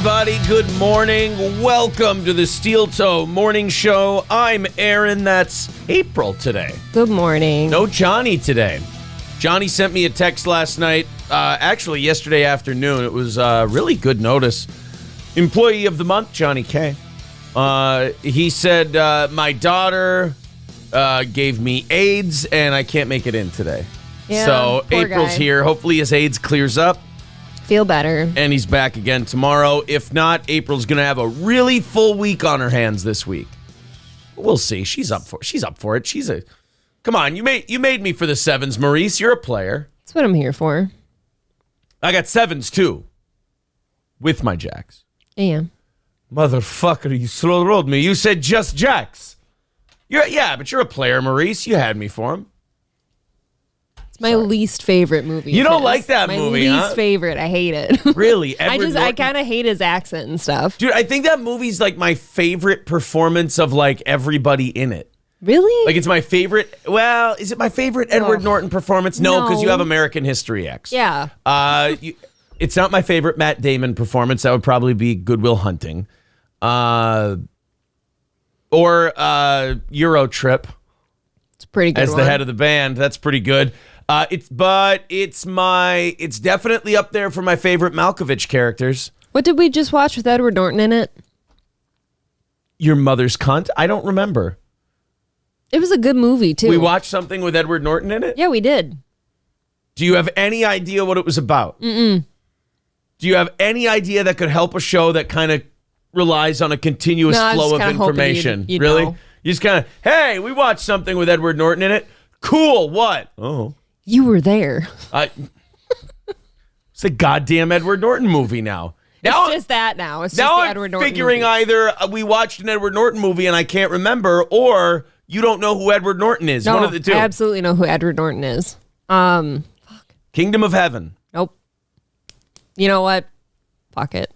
everybody. Good morning. Welcome to the Steel Toe Morning Show. I'm Aaron. That's April today. Good morning. No Johnny today. Johnny sent me a text last night, actually yesterday afternoon. It was really good notice. Employee of the month, Johnny K. He said, my daughter gave me AIDS and I can't make it in today. Yeah, so poor April's guy. here. Hopefully his AIDS clears up. Feel better. And he's back again tomorrow. If not, April's going to have a really full week on her hands this week. We'll see. She's up for it. She's a... Come on, you made me for the sevens, Maurice. You're a player. That's what I'm here for. I got sevens, too. With my jacks. Yeah. Motherfucker, you slow-rolled me. You said just jacks. But you're a player, Maurice. You had me for him. It's my least favorite movie. You don't like that my movie, least huh? favorite. I hate it. Really? I kind of hate his accent and stuff. Dude, I think that movie's like my favorite performance of like everybody in it. Really? Like it's my favorite. Well, is it my favorite Edward Norton performance? No, because you have American History X. Yeah. It's not my favorite Matt Damon performance. That would probably be Good Will Hunting, or Euro Trip. It's a pretty good. As the head of the band, that's pretty good. It's definitely up there for my favorite Malkovich characters. What did we just watch with Edward Norton in it? Your Mother's Cunt? I don't remember. It was a good movie too. We watched something with Edward Norton in it? Yeah, we did. Do you have any idea what it was about? Mm-mm. Do you have any idea that could help a show that kind of relies on a continuous flow of information? You'd really? know. You just kind of, hey, we watched something with Edward Norton in it. Cool. What? Oh. You were there. It's a goddamn Edward Norton movie now. Now It's just that now. It's just now the I'm Edward Norton figuring movie. either we watched an Edward Norton movie and I can't remember, or you don't know who Edward Norton is. No, One of the two. I absolutely know who Edward Norton is. Kingdom of Heaven. Nope. You know what? Fuck it.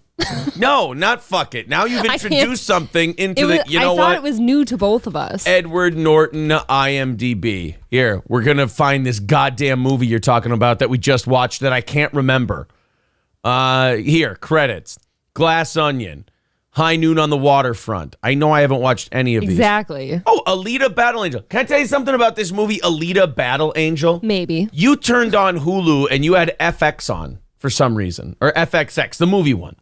No, not fuck it. Now you've introduced something into I what? thought it was new to both of us. Edward Norton IMDb. Here, we're going to find this goddamn movie you're talking about that we just watched that I can't remember. Here, credits. Glass Onion. High Noon on the Waterfront. I know I haven't watched any of these. Exactly. Oh, Alita Battle Angel. Can I tell you something about this movie, Alita Battle Angel? Maybe. You turned on Hulu and you had FX on for some reason. Or FXX, the movie one.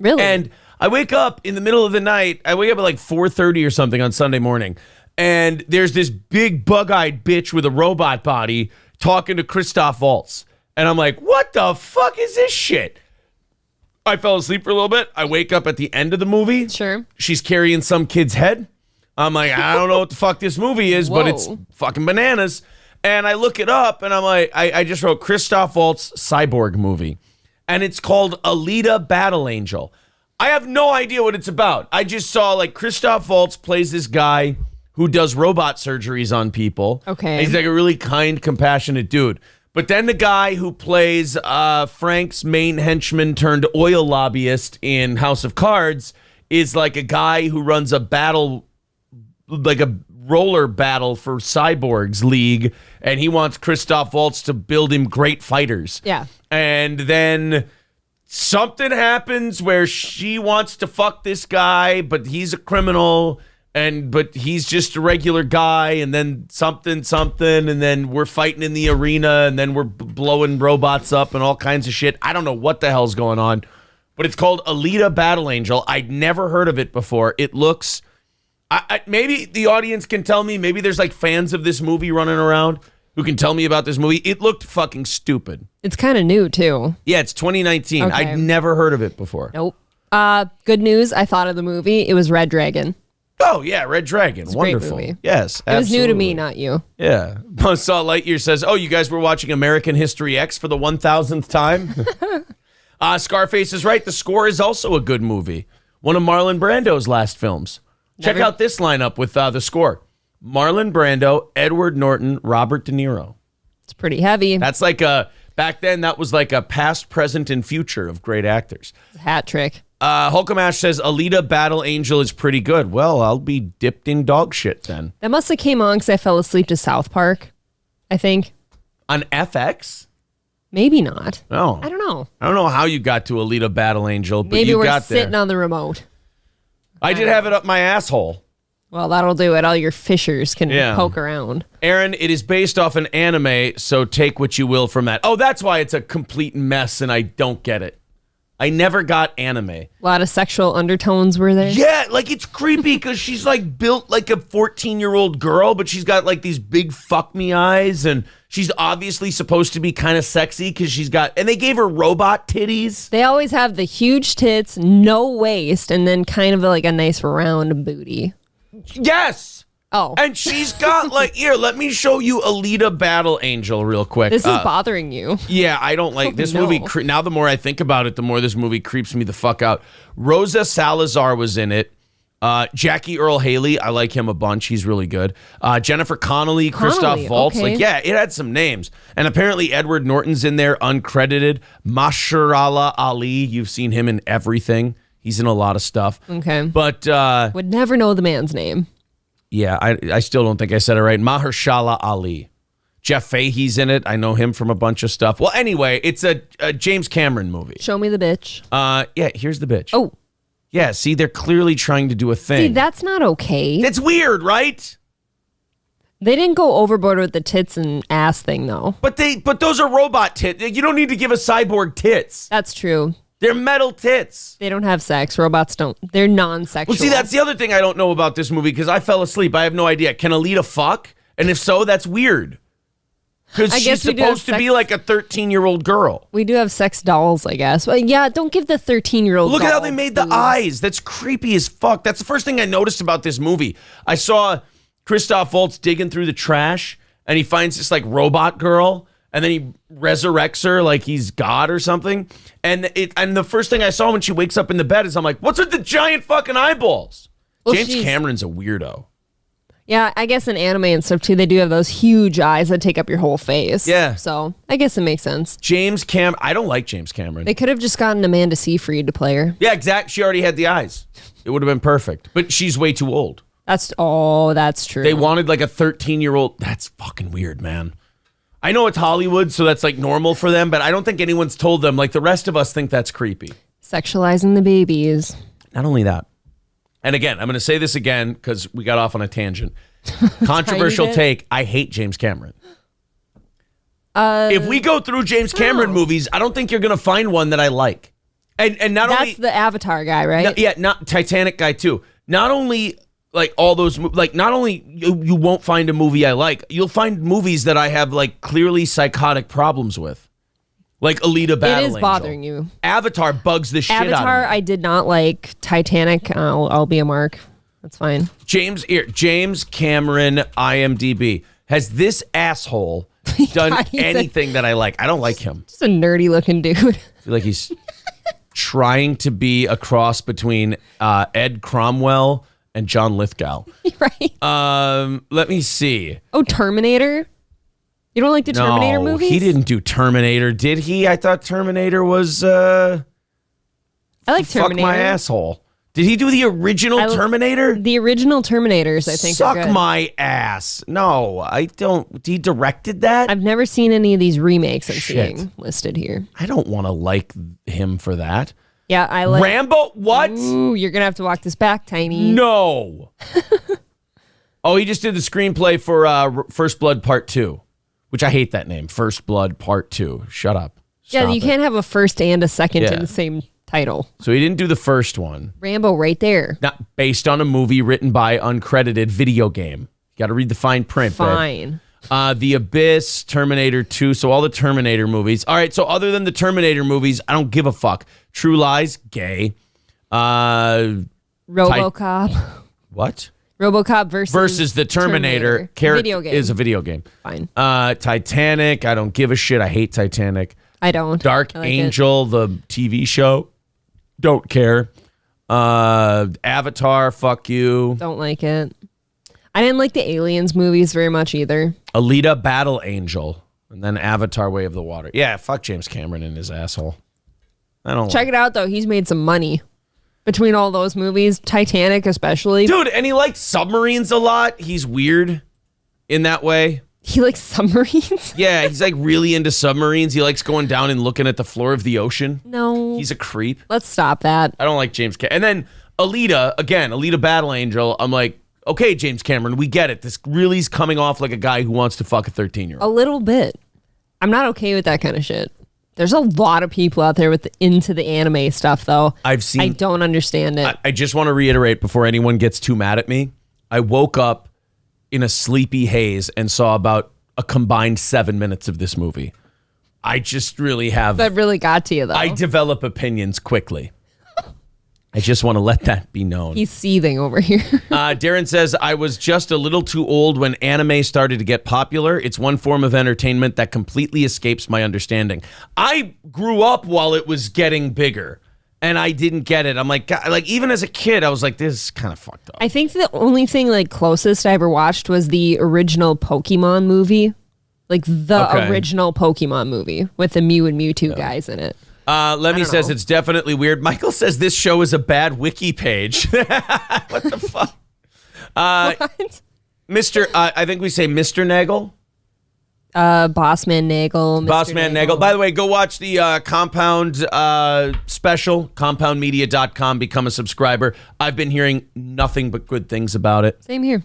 Really? And I wake up in the middle of the night. I wake up at like 4:30 or something on Sunday morning. And there's this big bug-eyed bitch with a robot body talking to Christoph Waltz. And I'm like, what the fuck is this shit? I fell asleep for a little bit. I wake up at the end of the movie. Sure. She's carrying some kid's head. I'm like, I don't know what the fuck this movie is, but it's fucking bananas. And I look it up, and I'm like, I just wrote Christoph Waltz cyborg movie. And it's called Alita Battle Angel. I have no idea what it's about. I just saw, like, Christoph Waltz plays this guy who does robot surgeries on people. Okay. And he's like a really kind, compassionate dude. But then the guy who plays Frank's main henchman turned oil lobbyist in House of Cards is like a guy who runs a battle, like a roller battle for Cyborgs League, and he wants Christoph Waltz to build him great fighters. Yeah. And then something happens where she wants to fuck this guy, but he's a criminal, but he's just a regular guy, and then something, and then we're fighting in the arena, and then we're blowing robots up and all kinds of shit. I don't know what the hell's going on, but it's called Alita Battle Angel. I'd never heard of it before. It looks... maybe the audience can tell me, maybe there's like fans of this movie running around who can tell me about this movie. It looked fucking stupid. It's kind of new, too. Yeah, it's 2019. Okay. I'd never heard of it before. Nope. Good news. I thought of the movie. It was Red Dragon. Oh, yeah, Red Dragon. It's a wonderful. great movie. Yes, It was new to absolutely. me, not you. Yeah. Buzzsaw Lightyear says, oh, you guys were watching American History X for the 1,000th time? Scarface is right. The Score is also a good movie. One of Marlon Brando's last films. Check out this lineup with The Score. Marlon Brando, Edward Norton, Robert De Niro. It's pretty heavy. That's like back then, that was like a past, present, and future of great actors. Hat trick. Holcomb Ash says, Alita Battle Angel is pretty good. Well, I'll be dipped in dog shit then. That must have came on because I fell asleep to South Park, I think. On FX? Maybe not. No. I don't know. I don't know how you got to Alita Battle Angel, but Maybe you we're got there. sitting on the remote. I did have it up my asshole. Well, that'll do it. All your fishers can Yeah. poke around. Aaron, it is based off an anime, so take what you will from that. Oh, that's why it's a complete mess and I don't get it. I never got anime. A lot of sexual undertones were there. Yeah, like it's creepy because she's like built like a 14-year-old girl, but she's got like these big fuck me eyes, and she's obviously supposed to be kind of sexy because she's got, and they gave her robot titties. They always have the huge tits, no waist, and then kind of like a nice round booty. Yes. Oh. And she's got like, here, let me show you Alita Battle Angel real quick. This is bothering you. Yeah, I don't like this No. movie. Now the more I think about it, the more this movie creeps me the fuck out. Rosa Salazar was in it. Jackie Earl Haley, I like him a bunch. He's really good. Jennifer Connelly, Christoph Waltz. okay. Like, yeah, it had some names. And apparently Edward Norton's in there, uncredited. Mashallah Ali, you've seen him in everything. He's in a lot of stuff. Okay. But Would never know the man's name. yeah, I still don't think I said it right. Mahershala Ali. Jeff Fahey's in it. I know him from a bunch of stuff. Well, anyway, it's a James Cameron movie. Show me the bitch. Yeah, here's the bitch. Oh. Yeah, see, they're clearly trying to do a thing. See, that's not okay. It's weird, right? They didn't go overboard with the tits and ass thing, though. But those are robot tits. You don't need to give a cyborg tits. That's true. They're metal tits. They don't have sex. Robots don't. They're non-sexual. Well, see, that's the other thing I don't know about this movie because I fell asleep. I have no idea. Can Alita fuck? And if so, that's weird. Because I she's guess we do have supposed to be sex- like a 13-year-old girl. We do have sex dolls, I guess. Well, yeah, don't give the 13-year-old Look at how doll they made the boobs. eyes. That's creepy as fuck. That's the first thing I noticed about this movie. I saw Christoph Waltz digging through the trash, and he finds this like robot girl, and then he resurrects her like he's God or something. And the first thing I saw when she wakes up in the bed is I'm like, what's with the giant fucking eyeballs? Well, James she's- Cameron's a weirdo. Yeah, I guess in anime and stuff, too, they do have those huge eyes that take up your whole face. Yeah. So I guess it makes sense. I don't like James Cameron. They could have just gotten Amanda Seyfried to play her. Yeah, exactly. She already had the eyes. It would have been perfect. But she's way too old. That's true. They wanted like a 13-year-old. That's fucking weird, man. I know it's Hollywood, so that's like normal for them, but I don't think anyone's told them. Like the rest of us think that's creepy. Sexualizing the babies. Not only that. And again, I'm going to say this again because we got off on a tangent. Controversial bit. take. I hate James Cameron. If we go through James Cameron movies, I don't think you're going to find one that I like. And not only... That's the Avatar guy, right? not Titanic guy too. Not only like all those, like not only you won't find a movie I like, you'll find movies that I have like clearly psychotic problems with. Like Alita Battle Angel. It is bothering you. Avatar bugs the shit out of me. Avatar, I did not like. Titanic, I'll be a mark. That's fine. James Cameron, IMDb. Has this asshole done anything that I like? I don't like him. Just a nerdy looking dude. I feel like he's trying to be a cross between Ed Cromwell and John Lithgow. Right. Let me see. Oh, Terminator? You don't like the Terminator movies? He didn't do Terminator, did he? I thought Terminator was I like fuck Terminator. my asshole. Did he do the original Terminator? The original Terminators, I think, Suck are good. my ass. No, I don't. He directed that? I've never seen any of these remakes I'm seeing listed here. I don't want to like him for that. Yeah, I like... Rambo? What? Ooh, you're going to have to walk this back, Tiny. No. Oh, he just did the screenplay for First Blood Part 2, which I hate that name. First Blood Part 2. Shut up. Yeah, you can't have a first and a second in the same title. So he didn't do the first one. Rambo right there. Not based on a movie written by uncredited video game. You got to read the fine print. Fine. The Abyss, Terminator 2. So all the Terminator movies. All right. So other than the Terminator movies, I don't give a fuck. True Lies, gay. RoboCop. What? RoboCop versus the Terminator. Video game. Is a video game. Fine. Titanic. I don't give a shit. I hate Titanic. I don't. Dark Angel, the TV show. Don't care. Avatar, fuck you. Don't like it. I didn't like the Aliens movies very much either. Alita Battle Angel. And then Avatar Way of the Water. Yeah, fuck James Cameron and his asshole. I don't Check it out, though. He's made some money between all those movies. Titanic especially. Dude, and he likes submarines a lot. He's weird in that way. He likes submarines? Yeah, he's like really into submarines. He likes going down and looking at the floor of the ocean. No. He's a creep. Let's stop that. I don't like James Cameron. And then Alita Battle Angel. I'm like, okay, James Cameron, we get it. This really is coming off like a guy who wants to fuck a 13-year-old. A little bit. I'm not okay with that kind of shit. There's a lot of people out there into the anime stuff, though. I don't understand it. I just want to reiterate before anyone gets too mad at me. I woke up in a sleepy haze and saw about a combined 7 minutes of this movie. I just really have... That really got to you, though. I develop opinions quickly. I just want to let that be known. He's seething over here. Darren says, I was just a little too old when anime started to get popular. It's one form of entertainment that completely escapes my understanding. I grew up while it was getting bigger, and I didn't get it. I'm like, God, like even as a kid, I was like, this is kind of fucked up. I think the only thing like closest I ever watched was the original Pokemon movie. Like the original Pokemon movie with the Mew and Mewtwo guys in it. Lemmy says it's definitely weird. Michael says this show is a bad wiki page. What the fuck? What? Mr. I think we say Mr. Nagel. Bossman Nagel. Bossman Nagel. By the way, go watch the Compound special, compoundmedia.com. Become a subscriber. I've been hearing nothing but good things about it. Same here.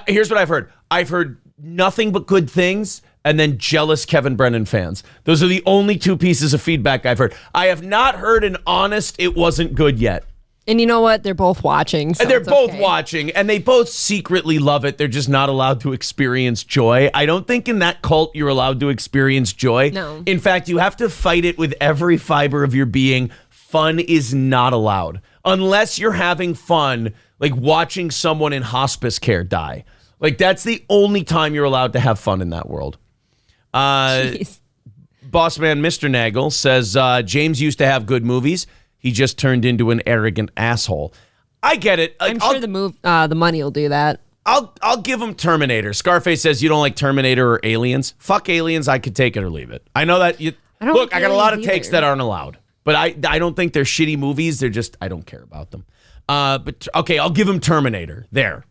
Here's what I've heard. I've heard nothing but good things, and then jealous Kevin Brennan fans. Those are the only two pieces of feedback I've heard. I have not heard an honest, it wasn't good yet. And you know what? They're both watching. So and they're both watching, and they both secretly love it. They're just not allowed to experience joy. I don't think in that cult you're allowed to experience joy. No. In fact, you have to fight it with every fiber of your being. Fun is not allowed. Unless you're having fun, like watching someone in hospice care die. Like, that's the only time you're allowed to have fun in that world. Bossman Mr. Nagel says, James used to have good movies. He just turned into an arrogant asshole. I get it. Like, I'm sure the money will do that. I'll give him Terminator. Scarface says you don't like Terminator or Aliens. Fuck Aliens. I could take it or leave it. I know that you... Look, I got a lot of takes that aren't allowed. But I don't think they're shitty movies. They're just... I don't care about them. But, okay, I'll give him Terminator. There.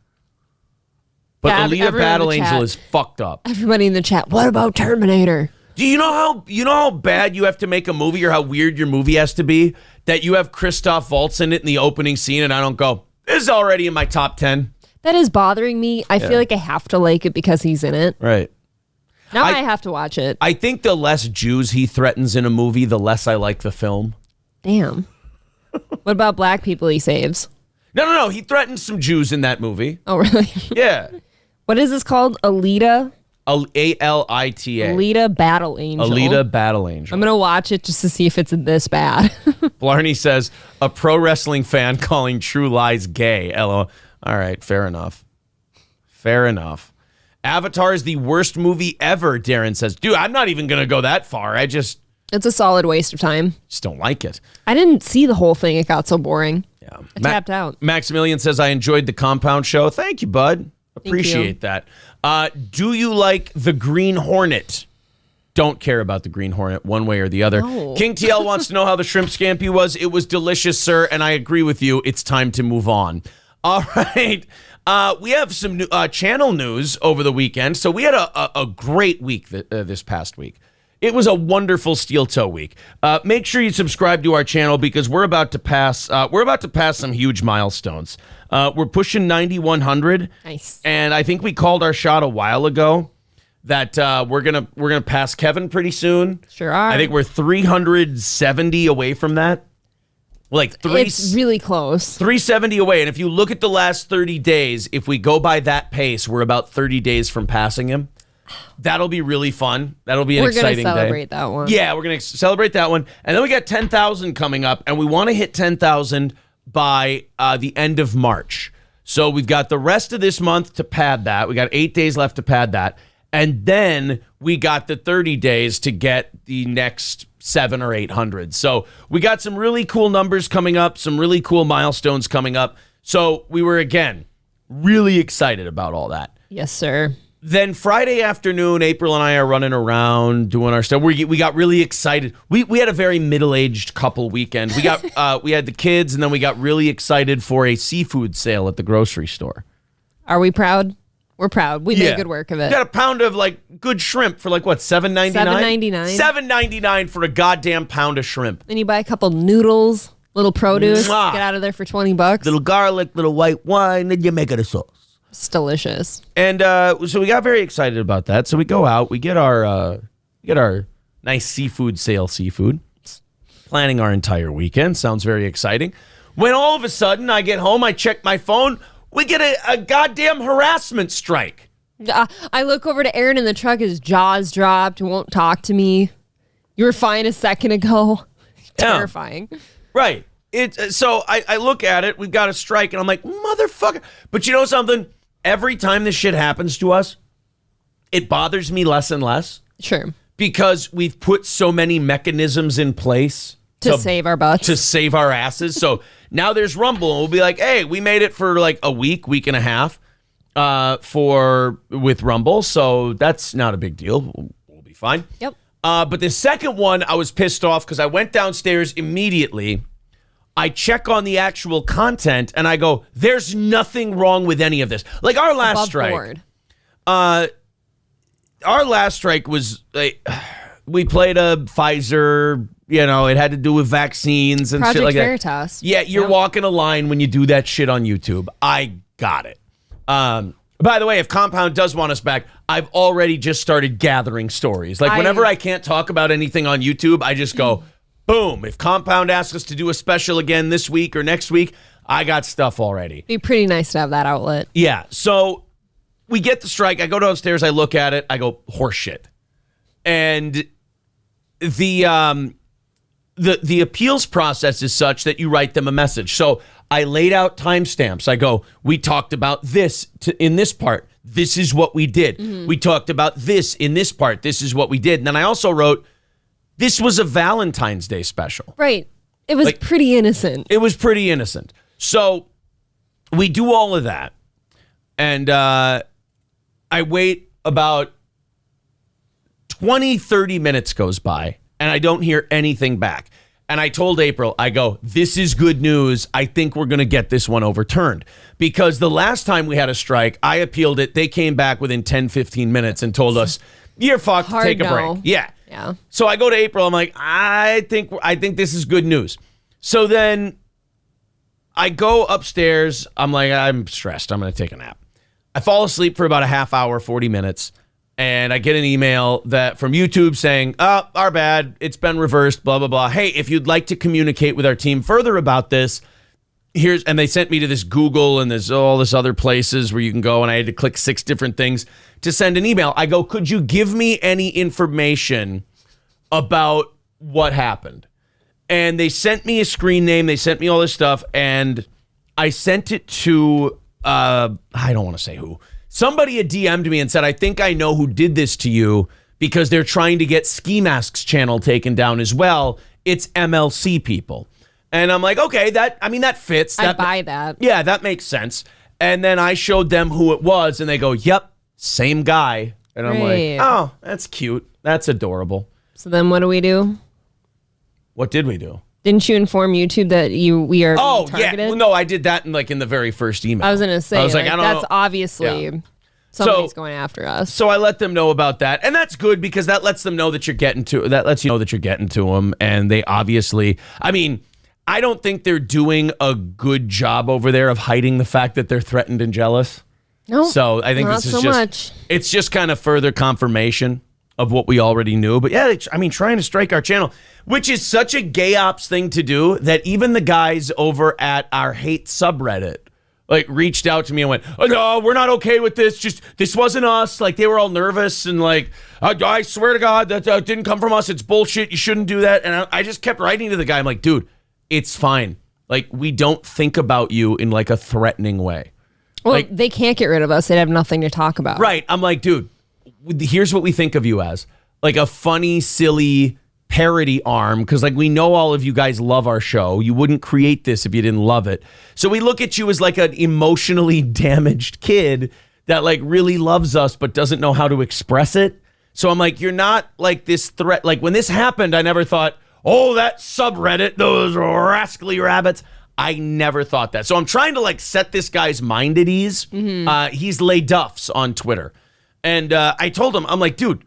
But Alita Battle Angel is fucked up. Everybody in the chat, what about Terminator? Do you know how bad you have to make a movie or how weird your movie has to be that you have Christoph Waltz in it in the opening scene and I don't go, this is already in my top 10? That is bothering me. I feel like I have to like it because he's in it. Right. Now I have to watch it. I think the less Jews he threatens in a movie, the less I like the film. Damn. What about black people he saves? No. He threatened some Jews in that movie. Oh, really? Yeah. What is this called? Alita? Alita. Alita Battle Angel. Alita Battle Angel. I'm going to watch it just to see if it's this bad. Blarney says, a pro wrestling fan calling True Lies gay. LOL. All right, fair enough. Fair enough. Avatar is the worst movie ever, Darren says. Dude, I'm not even going to go that far. It's a solid waste of time. Just don't like it. I didn't see the whole thing. It got so boring. Yeah. I tapped out. Maximilian says, I enjoyed the Compound show. Thank you, bud. Appreciate that. Do you like the Green Hornet? Don't care about the Green Hornet one way or the other. No. King TL wants to know how the shrimp scampi was. It was delicious, sir, and I agree with you. It's time to move on. All right. We have some new, channel news over the weekend. So we had a great week this past week. It was a wonderful steel toe week. Make sure you subscribe to our channel because we're about to pass some huge milestones. We're pushing 9,100. Nice. And I think we called our shot a while ago that we're gonna pass Kevin pretty soon. Sure are. I think we're 370 away from that. It's really close. 370 away. And if you look at the last 30 days, if we go by that pace, we're about 30 days from passing him. That'll be really fun. That'll be an exciting day. We're going to celebrate that one. Yeah, we're going to celebrate that one. And then we got 10,000 coming up, and we want to hit 10,000 by the end of March. So we've got the rest of this month to pad that. We got 8 days left to pad that. And then we got the 30 days to get the next 700 or 800. So we got some really cool numbers coming up, some really cool milestones coming up. So we were, again, really excited about all that. Yes, sir. Then Friday afternoon, April and I are running around doing our stuff. We got really excited. We had a very middle-aged couple weekend. We got we had the kids, and then we got really excited for a seafood sale at the grocery store. Are we proud? We're proud. We made good work of it. We got a pound of good shrimp for what, $7.99? $7.99. $7.99 for a goddamn pound of shrimp. Then you buy a couple noodles, little produce, Mwah. get out of there for $20. Little garlic, little white wine, and you make it a sauce. It's delicious. And so we got very excited about that. So we go out, we get our nice seafood sale seafood. Planning our entire weekend. Sounds very exciting. When all of a sudden I get home, I check my phone, we get a goddamn harassment strike. I look over to Aaron in the truck, his jaw's dropped, won't talk to me. You were fine a second ago. Terrifying. Right. So I look at it, we've got a strike, and I'm like, motherfucker. But you know something? Every time this shit happens to us, it bothers me less and less. Sure. Because we've put so many mechanisms in place to save our butts. To save our asses. So now there's Rumble, and we'll be like, hey, we made it for a week and a half with Rumble. So that's not a big deal. We'll be fine. Yep. But the second one, I was pissed off because I went downstairs immediately. I check on the actual content and I go, there's nothing wrong with any of this. Like our last strike. Our last strike was we played a Pfizer, it had to do with vaccines and Project shit like Veritas. that. Yeah, you're walking a line when you do that shit on YouTube. I got it. By the way, if Compound does want us back, I've already just started gathering stories. Like whenever I can't talk about anything on YouTube, I just go, boom. If Compound asks us to do a special again this week or next week, I got stuff already. Be pretty nice to have that outlet. Yeah. So we get the strike. I go downstairs. I look at it. I go, horseshit. And the appeals process is such that you write them a message. So I laid out timestamps. I go, we talked about this in this part. This is what we did. Mm-hmm. We talked about this in this part. This is what we did. And then I also wrote, this was a Valentine's Day special. Right. It was pretty innocent. It was pretty innocent. So we do all of that. And I wait about 20, 30 minutes goes by, and I don't hear anything back. And I told April, I go, this is good news. I think we're going to get this one overturned. Because the last time we had a strike, I appealed it. They came back within 10, 15 minutes and told us, you're fucked, take a break. Yeah. So I go to April. I'm like, I think this is good news. So then I go upstairs. I'm like, I'm stressed. I'm going to take a nap. I fall asleep for about a half hour, 40 minutes. And I get an email from YouTube saying, our bad. It's been reversed, blah, blah, blah. Hey, if you'd like to communicate with our team further about this, and they sent me to this Google and there's all this other places where you can go, and I had to click 6 different things to send an email. I go, could you give me any information about what happened? And they sent me a screen name. They sent me all this stuff, and I sent it to, I don't want to say who. Somebody had DM'd me and said, I think I know who did this to you because they're trying to get Ski Mask's channel taken down as well. It's MLC people. And I'm like, okay, that fits. I buy that. Yeah, that makes sense. And then I showed them who it was, and they go, yep, same guy. And I'm like, oh, that's cute. That's adorable. So then what do we do? What did we do? Didn't you inform YouTube that we are being targeted? Yeah. Well, no, I did that in the very first email. I was going to say, I was like, I don't that's know. Obviously somebody's going after us. So I let them know about that. And that's good because that lets them know that you're getting to, that lets you know that you're getting to them. And they obviously, I don't think they're doing a good job over there of hiding the fact that they're threatened and jealous. No, so I think not this is so much. It's just kind of further confirmation of what we already knew. But yeah, trying to strike our channel, which is such a gay ops thing to do that even the guys over at our hate subreddit reached out to me and went, oh, no, we're not okay with this. Just, this wasn't us. Like, they were all nervous and I swear to God that didn't come from us. It's bullshit. You shouldn't do that. And I just kept writing to the guy. I'm like, dude, it's fine. We don't think about you in a threatening way. Well, they can't get rid of us. They'd have nothing to talk about. Right. I'm like, dude, here's what we think of you as. A funny, silly parody arm, because we know all of you guys love our show. You wouldn't create this if you didn't love it. So we look at you as an emotionally damaged kid that really loves us but doesn't know how to express it. So I'm like, you're not this threat. When this happened, I never thought, oh, that subreddit, those rascally rabbits. I never thought that. So I'm trying to set this guy's mind at ease. Mm-hmm. He's Lay Duffs on Twitter. And I told him, I'm like, dude,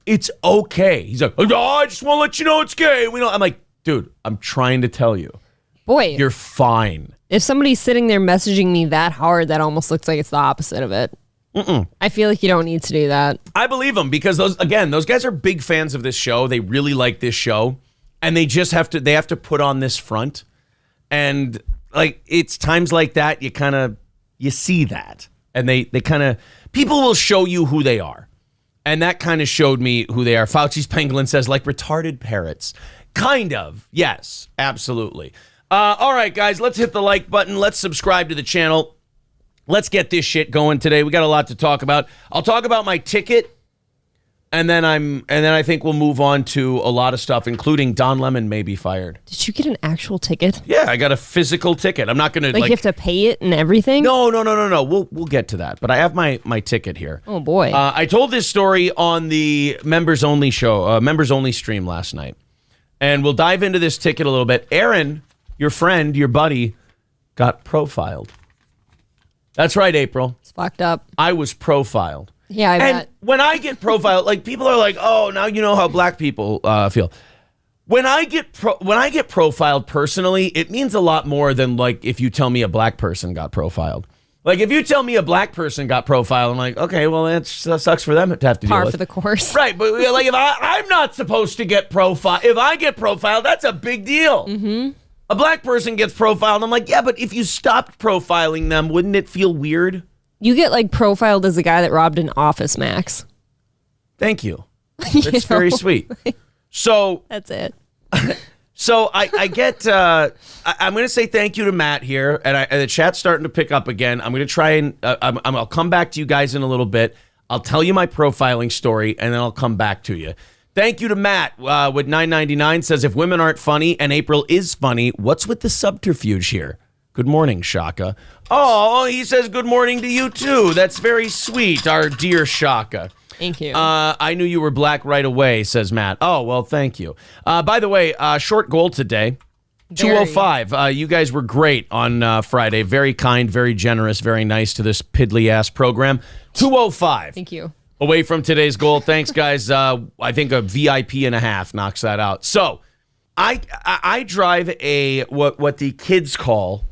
it's okay. He's like, oh, I just want to let you know it's gay. I'm like, dude, I'm trying to tell you. Boy. You're fine. If somebody's sitting there messaging me that hard, that almost looks like it's the opposite of it. Mm-mm. I feel like you don't need to do that. I believe them because those guys are big fans of this show. They really like this show. And they just have to put on this front. And it's times like that, you see that. And they kind of, people will show you who they are. And that kind of showed me who they are. Fauci's Pangolin says, retarded parrots. Kind of. Yes, absolutely. All right, guys, let's hit the like button. Let's subscribe to the channel. Let's get this shit going today. We got a lot to talk about. I'll talk about my ticket. And then I think we'll move on to a lot of stuff, including Don Lemon may be fired. Did you get an actual ticket? Yeah, I got a physical ticket. I'm not going to you have to pay it and everything? No. We'll get to that. But I have my ticket here. Oh boy. I told this story on the members only show, members only stream last night. And we'll dive into this ticket a little bit. Aaron, your friend, your buddy, got profiled. That's right, April. It's fucked up. I was profiled. Yeah, I bet. When I get profiled, people are like, "Oh, now you know how black people feel." When I get profiled personally, it means a lot more than if you tell me a black person got profiled. If you tell me a black person got profiled, I'm like, okay, well that sucks for them to have to deal with. Par for the course, right? But if I'm not supposed to get profiled, if I get profiled, that's a big deal. Mm-hmm. A black person gets profiled, I'm like, yeah, but if you stopped profiling them, wouldn't it feel weird? You get profiled as the guy that robbed an Office Max. Thank you. That's very sweet. So that's it. So I get. I'm going to say thank you to Matt here, and the chat's starting to pick up again. I'm going to try and I'll come back to you guys in a little bit. I'll tell you my profiling story, and then I'll come back to you. Thank you to Matt with $9.99 says if women aren't funny and April is funny, what's with the subterfuge here? Good morning, Shaka. Oh, he says good morning to you, too. That's very sweet, our dear Shaka. Thank you. I knew you were black right away, says Matt. Oh, well, thank you. By the way, short goal today, 205. You guys were great on Friday. Very kind, very generous, very nice to this piddly-ass program. 205. Thank you. Away from today's goal. Thanks, guys. I think a VIP and a half knocks that out. So I drive what the kids call...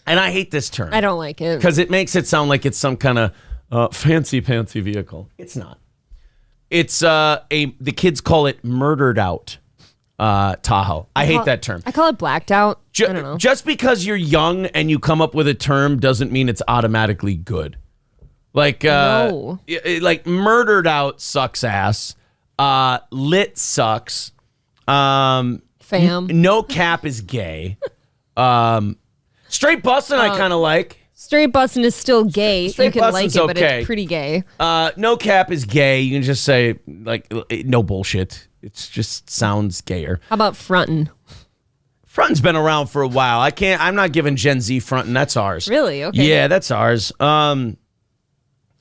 And I hate this term. I don't like it. Because it makes it sound like it's some kind of fancy-pantsy vehicle. It's not. It's the kids call it murdered out. Tahoe. I hate that term. I call it blacked out. I don't know. Just because you're young and you come up with a term doesn't mean it's automatically good. Like, No. like murdered out sucks ass. Lit sucks. Fam. No cap is gay. Straight bussin' I kind of like. Straight bussin' is still gay. Straight you can like bussin's it, but okay. it's pretty gay. No cap is gay. You can just say, like, no bullshit. It just sounds gayer. How about frontin'? Frontin's been around for a while. I'm not giving Gen Z frontin'. That's ours. Really? Okay. Yeah, that's ours. I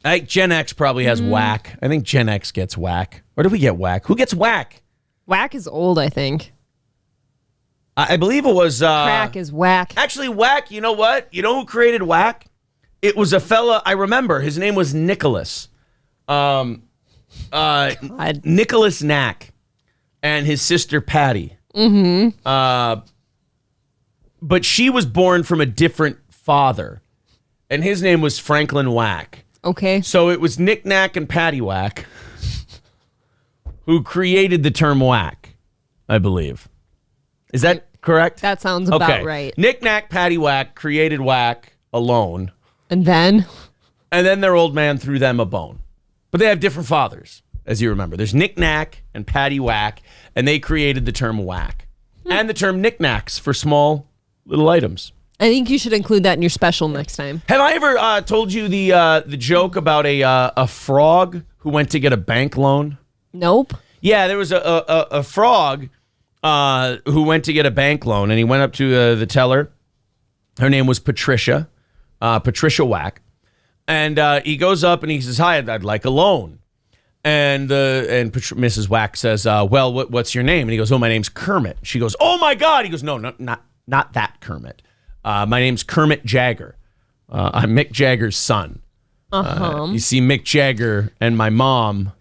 think Gen X probably has whack. I think Gen X gets whack. Or do we get whack? Who gets whack? Whack is old, I think. I believe it was... Crack is whack. Actually, whack, you know what? You know who created whack? It was a fella, I remember. His name was Nicholas. Nicholas Knack. And his sister, Patty. Mm-hmm. But she was born from a different father. And his name was Franklin Whack. Okay. So it was Nick Knack and Patty Whack who created the term whack, I believe. Is that correct? That sounds about right. Nick Knack, Patty Whack created whack alone. And then their old man threw them a bone. But they have different fathers, as you remember. There's Nick Knack and Patty Whack, and they created the term whack. And the term knickknacks for small little items. I think you should include that in your special next time. Have I ever told you the joke about a frog who went to get a bank loan? Nope. Yeah, there was a frog who went to get a bank loan, and he went up to the teller. Her name was Patricia, Patricia Whack. And he goes up and he says, "Hi, I'd like a loan." And Mrs. Whack says, "Well, what's your name?" And he goes, "Oh, my name's Kermit." She goes, "Oh my God!" He goes, "No, not that Kermit. My name's Kermit Jagger. I'm Mick Jagger's son." You see, Mick Jagger and my mom.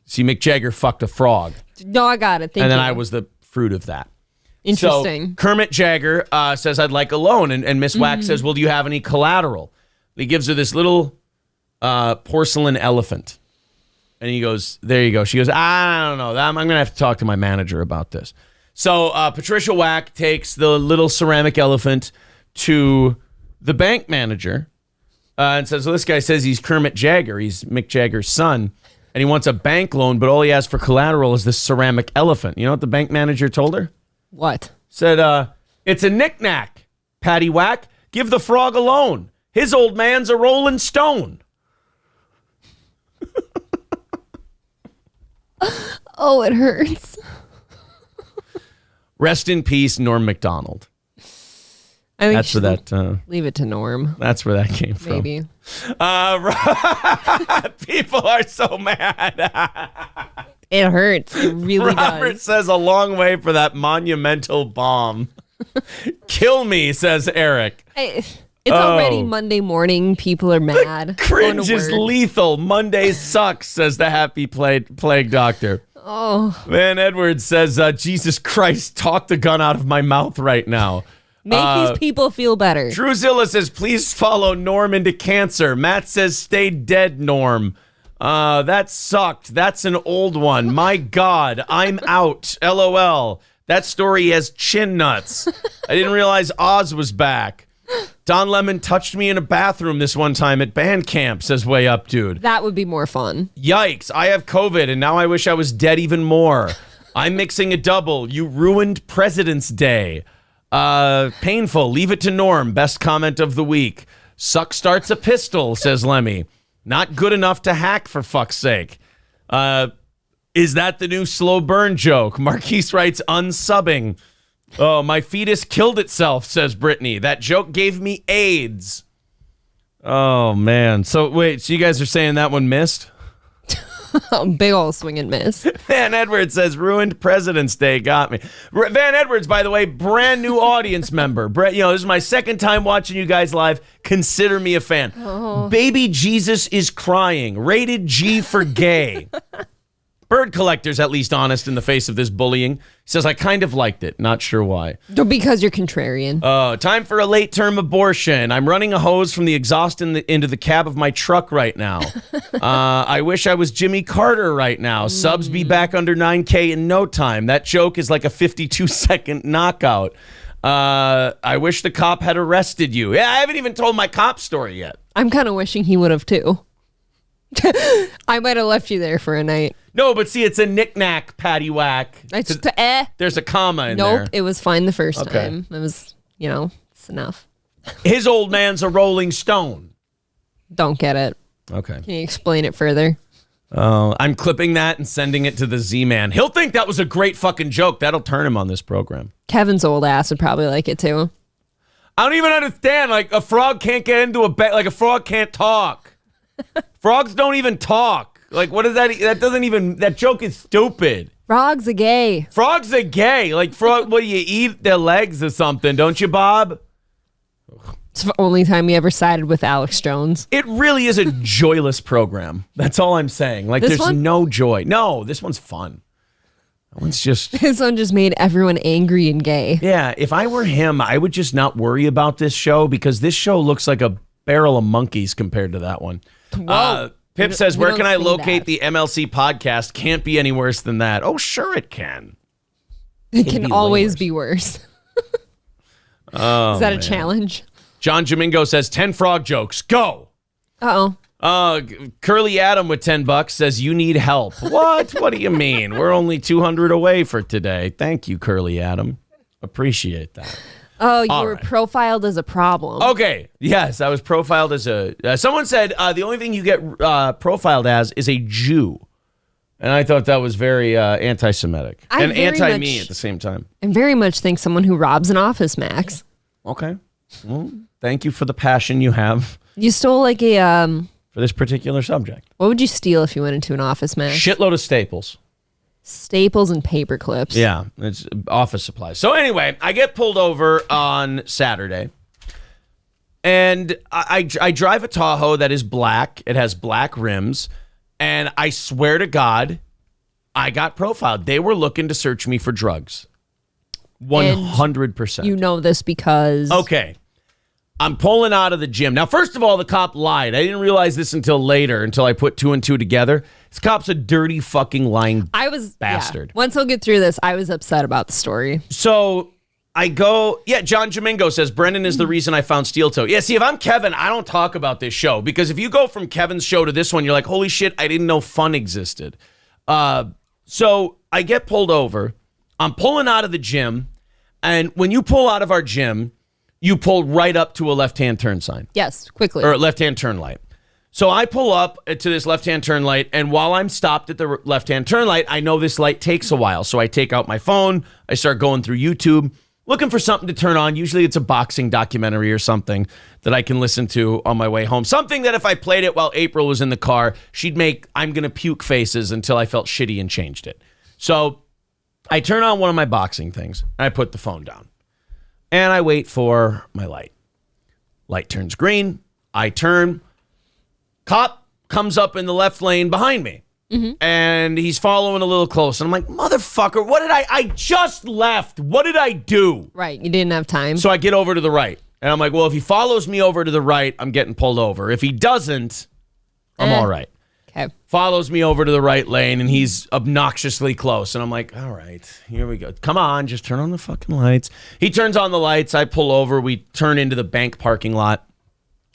See, Mick Jagger fucked a frog. No, I got it. Thank you. And then I was the fruit of that. Interesting. So Kermit Jagger says, "I'd like a loan." And Miss Whack says, "Well, do you have any collateral?" And he gives her this little porcelain elephant. And he goes, "There you go." She goes, "I don't know. I'm going to have to talk to my manager about this." So Patricia Whack takes the little ceramic elephant to the bank manager and says, "Well, this guy says he's Kermit Jagger. He's Mick Jagger's son. And he wants a bank loan, but all he has for collateral is this ceramic elephant." You know what the bank manager told her? What? Said, "It's a knick-knack, Patty Whack. Give the frog a loan. His old man's a rolling stone." Oh, it hurts. Rest in peace, Norm Macdonald. I think That's where that. Leave it to Norm. That's where that came from. Maybe. People are so mad. It hurts. It really Robert does. says a long way for that monumental bomb. Kill me, says Eric. It's already Monday morning. People are mad. Cringe is lethal. Monday sucks, says the happy plague doctor. Oh. Van Edwards says, "Jesus Christ, talk the gun out of my mouth right now." Make these people feel better. Druzilla says, "Please follow Norm into cancer." Matt says, "Stay dead, Norm." That sucked. That's an old one. My God, I'm out. LOL. That story has chin nuts. I didn't realize Oz was back. Don Lemon touched me in a bathroom this one time at band camp, says Way Up Dude. That would be more fun. Yikes, I have COVID and now I wish I was dead even more. I'm mixing a double. You ruined President's Day. Painful. Leave it to Norm. Best comment of the week. Suck starts a pistol, says Lemmy. Not good enough to hack, for fuck's sake. Is that the new slow burn joke? Marquise writes, "Unsubbing." Oh, my fetus killed itself, says Brittany. That joke gave me AIDS. Oh, man. So, wait, so you guys are saying that one missed? Big ol' swing and miss. Van Edwards says, "Ruined President's Day got me." Van Edwards, by the way, brand new audience member. This is my second time watching you guys live. Consider me a fan. Oh. Baby Jesus is crying. Rated G for gay. Bird collector's at least honest in the face of this bullying. He says, I kind of liked it. Not sure why. Because you're contrarian. Oh, time for a late-term abortion. I'm running a hose from the exhaust into the cab of my truck right now. I wish I was Jimmy Carter right now. Subs be back under 9K in no time. That joke is like a 52-second knockout. I wish the cop had arrested you. Yeah, I haven't even told my cop story yet. I'm kind of wishing he would have, too. I might have left you there for a night. No, but see, it's a knick-knack, paddywhack. There's a comma in there. Nope, it was fine the first time. It was, it's enough. His old man's a Rolling Stone. Don't get it. Okay. Can you explain it further? I'm clipping that and sending it to the Z-Man. He'll think that was a great fucking joke. That'll turn him on this program. Kevin's old ass would probably like it, too. I don't even understand. Like, a frog can't get into a bed. Like, a frog can't talk. Frogs don't even talk. Like, what is that? That joke is stupid. Frogs are gay. Frogs are gay. Like, what do you eat their legs or something, don't you, Bob? It's the only time he ever sided with Alex Jones. It really is a joyless program. That's all I'm saying. Like, there's no joy. No, this one's fun. That one's just... This one just made everyone angry and gay. Yeah, if I were him, I would just not worry about this show because this show looks like a barrel of monkeys compared to that one. Pip says, where can I locate the MLC podcast? Can't be any worse than that. Oh, sure it can. It can always be worse. Is that a challenge? John Jamingo says, 10 frog jokes. Go. Uh-oh. Curly Adam with $10 says, you need help. What? What do you mean? We're only 200 away for today. Thank you, Curly Adam. Appreciate that. Oh, you were profiled as a problem. Okay. Yes, I was profiled as a... someone said the only thing you get profiled as is a Jew. And I thought that was very anti-Semitic. And anti-me at the same time. I very much think someone who robs an Office Max. Okay. Well, thank you for the passion you have. You stole like a... for this particular subject. What would you steal if you went into an Office Max? Shitload of staples. Staples and paper clips. Yeah, it's office supplies. So anyway, I get pulled over on Saturday. And I drive a Tahoe that is black. It has black rims. And I swear to God, I got profiled. They were looking to search me for drugs. 100%. You know this because... Okay. I'm pulling out of the gym. Now, first of all, the cop lied. I didn't realize this until later, until I put two and two together. This cop's a dirty fucking lying bastard. Yeah. Once he'll get through this, I was upset about the story. So I go, John Jamingo says, Brendan is the reason I found Steel Toe. Yeah, see, if I'm Kevin, I don't talk about this show. Because if you go from Kevin's show to this one, you're like, holy shit, I didn't know fun existed. So I get pulled over. I'm pulling out of the gym. And when you pull out of our gym, you pull right up to a left-hand turn sign. Yes, quickly. Or a left-hand turn light. So I pull up to this left-hand turn light, and while I'm stopped at the left-hand turn light, I know this light takes a while. So I take out my phone, I start going through YouTube, looking for something to turn on. Usually it's a boxing documentary or something that I can listen to on my way home. Something that if I played it while April was in the car, she'd make I'm gonna puke faces until I felt shitty and changed it. So I turn on one of my boxing things, and I put the phone down. And I wait for my light. Light turns green. I turn. Cop comes up in the left lane behind me. Mm-hmm. And he's following a little close. And I'm like, motherfucker, what did I just left. What did I do? Right. You didn't have time. So I get over to the right. And I'm like, well, if he follows me over to the right, I'm getting pulled over. If he doesn't, I'm all right. Okay. Follows me over to the right lane, and he's obnoxiously close. And I'm like, all right, here we go. Come on, just turn on the fucking lights. He turns on the lights. I pull over. We turn into the bank parking lot.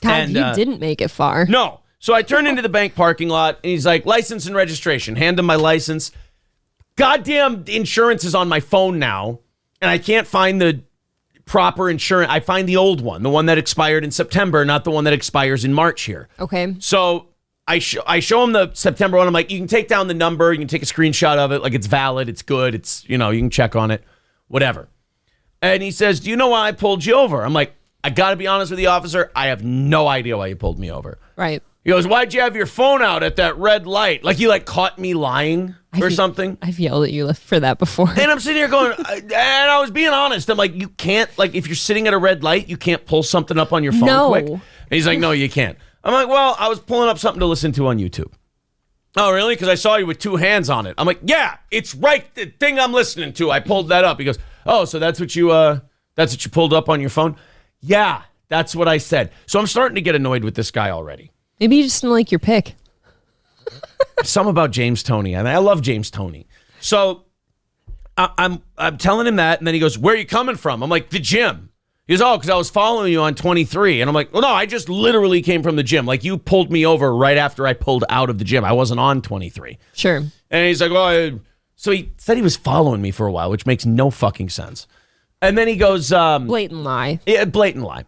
God, and, you didn't make it far. No. So I turn into the bank parking lot, and he's like, license and registration. Hand him my license. Goddamn insurance is on my phone now, and I can't find the proper insurance. I find the old one, the one that expired in September, not the one that expires in March here. Okay. So I show him the September one. I'm like, you can take down the number. You can take a screenshot of it. Like, it's valid. It's good. It's, you can check on it. Whatever. And he says, do you know why I pulled you over? I'm like, I got to be honest with the officer. I have no idea why you pulled me over. Right. He goes, why'd you have your phone out at that red light? Like, you caught me lying or something. I've yelled at you for that before. And I'm sitting here going, and I was being honest. I'm like, you can't, if you're sitting at a red light, you can't pull something up on your phone quick. And he's like, no, you can't. I'm like, well, I was pulling up something to listen to on YouTube. Oh, really? Because I saw you with 2 hands on it. I'm like, yeah, it's right. The thing I'm listening to. I pulled that up. He goes, oh, so that's what you pulled up on your phone? Yeah, that's what I said. So I'm starting to get annoyed with this guy already. Maybe you just didn't like your pick. Something about James Toney. I mean, I love James Toney. So I'm telling him that, and then he goes, where are you coming from? I'm like, the gym. He goes, oh, because I was following you on 23. And I'm like, well, no, I just literally came from the gym. Like, you pulled me over right after I pulled out of the gym. I wasn't on 23. Sure. And he's like, oh, so he said he was following me for a while, which makes no fucking sense. And then he goes, blatant lie. Yeah, blatant lie.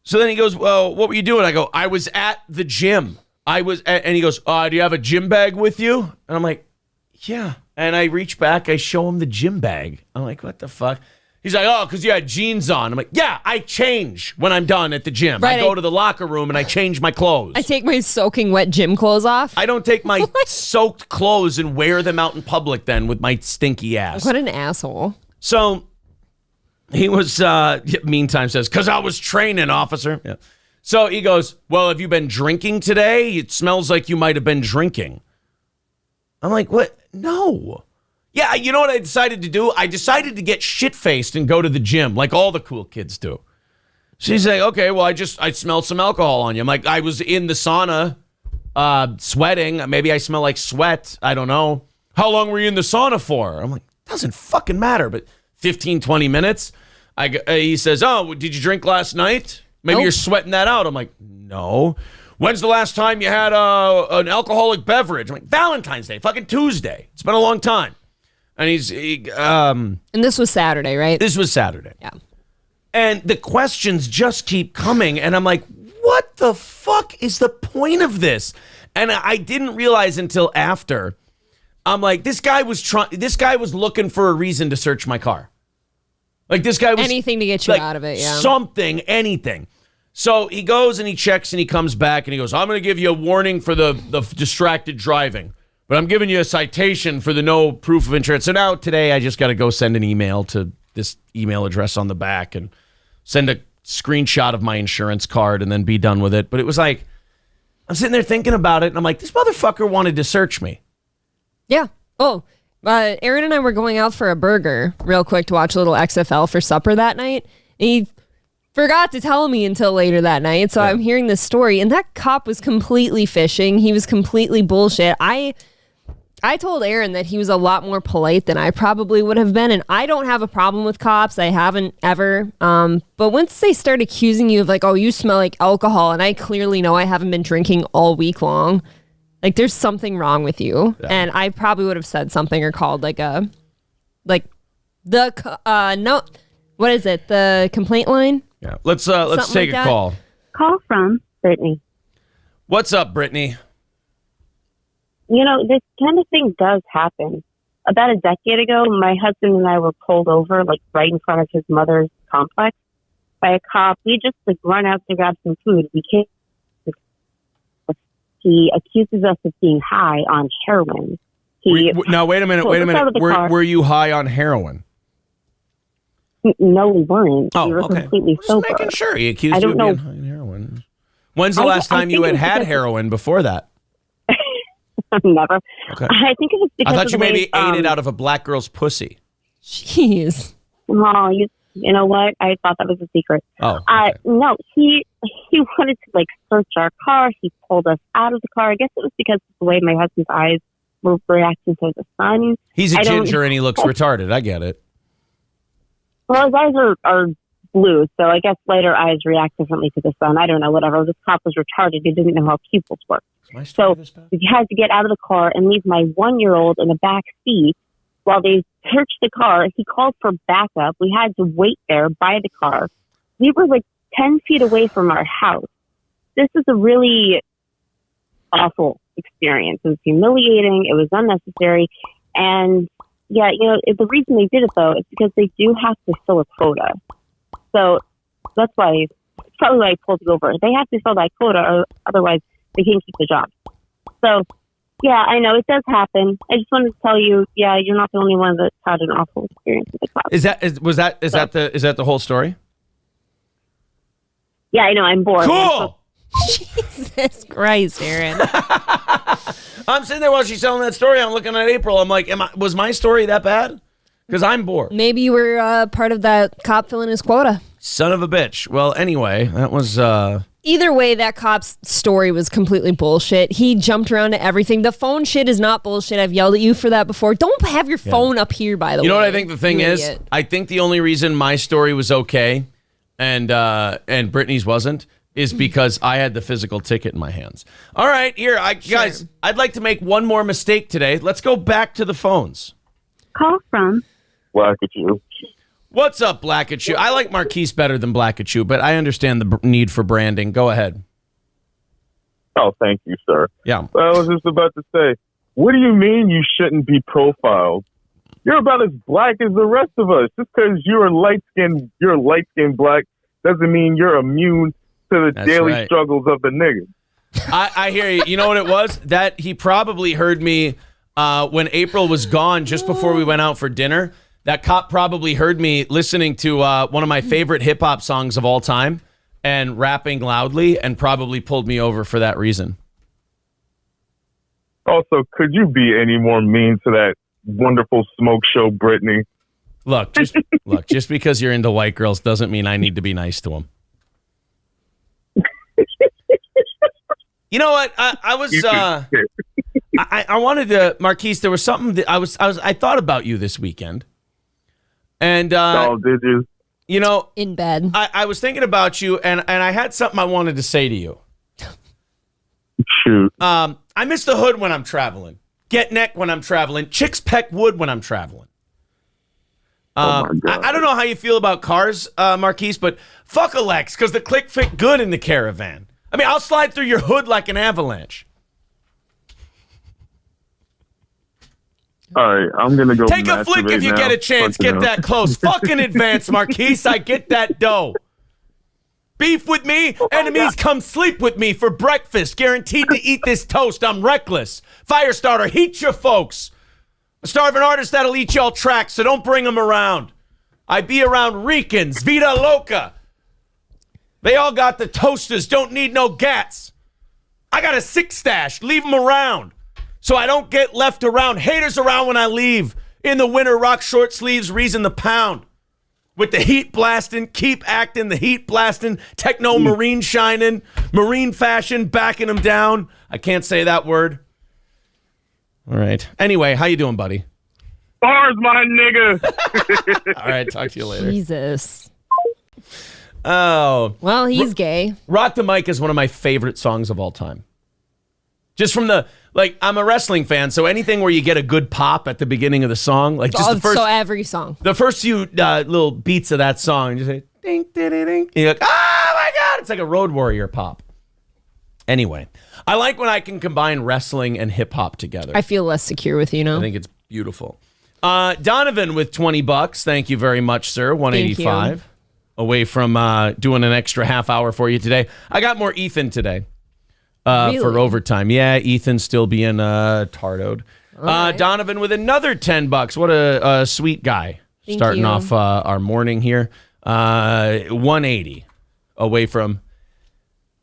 So then he goes, well, what were you doing? I go, I was at the gym. And he goes, do you have a gym bag with you? And I'm like, yeah. And I reach back, I show him the gym bag. I'm like, what the fuck? He's like, oh, because you had jeans on. I'm like, yeah, I change when I'm done at the gym. Right, I go to the locker room and I change my clothes. I take my soaking wet gym clothes off. I don't take my soaked clothes and wear them out in public then with my stinky ass. What an asshole. So he was, meantime says, because I was training, officer. Yeah. So he goes, well, have you been drinking today? It smells like you might have been drinking. I'm like, what? No. Yeah, you know what I decided to do? I decided to get shit-faced and go to the gym like all the cool kids do. She's like, okay, well, I smelled some alcohol on you. I'm like, I was in the sauna sweating. Maybe I smell like sweat. I don't know. How long were you in the sauna for? I'm like, doesn't fucking matter, but 15, 20 minutes. He says, oh, did you drink last night? Maybe You're sweating that out. I'm like, no. When's the last time you had an alcoholic beverage? I'm like, Valentine's Day, fucking Tuesday. It's been a long time. And and this was Saturday, right? This was Saturday. Yeah. And the questions just keep coming. And I'm like, what the fuck is the point of this? And I didn't realize until after. I'm like, this guy was looking for a reason to search my car. Like, this guy was anything to get you out of it, yeah. Something, anything. So he goes and he checks and he comes back and he goes, I'm going to give you a warning for the distracted driving. But I'm giving you a citation for the no proof of insurance. So now today I just got to go send an email to this email address on the back and send a screenshot of my insurance card and then be done with it. But it was like, I'm sitting there thinking about it and I'm like, this motherfucker wanted to search me. Yeah. Oh, Aaron and I were going out for a burger real quick to watch a little XFL for supper that night. And he forgot to tell me until later that night. So I'm hearing this story and that cop was completely fishing. He was completely bullshit. I told Aaron that he was a lot more polite than I probably would have been, and I don't have a problem with cops. I haven't ever. But once they start accusing you of like, oh, you smell like alcohol, and I clearly know I haven't been drinking all week long, like there's something wrong with you. Yeah. And I probably would have said something or called what is it? The complaint line? Yeah. Let's take a call. Call from Brittany. What's up, Brittany? You know, this kind of thing does happen. About a decade ago, my husband and I were pulled over, like right in front of his mother's complex by a cop. We just run out to grab some food. We came. He accuses us of being high on heroin. Now, wait a minute. Were you high on heroin? No, we weren't. Oh, we were completely sober. Just making sure. He accused you of being high on heroin. When's the last time you had heroin before that? Never. Okay. I think it was because I thought you maybe ate it out of a black girl's pussy. Jeez. Oh, you know what? I thought that was a secret. Oh. Okay. No, he wanted to search our car. He pulled us out of the car. I guess it was because of the way my husband's eyes were reacting to the sun. He's a ginger and he looks retarded. I get it. Well, his eyes are blue, so I guess lighter eyes react differently to the sun. I don't know, whatever. This cop was retarded. He didn't know how pupils work. So he had to get out of the car and leave my 1-year-old in the back seat while they searched the car. He called for backup. We had to wait there by the car. We were 10 feet away from our house. This is a really awful experience. It was humiliating. It was unnecessary. And yeah, the reason they did it though is because they do have to fill a quota. So that's why, it's probably why I pulled you over. They have to fill that quota or otherwise they can't keep the job. So, yeah, I know it does happen. I just wanted to tell you, yeah, you're not the only one that's had an awful experience with the cops. Is that the whole story? Yeah, I know. I'm bored. Cool. Jesus Christ, Aaron. I'm sitting there while she's telling that story. I'm looking at April. I'm like, was my story that bad? Because I'm bored. Maybe you were part of that cop filling his quota. Son of a bitch. Well, anyway, that was... Either way, that cop's story was completely bullshit. He jumped around to everything. The phone shit is not bullshit. I've yelled at you for that before. Don't have your phone up here, by the way. You know what I think the thing is? I think the only reason my story was okay and Brittany's wasn't is because I had the physical ticket in my hands. All right, here, guys, I'd like to make one more mistake today. Let's go back to the phones. Call from Blackatoo. What's up, Blackatoo? I like Marquise better than Blackatoo, but I understand the need for branding. Go ahead. Oh, thank you, sir. Yeah. Well, I was just about to say, what do you mean you shouldn't be profiled? You're about as black as the rest of us. Just because you're light-skinned black doesn't mean you're immune to the daily struggles of the niggas. I hear you. You know what it was? That he probably heard me when April was gone just before we went out for dinner. That cop probably heard me listening to one of my favorite hip-hop songs of all time and rapping loudly and probably pulled me over for that reason. Also, could you be any more mean to that wonderful smoke show, Brittany? Look, just because you're into white girls doesn't mean I need to be nice to them. You know what? I was I wanted to, Marquise, there was something that I thought about you this weekend. And did you? You know, in bed. I was thinking about you and I had something I wanted to say to you. Shoot. I miss the hood when I'm traveling. Get neck when I'm traveling. Chicks peck wood when I'm traveling. Oh my God. I don't know how you feel about cars, Marquise, but fuck a Lex, because the click fit good in the Caravan. I mean, I'll slide through your hood like an avalanche. All right, I'm going to go take a flick if you get a chance. Get that close. Fucking advance, Marquise. I get that dough. Beef with me, enemies come sleep with me for breakfast. Guaranteed to eat this toast. I'm reckless. Firestarter, heat your folks. A starving artist that'll eat y'all tracks, so don't bring them around. I be around Ricans, Vida Loca. They all got the toasters, don't need no gats. I got a six stash, leave them around. So I don't get left around. Haters around when I leave. In the winter, rock short sleeves, reason the pound. With the heat blasting, keep acting, the heat blasting, techno marine shining, marine fashion, backing them down. I can't say that word. All right. Anyway, how you doing, buddy? Bars, my nigga. All right, talk to you later. Jesus. Oh. Well, he's gay. Rock the Mic is one of my favorite songs of all time. Just from the, I'm a wrestling fan, so anything where you get a good pop at the beginning of the song, like just the first. So every song. The first few little beats of that song, you say, ding, ding, ding, ding. And you're like, oh my God, it's like a Road Warrior pop. Anyway, I like when I can combine wrestling and hip hop together. I feel less secure with you now. I think it's beautiful. Donovan with $20. Thank you very much, sir. 185. Away from doing an extra half hour for you today. I got more Ethan today. Really? For overtime. Yeah, Ethan's still being tardoed. Right. Donovan with another $10. What a sweet guy. Starting off our morning here. 180 away from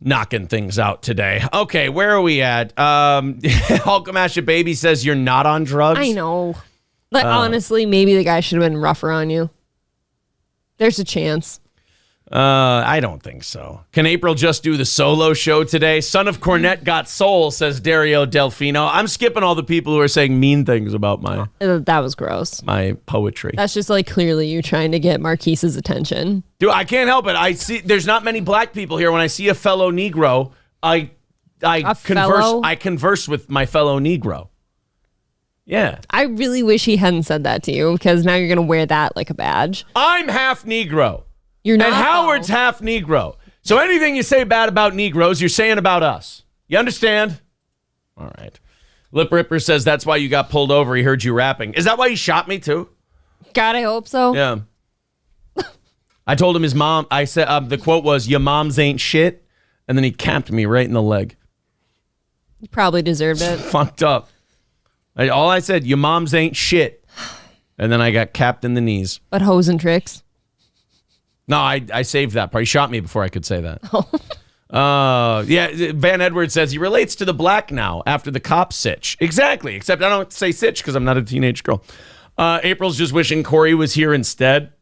knocking things out today. Okay, where are we at? Hulkamasha Baby says you're not on drugs. I know. But honestly, maybe the guy should have been rougher on you. There's a chance. I don't think so. Can April just do the solo show today? Son of Cornette got soul, says Dario Delfino. I'm skipping all the people who are saying mean things about my... That was gross. My poetry. That's just clearly you trying to get Marquise's attention. Dude, I can't help it. I see there's not many black people here. When I see a fellow Negro, I converse with my fellow Negro. Yeah. I really wish he hadn't said that to you, because now you're going to wear that like a badge. I'm half Negro. You're not. And Howard's half Negro. So anything you say bad about Negroes, you're saying about us. You understand? All right. Lip Ripper says that's why you got pulled over. He heard you rapping. Is that why he shot me too? God, I hope so. Yeah. I told him his mom, I said, the quote was, your mom's ain't shit. And then he capped me right in the leg. You probably deserved it. Fucked up. All I said, your mom's ain't shit. And then I got capped in the knees. But hoes and tricks. No, I saved that part. He shot me before I could say that. Yeah, Van Edwards says he relates to the black now after the cop sitch. Exactly, except I don't say sitch because I'm not a teenage girl. April's just wishing Corey was here instead.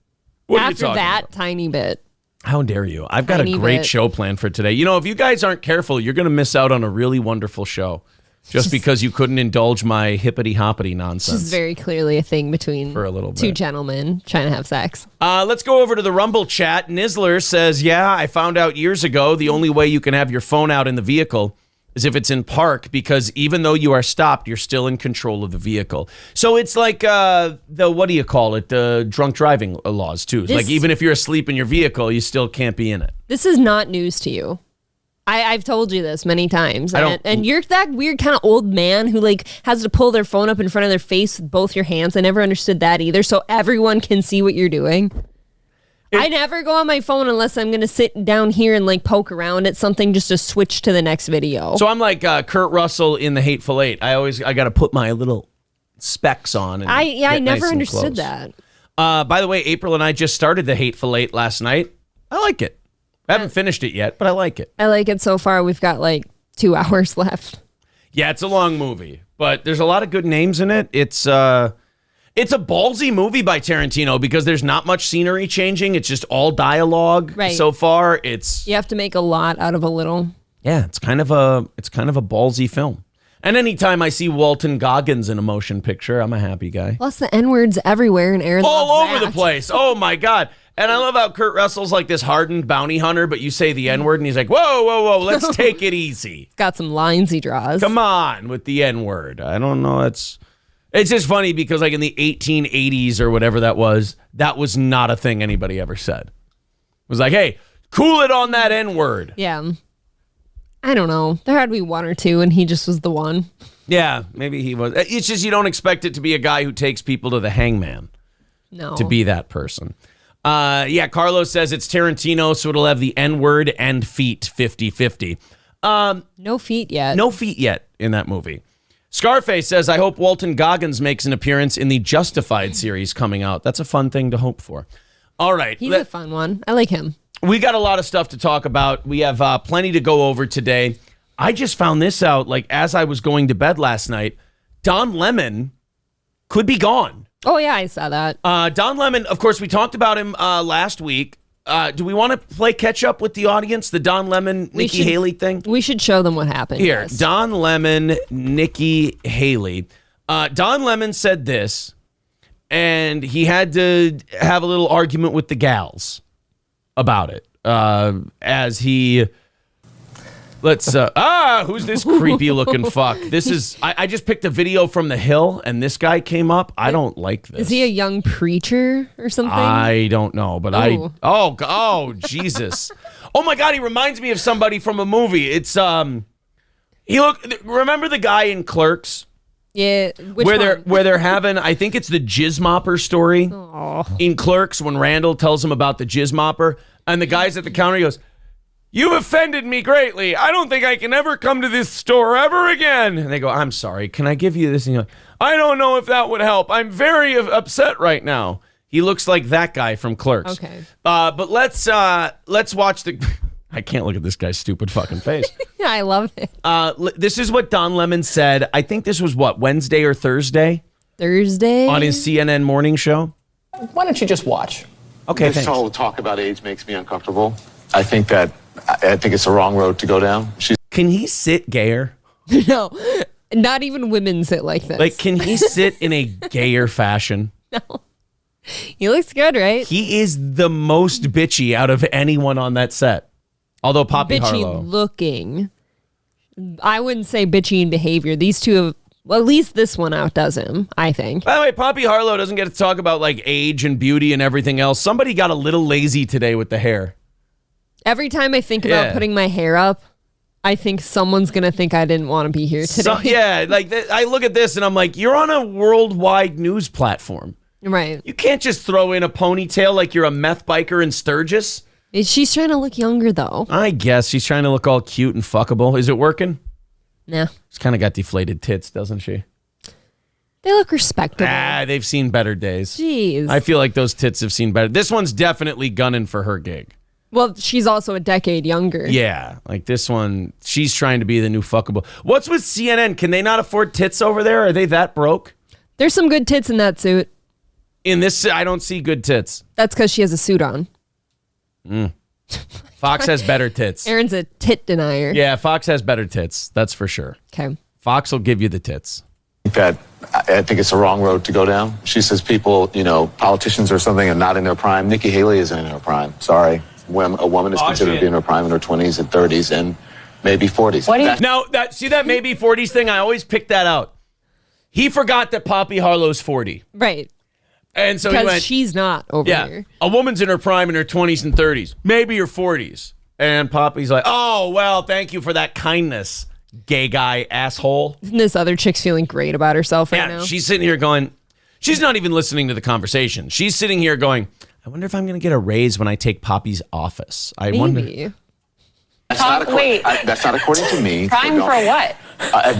What are you After talking that about? tiny bit. How dare you? I've got Tiny a great bit. show planned for today. You know, if you guys aren't careful, you're going to miss out on a really wonderful show just because you couldn't indulge my hippity-hoppity nonsense. This is very clearly a thing between For a little two bit. gentlemen trying to have sex. Let's go over to the Rumble chat. Nizzler says, yeah, I found out years ago the only way you can have your phone out in the vehicle is if it's in park, because even though you are stopped, you're still in control of the vehicle. So it's like what do you call it? The drunk driving laws, too. It's like even if you're asleep in your vehicle, you still can't be in it. This is not news to you. I've told you this many times. And you're that weird kind of old man who like has to pull their phone up in front of their face with both your hands. I never understood that either. So everyone can see what you're doing. I never go on my phone unless I'm going to sit down here and like poke around at something just to switch to the next video. So I'm like Kurt Russell in The Hateful Eight. I got to put my little specs on. And I get never nice and understood close. that. By the way, April and I just started The Hateful Eight last night. I like it. I haven't finished it yet, but I like it. I like it so far. We've got like 2 hours left. Yeah, it's a long movie, but there's a lot of good names in it. It's a ballsy movie by Tarantino because there's not much scenery changing. It's just all dialogue so far. You have to make a lot out of a little. Yeah, it's kind of a ballsy film. And anytime I see Walton Goggins in a motion picture, I'm a happy guy. Plus the N-words everywhere and Aaron All loves over that. the place. Oh my God. And I love how Kurt Russell's like this hardened bounty hunter, but you say the N-word and he's like, whoa, let's take it easy. Got some lines he draws. Come on with the N-word. I don't know. It's just funny because like in the 1880s or whatever that was not a thing anybody ever said. It was like, hey, cool it on that N-word. Yeah. I don't know. There had to be one or two and he just was the one. Yeah, maybe he was. It's just you don't expect it to be a guy who takes people to the hangman. No. To be that person. Yeah, Carlos says it's Tarantino, so it'll have the N-word and feet 50-50. No feet yet. No feet yet in that movie. Scarface says, I hope Walton Goggins makes an appearance in the Justified series coming out. That's a fun thing to hope for. All right. He's a fun one. I like him. We got a lot of stuff to talk about. We have plenty to go over today. I just found this out, like, as I was going to bed last night. Don Lemon could be gone. Oh, yeah, I saw that. Don Lemon, of course, we talked about him last week. Do we want to play catch up with the audience, the Don Lemon, Nikki Haley thing? We should show them what happened. Here, yes. Don Lemon, Nikki Haley. Don Lemon said this, and he had to have a little argument with the gals about it as he... Let's, who's this creepy looking fuck? This is, I just picked a video from The Hill and this guy came up. I don't like this. Is he a young preacher or something? I don't know, but Ooh. Jesus. Oh my God, he reminds me of somebody from a movie. It's, remember the guy in Clerks? Yeah. Where they're having, I think it's the Jizz Mopper story in Clerks when Randall tells him about the Jizz Mopper and the guy's at the counter, he goes, "You've offended me greatly. I don't think I can ever come to this store ever again." And they go, "I'm sorry. Can I give you this?" And you're like, "I don't know if that would help. I'm very upset right now." He looks like that guy from Clerks. Okay. But let's watch the... I can't look at this guy's stupid fucking face. Yeah, I love it. This is what Don Lemon said. I think this was Wednesday or Thursday? Thursday? On his CNN morning show. Why don't you just watch? Okay, This thanks. whole talk about age makes me uncomfortable. I think it's the wrong road to go down. Can he sit gayer? No, not even women sit like this. Like, can he sit in a gayer fashion? No. He looks good, right? He is the most bitchy out of anyone on that set. Although Poppy Bitchy Harlow. looking. I wouldn't say bitchy in behavior. These two have, well, at least this one outdoes him, I think. By the way, Poppy Harlow doesn't get to talk about like age and beauty and everything else. Somebody got a little lazy today with the hair. Every time I think about putting my hair up, I think someone's going to think I didn't want to be here today. I look at this and I'm like, you're on a worldwide news platform. Right. You can't just throw in a ponytail like you're a meth biker in Sturgis. She's trying to look younger, though. I guess she's trying to look all cute and fuckable. Is it working? No. She's kind of got deflated tits, doesn't she? They look respectable. They've seen better days. Jeez. I feel like those tits have seen better. This one's definitely gunning for her gig. Well, she's also a decade younger. Yeah, like this one, she's trying to be the new fuckable. What's with CNN? Can they not afford tits over there? Are they that broke? There's some good tits in that suit. In this, I don't see good tits. That's because she has a suit on. Fox has better tits. Aaron's a tit denier. Yeah, Fox has better tits. That's for sure. Okay. Fox will give you the tits. I think it's the wrong road to go down. She says people, politicians or something are not in their prime. Nikki Haley isn't in her prime. Sorry. When a woman is considered to be in her prime in her 20s and 30s and maybe 40s. Now, that maybe 40s thing, I always pick that out. He forgot that Poppy Harlow's 40. Right. And so because he went, she's not over here. A woman's in her prime in her 20s and 30s, maybe her 40s. And Poppy's like, oh, well, thank you for that kindness, gay guy asshole. And this other chick's feeling great about herself right now. She's sitting here going, she's not even listening to the conversation. She's sitting here going, I wonder if I'm going to get a raise when I take Poppy's office. I wonder. That's not according to me. Prime for what?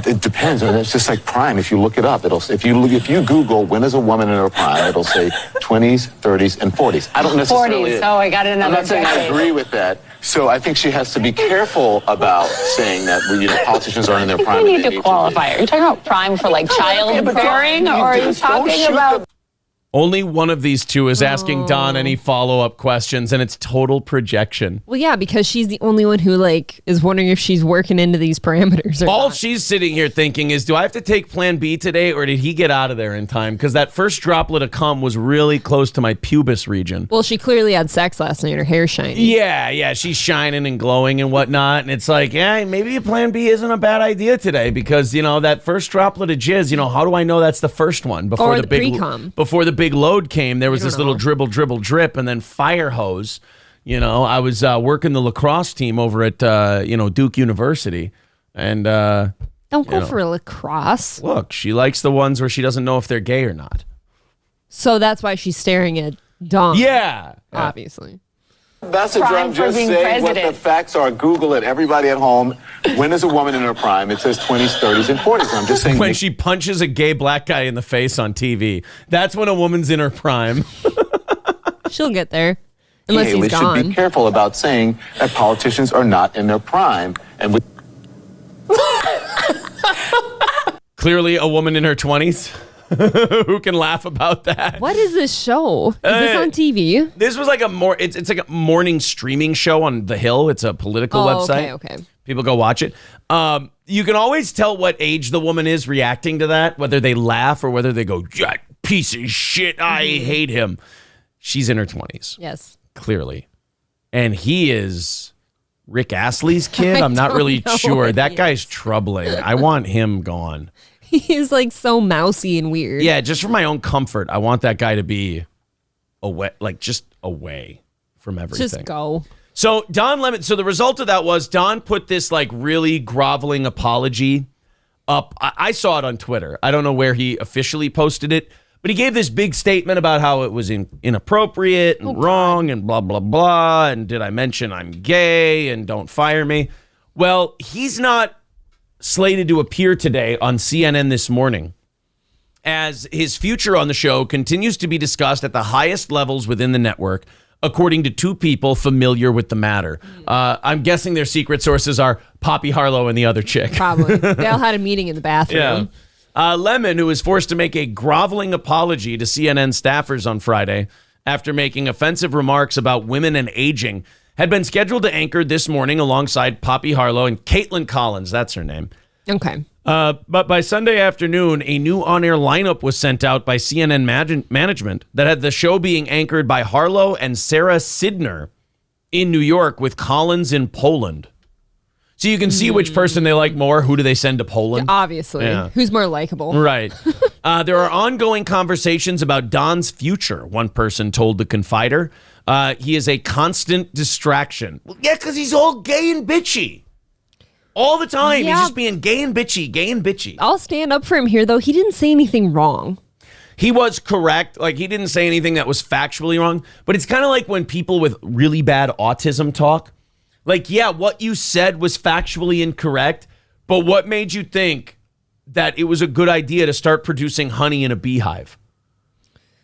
It depends. It's just like prime. If you look it up, if you Google when is a woman in her prime, it'll say 20s, 30s, and 40s. I don't necessarily. 40s. Oh, I got another. I'm not saying I agree with that. So I think she has to be careful about saying that politicians aren't in their prime. You need to qualify. Are you talking about prime for like childbearing, or are you talking about? Only one of these two is asking Don any follow-up questions, and it's total projection. Well, yeah, because she's the only one who is wondering if she's working into these parameters or All not. she's sitting here thinking is, do I have to take Plan B today, or did he get out of there in time? Because that first droplet of cum was really close to my pubis region. Well, she clearly had sex last night. Her hair's shiny. Yeah, she's shining and glowing and whatnot, and it's like, yeah, maybe a Plan B isn't a bad idea today because that first droplet of jizz. How do I know that's the first one Or the pre-cum. Before the big load came, there was this little dribble, drip, and then fire hose. I was working the lacrosse team over at Duke University, and don't go for lacrosse. Look, she likes the ones where she doesn't know if they're gay or not. So that's why she's staring at Dawn. Yeah, obviously. Ambassador, I'm just saying what the facts are. Google it. Everybody at home. When is a woman in her prime? It says 20s, 30s, and 40s. I'm just saying. When she punches a gay black guy in the face on TV, that's when a woman's in her prime. She'll get there. Unless Haley he's gone. should be careful about saying that politicians are not in their prime. And Clearly a woman in her 20s. Who can laugh about that? What is this show? Is this on TV? This was like it's like a morning streaming show on The Hill. It's a political website. Okay. People go watch it. You can always tell what age the woman is reacting to that, whether they laugh or whether they go, "Yeah, piece of shit, I hate him." She's in her 20s. Yes. Clearly. And he is Rick Astley's kid. I'm not really sure. That guy's troubling. I want him gone. He's so mousy and weird. Yeah, just for my own comfort, I want that guy to be away, just away from everything. Just go. So Don Lemon. So the result of that was Don put this really groveling apology up. I saw it on Twitter. I don't know where he officially posted it, but he gave this big statement about how it was inappropriate and wrong and blah blah blah. And did I mention I'm gay and don't fire me? Well, he's not slated to appear today on CNN this morning, as his future on the show continues to be discussed at the highest levels within the network, according to two people familiar with the matter. I'm guessing their secret sources are Poppy Harlow and the other chick. Probably. They all had a meeting in the bathroom. Yeah. Lemon, who was forced to make a groveling apology to CNN staffers on Friday after making offensive remarks about women and aging, had been scheduled to anchor this morning alongside Poppy Harlow and Caitlin Collins. That's her name. Okay. But by Sunday afternoon, a new on-air lineup was sent out by CNN management that had the show being anchored by Harlow and Sarah Sidner in New York with Collins in Poland. So you can see which person they like more. Who do they send to Poland? Obviously. Yeah. Who's more likable? Right. There are ongoing conversations about Don's future, one person told the Confider. He is a constant distraction. Well, yeah, because he's all gay and bitchy. All the time. Yeah. He's just being gay and bitchy. I'll stand up for him here, though. He didn't say anything wrong. He was correct. He didn't say anything that was factually wrong. But it's kind of like when people with really bad autism talk. What you said was factually incorrect, but what made you think that it was a good idea to start producing honey in a beehive?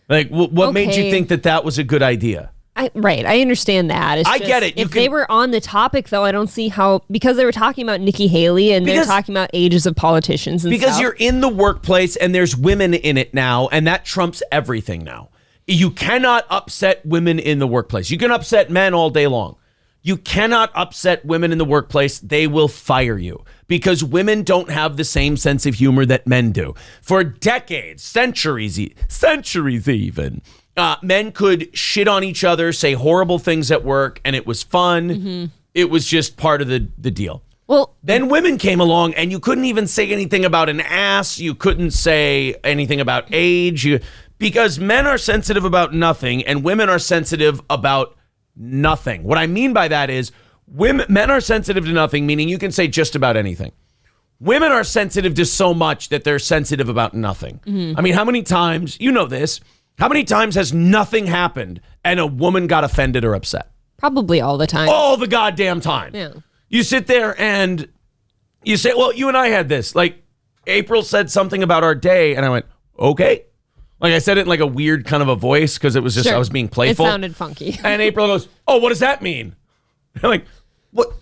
What made you think that was a good idea? I understand that. I get it. If they were on the topic, though, I don't see how, because they were talking about Nikki Haley and they're talking about ages of politicians and because stuff. you're in the workplace and there's women in it now, and that trumps everything now. You cannot upset women in the workplace. You can upset men all day long. You cannot upset women in the workplace. They will fire you because women don't have the same sense of humor that men do. For decades, centuries even, men could shit on each other, say horrible things at work, and it was fun. Mm-hmm. It was just part of the deal. Well, then women came along, and you couldn't even say anything about an ass. You couldn't say anything about age, because men are sensitive about nothing, and women are sensitive about nothing. What I mean by that is men are sensitive to nothing, meaning you can say just about anything. Women are sensitive to so much that they're sensitive about nothing. Mm-hmm. I mean, how many times, you know this, how many times has nothing happened and a woman got offended or upset? Probably all the time. All the goddamn time. Yeah. You sit there and you say, well, you and I had this. Like, April said something about our day, and I went, okay. Like, I said it in like a weird kind of a voice because it was just, I was being playful. It sounded funky. And April goes, oh, what does that mean? I'm like, what?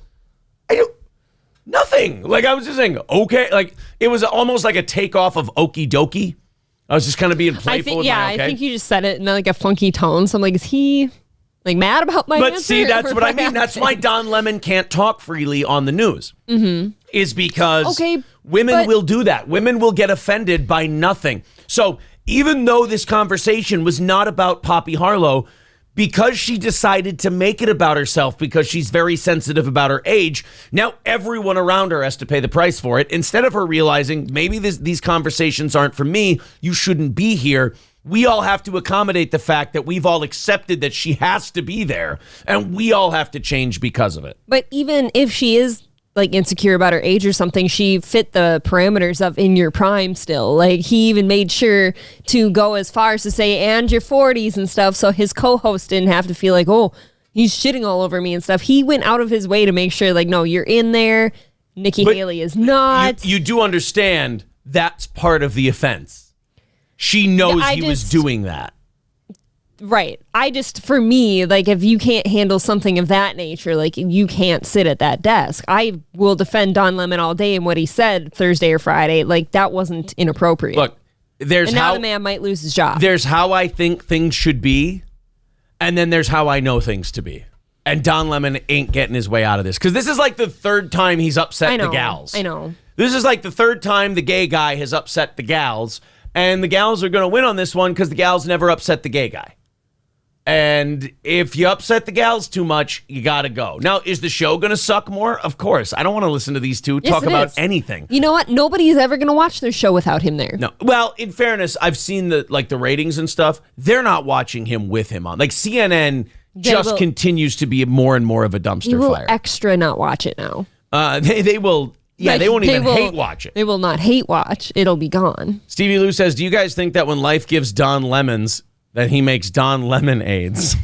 Nothing. Like, I was just saying, okay. Like, it was almost like a takeoff of okie dokie. I was just kind of being playful. I think you just said it in like a funky tone. So I'm like, is he like mad about my answer? But see, that's what I mean. That's why Don Lemon can't talk freely on the news. Mm-hmm. Is because women will do that. Women will get offended by nothing. So even though this conversation was not about Poppy Harlow, because she decided to make it about herself because she's very sensitive about her age, now everyone around her has to pay the price for it. Instead of her realizing maybe these conversations aren't for me, you shouldn't be here, we all have to accommodate the fact that we've all accepted that she has to be there, and we all have to change because of it. But even if she is like insecure about her age or something, she fit the parameters of in your prime still. Like, he even made sure to go as far as to say, and your 40s and stuff, so his co-host didn't have to feel like, oh, he's shitting all over me and stuff. He went out of his way to make sure, like, no, you're in there. Nikki Haley is not. You do understand that's part of the offense. She knows he was doing that. Right. For me, like, if you can't handle something of that nature, like, you can't sit at that desk. I will defend Don Lemon all day and what he said Thursday or Friday. Like, that wasn't inappropriate. Look, now the man might lose his job. There's how I think things should be, and then there's how I know things to be. And Don Lemon ain't getting his way out of this. Because this is like the third time he's upset the gals. I know. This is like the third time the gay guy has upset the gals. And the gals are going to win on this one because the gals never upset the gay guy. And if you upset the gals too much, you got to go. Now, is the show going to suck more? Of course. I don't want to listen to these two talk about anything. You know what? Nobody's ever going to watch their show without him there. No. Well, in fairness, I've seen the ratings and stuff. They're not watching him with him on. Like, CNN continues to be more and more of a dumpster fire. They will fire. extra not watch it now. They will. Yeah, like, they won't even hate watch it. They will not hate watch. It'll be gone. Stevie Lou says, do you guys think that when life gives Don lemons, that he makes Don Lemonades?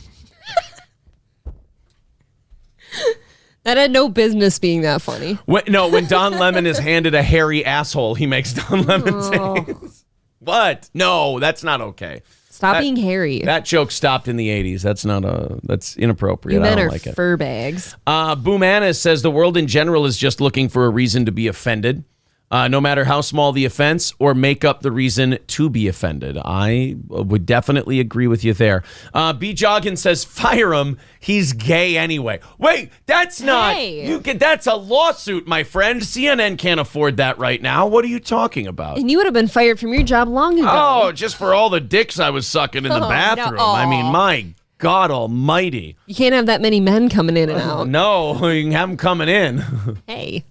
That had no business being that funny. When Don Lemon is handed a hairy asshole, he makes Don Lemonades. What? No, that's not okay. Stop being hairy. That joke stopped in the 80s. That's inappropriate. You men I don't are like it. fur bags. Boom Annis says the world in general is just looking for a reason to be offended. No matter how small the offense, or make up the reason to be offended. I would definitely agree with you there. B. Joggin says, fire him. He's gay anyway. Wait, that's not. That's a lawsuit, my friend. CNN can't afford that right now. What are you talking about? And you would have been fired from your job long ago. Oh, just for all the dicks I was sucking in the bathroom. No. I mean, my God almighty. You can't have that many men coming in and out. No, you can have them coming in. Hey.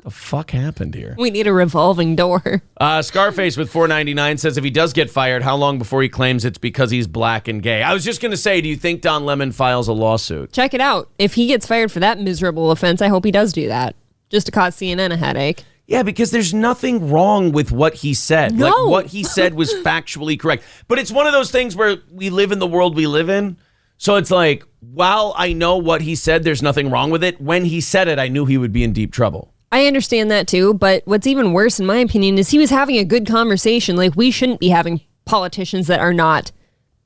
The fuck happened here? We need a revolving door. Scarface with $4.99 says if he does get fired, how long before he claims it's because he's black and gay? I was just going to say, do you think Don Lemon files a lawsuit? Check it out. If he gets fired for that miserable offense, I hope he does do that. Just to cause CNN a headache. Yeah, because there's nothing wrong with what he said. No. Like, what he said was factually correct. But it's one of those things where we live in the world we live in. So it's like, while I know what he said, there's nothing wrong with it. When he said it, I knew he would be in deep trouble. I understand that too, but what's even worse, in my opinion, is he was having a good conversation. Like, we shouldn't be having politicians that are not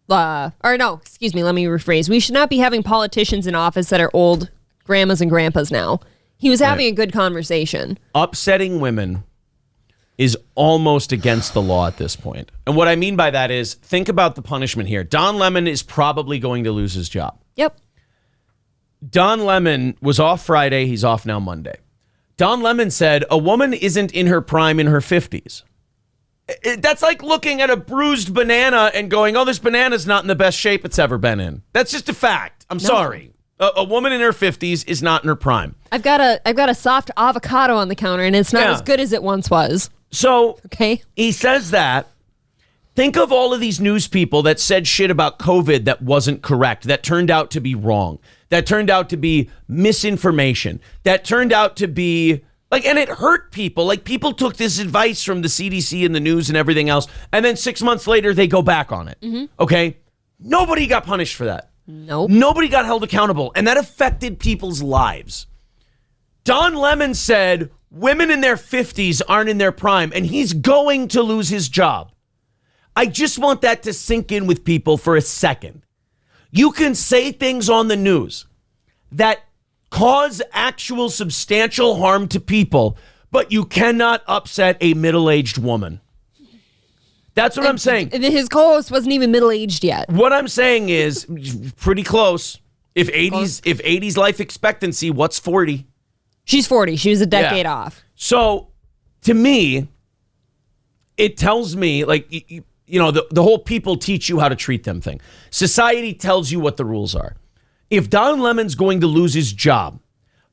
excuse me, let me rephrase. We should not be having politicians in office that are old grandmas and grandpas now. He was having a good conversation. Upsetting women is almost against the law at this point. And what I mean by that is, think about the punishment here. Don Lemon is probably going to lose his job. Yep. Don Lemon was off Friday. He's off now Monday. Don Lemon said a woman isn't in her prime in her 50s. That's like looking at a bruised banana and going, oh, this banana's not in the best shape it's ever been in. That's just a fact. I'm sorry. A woman in her 50s is not in her prime. I've got a soft avocado on the counter, and it's not as good as it once was. So okay, he says that. Think of all of these news people that said shit about COVID that wasn't correct, that turned out to be wrong, that turned out to be misinformation, that turned out to be and it hurt people. Like, people took this advice from the CDC and the news and everything else, and then 6 months later they go back on it. Mm-hmm. Okay? Nobody got punished for that. Nope. Nobody got held accountable, and that affected people's lives. Don Lemon said women in their 50s aren't in their prime, and he's going to lose his job. I just want that to sink in with people for a second. You can say things on the news that cause actual substantial harm to people, but you cannot upset a middle-aged woman. That's what I'm saying. His co-host wasn't even middle-aged yet. What I'm saying is pretty close. If 80s life expectancy, what's 40? She's 40. She was a decade off. So, to me, it tells me, the whole people teach you how to treat them thing. Society tells you what the rules are. If Don Lemon's going to lose his job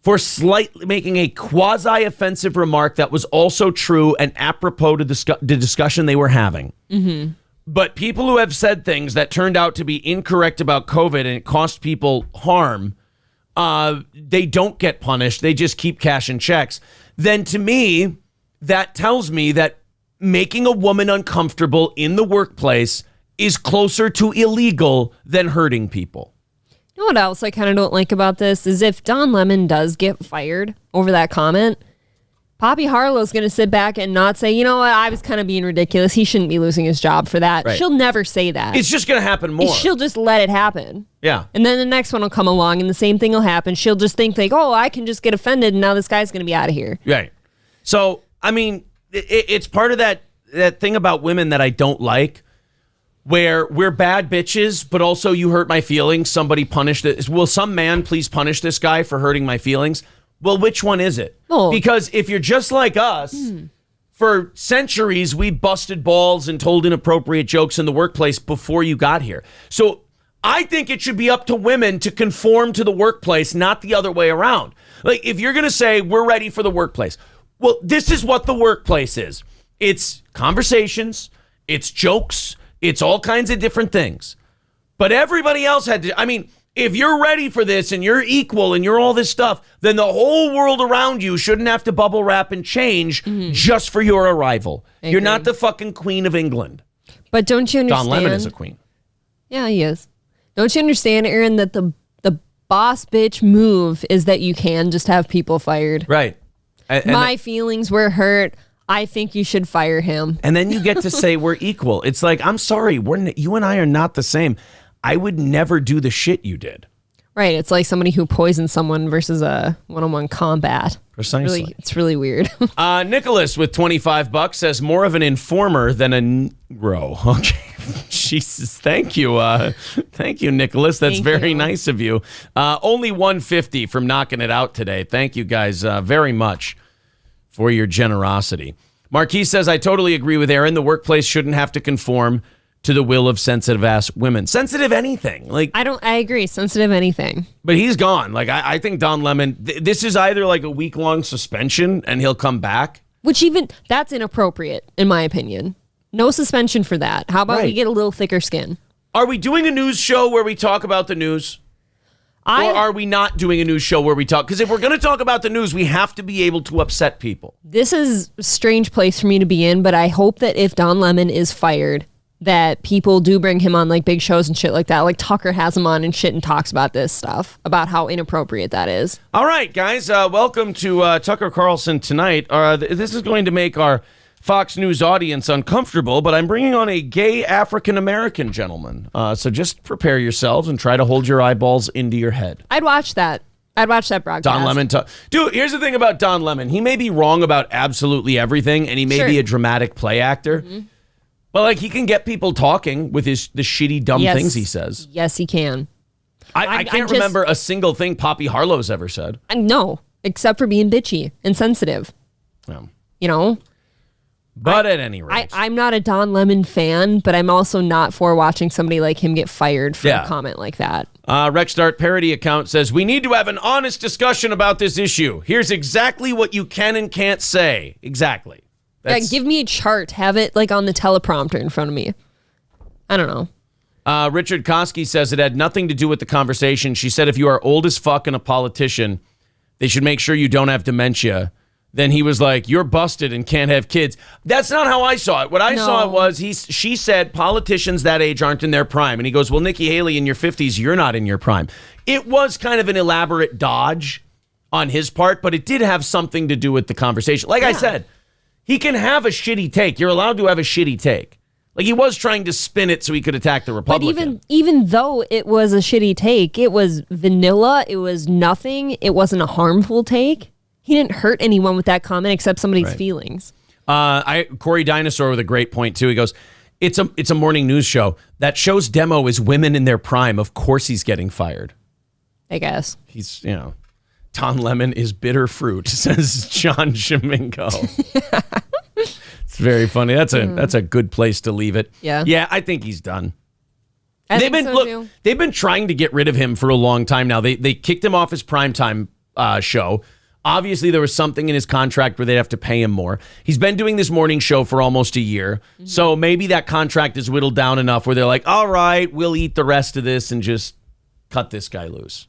for slightly making a quasi-offensive remark that was also true and apropos to the discussion they were having, but people who have said things that turned out to be incorrect about COVID and it cost people harm, they don't get punished. They just keep cashing checks. Then to me, that tells me that making a woman uncomfortable in the workplace is closer to illegal than hurting people. You know what else I kind of don't like about this is if Don Lemon does get fired over that comment, Poppy Harlow's going to sit back and not say, you know what, I was kind of being ridiculous. He shouldn't be losing his job for that. Right. She'll never say that. It's just going to happen more. She'll just let it happen. Yeah. And then the next one will come along and the same thing will happen. She'll just think oh, I can just get offended and now this guy's going to be out of here. Right. So, I mean, it's part of that thing about women that I don't like, where we're bad bitches, but also you hurt my feelings. Somebody punished it. Will some man please punish this guy for hurting my feelings? Well, which one is it? Oh. Because if you're just like us, for centuries, we busted balls and told inappropriate jokes in the workplace before you got here. So I think it should be up to women to conform to the workplace, not the other way around. Like, if you're going to say we're ready for the workplace, well, this is what the workplace is. It's conversations, it's jokes, it's all kinds of different things. But everybody else had to, I mean, if you're ready for this and you're equal and you're all this stuff, then the whole world around you shouldn't have to bubble wrap and change just for your arrival. You're not the fucking Queen of England. But don't you understand? Don Lemon is a queen. Yeah, he is. Don't you understand, Aaron, that the boss bitch move is that you can just have people fired? Right. My feelings were hurt. I think you should fire him. And then you get to say we're equal. It's like, I'm sorry, you and I are not the same. I would never do the shit you did. Right. It's like somebody who poisons someone versus a one-on-one combat. Precisely. It's really weird. Nicholas with $25 says more of an informer than a Negro. Okay. Jesus. Thank you. Thank you, Nicholas. That's very nice of you. Only 150 from knocking it out today. Thank you guys very much for your generosity. Marquis says, I totally agree with Aaron. The workplace shouldn't have to conform to the will of sensitive ass women. Sensitive anything. I agree. Sensitive anything. But he's gone. I think Don Lemon, this is either like a week-long suspension and he'll come back. Which that's inappropriate, in my opinion. No suspension for that. How about we get a little thicker skin? Are we doing a news show where we talk about the news? Or are we not doing a news show where we talk? Because if we're going to talk about the news, we have to be able to upset people. This is a strange place for me to be in, but I hope that if Don Lemon is fired, that people do bring him on like big shows and shit like that. Like Tucker has him on and shit and talks about this stuff, about how inappropriate that is. All right, guys. Welcome to Tucker Carlson Tonight. This is going to make our Fox News audience uncomfortable, but I'm bringing on a gay African-American gentleman. So just prepare yourselves and try to hold your eyeballs into your head. I'd watch that. I'd watch that broadcast. Don Lemon. Dude, here's the thing about Don Lemon. He may be wrong about absolutely everything, and he may be a dramatic play actor. But, like, he can get people talking with the shitty, dumb things he says. Yes, he can. I can't remember a single thing Poppy Harlow's ever said. No, except for being bitchy and sensitive. Yeah. You know? But at any rate. I'm not a Don Lemon fan, but I'm also not for watching somebody like him get fired for a comment like that. Rexdart parody account says, we need to have an honest discussion about this issue. Here's exactly what you can and can't say. Exactly. Give me a chart. Have it like on the teleprompter in front of me. I don't know. Richard Koski says it had nothing to do with the conversation. She said if you are old as fuck and a politician, they should make sure you don't have dementia. Then he was like, you're busted and can't have kids. That's not how I saw it. What I saw it was she said politicians that age aren't in their prime. And he goes, well, Nikki Haley, in your 50s, you're not in your prime. It was kind of an elaborate dodge on his part, but it did have something to do with the conversation. Like I said, he can have a shitty take. You're allowed to have a shitty take. Like, he was trying to spin it so he could attack the Republican. But even though it was a shitty take, it was vanilla. It was nothing. It wasn't a harmful take. He didn't hurt anyone with that comment except somebody's feelings. Corey Dinosaur with a great point, too. He goes, it's a morning news show. That show's demo is women in their prime. Of course he's getting fired. I guess. He's, Don Lemon is bitter fruit, says John Shamingo. It's very funny. That's a good place to leave it. Yeah. Yeah, I think he's done. They've been trying to get rid of him for a long time now. They kicked him off his primetime show. Obviously, there was something in his contract where they'd have to pay him more. He's been doing this morning show for almost a year. So maybe that contract is whittled down enough where they're like, all right, we'll eat the rest of this and just cut this guy loose.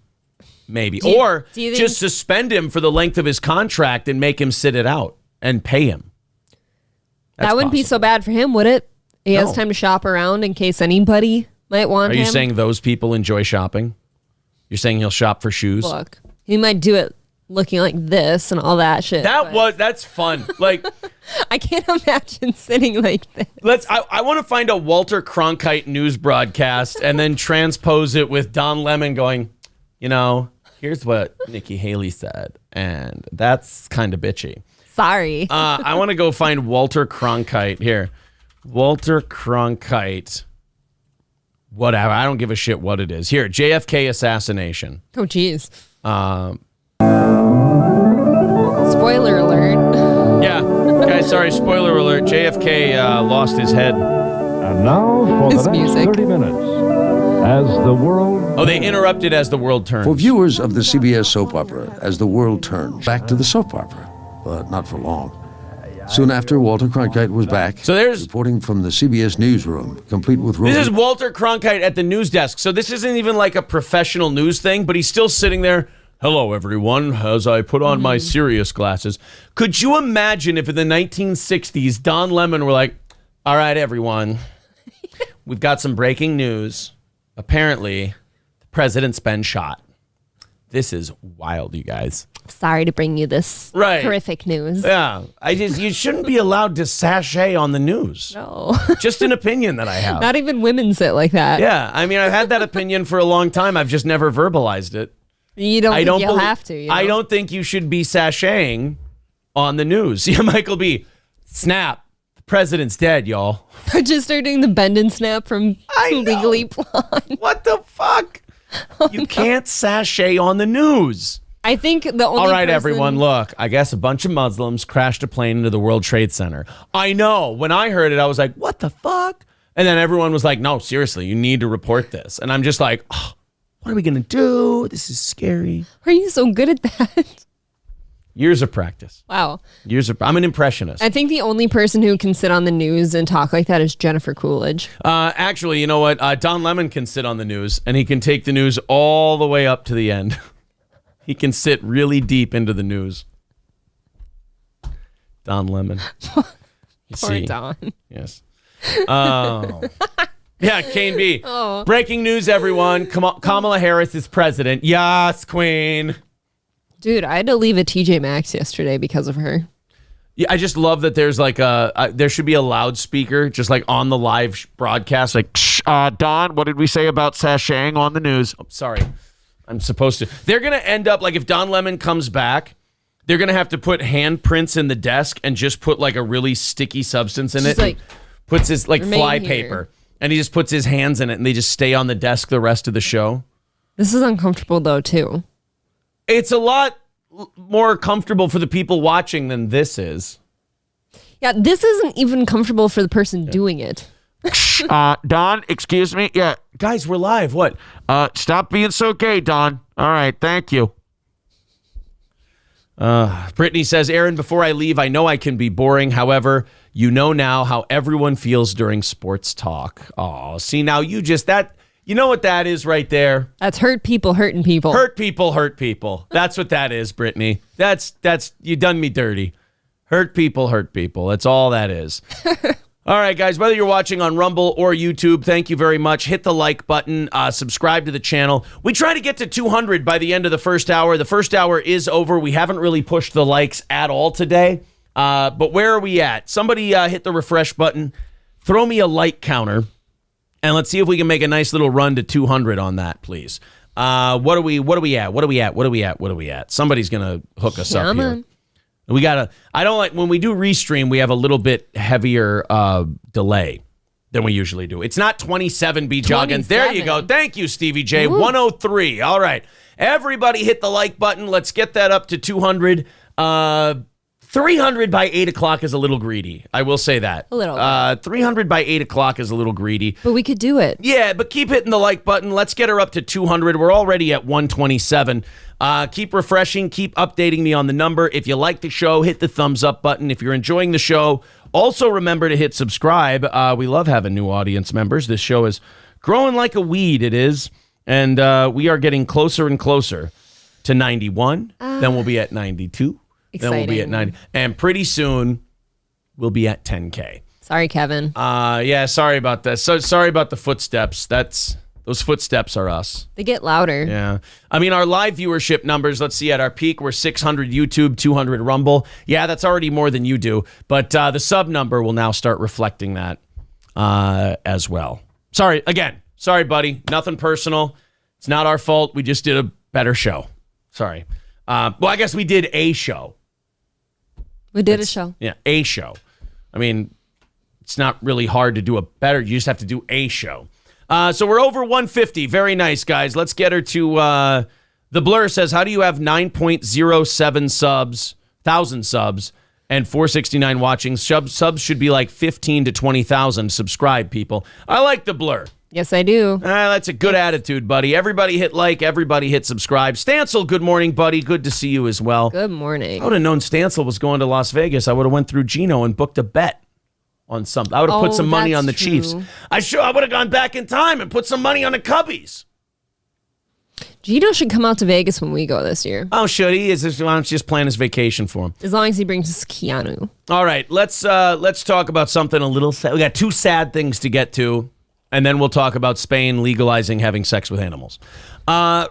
Maybe. Do you think just suspend him for the length of his contract and make him sit it out and pay him. That wouldn't be so bad for him, would it? He has time to shop around in case anybody might want him. Are you saying those people enjoy shopping? You're saying he'll shop for shoes? Look, he might do it looking like this and all that shit. That's fun. Like, I can't imagine sitting like this. I want to find a Walter Cronkite news broadcast and then transpose it with Don Lemon going, here's what Nikki Haley said, and that's kind of bitchy. Sorry. I want to go find Walter Cronkite here. Walter Cronkite. Whatever. I don't give a shit what it is. Here, JFK assassination. Oh, geez. Spoiler alert. Yeah. Guys, sorry, spoiler alert. JFK lost his head. And now for the next 30 minutes, as the world... Oh, they interrupted as the world turns. For viewers of the CBS soap opera, As the World Turns, back to the soap opera, but not for long. Soon after, Walter Cronkite was back, reporting from the CBS newsroom, complete with... This is Walter Cronkite at the news desk. So this isn't even like a professional news thing, but he's still sitting there. Hello, everyone, as I put on my serious glasses. Could you imagine if in the 1960s, Don Lemon were like, all right, everyone, we've got some breaking news. Apparently, the president's been shot. This is wild, you guys. Sorry to bring you this horrific news. Yeah, you shouldn't be allowed to sashay on the news. No. Just an opinion that I have. Not even women sit like that. Yeah, I mean, I've had that opinion for a long time. I've just never verbalized it. You don't think you'll have to. I don't think you should be sashaying on the news. Yeah, Michael B. Snap. The president's dead, y'all. I just started doing the bend and snap from Legally Blonde. What the fuck? You can't sashay on the news. I think the only All right, everyone, look. I guess a bunch of Muslims crashed a plane into the World Trade Center. I know. When I heard it, I was like, what the fuck? And then everyone was like, no, seriously, you need to report this. And I'm just like, oh, what are we going to do? This is scary. Are you so good at that? Years of practice. Wow. I'm an impressionist. I think the only person who can sit on the news and talk like that is Jennifer Coolidge. Actually, you know what? Don Lemon can sit on the news, and he can take the news all the way up to the end. He can sit really deep into the news. Don Lemon. Poor Don. Yes. Oh. Yeah, Kane B. Oh. Breaking news, everyone. Kamala Harris is president. Yes, queen. Dude, I had to leave a TJ Maxx yesterday because of her. Yeah, I just love that there's like there should be a loudspeaker just like on the live broadcast, like, Don, what did we say about sashaying on the news? Oh, sorry, I'm supposed to. They're gonna end up like if Don Lemon comes back, they're gonna have to put handprints in the desk and just put like a really sticky substance in it. Like, puts his like fly here. paper, and he just puts his hands in it, and they just stay on the desk the rest of the show. This is uncomfortable though too. It's a lot more comfortable for the people watching than this is. Yeah, this isn't even comfortable for the person doing it. Don, excuse me. Yeah, guys, we're live. What? Stop being so gay, Don. All right, thank you. Brittany says, Aaron, before I leave, I know I can be boring. However, you know now how everyone feels during sports talk. Oh, see, now you know what that is right there? That's hurt people hurting people. Hurt people. That's what that is, Brittany. That's you done me dirty. Hurt people. That's all that is. All right, guys, whether you're watching on Rumble or YouTube, thank you very much. Hit the like button, subscribe to the channel. We try to get to 200 by the end of the first hour. The first hour is over. We haven't really pushed the likes at all today. But where are we at? Somebody hit the refresh button. Throw me a like counter. And let's see if we can make a nice little run to 200 on that, please. What are we at? Somebody's going to hook us up here. I don't like, when we do restream, we have a little bit heavier delay than we usually do. It's not 27 be jogging. There you go. Thank you, Stevie J. Ooh. 103. All right. Everybody hit the like button. Let's get that up to 200. 300 by 8 o'clock is a little greedy. I will say that. A little. 300 by 8 o'clock is a little greedy. But we could do it. Yeah, but keep hitting the like button. Let's get her up to 200. We're already at 127. Keep refreshing. Keep updating me on the number. If you like the show, hit the thumbs up button. If you're enjoying the show, also remember to hit subscribe. We love having new audience members. This show is growing like a weed, it is. And we are getting closer and closer to 91. Then we'll be at 92. Exciting. Then we'll be at 90. And pretty soon, we'll be at 10K. Sorry, Kevin. Yeah, sorry about that. So sorry about the footsteps. Those footsteps are us. They get louder. Yeah. I mean, our live viewership numbers, let's see, at our peak, we're 600 YouTube, 200 Rumble. Yeah, that's already more than you do. But the sub number will now start reflecting that as well. Sorry, buddy. Nothing personal. It's not our fault. We just did a better show. Sorry. Well, I guess we did a show. We did a show. Yeah, a show. I mean, it's not really hard to do a better. You just have to do a show. So we're over 150. Very nice, guys. Let's get her to the Blur says, how do you have 9.07 thousand subs and 469 watching? Subs should be like 15 to 20,000. Subscribe, people. I like the Blur. Yes, I do. That's a good attitude, buddy. Everybody hit like. Everybody hit subscribe. Stancil, good morning, buddy. Good to see you as well. Good morning. I would have known Stancil was going to Las Vegas. I would have went through Gino and booked a bet on something. I would have put some money on the Chiefs. I would have gone back in time and put some money on the Cubbies. Gino should come out to Vegas when we go this year. Oh, should he? Why don't you just plan his vacation for him? As long as he brings us Keanu. All right, let's talk about something a little sad. We got two sad things to get to. And then we'll talk about Spain legalizing having sex with animals.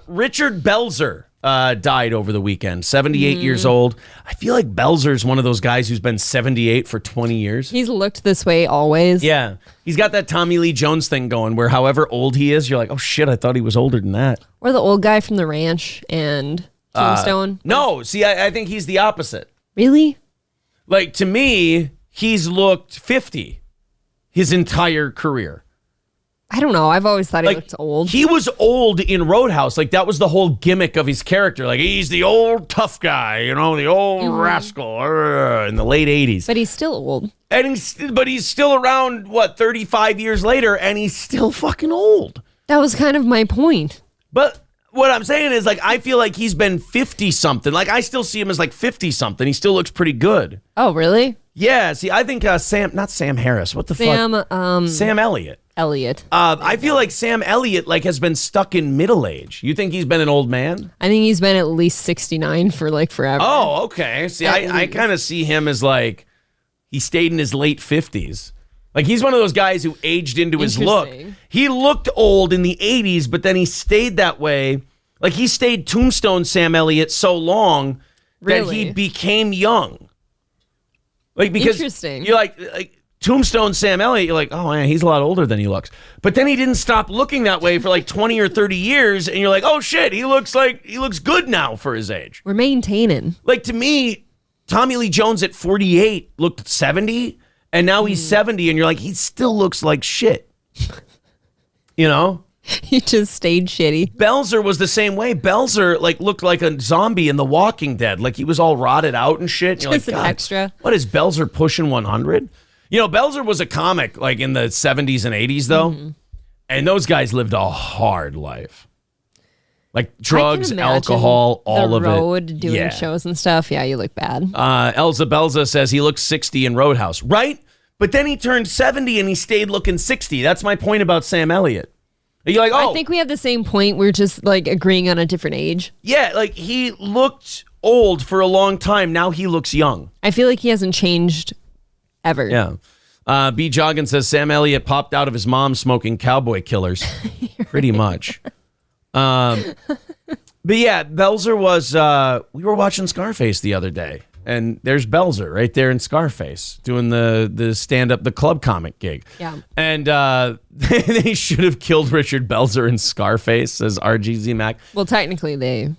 Richard Belzer died over the weekend, 78 years old. I feel like Belzer's one of those guys who's been 78 for 20 years. He's looked this way always. Yeah. He's got that Tommy Lee Jones thing going where however old he is, you're like, oh, shit, I thought he was older than that. Or the old guy from The Ranch and Tombstone. No, see, I think he's the opposite. Really? Like, to me, he's looked 50 his entire career. I don't know. I've always thought he looked old. He was old in Roadhouse. Like, that was the whole gimmick of his character. Like, he's the old tough guy, the old rascal in the late 80s. But he's still old. But he's still around, 35 years later, and he's still fucking old. That was kind of my point. But what I'm saying is, I feel like he's been 50-something. Like, I still see him as, 50-something. He still looks pretty good. Oh, really? Yeah. See, I think not Sam Harris. What the fuck? Sam Elliott. I feel like Sam Elliott has been stuck in middle age. You think he's been an old man? I think he's been at least 69 for forever. Oh, okay. See, I kind of see him as he stayed in his late 50s. He's one of those guys who aged into his look. He looked old in the 80s, but then he stayed that way. He stayed Tombstone Sam Elliott so long that he became young. Like, because Interesting. you're like Tombstone Sam Elliott, you're like, oh man, he's a lot older than he looks. But then he didn't stop looking that way for like 20 or 30 years, and you're like, oh shit, he looks good now for his age. We're maintaining. Like, to me, Tommy Lee Jones at 48 looked 70, and now he's 70, and you're like, he still looks like shit. You know? He just stayed shitty. Belzer was the same way. Belzer looked like a zombie in The Walking Dead. Like, he was all rotted out and shit. You're Just like, an God, extra. What is Belzer pushing 100? You know, Belzer was a comic like in the 70s and 80s though. And those guys lived a hard life. Like drugs, alcohol, all of it. Road doing shows and stuff. Yeah, you look bad. Elza Belza says he looks 60 in Roadhouse. Right? But then he turned 70 and he stayed looking 60. That's my point about Sam Elliott. You're like, oh. I think we have the same point. We're just like agreeing on a different age. Yeah, like he looked old for a long time. Now he looks young. I feel like he hasn't changed ever. Yeah. B. Joggin says Sam Elliott popped out of his mom smoking Cowboy Killers. Pretty much. But yeah, Belzer was, we were watching Scarface the other day. And there's Belzer right there in Scarface doing the stand-up, the club comic gig. Yeah. And they should have killed Richard Belzer in Scarface, says RGZ Mac. Well, technically they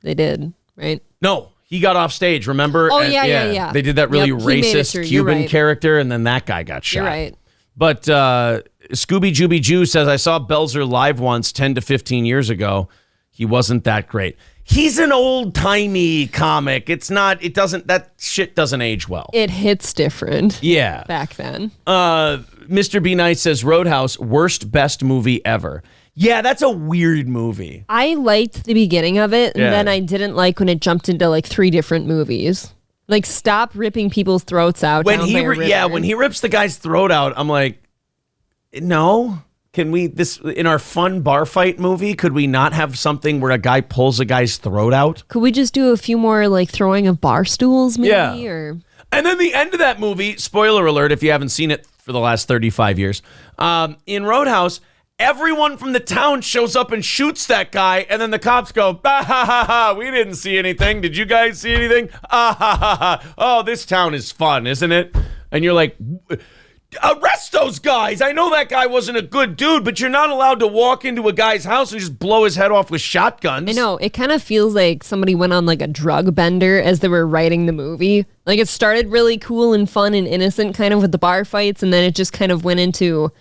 did, right? No, he got off stage, remember? Oh, yeah. They did that really racist Cuban character, and then that guy got shot. You're right. But Scooby Jooby Jew says, I saw Belzer live once 10 to 15 years ago. He wasn't that great. He's an old-timey comic. That shit doesn't age well. It hits different. Yeah. Back then. Mr. B. Nice says, Roadhouse, worst, best movie ever. Yeah, that's a weird movie. I liked the beginning of it, and then I didn't like when it jumped into like 3 different movies. Like, stop ripping people's throats out. When he rips the guy's throat out, I'm like, no. Can we, in our fun bar fight movie, could we not have something where a guy pulls a guy's throat out? Could we just do a few more like throwing of bar stools maybe? Yeah. Or... And then the end of that movie, spoiler alert if you haven't seen it for the last 35 years, in Roadhouse, everyone from the town shows up and shoots that guy, and then the cops go, bah, ha, ha, ha, we didn't see anything. Did you guys see anything? Ah, ha, ha, ha. Oh, this town is fun, isn't it? And you're like... Arrest those guys. I know that guy wasn't a good dude, but you're not allowed to walk into a guy's house and just blow his head off with shotguns. I know. It kind of feels like somebody went on like a drug bender as they were writing the movie. Like it started really cool and fun and innocent kind of with the bar fights, and then it just kind of went into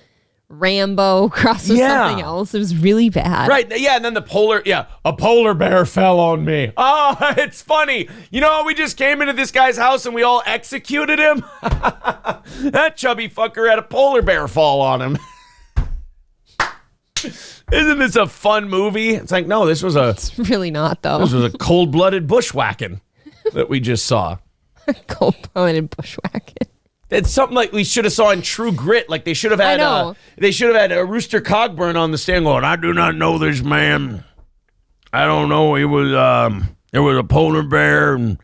Rambo crossed with something else. It was really bad. Right. Yeah. And then a polar bear fell on me. Oh, it's funny. You know, we just came into this guy's house and we all executed him. That chubby fucker had a polar bear fall on him. Isn't this a fun movie? It's like, no, it's really not though. This was a cold-blooded bushwhacking that we just saw. Cold-blooded bushwhacking. It's something like we should have saw in True Grit. Like they should have had a Rooster Cogburn on the stand going, I do not know this man. I don't know. He was there was a polar bear, and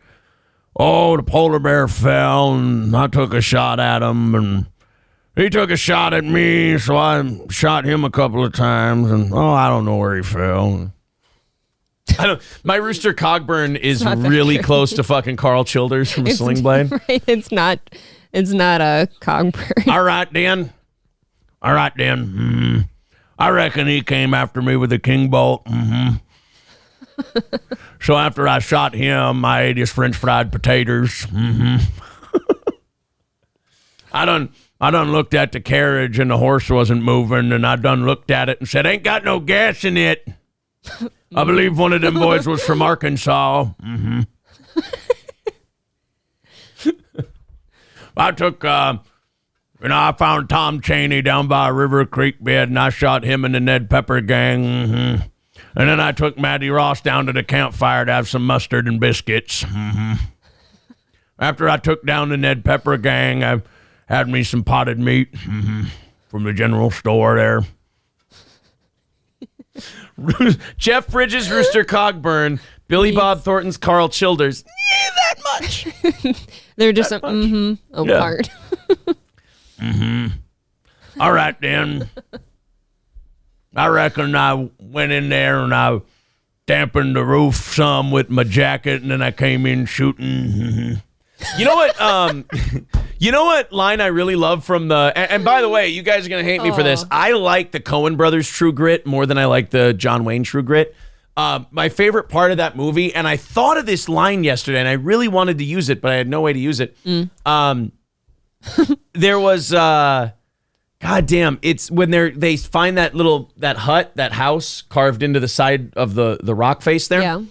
the polar bear fell, and I took a shot at him, and he took a shot at me, so I shot him a couple of times, and I don't know where he fell. My Rooster Cogburn is really close to fucking Carl Childers from Sling Blade. Right, it's not a Cogburn. All right, then. I reckon he came after me with a king bolt. So after I shot him, I ate his French fried potatoes. I done looked at the carriage and the horse wasn't moving, and I done looked at it and said, ain't got no gas in it. I believe one of them boys was from Arkansas. I took, I found Tom Chaney down by a River Creek bed, and I shot him and the Ned Pepper gang. And then I took Matty Ross down to the campfire to have some mustard and biscuits. After I took down the Ned Pepper gang, I had me some potted meat from the general store there. Jeff Bridges, Rooster Cogburn, Billy Bob Thornton's Carl Childers. That much. They're just apart. All right, then. I reckon I went in there and I dampened the roof some with my jacket, and then I came in shooting. You know what? You know what line I really love from the. And by the way, you guys are gonna hate me for this. I like the Coen Brothers True Grit more than I like the John Wayne True Grit. My favorite part of that movie, and I thought of this line yesterday, and I really wanted to use it, but I had no way to use it. There was, goddamn, it's when they find that hut, that house carved into the side of the rock face there. Yeah.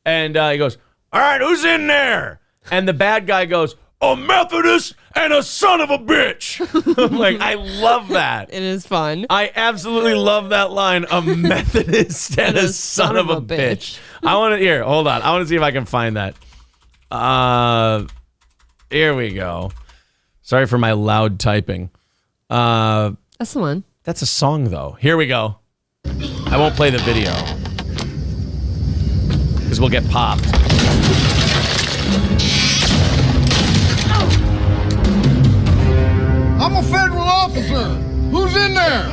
And he goes, all right, who's in there? And the bad guy goes, a Methodist and a son of a bitch. I'm like, I love that. It is fun. I absolutely love that line. A Methodist and a son of a bitch. I want to hear. Hold on. I want to see if I can find that. Here we go. Sorry for my loud typing. That's the one. That's a song, though. Here we go. I won't play the video because we'll get popped. I'm a federal officer. Who's in there?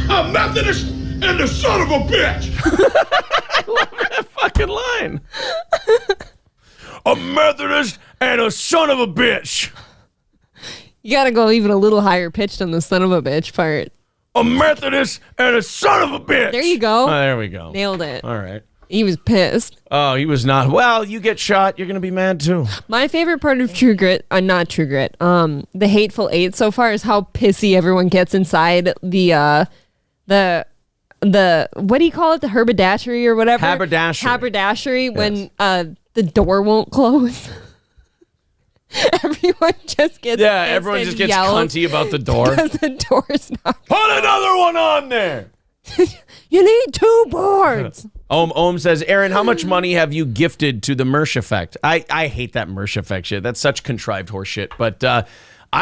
A Methodist and the son of a bitch. I love that fucking line. A Methodist and a son of a bitch. You gotta go even a little higher pitched on the son of a bitch part. A Methodist and a son of a bitch. There you go. Oh, there we go. Nailed it. All right. He was pissed. Oh, he was not. Well, you get shot, you're gonna be mad too. My favorite part of True Grit, not True Grit, the Hateful Eight so far is how pissy everyone gets inside the what do you call it? The haberdashery or whatever? Haberdashery when the door won't close. Everyone just gets everyone just gets cunty about the door. Because the door's not. Put another one on there. You need 2 boards. Ohm says, Aaron, how much money have you gifted to the Mersh Effect? I hate that Mersh Effect shit. That's such contrived horse shit. But I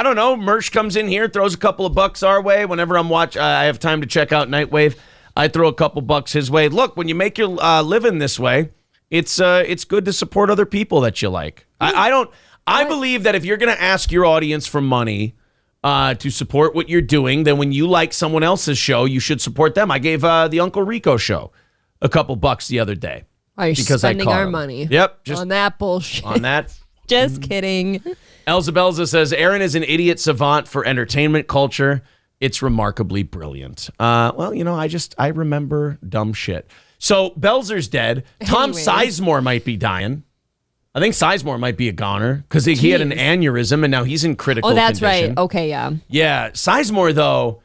don't know. Mersh comes in here, throws a couple of bucks our way. Whenever I have time to check out Nightwave, I throw a couple bucks his way. Look, when you make your living this way, it's good to support other people that you like. I believe that if you're going to ask your audience for money to support what you're doing, then when you like someone else's show, you should support them. I gave the Uncle Rico show a couple bucks the other day. Are you spending our money? Yep. Just on that bullshit. On that. Just kidding. Elza Belza says, Aaron is an idiot savant for entertainment culture. It's remarkably brilliant. Well, I remember dumb shit. So Belzer's dead. Tom Sizemore might be dying. I think Seizmore might be a goner because he had an aneurysm and now he's in critical condition. Oh, that's right. Okay, yeah. Yeah, Sizemore, though,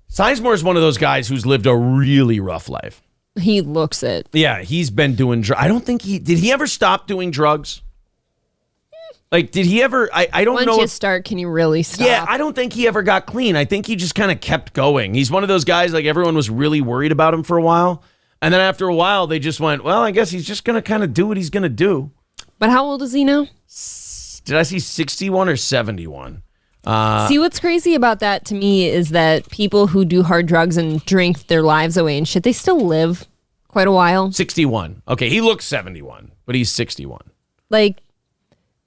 is one of those guys who's lived a really rough life. He looks it. Yeah, he's been doing drugs. I don't think did he ever stop doing drugs? Like, did he ever, I don't know. Once you start, can you really stop? Yeah, I don't think he ever got clean. I think he just kind of kept going. He's one of those guys, like, everyone was really worried about him for a while. And then after a while, they just went, well, I guess he's just going to kind of do what he's going to do. But how old is he now? Did I see 61 or 71? See, what's crazy about that to me is that people who do hard drugs and drink their lives away and shit, they still live quite a while. 61. Okay, he looks 71, but he's 61. Like,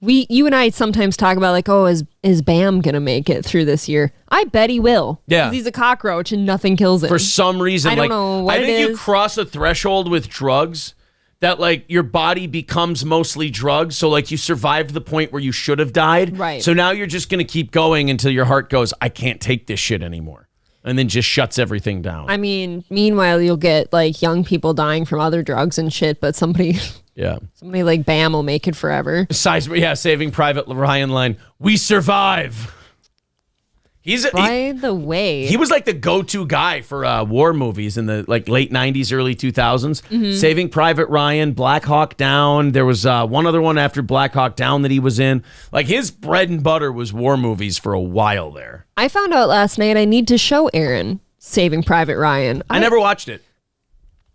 you and I sometimes talk about, like, oh, is Bam going to make it through this year? I bet he will. Yeah. 'Cause he's a cockroach and nothing kills him. For some reason. I don't know what I think you cross a threshold with drugs that, like, your body becomes mostly drugs. So, like, you survived the point where you should have died. Right. So now you're just going to keep going until your heart goes, I can't take this shit anymore. And then just shuts everything down. I mean, meanwhile, you'll get, like, young people dying from other drugs and shit, but somebody like Bam will make it forever. Saving Private Ryan line, we survive. By the way, he was like the go-to guy for war movies in the late 90s, early 2000s. Mm-hmm. Saving Private Ryan, Black Hawk Down. There was one other one after Black Hawk Down that he was in. Like, his bread and butter was war movies for a while there. I found out last night I need to show Aaron Saving Private Ryan. I never watched it.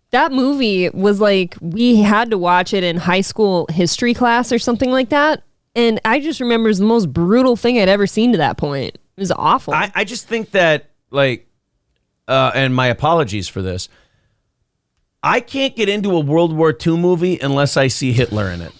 That movie was like, we had to watch it in high school history class or something like that. And I just remember it was the most brutal thing I'd ever seen to that point. It was awful. I just think that, like, and my apologies for this, I can't get into a World War II movie unless I see Hitler in it.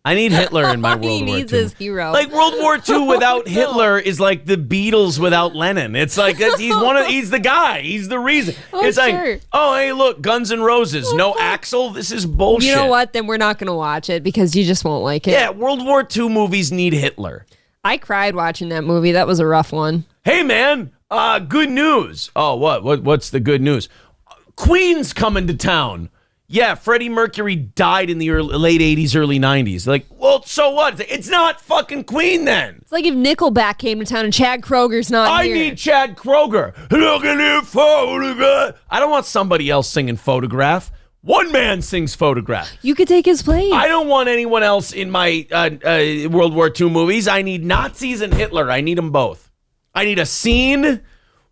I need Hitler in my World he War II. needs his hero. Like World War II without Hitler is like the Beatles without Lennon. It's like he's the guy. He's the reason. It's like, oh hey, look, Guns N' Roses, no Axl. This is bullshit. You know what? Then we're not going to watch it because you just won't like it. Yeah, World War II movies need Hitler. I cried watching that movie. That was a rough one. Hey man, good news. Oh, what's the good news? Queen's coming to town. Yeah, Freddie Mercury died in the late 80s, early 90s. Like, well, so what? It's not fucking Queen then. It's like if Nickelback came to town and Chad Kroger's not here. I need Chad Kroger. Look at your photograph. I don't want somebody else singing Photograph. One man sings Photograph. You could take his place. I don't want anyone else in my World War II movies. I need Nazis and Hitler. I need them both. I need a scene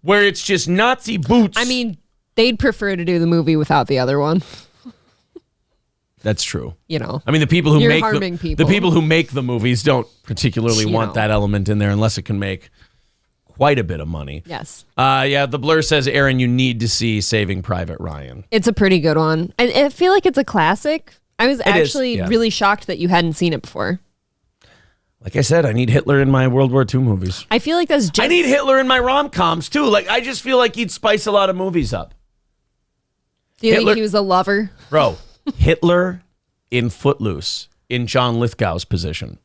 where it's just Nazi boots. I mean, they'd prefer to do the movie without the other one. That's true. You know, I mean, the people who you're make harming the people who make the movies don't particularly want that element in there unless it can make quite a bit of money. Yes. Yeah, the Blur says, Aaron, you need to see Saving Private Ryan. It's a pretty good one. I feel like it's a classic. I was actually really shocked that you hadn't seen it before. Like I said, I need Hitler in my World War II movies. I feel like that's just... I need Hitler in my rom-coms, too. Like, I just feel like he'd spice a lot of movies up. Do you think he was a lover? Bro, Hitler in Footloose in John Lithgow's position.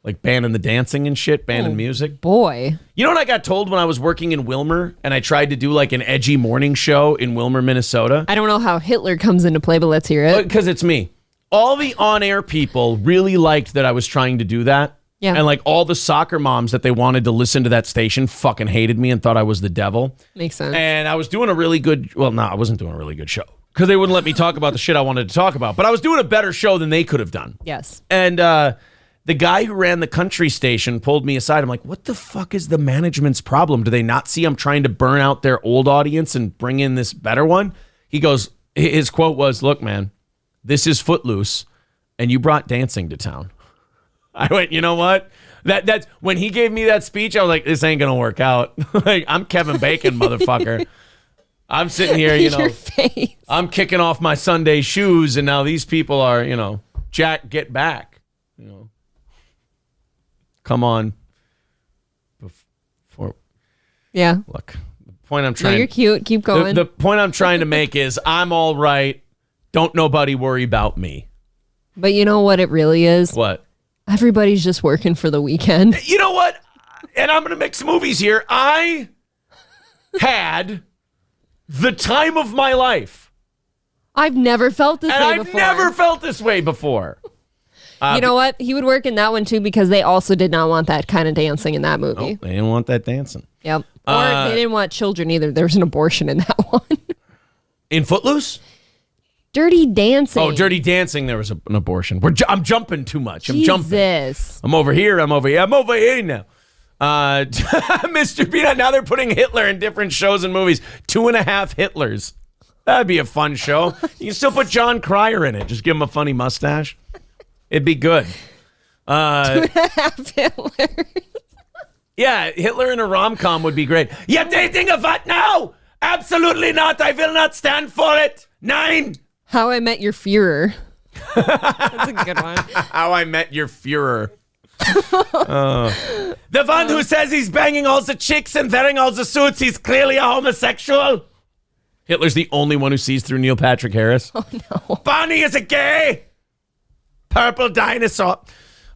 Like banning the dancing and shit, banning music. Boy. You know what I got told when I was working in Wilmer and I tried to do like an edgy morning show in Wilmer, Minnesota? I don't know how Hitler comes into play, but let's hear it. Because it's me. All the on-air people really liked that I was trying to do that. Yeah. And like all the soccer moms that they wanted to listen to that station fucking hated me and thought I was the devil. Makes sense. And I was doing a really good, well, no, I wasn't doing a really good show. Because they wouldn't let me talk about the shit I wanted to talk about. But I was doing a better show than they could have done. Yes. And the guy who ran the country station pulled me aside. I'm like, what the fuck is the management's problem? Do they not see I'm trying to burn out their old audience and bring in this better one? He goes, his quote was, look, man, this is Footloose, and you brought dancing to town. I went, you know what? That's when he gave me that speech, I was like, this ain't going to work out. Like, I'm Kevin Bacon, motherfucker. I'm sitting here, you know, Your face. I'm kicking off my Sunday shoes, and now these people are, you know, Jack, get back. You know, come on. Yeah. Look, the point I'm trying. No, you're cute. Keep going. The point I'm trying to make is I'm all right. Don't nobody worry about me. But you know what it really is? What? Everybody's just working for the weekend. You know what? And I'm going to mix movies here. I had the time of my life. I've never felt this way I've before. never felt this way before. You know what? He would work in that one too because they also did not want that kind of dancing in that movie. Oh, they didn't want that dancing. Yep. Or they didn't want children either. There was an abortion in that one. In Footloose? Dirty Dancing. Oh, Dirty Dancing, there was an abortion. I'm jumping too much. I'm jumping. Jesus. I'm over here. I'm over here now. Mr. Peanut, now they're putting Hitler in different shows and movies. 2.5 Hitlers. That'd be a fun show. You can still put John Cryer in it. Just give him a funny mustache. It'd be good. 2.5 Hitlers. Yeah, Hitler in a rom-com would be great. You're dating a what now? Absolutely not. I will not stand for it. 9. How I Met Your Führer. That's a good one. How I Met Your Führer. The one who says he's banging all the chicks and wearing all the suits, he's clearly a homosexual. Hitler's the only one who sees through Neil Patrick Harris. Oh, no. Bonnie is a gay. Purple dinosaur.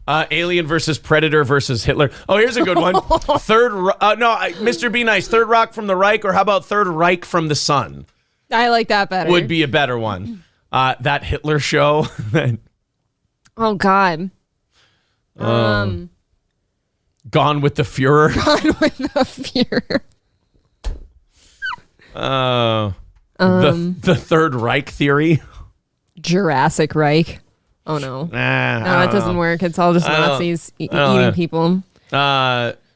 Alien versus Predator versus Hitler. Oh, here's a good one. Mr. Be Nice. Third Rock from the Reich, or how about Third Reich from the Sun? I like that better. Would be a better one. That Hitler show. Oh, God. Gone with the Fuhrer. Gone with the Fuhrer. The Third Reich theory. Jurassic Reich. Oh, no. No, it doesn't work. It's all just Nazis eating people.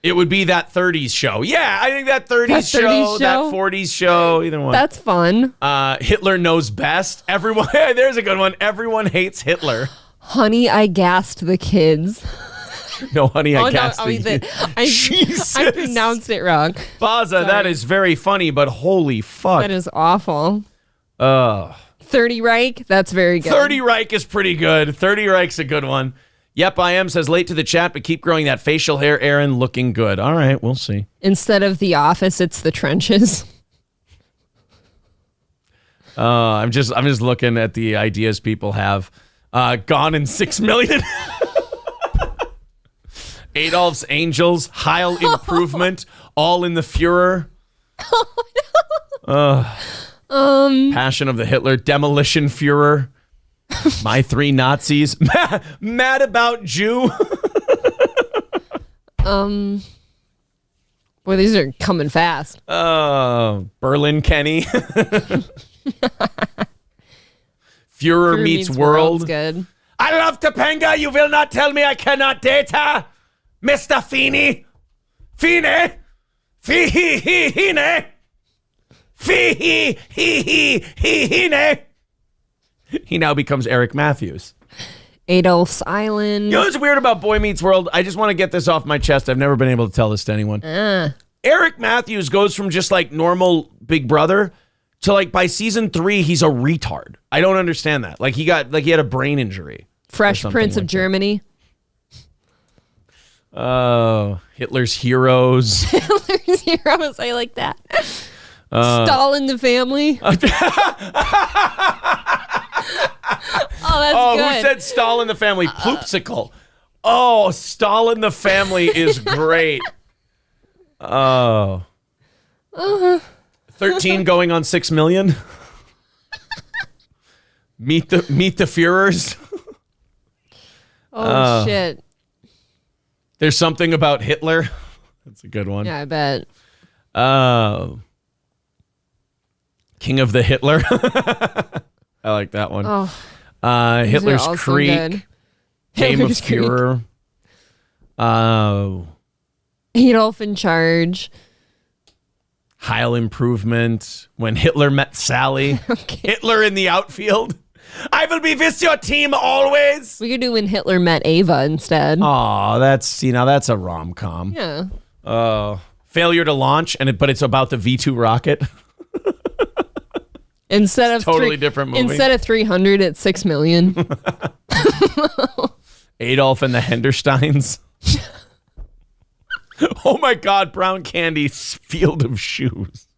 It would be that 30s show. Yeah, I think that 30s show, that 40s show, either one. That's fun. Hitler Knows Best. Everyone, there's a good one. Everyone hates Hitler. Honey, I Gassed the Kids. No, Honey, I Gassed the Kids. I pronounced it wrong. Baza, that is very funny, but holy fuck. That is awful. 30 Reich, that's very good. 30 Reich is pretty good. 30 Reich's a good one. Yep, I am, says late to the chat, but keep growing that facial hair, Aaron. Looking good. All right, we'll see. Instead of The Office, it's The Trenches. I'm just looking at the ideas people have. Gone in 6 million. Adolf's Angels, Heil Improvement, All in the Führer. Passion of the Hitler, Demolition Führer, My Three Nazis, Mad About Jew. Boy, these are coming fast. Berlin Kenny. Führer meets World. Good. I love Topanga. You will not tell me I cannot date her. Mr. Feeney. Feeney. Fee-hee-hee-hee-nay. Fee-hee-hee-hee-hee-nay. He now becomes Eric Matthews. Adolph's Island. You know what's weird about Boy Meets World? I just want to get this off my chest. I've never been able to tell this to anyone. Eric Matthews goes from just like normal Big Brother to like by season 3, he's a retard. I don't understand that. Like he had a brain injury. Fresh Prince of Germany. Hitler's Heroes. Hitler's Heroes. I like that. Stalin the Family. Oh, that's good. Who said Stalin the Family? Poopsicle. Oh, Stalin the Family is great. 13 going on 6 million. Meet the Führers. Shit. There's something about Hitler. That's a good one. Yeah, I bet. King of the Hitler. I like that one. Hitler's Creek. Game of Führer. Adolf in Charge. Heil Improvement. When Hitler met Sally. Hitler in the outfield. I will be with your team always. We could do When Hitler Met Ava instead. Oh, that's a rom-com. Yeah. Failure to launch, but it's about the V2 rocket. Instead of totally different movie. Instead of 300, it's 6 million. Adolf and the Hendersteins. Oh my God, Brown Candy's Field of Shoes.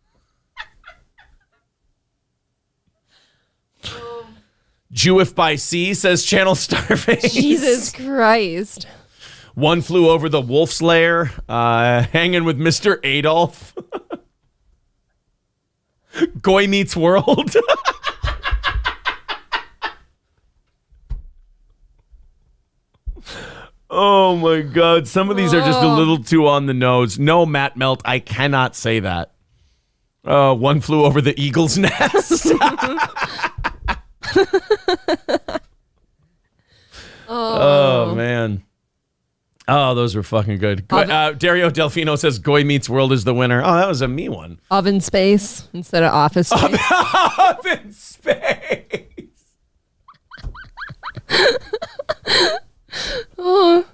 Jewif by Sea, says Channel Starface. Jesus Christ. One Flew Over the Wolf's Lair. Hanging with Mr. Adolf. Goy Meets World. Oh my God. Some of these are just a little too on the nose. No, Matt Melt, I cannot say that. One Flew Over the Eagle's Nest. Oh man. Oh, those were fucking good. Dario Delfino says Goy Meets World is the winner. Oh, that was a me one. Oven Space instead of Office Space. Oven Space. I'm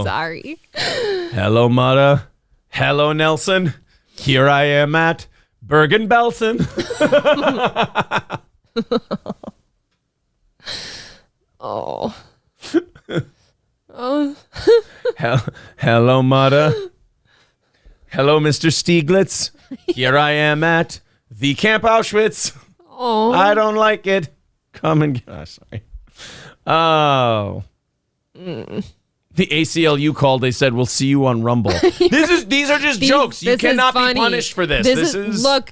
sorry. Hello, Mata. Hello, Nelson. Here I am at Bergen-Belsen. Hello, Mata. Hello, Mr. Stieglitz. Here I am at the Camp Auschwitz. I don't like it. Come and get... sorry. The ACLU called. They said, we'll see you on Rumble. These are just jokes. You cannot be punished for this.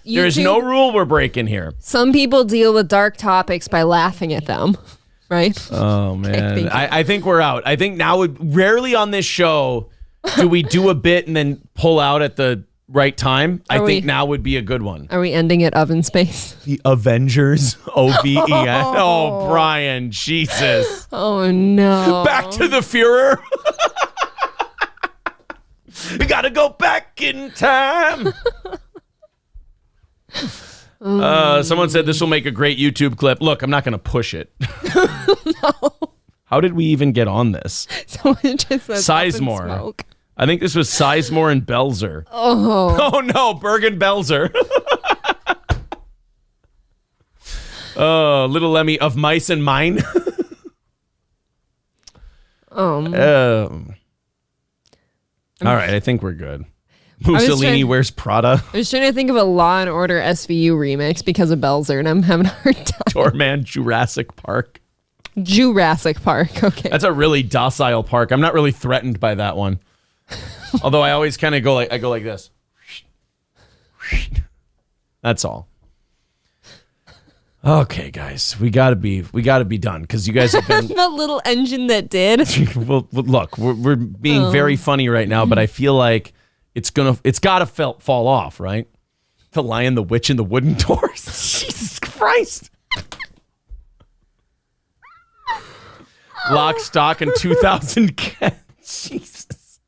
There is no rule we're breaking here. Some people deal with dark topics by laughing at them, right? Oh, man. I think we're out. I think now, rarely on this show do we do a bit and then pull out at the right time. I think now would be a good one. Are we ending at Oven Space? The Avengers. OVEN. Oh, Brian. Jesus. Oh, no. Back to the Führer. We gotta go back in time. Someone said this will make a great YouTube clip. Look, I'm not gonna push it. No. How did we even get on this? Someone just said Seizmore. I think this was Seizmore and Belzer. Oh no, Bergen-Belzer. Little Lemmy of Mice and Mine. All right, I think we're good. Mussolini wears Prada. I was trying to think of a Law and Order SVU remix because of Belzer, and I'm having a hard time. Doorman Jurassic Park. Jurassic Park. Okay. That's a really docile park. I'm not really threatened by that one. Although I always kind of go like this. That's all. Okay, guys, we gotta be done because you guys have been the little engine that did. well, look, we're being very funny right now, but I feel like it's gotta fall off, right? The Lion, the Witch, and the Wooden Doors. Jesus Christ. Lock, Stock, and 2,000 Cats. Jesus.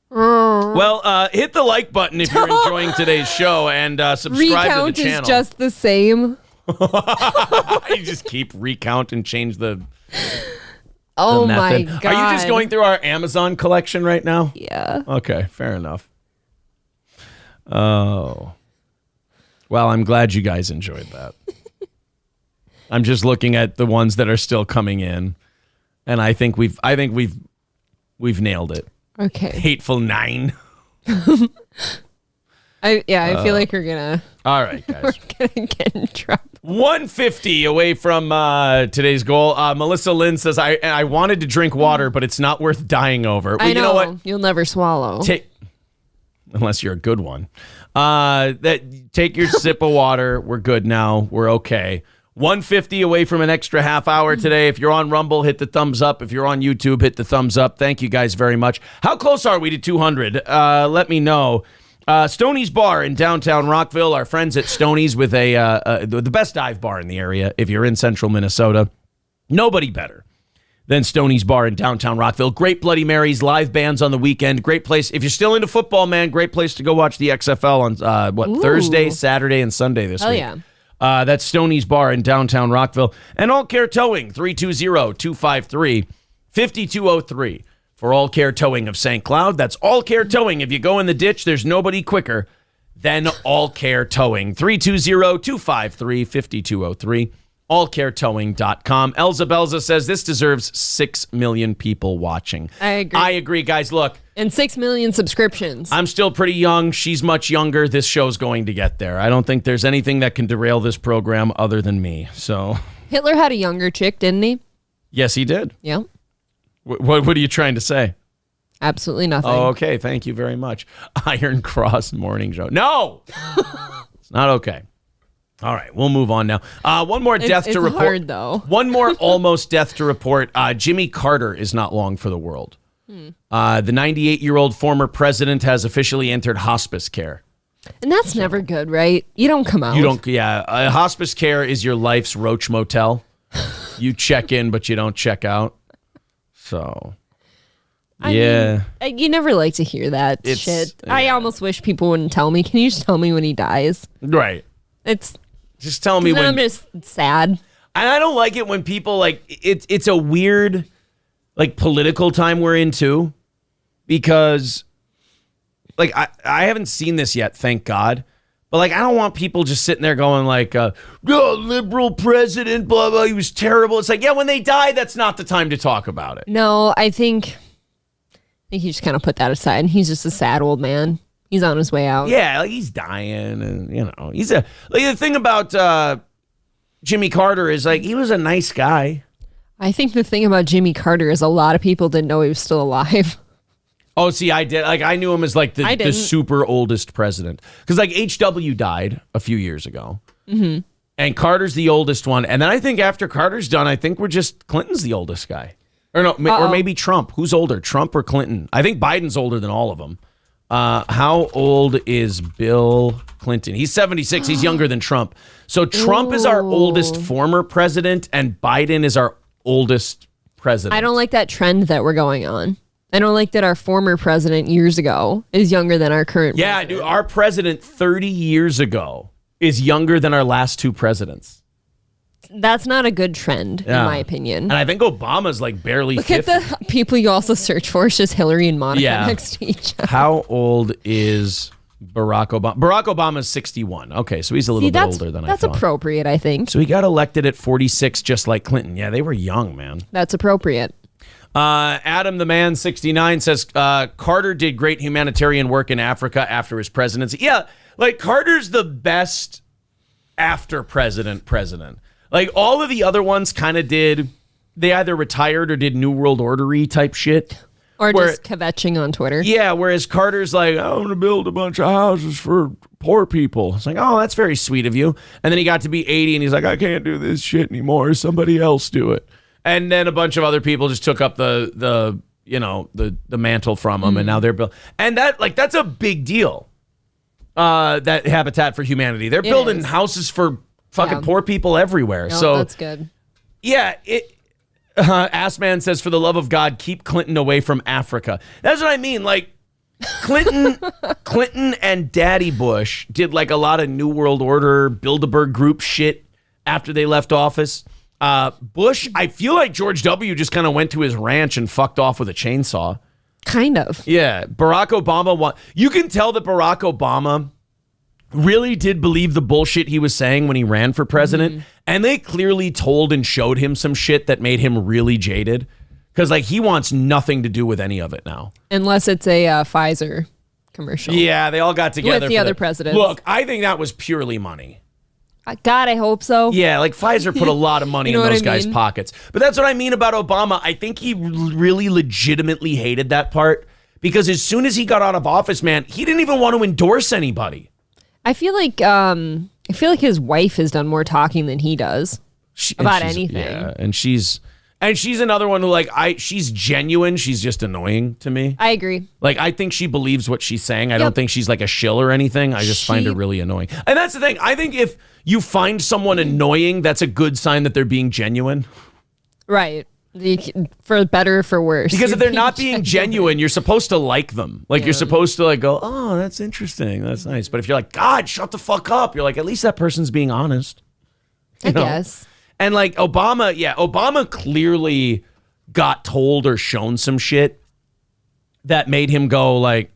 Well, hit the like button if you're enjoying today's show and subscribe Recount to the channel. is just the same. You just keep recount and change the Oh my method. God. Are you just going through our Amazon collection right now? Yeah. Okay, fair enough. Oh. Well, I'm glad you guys enjoyed that. I'm just looking at the ones that are still coming in, and I think we've nailed it. Okay. Hateful 9. I feel like we're gonna. All right, guys. We're gonna get in trouble. 150 away from today's goal. Melissa Lynn says, I wanted to drink water, but it's not worth dying over. Well, I know. You know what? You'll never swallow. Unless you're a good one. Take your sip of water. We're good now. We're okay. 150 away from an extra half hour today. If you're on Rumble, hit the thumbs up. If you're on YouTube, hit the thumbs up. Thank you guys very much. How close are we to 200? Let me know. Stoney's Bar in downtown Rockville. Our friends at Stoney's with the best dive bar in the area. If you're in central Minnesota, nobody better than Stoney's Bar in downtown Rockville. Great Bloody Marys, live bands on the weekend. Great place. If you're still into football, man, great place to go watch the XFL on Thursday, Saturday, and Sunday this week. Yeah. That's Stoney's Bar in downtown Rockville. And All Care Towing, 320-253-5203. For All Care Towing of St. Cloud. That's All Care Towing. If you go in the ditch, there's nobody quicker than All Care Towing. 320-253-5203. allcaretowing.com. Elza Belza says this deserves 6 million people watching. I agree, guys. Look. And 6 million subscriptions. I'm still pretty young. She's much younger. This show's going to get there. I don't think there's anything that can derail this program other than me. So Hitler had a younger chick, didn't he? Yes, he did. Yeah. What are you trying to say? Absolutely nothing. Oh, okay. Thank you very much. Iron Cross Morning Show. No! It's not okay. All right, we'll move on now. One more death to report. It's hard, though. One more almost death to report. Jimmy Carter is not long for the world. The 98-year-old former president has officially entered hospice care. And that's never good, right? You don't come out. Hospice care is your life's roach motel. You check in, but you don't check out. So, I mean, you never like to hear that shit. Yeah. I almost wish people wouldn't tell me. Can you just tell me when he dies? Right. Just tell me when. I'm just sad. And I don't like it when people it's a weird political time we're in too, because I haven't seen this yet, thank God. But I don't want people just sitting there going liberal president, blah, blah, he was terrible. It's when they die, that's not the time to talk about it. No, I think he just kind of put that aside. He's just a sad old man. He's on his way out. Yeah, he's dying, and he's the thing about Jimmy Carter is he was a nice guy. I think the thing about Jimmy Carter is a lot of people didn't know he was still alive. Oh, see, I did. I knew him as the super oldest president. Because H.W. died a few years ago. Mm-hmm. And Carter's the oldest one. And then I think after Carter's done, I think Clinton's the oldest guy. Or no, or maybe Trump. Who's older, Trump or Clinton? I think Biden's older than all of them. How old is Bill Clinton? He's 76. He's younger than Trump. So Trump is our oldest former president, and Biden is our oldest president. I don't like that trend that we're going on. I don't like that our former president years ago is younger than our current president. Yeah, dude, our president 30 years ago is younger than our last two presidents. That's not a good trend, in my opinion. And I think Obama's barely 50. Look at the people you also search for. It's just Hillary and Monica next to each other. How old is Barack Obama's 61. Okay, so he's a little bit older than I thought. That's appropriate, I think. So he got elected at 46, just like Clinton. Yeah, they were young, man. That's appropriate. Adam the Man 69 says Carter did great humanitarian work in Africa after his presidency. Yeah, like Carter's the best after president. Like all of the other ones kind of they either retired or did New World Order-y type shit. Or just kvetching on Twitter. Yeah, whereas Carter's like, I want to build a bunch of houses for poor people. It's like, oh, that's very sweet of you. And then he got to be 80 and he's like, I can't do this shit anymore. Somebody else do it. And then a bunch of other people just took up the mantle from him, and now they're building. And that's a big deal. That Habitat for Humanity. They're building houses for fucking poor people everywhere. No, so that's good. Yeah, Assman says, for the love of God, keep Clinton away from Africa. That's what I mean. Like, Clinton and Daddy Bush did like a lot of New World Order, Bilderberg Group shit after they left office. Bush, I feel like George W. just kind of went to his ranch and fucked off with a chainsaw. Kind of. Yeah. Barack Obama, you can tell that Barack Obama really did believe the bullshit he was saying when he ran for president. And they clearly told and showed him some shit that made him really jaded. Because like he wants nothing to do with any of it now. Unless it's a Pfizer commercial. Yeah, they all got together. With the other presidents. Look, I think that was purely money. God, I hope so. Yeah, like Pfizer put a lot of money in those guys' pockets. But that's what I mean about Obama. I think he really legitimately hated that part. Because as soon as he got out of office, man, he didn't even want to endorse anybody. I feel like his wife has done more talking than he does about anything. Yeah, and she's another one who she's genuine. She's just annoying to me. I agree. Like I think she believes what she's saying. I don't think she's like a shill or anything. I just find her really annoying. And that's the thing. I think if you find someone annoying, that's a good sign that they're being genuine. Right. For better or for worse. Because if they're not being genuine, you're supposed to like them. Like you're supposed to like go, oh, that's interesting. That's nice. But if you're like, God, shut the fuck up. You're like, at least that person's being honest. I guess. And like Obama clearly got told or shown some shit that made him go like,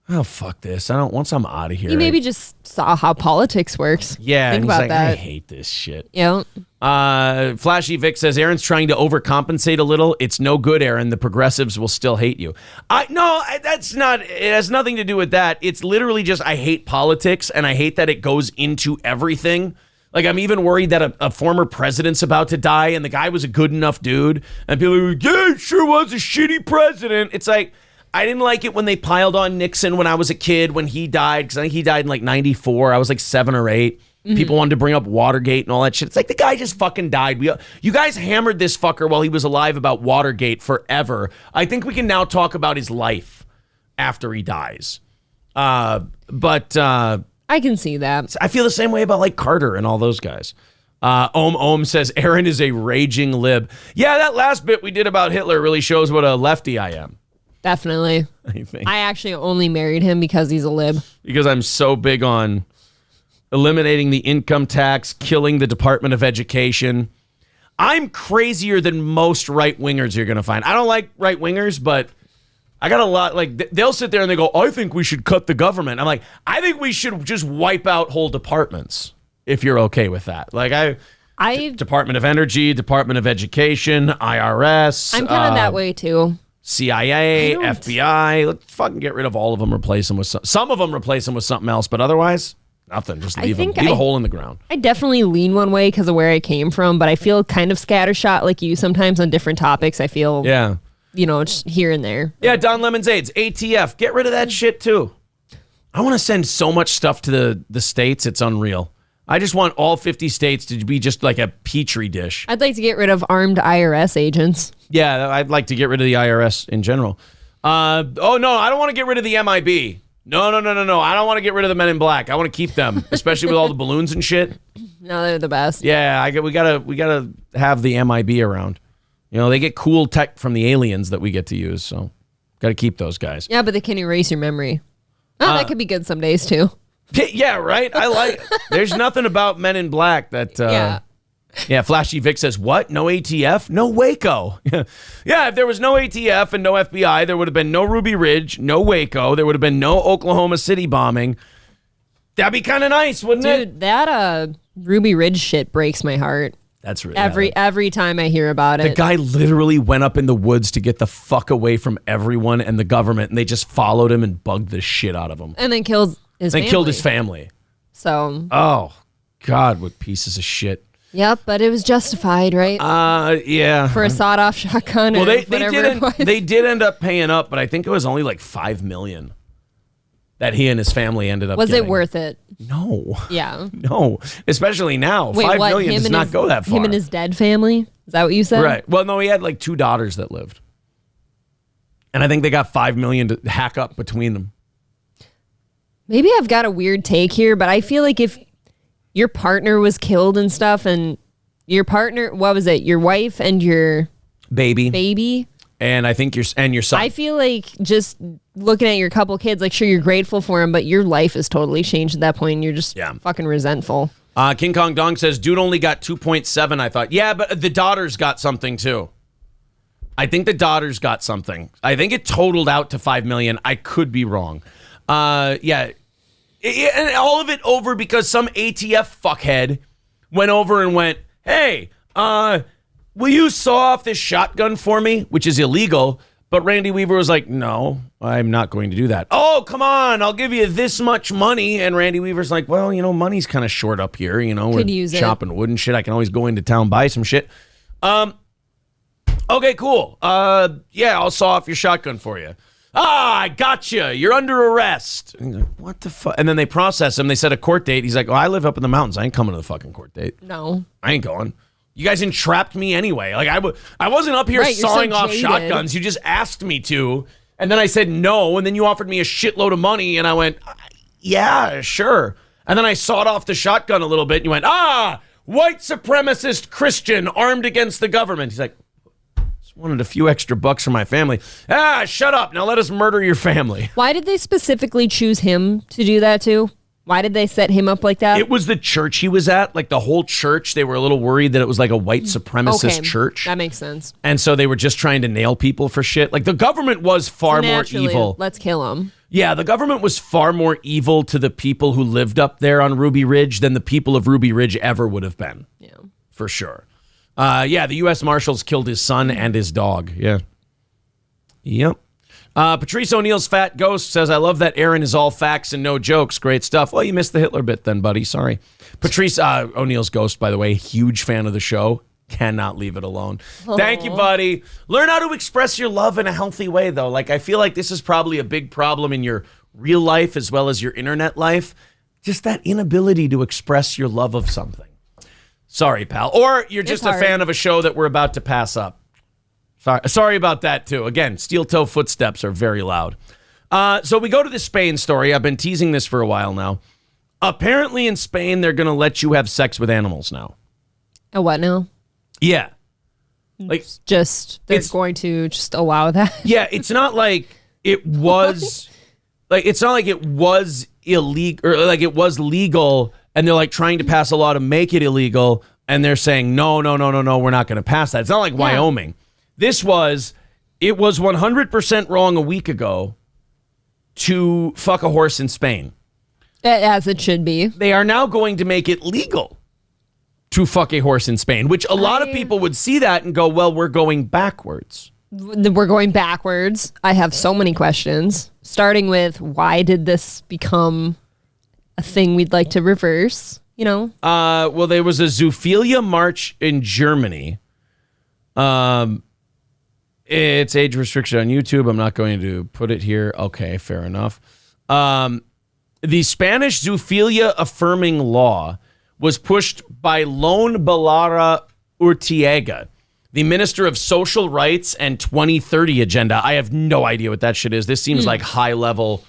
oh, fuck this. Once I'm out of here. He maybe just saw how politics works. Yeah. Think and about he's like, that. I hate this shit. Yeah. Flashy Vic says, Aaron's trying to overcompensate a little. It's no good, Aaron. The progressives will still hate you. That's not, it has nothing to do with that. It's literally just, I hate politics and I hate that it goes into everything. Like, I'm even worried that a former president's about to die and the guy was a good enough dude. And people are like, yeah, he sure was a shitty president. It's like, I didn't like it when they piled on Nixon when I was a kid, when he died, because I think he died in like 94. I was like 7 or 8. People wanted to bring up Watergate and all that shit. It's like the guy just fucking died. You guys hammered this fucker while he was alive about Watergate forever. I think we can now talk about his life after he dies. But I can see that. I feel the same way about like Carter and all those guys. Ohm says, Aaron is a raging lib. Yeah, that last bit we did about Hitler really shows what a lefty I am. Definitely. I think. I actually only married him because he's a lib. Because I'm so big on eliminating the income tax, killing the Department of Education. I'm crazier than most right-wingers you're going to find. I don't like right-wingers, but I got a lot, like, they'll sit there and they go, I think we should cut the government. I'm like, I think we should just wipe out whole departments, if you're okay with that. Like, Department of Energy, Department of Education, IRS. I'm kind of that way, too. CIA, FBI. Let's fucking get rid of all of them, replace them with some of them, replace them with something else, but otherwise, nothing. Just leave them. Leave a hole in the ground. I definitely lean one way because of where I came from, but I feel kind of scattershot like you sometimes on different topics. I feel, just here and there. Yeah, Don Lemon's AIDS, ATF. Get rid of that shit too. I want to send so much stuff to the states. It's unreal. I just want all 50 states to be just like a petri dish. I'd like to get rid of armed IRS agents. Yeah, I'd like to get rid of the IRS in general. No, I don't want to get rid of the MIB. No. I don't want to get rid of the Men in Black. I want to keep them, especially with all the balloons and shit. No, they're the best. Yeah, we gotta have the MIB around. You know, they get cool tech from the aliens that we get to use, so got to keep those guys. Yeah, but they can erase your memory. That could be good some days too. Yeah, right. There's nothing about Men in Black that Yeah, Flashy Vic says, what? No ATF? No Waco. Yeah, if there was no ATF and no FBI, there would have been no Ruby Ridge, no Waco. There would have been no Oklahoma City bombing. That'd be kind of nice, wouldn't it? Dude, that Ruby Ridge shit breaks my heart. That's really every time I hear about it. The guy literally went up in the woods to get the fuck away from everyone and the government, and they just followed him and bugged the shit out of him. And then killed his family. So. Oh, God, what pieces of shit. Yep, but it was justified, right? Yeah. For a sawed-off shotgun. Well, they did end up paying up, but I think it was only like $5 million that he and his family ended up. Was getting. it worth it? No. Yeah. No, especially now. Wait, $5 million does not go that far. Him and his dead family? Is that what you said? Right. Well, no, he had like 2 daughters that lived, and I think they got $5 million to hack up between them. Maybe I've got a weird take here, but I feel like if your partner was killed and stuff, and your partner, what was it? Your wife and your baby, and I think your son. I feel like just looking at your couple kids, like sure you're grateful for them, but your life has totally changed at that point. And you're just fucking resentful. King Kong Dong says, dude only got 2.7. I thought, yeah, but the daughters got something too. I think the daughters got something. I think it totaled out to $5 million. I could be wrong. Yeah. And all of it over because some ATF fuckhead went over and went, hey, will you saw off this shotgun for me? Which is illegal. But Randy Weaver was like, no, I'm not going to do that. Oh, come on, I'll give you this much money. And Randy Weaver's like, well, money's kind of short up here. We're chopping wood and shit. I can always go into town, buy some shit. Okay, cool. Yeah, I'll saw off your shotgun for you. I gotcha. You're under arrest. And he's like, what the fuck? And then they process him. They set a court date. He's like, oh, I live up in the mountains. I ain't coming to the fucking court date. No. I ain't going. You guys entrapped me anyway. Like I wasn't up here sawing off shotguns. You just asked me to. And then I said no. And then you offered me a shitload of money. And I went, yeah, sure. And then I sawed off the shotgun a little bit. And you went, white supremacist Christian armed against the government. He's like, wanted a few extra bucks for my family. Shut up. Now let us murder your family. Why did they specifically choose him to do that too? Why did they set him up like that? It was the church he was at. Like the whole church, they were a little worried that it was like a white supremacist church. That makes sense. And so they were just trying to nail people for shit. Like the government was far more evil. Let's kill him. Yeah, the government was far more evil to the people who lived up there on Ruby Ridge than the people of Ruby Ridge ever would have been. Yeah. For sure. Yeah, the U.S. Marshals killed his son and his dog. Yeah. Yep. Patrice O'Neill's Fat Ghost says, I love that Aaron is all facts and no jokes. Great stuff. Well, you missed the Hitler bit then, buddy. Sorry. Patrice O'Neill's Ghost, by the way, huge fan of the show. Cannot leave it alone. Aww. Thank you, buddy. Learn how to express your love in a healthy way, though. Like, I feel like this is probably a big problem in your real life as well as your internet life. Just that inability to express your love of something. Sorry, pal. Or you're just a fan of a show that we're about to pass up. Sorry about that, too. Again, steel toe footsteps are very loud. So we go to the Spain story. I've been teasing this for a while now. Apparently in Spain, they're going to let you have sex with animals now. A what now? Yeah. Like they're going to just allow that? Yeah, it's not like it was... it's not like it was illegal, or like it was legal... And they're like trying to pass a law to make it illegal. And they're saying, no, we're not going to pass that. It's not like Wyoming. It was 100% wrong a week ago to fuck a horse in Spain. As it should be. They are now going to make it legal to fuck a horse in Spain, which a lot of people would see that and go, well, we're going backwards. We're going backwards. I have so many questions, starting with why did this become a thing we'd like to reverse, Well, there was a zoophilia march in Germany. It's age restriction on YouTube. I'm not going to put it here. Okay, fair enough. The Spanish zoophilia affirming law was pushed by Lone Belara Urtiega, the Minister of Social Rights and 2030 Agenda. I have no idea what that shit is. This seems like high level,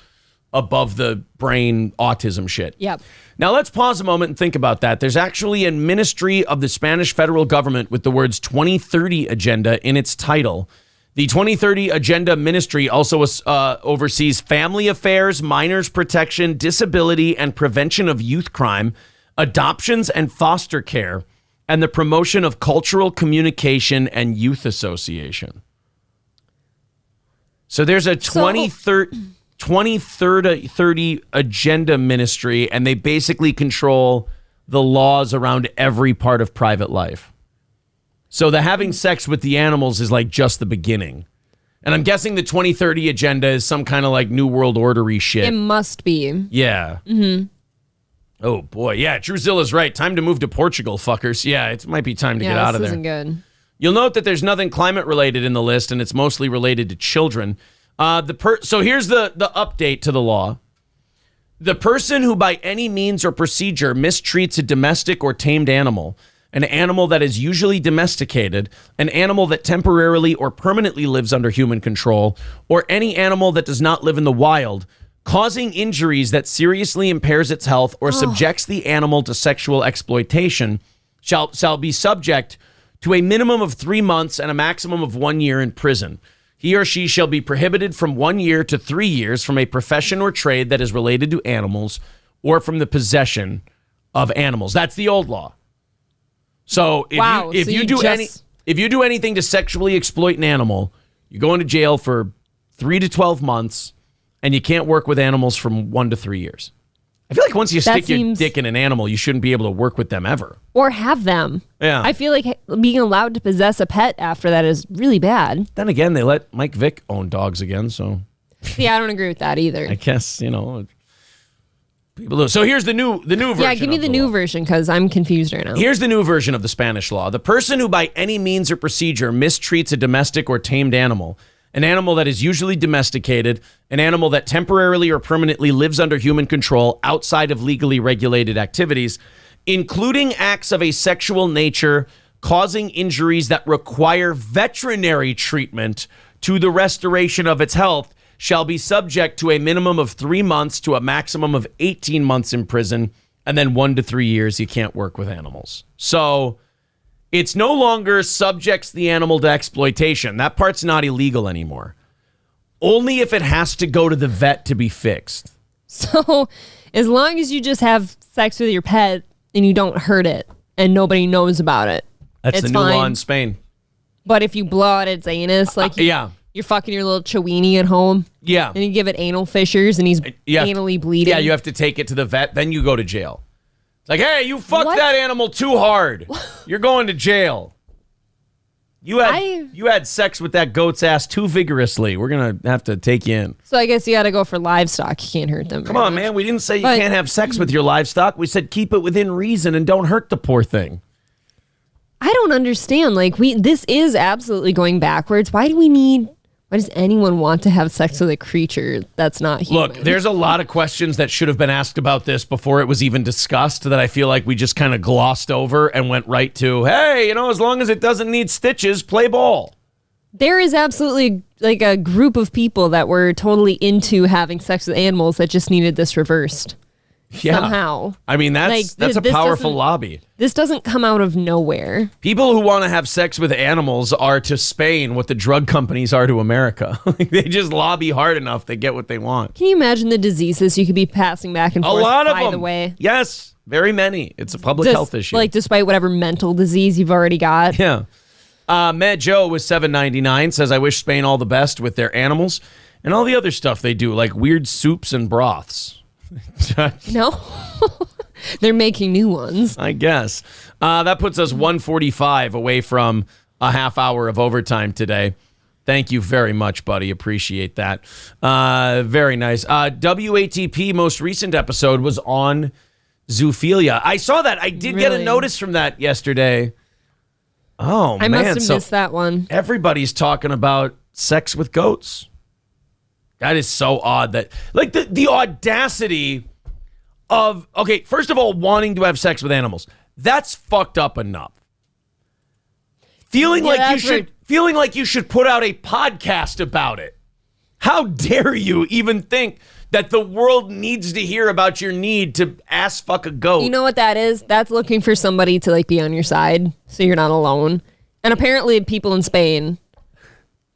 above the brain autism shit. Yep. Now let's pause a moment and think about that. There's actually a ministry of the Spanish federal government with the words 2030 Agenda in its title. The 2030 Agenda Ministry also oversees family affairs, minors protection, disability, and prevention of youth crime, adoptions and foster care, and the promotion of cultural communication and youth association. So there's a 2030 agenda ministry, and they basically control the laws around every part of private life. So the having sex with the animals is like just the beginning. And I'm guessing the 2030 agenda is some kind of like New World Order-y shit. It must be. Yeah. Mm-hmm. Oh, boy. Yeah, Druzilla's right. Time to move to Portugal, fuckers. Yeah, it might be time to get out of there. This isn't good. You'll note that there's nothing climate-related in the list, and it's mostly related to children. So here's the update to the law. The person who by any means or procedure mistreats a domestic or tamed animal, an animal that is usually domesticated, an animal that temporarily or permanently lives under human control, or any animal that does not live in the wild, causing injuries that seriously impairs its health or subjects the animal to sexual exploitation, shall be subject to a minimum of 3 months and a maximum of 1 year in prison. He or she shall be prohibited from 1 year to 3 years from a profession or trade that is related to animals or from the possession of animals. That's the old law. So if you do anything to sexually exploit an animal, you go into jail for 3 to 12 months, and you can't work with animals from 1 to 3 years. I feel like once you stick your dick in an animal, you shouldn't be able to work with them ever. Or have them. Yeah. I feel like being allowed to possess a pet after that is really bad. Then again, they let Mike Vick own dogs again, so. Yeah, I don't agree with that either. I guess, people do. So here's the new version. Yeah, give me the new version because I'm confused right now. Here's the new version of the Spanish law. The person who by any means or procedure mistreats a domestic or tamed animal, an animal that is usually domesticated, an animal that temporarily or permanently lives under human control outside of legally regulated activities, including acts of a sexual nature, causing injuries that require veterinary treatment to the restoration of its health, shall be subject to a minimum of 3 months to a maximum of 18 months in prison, and then 1 to 3 years you can't work with animals. So it's no longer subjects the animal to exploitation. That part's not illegal anymore. Only if it has to go to the vet to be fixed. So as long as you just have sex with your pet and you don't hurt it and nobody knows about it, that's it's the new fine. law in Spain. But if you blow out its anus, you're fucking your little Chiweenie at home. Yeah. And you give it anal fissures and he's anally bleeding. Yeah, you have to take it to the vet, then you go to jail. It's like, hey, you fucked that animal too hard. You're going to jail. You had sex with that goat's ass too vigorously. We're going to have to take you in. So I guess you got to go for livestock. You can't hurt them. Come on, man. We didn't say you can't have sex with your livestock. We said keep it within reason and don't hurt the poor thing. I don't understand. This is absolutely going backwards. Why does anyone want to have sex with a creature that's not human? Look, there's a lot of questions that should have been asked about this before it was even discussed that I feel like we just kind of glossed over and went right to, hey, as long as it doesn't need stitches, play ball. There is absolutely a group of people that were totally into having sex with animals that just needed this reversed. Yeah. Somehow. I mean, that's a powerful lobby. This doesn't come out of nowhere. People who want to have sex with animals are to Spain what the drug companies are to America. They just lobby hard enough, they get what they want. Can you imagine the diseases you could be passing back and forth? A lot of by them. the way. Yes, very many. It's a public health issue. Despite whatever mental disease you've already got. Yeah. Matt Joe with $7.99 says, I wish Spain all the best with their animals and all the other stuff they do, like weird soups and broths. No. They're making new ones. I guess. That puts us 145 away from a half hour of overtime today. Thank you very much, buddy. Appreciate that. Very nice. WATP most recent episode was on zoophilia. I saw that. I did get a notice from that yesterday. Oh, man. I must have missed that one. Everybody's talking about sex with goats. That is so odd that, the audacity of, okay, first of all, wanting to have sex with animals. That's fucked up enough. Feeling like you should put out a podcast about it. How dare you even think that the world needs to hear about your need to ass fuck a goat? You know what that is? That's looking for somebody to be on your side so you're not alone. And apparently people in Spain,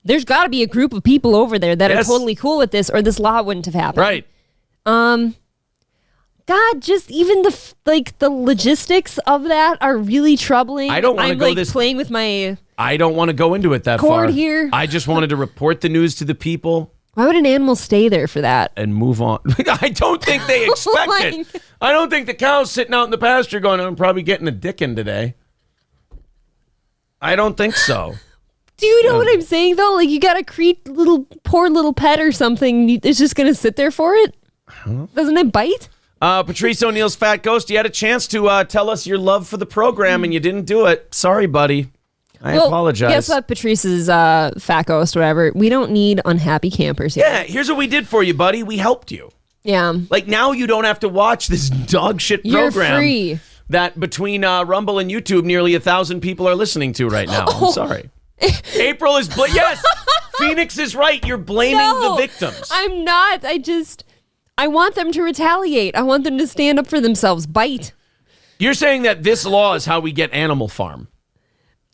there's got to be a group of people over there that are totally cool with this or this law wouldn't have happened. Right. God, just even the logistics of that are really troubling. I don't want to go playing with my. I don't want to go into it that cord far. Here. I just wanted to report the news to the people. Why would an animal stay there for that? And move on. I don't think they expect it. I don't think the cow's sitting out in the pasture going, I'm probably getting a dick in today. I don't think so. Do you know what I'm saying, though? Like, you got a poor little pet or something. It's just going to sit there for it? Doesn't it bite? Patrice O'Neill's Fat Ghost, you had a chance to tell us your love for the program, and you didn't do it. Sorry, buddy. I apologize. Guess what, Patrice's Fat Ghost, whatever. We don't need unhappy campers here. Yeah, here's what we did for you, buddy. We helped you. Yeah. Like, now you don't have to watch this dog shit program. You're free. That between Rumble and YouTube, nearly 1,000 people are listening to right now. I'm sorry. April is... yes! Phoenix is right. You're blaming the victims. I'm not. I want them to retaliate. I want them to stand up for themselves. Bite. You're saying that this law is how we get Animal Farm.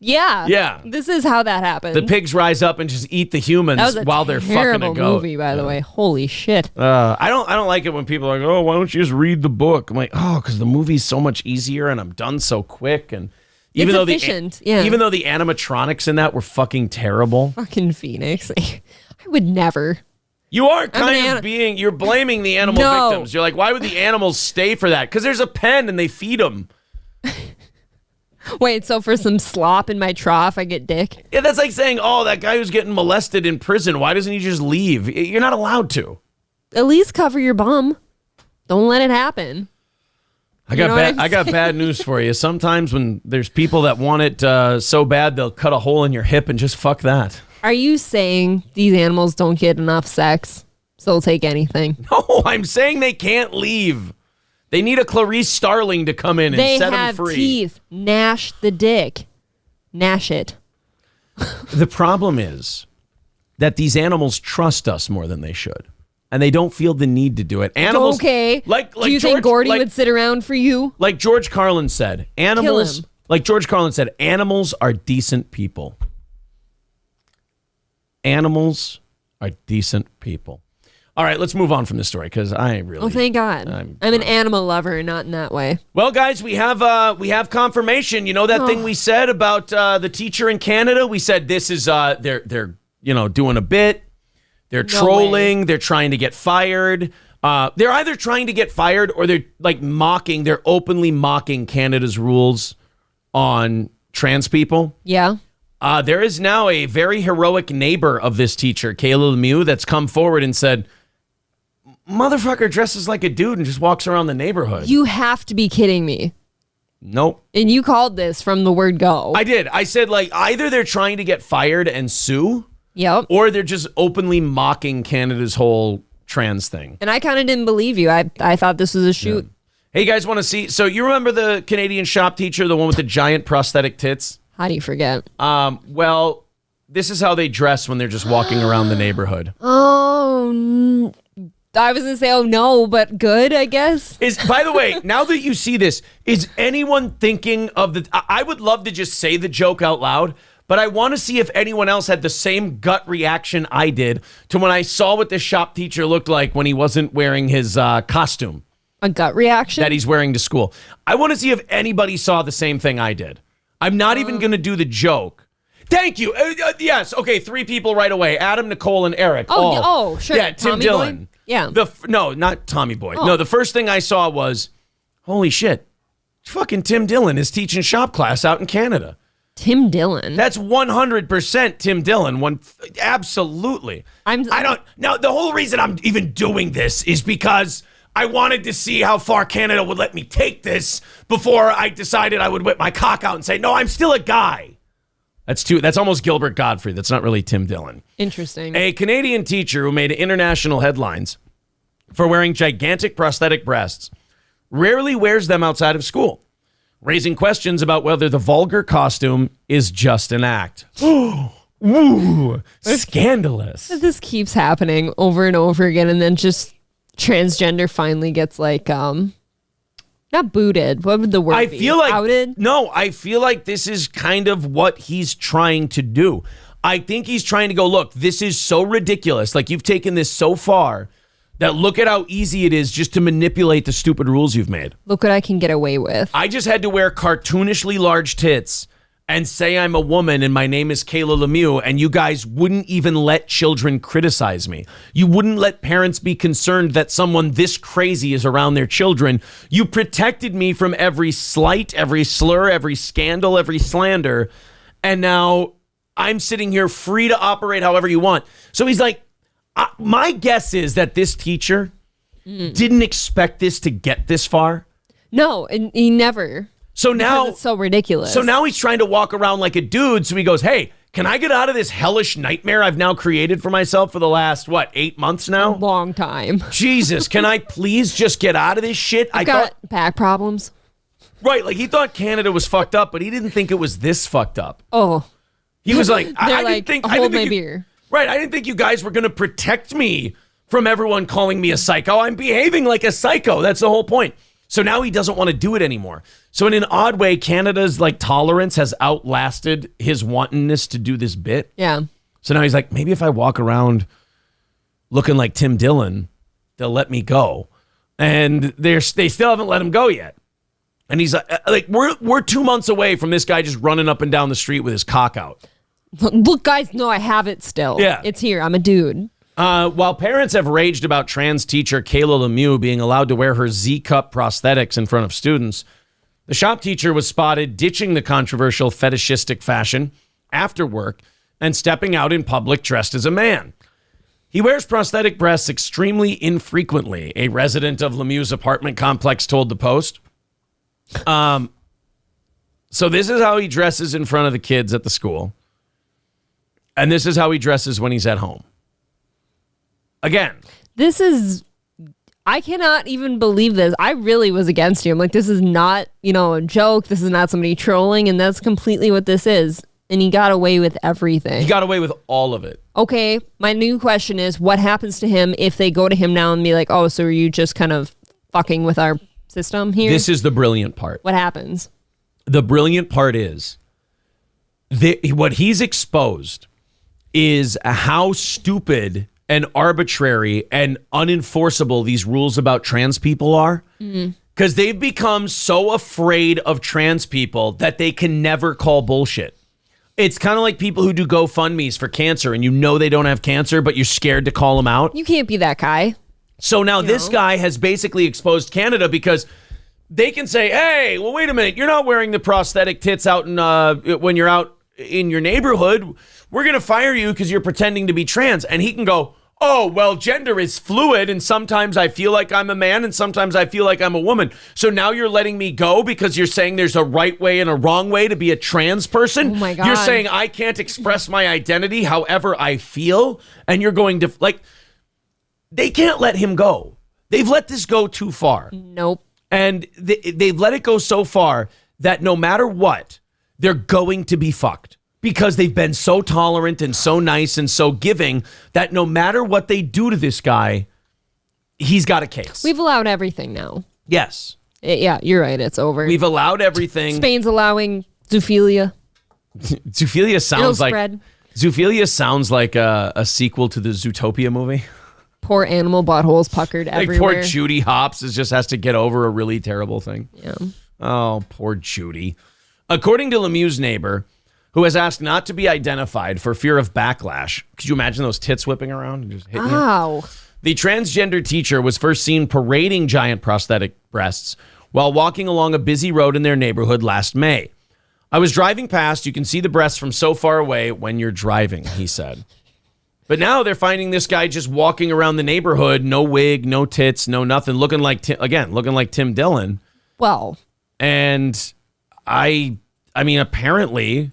Yeah. Yeah. This is how that happens. The pigs rise up and just eat the humans while they're fucking a goat. Terrible movie, by the way. Holy shit. I don't like it when people are like, oh, why don't you just read the book? I'm like, oh, because the movie's so much easier and I'm done so quick. And even it's though efficient. even though the animatronics in that were fucking terrible. Fucking Phoenix. I would never. You are you're blaming the animal victims. You're like, why would the animals stay for that? Because there's a pen and they feed them. Wait, so for some slop in my trough, I get dick? Yeah, that's like saying, oh, that guy who's getting molested in prison, why doesn't he just leave? You're not allowed to. At least cover your bum. Don't let it happen. I got bad news for you. Sometimes when there's people that want it so bad, they'll cut a hole in your hip and just fuck that. Are you saying these animals don't get enough sex, so they'll take anything? No, I'm saying they can't leave. They need a Clarice Starling to come in and set them free. They have teeth. Gnash the dick. Gnash it. The problem is that these animals trust us more than they should. And they don't feel the need to do it. Animals, okay. Like do you think Gordy would sit around for you? Like George Carlin said, animals. Like George Carlin said, animals are decent people. Animals are decent people. All right, let's move on from this story because I really. Oh, thank God! I'm an animal lover, not in that way. Well, guys, we have confirmation. You know that thing we said about the teacher in Canada? We said this is they're doing a bit. They're trolling. They're trying to get fired. They're either trying to get fired or they're like mocking. They're openly mocking Canada's rules on trans people. Yeah. There is now a very heroic neighbor of this teacher, Kayla Lemieux, that's come forward and said, motherfucker dresses like a dude and just walks around the neighborhood. You have to be kidding me. Nope. And you called this from the word go. I did. I said, like, either they're trying to get fired and sue. Yep. Or they're just openly mocking Canada's whole trans thing. And I kind of didn't believe you. I thought this was a shoot. Yeah. Hey, you guys want to see? So you remember the Canadian shop teacher, the one with the giant prosthetic tits? How do you forget? Well, this is how they dress when they're just walking around the neighborhood. Oh, I was going to say, oh no, but good, I guess. By the way, now that you see this, is anyone thinking of I would love to just say the joke out loud, but I want to see if anyone else had the same gut reaction I did to when I saw what this shop teacher looked like when he wasn't wearing his costume. A gut reaction? That he's wearing to school. I want to see if anybody saw the same thing I did. I'm not even going to do the joke. Thank you. Yes. Okay. 3 people right away. Adam, Nicole, and Eric. Oh, sure. Yeah, Tim Tommy Dillon. Boy? Yeah. No, not Tommy Boy. Oh. No, the first thing I saw was, holy shit, fucking Tim Dillon is teaching shop class out in Canada. Tim Dillon? That's 100% Tim Dillon. Absolutely. Now, the whole reason I'm even doing this is because I wanted to see how far Canada would let me take this before I decided I would whip my cock out and say, no, I'm still a guy. That's almost Gilbert Gottfried. That's not really Tim Dillon. Interesting. A Canadian teacher who made international headlines for wearing gigantic prosthetic breasts rarely wears them outside of school, raising questions about whether the vulgar costume is just an act. Ooh, scandalous. This keeps happening over and over again, and then just transgender finally gets like not booted. What would the word be? Outed? No, I feel like this is kind of what he's trying to do. I think he's trying to go, look, this is so ridiculous. Like, you've taken this so far that look at how easy it is just to manipulate the stupid rules you've made. Look what I can get away with. I just had to wear cartoonishly large tits and say I'm a woman and my name is Kayla Lemieux, and you guys wouldn't even let children criticize me. You wouldn't let parents be concerned that someone this crazy is around their children. You protected me from every slight, every slur, every scandal, every slander, and now I'm sitting here free to operate however you want. So he's like, my guess is that this teacher didn't expect this to get this far. No, and he never. So now it's so ridiculous. So now he's trying to walk around like a dude. So he goes, hey, can I get out of this hellish nightmare I've now created for myself for the last, 8 months now? A long time. Jesus, can I please just get out of this shit? I got back problems. Right, like he thought Canada was fucked up, but he didn't think it was this fucked up. Oh. He was like, I like, didn't think hold my beer. Right, I didn't think you guys were going to protect me from everyone calling me a psycho. I'm behaving like a psycho. That's the whole point. So now he doesn't want to do it anymore. So in an odd way, Canada's tolerance has outlasted his wantonness to do this bit. Yeah. So now he's like, maybe if I walk around looking like Tim Dillon, they'll let me go. And they still haven't let him go yet. And he's like, we're 2 months away from this guy just running up and down the street with his cock out. Look, guys, no, I have it still. Yeah. It's here. I'm a dude. While parents have raged about trans teacher Kayla Lemieux being allowed to wear her Z-cup prosthetics in front of students, the shop teacher was spotted ditching the controversial fetishistic fashion after work and stepping out in public dressed as a man. He wears prosthetic breasts extremely infrequently, a resident of Lemieux's apartment complex told the Post. So this is how he dresses in front of the kids at the school. And this is how he dresses when he's at home. Again. I cannot even believe this. I really was against you. I'm like, this is not, a joke. This is not somebody trolling. And that's completely what this is. And he got away with everything. He got away with all of it. Okay. My new question is, what happens to him if they go to him now and be like, oh, so are you just kind of fucking with our system here? This is the brilliant part. What happens? The brilliant part is what he's exposed is how stupid and arbitrary and unenforceable these rules about trans people are. Because they've become so afraid of trans people that they can never call bullshit. It's kind of like people who do GoFundMes for cancer and they don't have cancer, but you're scared to call them out. You can't be that guy. So now this guy has basically exposed Canada because they can say, hey, well, wait a minute. You're not wearing the prosthetic tits out when you're out in your neighborhood. We're going to fire you because you're pretending to be trans. And he can go, oh, well, gender is fluid. And sometimes I feel like I'm a man and sometimes I feel like I'm a woman. So now you're letting me go because you're saying there's a right way and a wrong way to be a trans person. Oh my God. You're saying I can't express my identity however I feel. And you're going to they can't let him go. They've let this go too far. Nope. And they've let it go so far that no matter what, they're going to be fucked. Because they've been so tolerant and so nice and so giving that no matter what they do to this guy, he's got a case. We've allowed everything now. Yes. Yeah, you're right. It's over. We've allowed everything. Spain's allowing zoophilia. Zoophilia sounds like a sequel to the Zootopia movie. Poor animal buttholes puckered everywhere. Poor Judy Hopps just has to get over a really terrible thing. Yeah. Oh, poor Judy. According to Lemieux's neighbor, who has asked not to be identified for fear of backlash. Could you imagine those tits whipping around and just hitting you? Ow. The transgender teacher was first seen parading giant prosthetic breasts while walking along a busy road in their neighborhood last May. I was driving past. You can see the breasts from so far away when you're driving, he said. But now they're finding this guy just walking around the neighborhood, no wig, no tits, no nothing, looking like Tim Dillon. Well. And I mean, apparently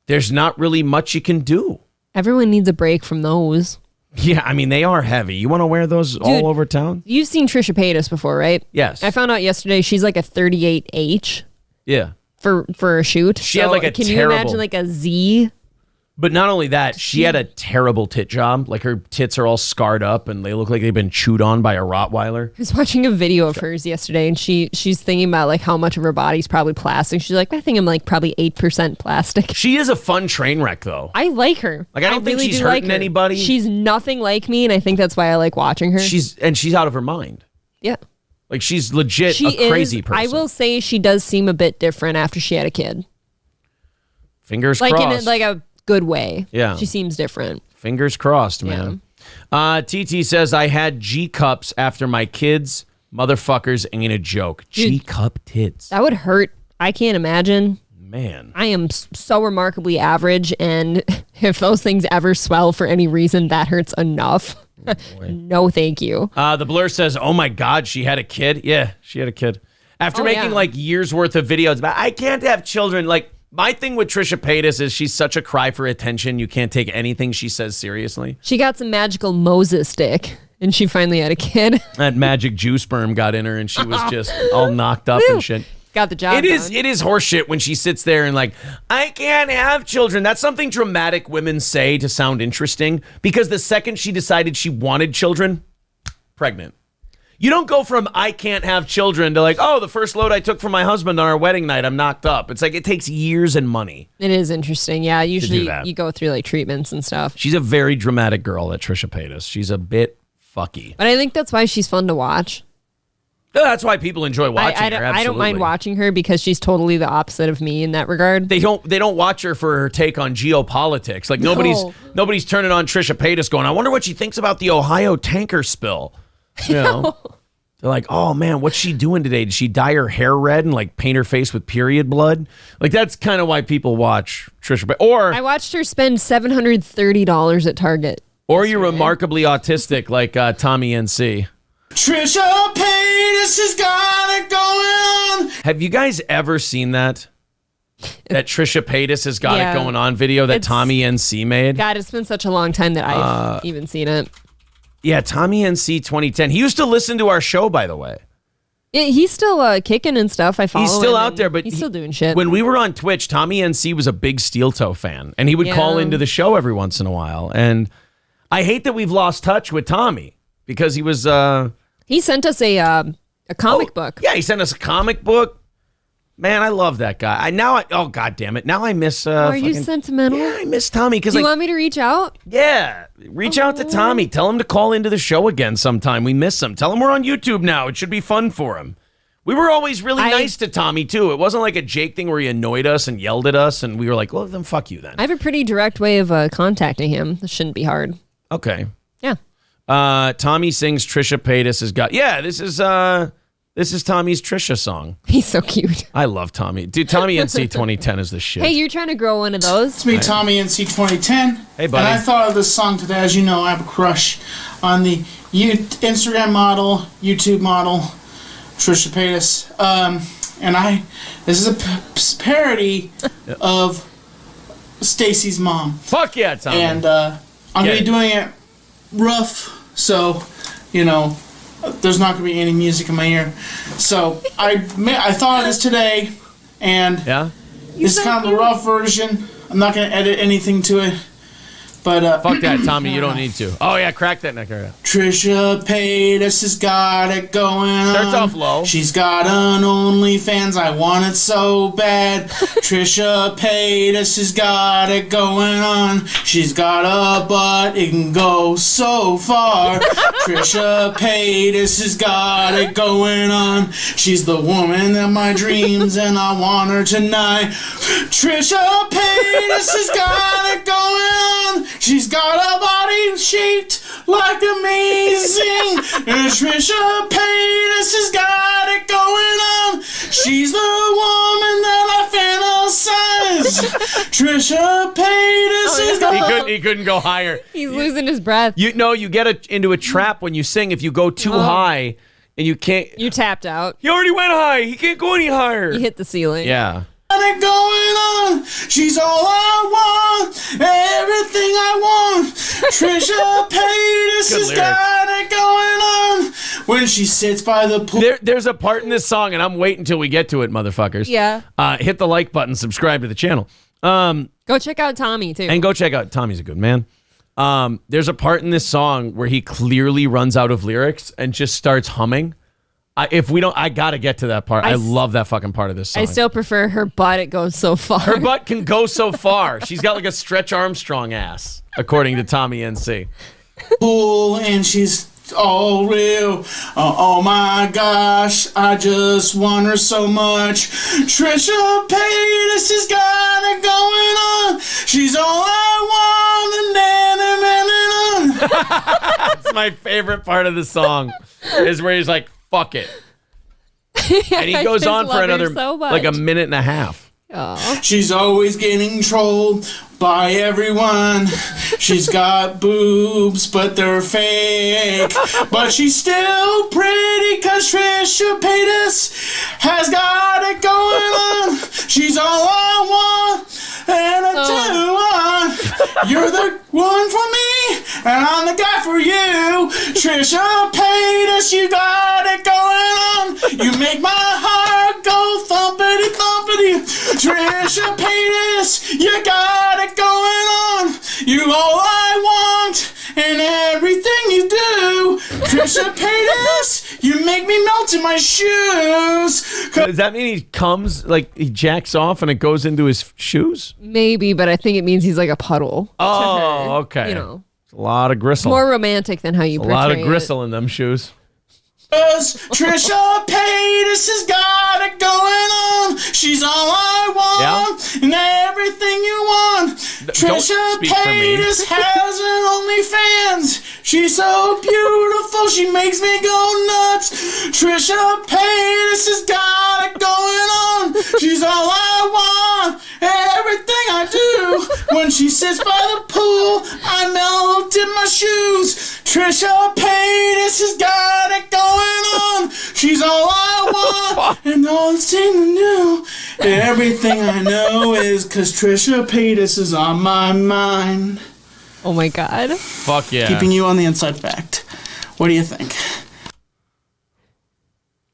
there's not really much you can do. Everyone needs a break from those. Yeah, I mean, they are heavy. You want to wear those all over town? You've seen Trisha Paytas before, right? Yes. I found out yesterday she's like a 38H. Yeah. For a shoot. She had like a Can terrible... you imagine like a Z But not only that, she had a terrible tit job. Like her tits are all scarred up and they look like they've been chewed on by a Rottweiler. I was watching a video of hers yesterday and she's thinking about like how much of her body's probably plastic. She's like, I think I'm like probably 8% plastic. She is a fun train wreck though. I like her. Like I don't think she's hurting anybody. She's nothing like me and I think that's why I like watching her. She's out of her mind. Yeah. Like she's legit a crazy person. I will say she does seem a bit different after she had a kid. Fingers crossed. Like in a good way. Yeah. She seems different. Fingers crossed, man. Yeah. TT says, I had G-cups after my kids. Motherfuckers ain't a joke. G-cup tits. That would hurt. I can't imagine. Man. I am so remarkably average, and if those things ever swell for any reason, that hurts enough. Oh, no, thank you. The Blur says, oh my God, she had a kid? Yeah, she had a kid. After making like years worth of videos about, I can't have children, like, my thing with Trisha Paytas is she's such a cry for attention. You can't take anything she says seriously. She got some magical Moses dick, and she finally had a kid. That magic Jew sperm got in her, and she was just all knocked up and shit. Got the job done. It is horseshit when she sits there and like, I can't have children. That's something dramatic women say to sound interesting, because the second she decided she wanted children, pregnant. You don't go from I can't have children to like, oh, the first load I took from my husband on our wedding night, I'm knocked up. It's like it takes years and money. It is interesting. Yeah, usually you go through like treatments and stuff. She's a very dramatic girl, that Trisha Paytas. She's a bit fucky. But I think that's why she's fun to watch. That's why people enjoy watching her. Absolutely. I don't mind watching her because she's totally the opposite of me in that regard. They don't watch her for her take on geopolitics. Like nobody's turning on Trisha Paytas going, I wonder what she thinks about the Ohio tanker spill. You know? They're like, oh man, what's she doing today? Did she dye her hair red and like paint her face with period blood? Like that's kind of why people watch Trisha Paytas. Or I watched her spend $730 at Target. Or you're remarkably autistic like Tommy NC. Trisha Paytas has got it going on. Have you guys ever seen that? That Trisha Paytas has got it going on video that Tommy NC made? God, it's been such a long time that I've even seen it. Yeah, Tommy NC 2010. He used to listen to our show, by the way. Yeah, he's still kicking and stuff. I follow him. He's still out there, but he's still doing shit. When we were on Twitch, Tommy NC was a big Steel Toe fan, and he would call into the show every once in a while. And I hate that we've lost touch with Tommy because he was. He sent us a comic book. Yeah, he sent us a comic book. Man, I love that guy. Oh god damn it! Now I miss. Are you sentimental? Yeah, I miss Tommy because. Do you want me to reach out? Yeah, reach out to Tommy. Tell him to call into the show again sometime. We miss him. Tell him we're on YouTube now. It should be fun for him. We were always really nice to Tommy too. It wasn't like a Jake thing where he annoyed us and yelled at us, and we were like, "Well, then fuck you then." I have a pretty direct way of contacting him. This shouldn't be hard. Okay. Yeah. Tommy sings Trisha Paytas has got. Yeah, this is Tommy's Trisha song. He's so cute. I love Tommy. Dude, Tommy NC 2010 is the shit. Hey, you're trying to grow one of those? It's me, Tommy NC 2010. Hey, buddy. And I thought of this song today. As you know, I have a crush on the Instagram model, YouTube model, Trisha Paytas. This is a parody of Stacy's mom. Fuck yeah, Tommy. And I'm going to be doing it rough, so, you know, there's not going to be any music in my ear. So I thought of this today, and this is kind of a rough version. I'm not going to edit anything to it. But fuck that, Tommy. You don't need to. Oh yeah, crack that neck area. Trisha Paytas has got it going on. Starts off low. She's got an OnlyFans. I want it so bad. Trisha Paytas has got it going on. She's got a butt. It can go so far. Trisha Paytas has got it going on. She's the woman of my dreams, and I want her tonight. Trisha Paytas has got it going on. She's got a body shaped like amazing. And Trisha Paytas has got it going on. She's the woman that I fantasize. Trisha Paytas has got He couldn't go higher. He's losing his breath. You get into a trap when you sing. If you go too high and you can't. You tapped out. He already went high. He can't go any higher. You hit the ceiling. Yeah. It going on. She's all I want, everything I want. Trisha Paytas has got it going on. When she sits by the pool. There's a part in this song, and I'm waiting until we get to it, motherfuckers. Yeah. Hit the like button, subscribe to the channel. Go check out Tommy, too. And go check out Tommy's a good man. There's a part in this song where he clearly runs out of lyrics and just starts humming. I gotta get to that part. I love that fucking part of this song. I still prefer her butt. It goes so far. Her butt can go so far. She's got like a Stretch Armstrong ass, according to Tommy NC. Cool, and she's all real. Oh my gosh, I just want her so much. Trisha Paytas has got it going on. She's all I want. That's my favorite part of the song, is where he's like, fuck it. And he goes on for another, like a minute and a half. Aww. She's always getting trolled by everyone. She's got boobs, but they're fake. But she's still pretty, cause Trisha Paytas has got it going on. She's all I want, and I do want. You're the one for me, and I'm the guy for you. Trisha Paytas, you got it going on. You make my heart go thumpity thumpity. Trisha Paytas, you got it going on. You all I want, and everything you do. Trisha Paytas, you make me melt in my shoes. Does that mean he comes, like he jacks off and it goes into his shoes? Maybe, but I think it means he's like a puddle. Oh, okay. You know, it's a lot of gristle. more romantic than how you portray a lot of it. gristle in them shoes. Trisha Paytas has got it going on. She's all I want, and everything you want. Trisha Paytas has an OnlyFans. She's so beautiful, she makes me go nuts. Trisha Paytas has got it going on. She's all I want, everything I do. When she sits by the pool, I melt in my shoes. Trisha Paytas has got it going on. She's all I want, and all it's to do. Everything I know is cause Trisha Paytas is on my mind. Oh my god. Fuck yeah. Keeping you on the inside fact. What do you think?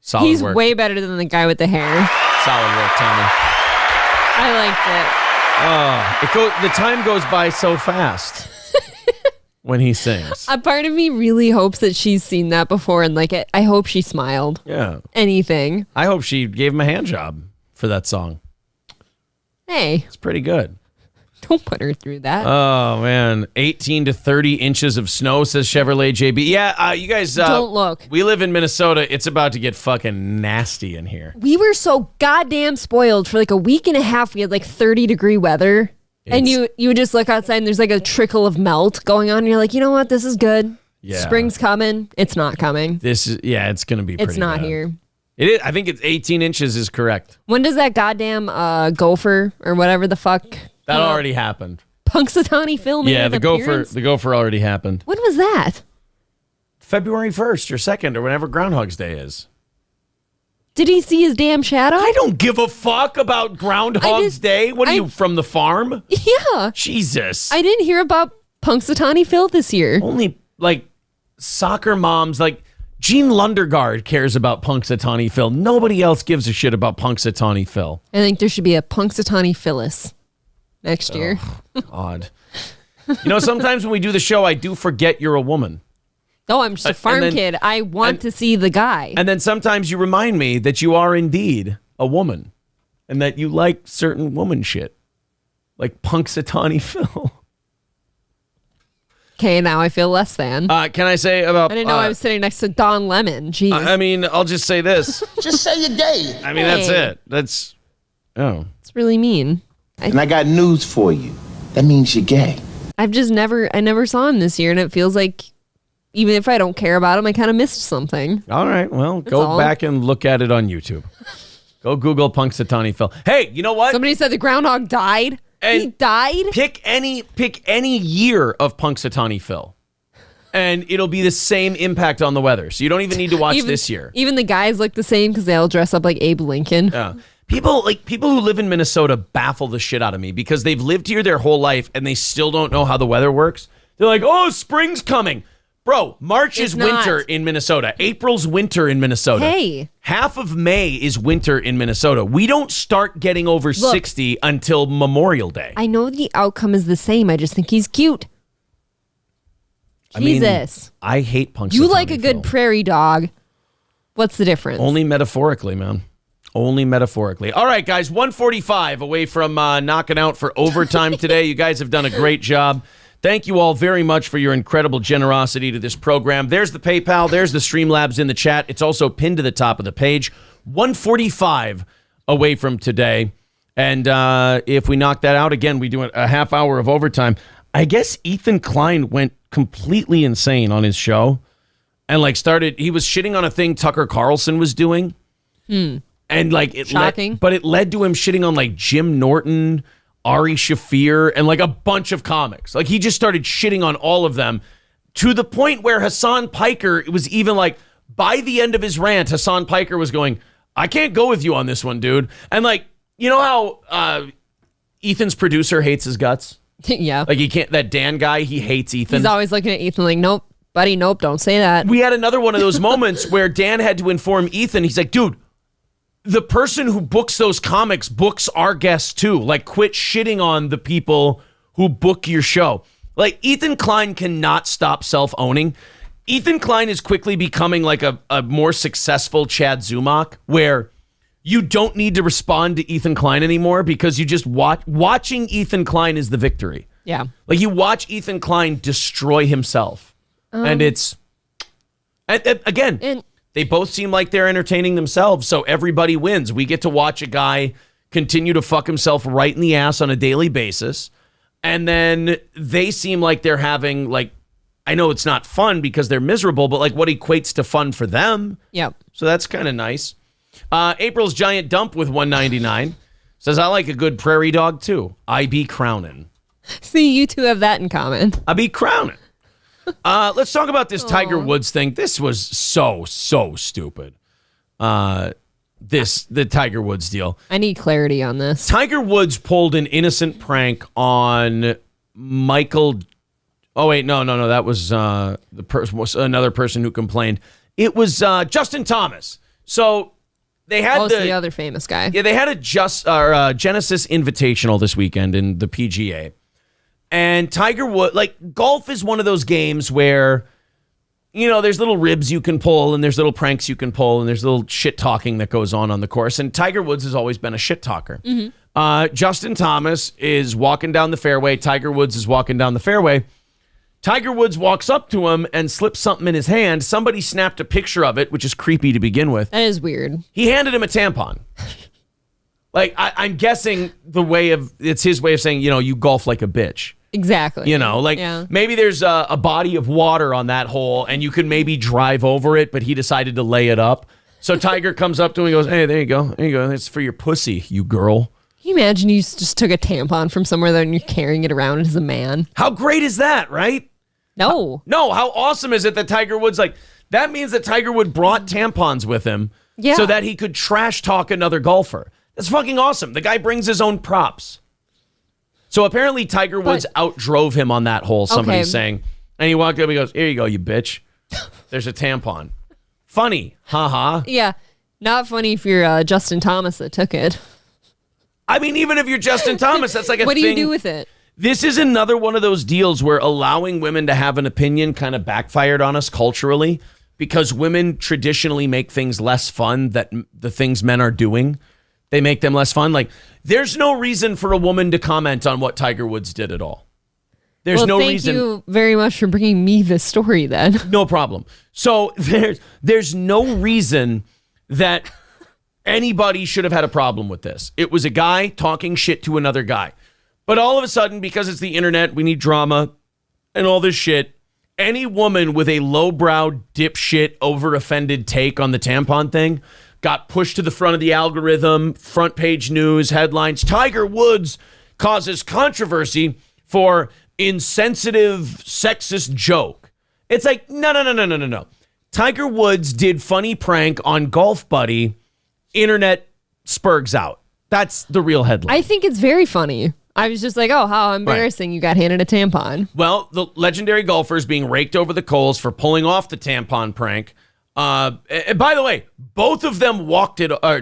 Solid He's work. way better than the guy with the hair. Solid work, Tommy. I liked it. The time goes by so fast when he sings. A part of me really hopes that she's seen that before, and like I hope she smiled. Yeah. Anything. I hope she gave him a hand job for that song. Hey. It's pretty good. Don't put her through that. Oh, man. 18 to 30 inches of snow, says Chevrolet JB. Yeah, you guys... Don't look. We live in Minnesota. It's about to get fucking nasty in here. We were so goddamn spoiled. For like a week and a half, we had like 30-degree weather. And you would just look outside and there's like a trickle of melt going on. And you're like, you know what? This is good. Yeah. Spring's coming. It's not coming. It's going to be pretty It's not bad. here. It is. I think it's 18 inches is correct. When does that goddamn gopher or whatever the fuck... That already happened. Punxsutawney Phil made an appearance? The gopher already happened. When was that? February 1st or 2nd or whenever Groundhog's Day is. Did he see his damn shadow? I don't give a fuck about Groundhog's Day. What are you, from the farm? Yeah. Jesus. I didn't hear about Punxsutawney Phil this year. Only, like, soccer moms, like, Gene Lundergaard cares about Punxsutawney Phil. Nobody else gives a shit about Punxsutawney Phil. I think there should be a Punxsutawney Phyllis next year. God. Sometimes when we do the show, I do forget you're a woman. Oh, I'm just a farm kid. I want to see the guy. And then sometimes you remind me that you are indeed a woman and that you like certain woman shit. Like Punxsutawney Phil. Okay, now I feel less than. Can I say about... I didn't know I was sitting next to Don Lemon. Jeez. I mean, I'll just say this. Just say you're gay. I mean, that's it. That's... Oh. It's really mean. And I got news for you. That means you're gay. I never saw him this year, and it feels like even if I don't care about him, I kind of missed something. All right, well, go back and look at it on YouTube. Go Google Punxsutawney Phil. Hey, you know what? Somebody said the groundhog died. And he died? Pick any year of Punxsutawney Phil, and it'll be the same impact on the weather. So you don't even need to watch this year. Even the guys look the same because they all dress up like Abe Lincoln. Yeah. People who live in Minnesota baffle the shit out of me because they've lived here their whole life and they still don't know how the weather works. They're like, oh, spring's coming. Bro, March is not. winter in Minnesota. April's winter in Minnesota. Hey. Half of May is winter in Minnesota. We don't start getting over 60 until Memorial Day. I know the outcome is the same. I just think he's cute. Jesus. I hate Punxsutawney You like a Phil. good prairie dog. What's the difference? Only metaphorically, man. Only metaphorically. All right, guys, 145 away from knocking out for overtime today. You guys have done a great job. Thank you all very much for your incredible generosity to this program. There's the PayPal. There's the Streamlabs in the chat. It's also pinned to the top of the page. 145 away from today. And if we knock that out, again, we do a half hour of overtime. I guess Ethan Klein went completely insane on his show and he was shitting on a thing Tucker Carlson was doing. And Shocking. but it led to him shitting on like Jim Norton, Ari Shaffir, and like a bunch of comics. Like he just started shitting on all of them to the point where Hassan Piker, it was even like by the end of his rant, Hassan Piker was going, I can't go with you on this one, dude. And like, you know how Ethan's producer hates his guts? Yeah. Like he can't, that Dan guy, he hates Ethan. He's always looking at Ethan like, nope, buddy, nope, don't say that. We had another one of those moments where Dan had to inform Ethan. He's like, dude, the person who books those comics books our guests too. Like, quit shitting on the people who book your show. Like, Ethan Klein cannot stop self-owning. Ethan Klein is quickly becoming like a more successful Chad Zumach, where you don't need to respond to Ethan Klein anymore because you just watching Ethan Klein is the victory. Yeah. Like, you watch Ethan Klein destroy himself. And it's, again, they both seem like they're entertaining themselves, so everybody wins. We get to watch a guy continue to fuck himself right in the ass on a daily basis, and then they seem like they're having, like, I know it's not fun because they're miserable, but like what equates to fun for them. Yep. So that's kind of nice. April's Giant Dump with 199 says, I like a good prairie dog too. I be crowning. See, you two have that in common. I be crowning. Let's talk about this Tiger Woods thing. This was so stupid. The Tiger Woods deal. I need clarity on this. Tiger Woods pulled an innocent prank on Michael. Oh wait, no. That was was another person who complained. It was Justin Thomas. So they had the other famous guy. Yeah, they had a Genesis Invitational this weekend in the PGA. And Tiger Woods, like, golf is one of those games where, you know, there's little ribs you can pull and there's little pranks you can pull and there's little shit talking that goes on the course. And Tiger Woods has always been a shit talker. Mm-hmm. Justin Thomas is walking down the fairway. Tiger Woods is walking down the fairway. Tiger Woods walks up to him and slips something in his hand. Somebody snapped a picture of it, which is creepy to begin with. That is weird. He handed him a tampon. Like, I'm guessing it's his way of saying, you know, you golf like a bitch. Exactly. You know, like maybe there's a body of water on that hole and you can maybe drive over it, but he decided to lay it up. So Tiger comes up to him and goes, hey, there you go. There you go. It's for your pussy, you girl. Can you imagine you just took a tampon from somewhere and you're carrying it around as a man? How great is that, right? No. How awesome is it that Tiger Woods, like, that means that Tiger Wood brought tampons with him so that he could trash talk another golfer. That's fucking awesome. The guy brings his own props. So apparently Tiger Woods outdrove him on that hole, somebody's saying. And he walked up and he goes, here you go, you bitch. There's a tampon. Funny. Ha. Yeah. Not funny if you're Justin Thomas that took it. I mean, even if you're Justin Thomas, that's like a thing. What do you do with it? This is another one of those deals where allowing women to have an opinion kind of backfired on us culturally because women traditionally make things less fun that the things men are doing. They make them less fun. Like, there's no reason for a woman to comment on what Tiger Woods did at all. There's no reason. Thank you very much for bringing me this story then. No problem. So there's no reason that anybody should have had a problem with this. It was a guy talking shit to another guy. But all of a sudden, because it's the internet, we need drama and all this shit. Any woman with a lowbrow, dipshit, over-offended take on the tampon thing got pushed to the front of the algorithm, front page news, headlines. Tiger Woods causes controversy for insensitive, sexist joke. It's like, no. Tiger Woods did funny prank on Golf Buddy. Internet spurgs out. That's the real headline. I think it's very funny. I was just like, oh, how embarrassing. You got handed a tampon. Well, the legendary golfer is being raked over the coals for pulling off the tampon prank. And by the way, both of them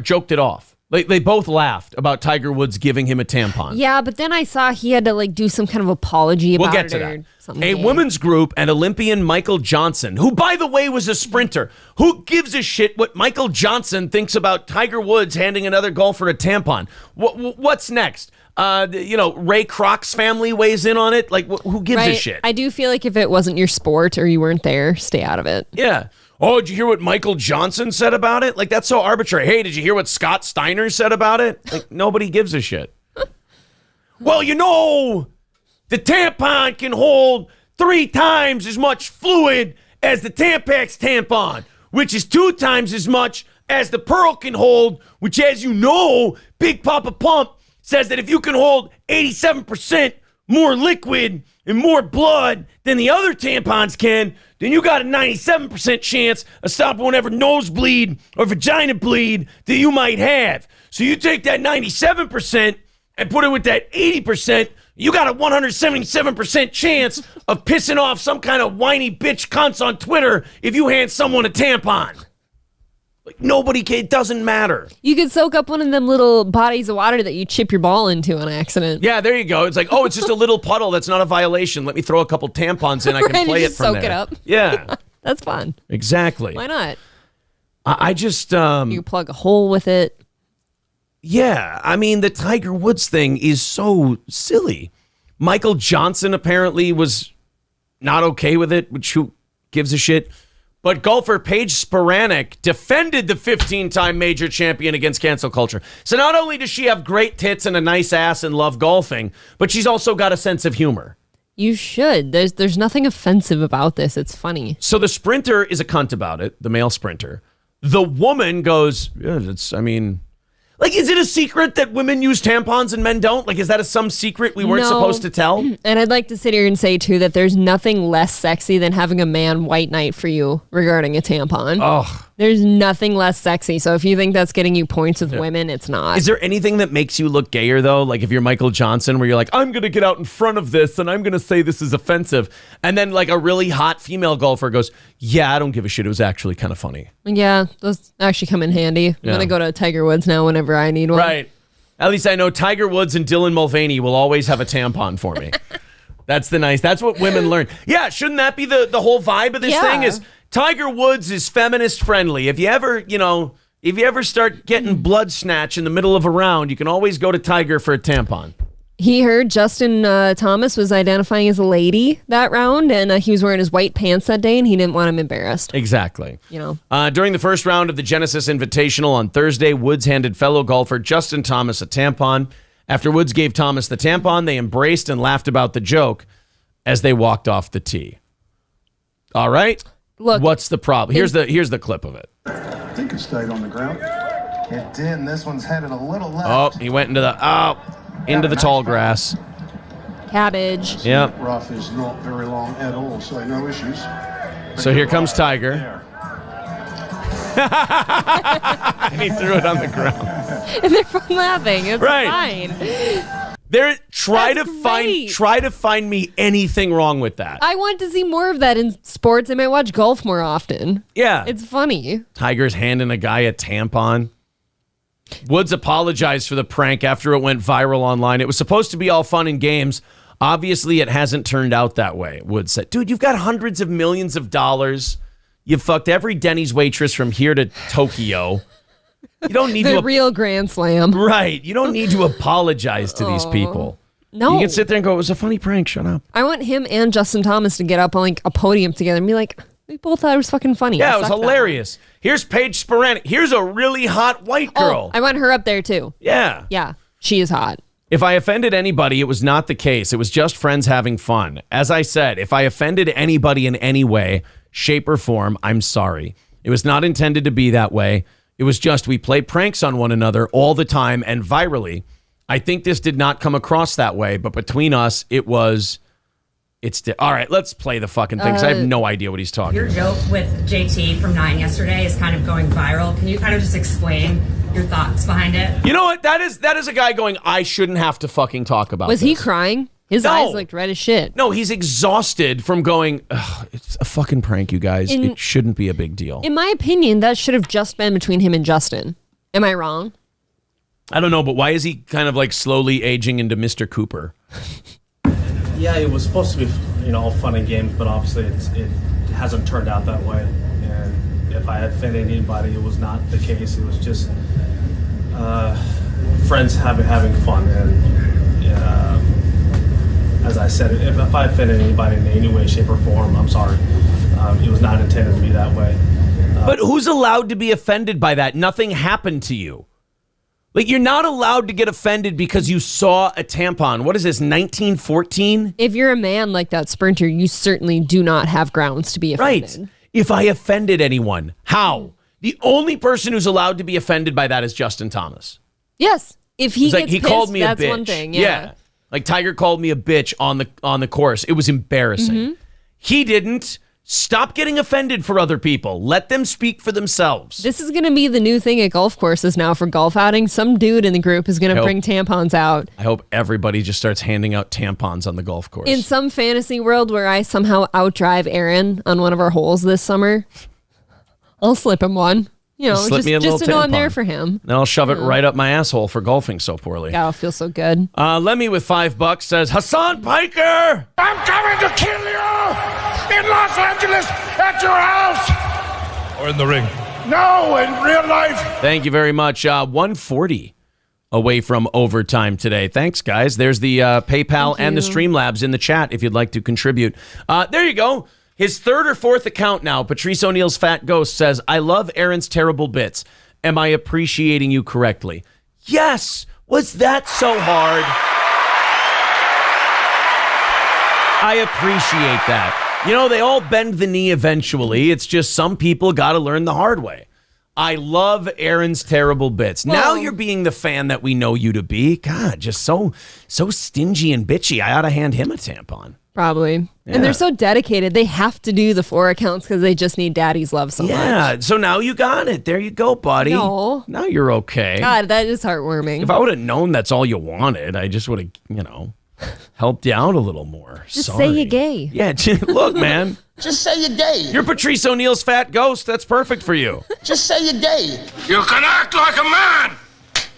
joked it off. They both laughed about Tiger Woods giving him a tampon. Yeah, but then I saw he had to do some kind of apology about it. We'll get to that. A women's group and Olympian Michael Johnson, who, by the way, was a sprinter. Who gives a shit what Michael Johnson thinks about Tiger Woods handing another golfer a tampon? What's next? Ray Kroc's family weighs in on it. Who gives a shit? I do feel like if it wasn't your sport or you weren't there, stay out of it. Yeah. Oh, did you hear what Michael Johnson said about it? That's so arbitrary. Hey, did you hear what Scott Steiner said about it? Nobody gives a shit. Well, the tampon can hold 3 times as much fluid as the Tampax tampon, which is 2 times as much as the Pearl can hold, which, as you know, Big Papa Pump says that if you can hold 87% more liquid and more blood than the other tampons can, then you got a 97% chance of stopping whatever nosebleed or vagina bleed that you might have. So you take that 97% and put it with that 80%, you got a 177% chance of pissing off some kind of whiny bitch cunts on Twitter if you hand someone a tampon. Nobody can, it doesn't matter. You could soak up one of them little bodies of water that you chip your ball into on accident. Yeah, there you go. It's it's just a little puddle. That's not a violation. Let me throw a couple tampons in. I can play it from there. Soak it up. Yeah. That's fun. Exactly. Why not? I just... you plug a hole with it. Yeah. I mean, the Tiger Woods thing is so silly. Michael Johnson apparently was not okay with it, which who gives a shit? But golfer Paige Spiranek defended the 15-time major champion against cancel culture. So not only does she have great tits and a nice ass and love golfing, but she's also got a sense of humor. You should. There's nothing offensive about this. It's funny. So the sprinter is a cunt about it, the male sprinter. The woman goes, yeah, is it a secret that women use tampons and men don't? Is that some secret we weren't supposed to tell? And I'd like to sit here and say, too, that there's nothing less sexy than having a man white knight for you regarding a tampon. Oh. There's nothing less sexy. So if you think that's getting you points with women, it's not. Is there anything that makes you look gayer, though? If you're Michael Johnson, where you're like, I'm going to get out in front of this and I'm going to say this is offensive. And then a really hot female golfer goes, yeah, I don't give a shit. It was actually kind of funny. Yeah, those actually come in handy. I'm going to go to Tiger Woods now whenever I need one. Right. At least I know Tiger Woods and Dylan Mulvaney will always have a tampon for me. That's what women learn. Yeah, shouldn't that be the whole vibe of this thing is Tiger Woods is feminist friendly. If you ever start getting blood snatch in the middle of a round, you can always go to Tiger for a tampon. He heard Justin Thomas was identifying as a lady that round, and he was wearing his white pants that day, and he didn't want him embarrassed. Exactly. During the first round of the Genesis Invitational on Thursday, Woods handed fellow golfer Justin Thomas a tampon. After Woods gave Thomas the tampon, they embraced and laughed about the joke as they walked off the tee. All right? Look, what's the problem? Here's the clip of it. I think it stayed on the ground. It did, and this one's headed a little left. Oh, he went into the tall grass. Cabbage. Yep. Rough is not very long at all, so no issues. So here comes Tiger. And he threw it on the ground. And they're fun laughing. It's fine. Try to find me anything wrong with that. I want to see more of that in sports. I might watch golf more often. Yeah. It's funny. Tiger's handing a guy a tampon. Woods apologized for the prank after it went viral online. It was supposed to be all fun and games. Obviously, it hasn't turned out that way, Woods said. Dude, you've got hundreds of millions of dollars. You've fucked every Denny's waitress from here to Tokyo. You don't need the real Grand Slam. Right. You don't need to apologize to these people. No. You can sit there and go, it was a funny prank. Shut up. I want him and Justin Thomas to get up on a podium together and be like, we both thought it was fucking funny. Yeah, it was hilarious. Here's Paige Spiranek. Here's a really hot white girl. I want her up there too. Yeah. Yeah, she is hot. If I offended anybody, it was not the case. It was just friends having fun. As I said, if I offended anybody in any way, shape, or form, I'm sorry. It was not intended to be that way. It was just we play pranks on one another all the time and virally. I think this did not come across that way, but between us, it was all right, let's play the fucking thing because I have no idea what he's talking Your about. joke with JT from 9 yesterday is kind of going viral. Can you kind of just explain your thoughts behind it? You know what? That is a guy going, I shouldn't have to fucking talk about Was this. he crying? His eyes looked red as shit. No, he's exhausted from going, it's a fucking prank, you guys. It shouldn't be a big deal. In my opinion, that should have just been between him and Justin. Am I wrong? I don't know, but why is he kind of like slowly aging into Mr. Cooper? Yeah, it was supposed to be, all fun and games, but obviously it hasn't turned out that way. And if I had offended anybody, it was not the case. It was just friends having fun. And as I said, if I offended anybody in any way, shape, or form, I'm sorry. It was not intended to be that way. But who's allowed to be offended by that? Nothing happened to you. Like, you're not allowed to get offended because you saw a tampon. What is this, 1914? If you're a man like that sprinter, you certainly do not have grounds to be offended. Right. If I offended anyone, how? The only person who's allowed to be offended by that is Justin Thomas. Yes. If he gets he pissed, called me that's a bitch. one thing. Yeah. Like Tiger called me a bitch on the course. It was embarrassing. Mm-hmm. He didn't. Stop getting offended for other people. Let them speak for themselves. This is going to be the new thing at golf courses now for golf outings. Some dude in the group is going to bring tampons out. I hope everybody just starts handing out tampons on the golf course. In some fantasy world where I somehow outdrive Aaron on one of our holes this summer, I'll slip him one. Slip me a little just to know I'm tampon. there for him. Then I'll shove it right up my asshole for golfing so poorly. God, I'll feel so good. Lemmy with $5 says, Hassan Piker! I'm coming to kill you in Los Angeles at your house. Or in the ring. No, in real life. Thank you very much. 140 away from overtime today. Thanks, guys. There's the PayPal and the Streamlabs in the chat if you'd like to contribute. There you go. His third or fourth account now, Patrice O'Neal's Fat Ghost, says, I love Aaron's terrible bits. Am I appreciating you correctly? Yes. Was that so hard? I appreciate that. They all bend the knee eventually. It's just some people got to learn the hard way. I love Aaron's terrible bits. Now you're being the fan that we know you to be. God, just so stingy and bitchy. I ought to hand him a tampon. Probably. Yeah. And they're so dedicated. They have to do the 4 accounts because they just need daddy's love so much. Yeah, so now you got it. There you go, buddy. No. Now you're okay. God, that is heartwarming. If I would have known that's all you wanted, I just would have, helped you out a little more. Just say you're gay. Yeah, look, man. Just say you're gay. You're Patrice O'Neal's Fat Ghost. That's perfect for you. Just say you're gay. You can act like a man.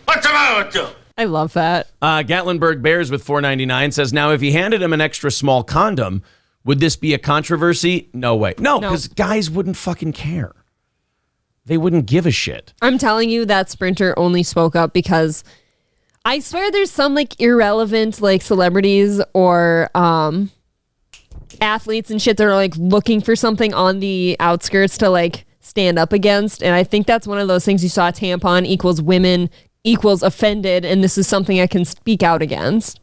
What's the matter with you? I love that. Gatlinburg Bears with $4.99 says, now if you handed him an extra small condom, would this be a controversy? No way. No, because guys wouldn't fucking care. They wouldn't give a shit. I'm telling you, that sprinter only spoke up because I swear there's some irrelevant celebrities or athletes and shit that are looking for something on the outskirts to stand up against. And I think that's one of those things. You saw a tampon equals women equals offended, and this is something I can speak out against.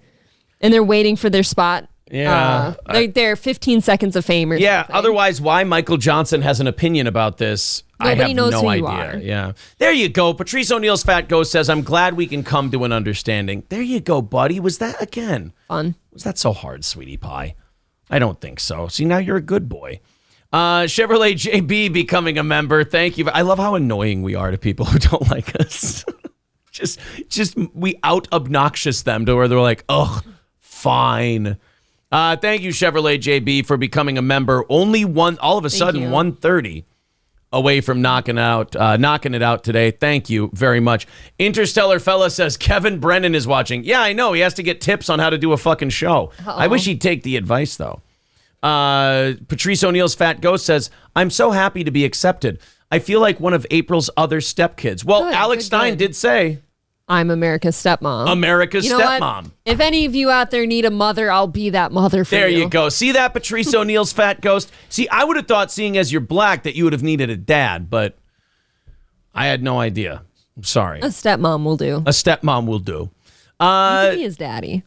And they're waiting for their spot. Yeah. They're 15 seconds of fame or something. Otherwise, why Michael Johnson has an opinion about this, Nobody I have knows no who idea. you are. Yeah. There you go. Patrice O'Neal's Fat Ghost says, I'm glad we can come to an understanding. There you go, buddy. Was that, again, fun? Was that so hard, sweetie pie? I don't think so. See, now you're a good boy. Chevrolet JB becoming a member. Thank you. I love how annoying we are to people who don't like us. Just we out obnoxious them to where they're like, ugh, fine. Thank you, Chevrolet JB, for becoming a member. Only all of a sudden, 1:30 away from knocking it out today. Thank you very much. Interstellar Fella says Kevin Brennan is watching. Yeah, I know. He has to get tips on how to do a fucking show. I wish he'd take the advice, though. Patrice O'Neal's Fat Ghost says, I'm so happy to be accepted. I feel like one of April's other stepkids. Well, good, Alex Stein did say, I'm America's stepmom. America's stepmom. What? If any of you out there need a mother, I'll be that mother for you. There you go. See that, Patrice O'Neal's Fat Ghost? See, I would have thought, seeing as you're black, that you would have needed a dad, but I had no idea. I'm sorry. A stepmom will do. A stepmom will do. You can be his daddy.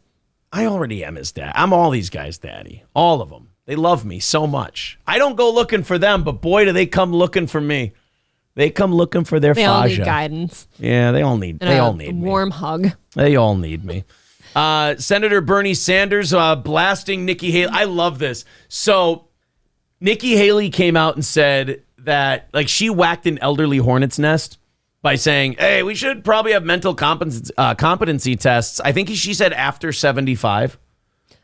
I already am his dad. I'm all these guys' daddy. All of them. They love me so much. I don't go looking for them, but boy, do they come looking for me. They come looking for their They all need guidance. Yeah, they all need me. Warm hug. They all need me. Senator Bernie Sanders blasting Nikki Haley. I love this. So Nikki Haley came out and said that she whacked an elderly hornet's nest by saying, hey, we should probably have mental competency tests. I think she said after 75.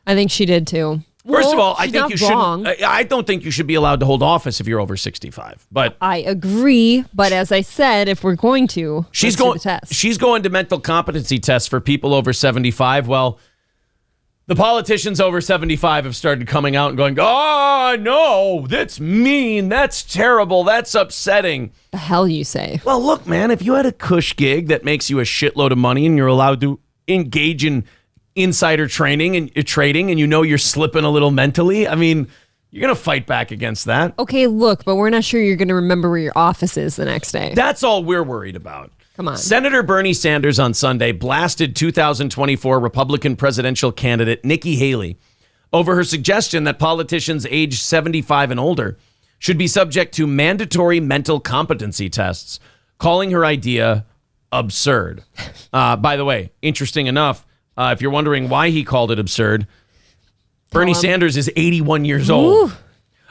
I think she did too. First of all, I she's think not you wrong. shouldn't. I don't think you should be allowed to hold office if you're over 65. But I agree. But as I said, if we're going to, she's let's do going. the test. She's going to mental competency tests for people over 75. Well, the politicians over 75 have started coming out and going, "Oh no, that's mean. That's terrible. That's upsetting." The hell you say? Well, look, man. If you had a cush gig that makes you a shitload of money and you're allowed to engage in insider trading and you're slipping a little mentally, I mean, you're going to fight back against that. Okay, look, but we're not sure you're going to remember where your office is the next day. That's all we're worried about. Come on. Senator Bernie Sanders on Sunday blasted 2024 Republican presidential candidate Nikki Haley over her suggestion that politicians aged 75 and older should be subject to mandatory mental competency tests, calling her idea absurd. By the way, interesting enough, if you're wondering why he called it absurd, Bernie Sanders is 81 years old.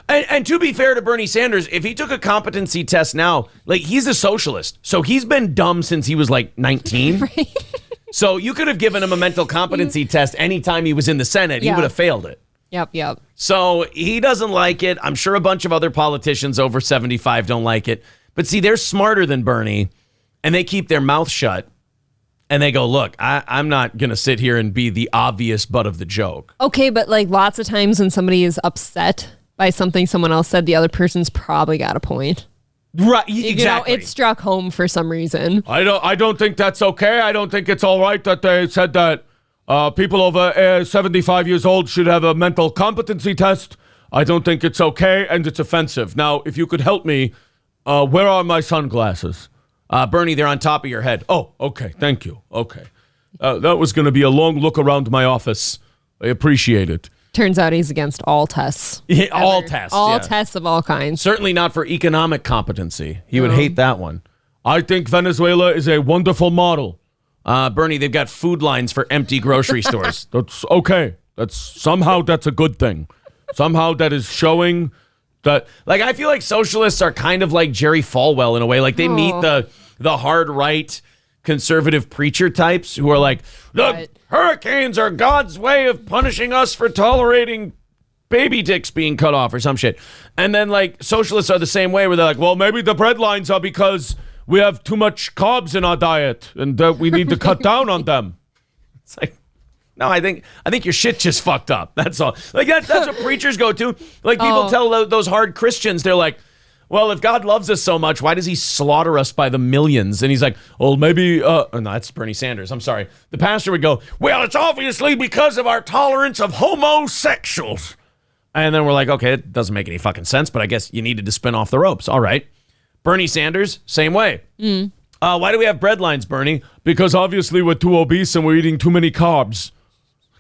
And to be fair to Bernie Sanders, if he took a competency test now, he's a socialist. So he's been dumb since he was 19. Right. So you could have given him a mental competency test anytime he was in the Senate. He would have failed it. Yep. So he doesn't like it. I'm sure a bunch of other politicians over 75 don't like it. But see, they're smarter than Bernie, and they keep their mouth shut. And they go, look, I'm not going to sit here and be the obvious butt of the joke. Okay, but lots of times when somebody is upset by something someone else said, the other person's probably got a point. Right, exactly. It struck home for some reason. I don't think that's okay. I don't think it's all right that they said that people over 75 years old should have a mental competency test. I don't think it's okay, and it's offensive. Now, if you could help me, where are my sunglasses? Bernie, they're on top of your head. Oh, okay. Thank you. Okay. That was going to be a long look around my office. I appreciate it. Turns out he's against all tests. Yeah, all tests. All tests of all kinds. Certainly not for economic competency. He would hate that one. I think Venezuela is a wonderful model. Bernie, they've got food lines for empty grocery stores. That's okay. That's a good thing. Somehow that is showing that. I feel like socialists are kind of like Jerry Falwell in a way. They meet the hard right conservative preacher types who are like, the hurricanes are God's way of punishing us for tolerating baby dicks being cut off or some shit. And then socialists are the same way where they're like, well, maybe the bread lines are because we have too much carbs in our diet and we need to cut down on them. It's no, I think your shit just fucked up. That's all. That's what preachers go to. People tell those hard Christians, they're like, well, if God loves us so much, why does he slaughter us by the millions? And he's like, well, maybe, no, that's Bernie Sanders. I'm sorry. The pastor would go, well, it's obviously because of our tolerance of homosexuals. And then we're like, okay, it doesn't make any fucking sense, but I guess you needed to spin off the ropes. All right. Bernie Sanders, same way. Why do we have bread lines, Bernie? Because obviously we're too obese and we're eating too many carbs.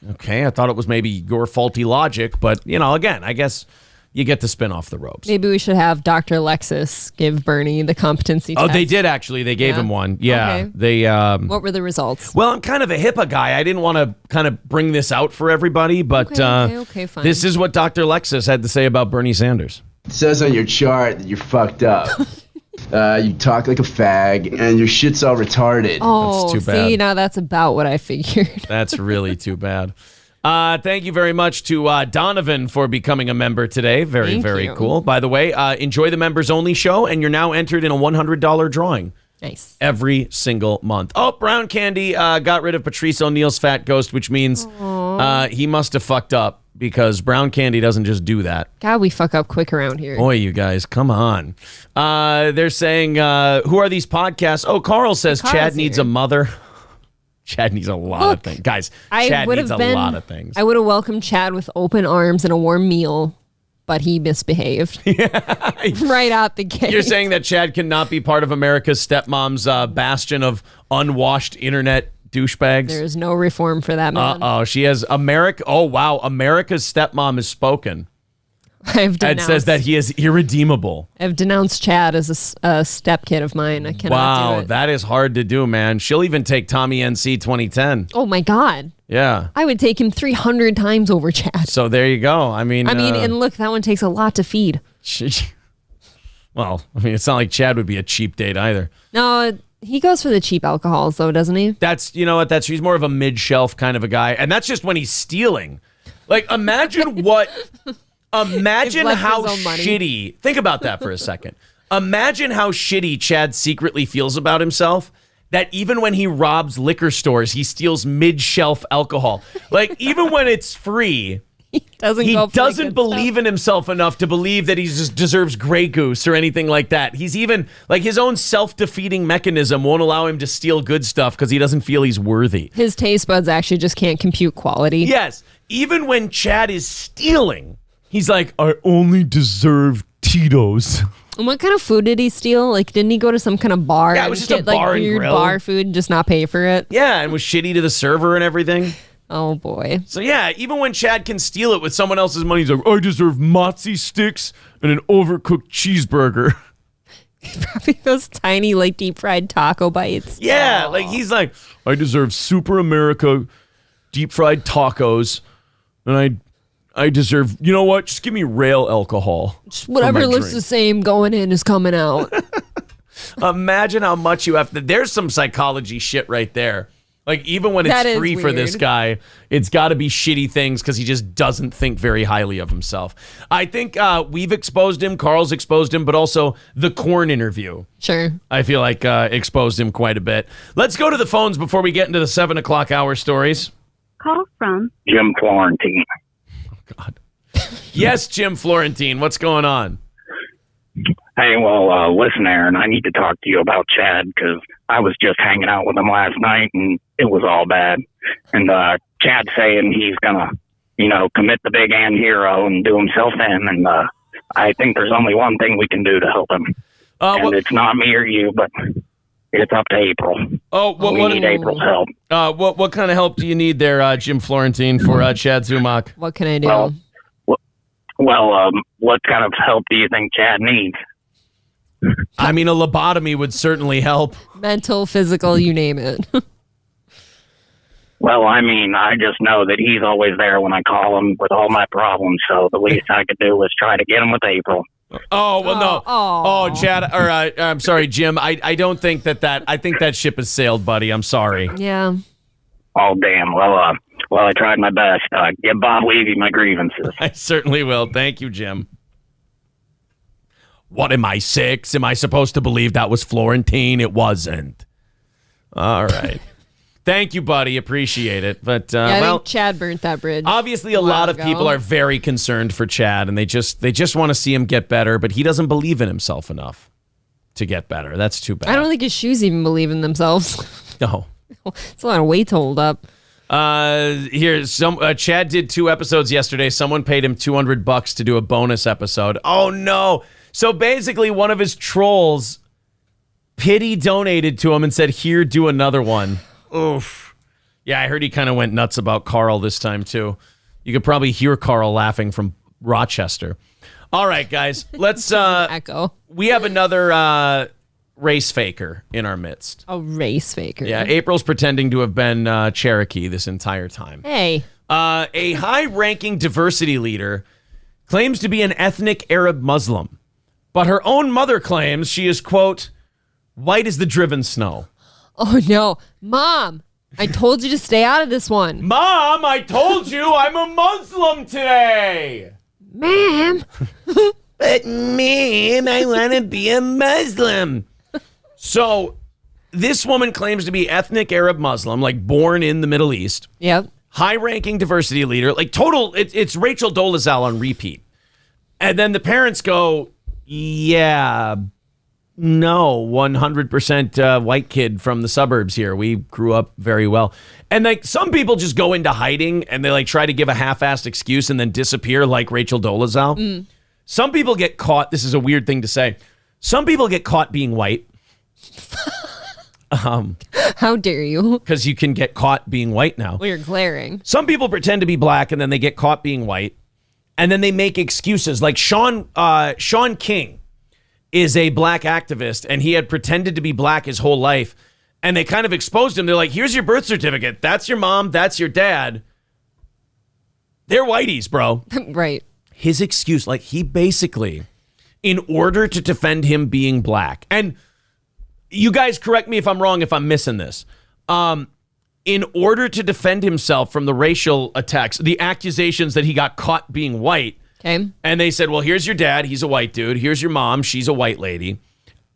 Okay, I thought it was maybe your faulty logic, but, again, I guess you get to spin off the ropes. Maybe we should have Dr. Alexis give Bernie the competency test. Oh, they did actually. They gave him one. Yeah. Okay. They. What were the results? Well, I'm kind of a HIPAA guy. I didn't want to kind of bring this out for everybody, but okay, fine. This is what Dr. Alexis had to say about Bernie Sanders. It says on your chart that you're fucked up. You talk like a fag, and your shit's all retarded. Oh, that's too bad. See, now that's about what I figured. That's really too bad. Thank you very much to Donovan for becoming a member today. Very, very cool. By the way, enjoy the members only show, and you're now entered in a $100 drawing. Nice. Every single month. Oh, Brown Candy got rid of Patrice O'Neal's fat ghost, which means he must have fucked up because Brown Candy doesn't just do that. God, we fuck up quick around here. Boy, you guys, come on. They're saying, who are these podcasts? Oh, Carl says Chad needs a mother. Chad needs a lot of things. Guys, Chad needs a lot of things. I would have welcomed Chad with open arms and a warm meal, but he misbehaved. Right out the gate. You're saying that Chad cannot be part of America's stepmom's bastion of unwashed internet douchebags? There's no reform for that man. Uh-oh. She has America. Oh, wow. America's stepmom has spoken. It says that he is irredeemable. I've denounced Chad as a stepkid of mine. I cannot do it. Wow, that is hard to do, man. She'll even take Tommy NC 2010. Oh, my God. Yeah. I would take him 300 times over Chad. So there you go. I mean, and look, that one takes a lot to feed. Well, I mean, it's not like Chad would be a cheap date either. No, he goes for the cheap alcohols, though, doesn't he? You know what? He's more of a mid-shelf kind of a guy. And that's just when he's stealing. Like, imagine how shitty. Think about that for a second. Imagine how shitty Chad secretly feels about himself. That even when he robs liquor stores, he steals mid-shelf alcohol. Like, even when it's free, he doesn't believe in himself enough to believe that he just deserves Grey Goose or anything like that. He's even, like, his own self-defeating mechanism won't allow him to steal good stuff because he doesn't feel he's worthy. His taste buds actually just can't compute quality. Yes. Even when Chad is stealing, he's like, I only deserve Tito's. And what kind of food did he steal? Like, didn't he go to some kind of bar? Yeah, it was just a bar and weird grill. Bar food and just not pay for it? Yeah, and was shitty to the server and everything. Oh, boy. So, yeah, even when Chad can steal it with someone else's money, he's like, I deserve mozzie sticks and an overcooked cheeseburger. Probably those tiny, like, deep-fried taco bites. Yeah, like, he's like, I deserve Super America deep-fried tacos, and I deserve, you know what? Just give me rail alcohol. Just whatever looks the same going in is coming out. Imagine how much you have to. There's some psychology shit right there. Like, even when it's free for this guy, it's got to be shitty things because he just doesn't think very highly of himself. I think we've exposed him, Carl's exposed him, but also the Korn interview. Sure. I feel like exposed him quite a bit. Let's go to the phones before we get into the 7 o'clock hour stories. Call from Jim Florentine. God. Yes, Jim Florentine. What's going on? Hey, well, listen, Aaron, I need to talk to you about Chad because I was just hanging out with him last night and it was all bad. And Chad's saying he's going to, commit the big and hero and do himself in. And I think there's only one thing we can do to help him. It's not me or you, but it's up to April. We need April's help. What kind of help do you need there, Jim Florentine, for Chad Zumock? What can I do? Well, what kind of help do you think Chad needs? I mean, a lobotomy would certainly help. Mental, physical, you name it. Well, I mean, I just know that he's always there when I call him with all my problems, so the least I could do was try to get him with April. Oh, well, no. Oh, Chad, or I'm sorry, Jim. I don't think that I think that ship has sailed, buddy. I'm sorry. Yeah. Oh, damn. Well, I tried my best. Give Bob Levy my grievances. I certainly will. Thank you, Jim. What am I, 6? Am I supposed to believe that was Florentine? It wasn't. All right. Thank you, buddy. Appreciate it. But I think Chad burnt that bridge. Obviously, a lot of people are very concerned for Chad, and they just want to see him get better. But he doesn't believe in himself enough to get better. That's too bad. I don't think his shoes even believe in themselves. No, it's a lot of weight to hold up. Here's Chad did 2 episodes yesterday. Someone paid him $200 to do a bonus episode. Oh no! So basically, one of his trolls pity donated to him and said, "Here, do another one." Oof. Yeah, I heard he kind of went nuts about Carl this time too. You could probably hear Carl laughing from Rochester. All right, guys, let's echo. We have another race faker in our midst. A race faker. Yeah, April's pretending to have been Cherokee this entire time. Hey. A high-ranking diversity leader claims to be an ethnic Arab Muslim, but her own mother claims she is, quote, white as the driven snow. Oh, no. Mom, I told you to stay out of this one. Mom, I told you I'm a Muslim today. Ma'am. But, ma'am, I want to be a Muslim. So, this woman claims to be ethnic Arab Muslim, like born in the Middle East. Yep. High-ranking diversity leader, like total, it's Rachel Dolezal on repeat. And then the parents go, yeah, no, 100% white kid from the suburbs here. We grew up very well. And like some people just go into hiding and they like try to give a half-assed excuse and then disappear like Rachel Dolezal. Mm. Some people get caught. This is a weird thing to say. Some people get caught being white. How dare you? Because you can get caught being white now. Well, you're glaring. Some people pretend to be black and then they get caught being white. And then they make excuses. Like Sean King is a black activist and he had pretended to be black his whole life. And they kind of exposed him. They're like, here's your birth certificate. That's your mom. That's your dad. They're whiteys, bro. Right. His excuse, like he basically, in order to defend him being black, and you guys correct me if I'm wrong, if I'm missing this. In order to defend himself from the racial attacks, the accusations that he got caught being white. Okay. And they said, well, here's your dad. He's a white dude. Here's your mom. She's a white lady.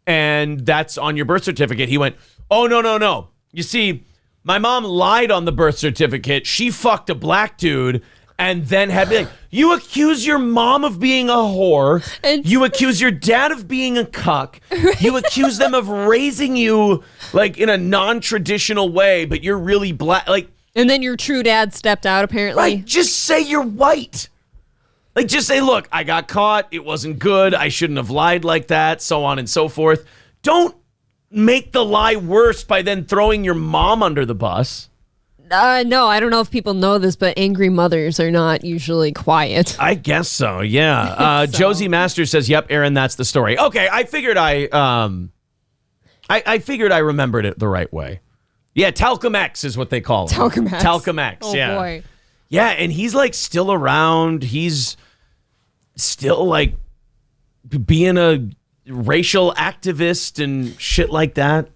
And that's on your birth certificate. He went, oh, no. You see, my mom lied on the birth certificate. She fucked a black dude and then had me like, you accuse your mom of being a whore. You accuse your dad of being a cuck. You accuse them of raising you like in a non-traditional way, but you're really black. Like, and then your true dad stepped out, apparently. Right, just say you're white. Like, just say, look, I got caught. It wasn't good. I shouldn't have lied like that, so on and so forth. Don't make the lie worse by then throwing your mom under the bus. No, I don't know if people know this, but angry mothers are not usually quiet. I guess so, yeah. Josie Masters says, yep, Aaron, that's the story. Okay, I figured I figured I remembered it the right way. Yeah, Talcum X is what they call it. Talcum X? Talcum X, oh, yeah. Boy. Yeah, and he's like still around. He's still like being a racial activist and shit like that.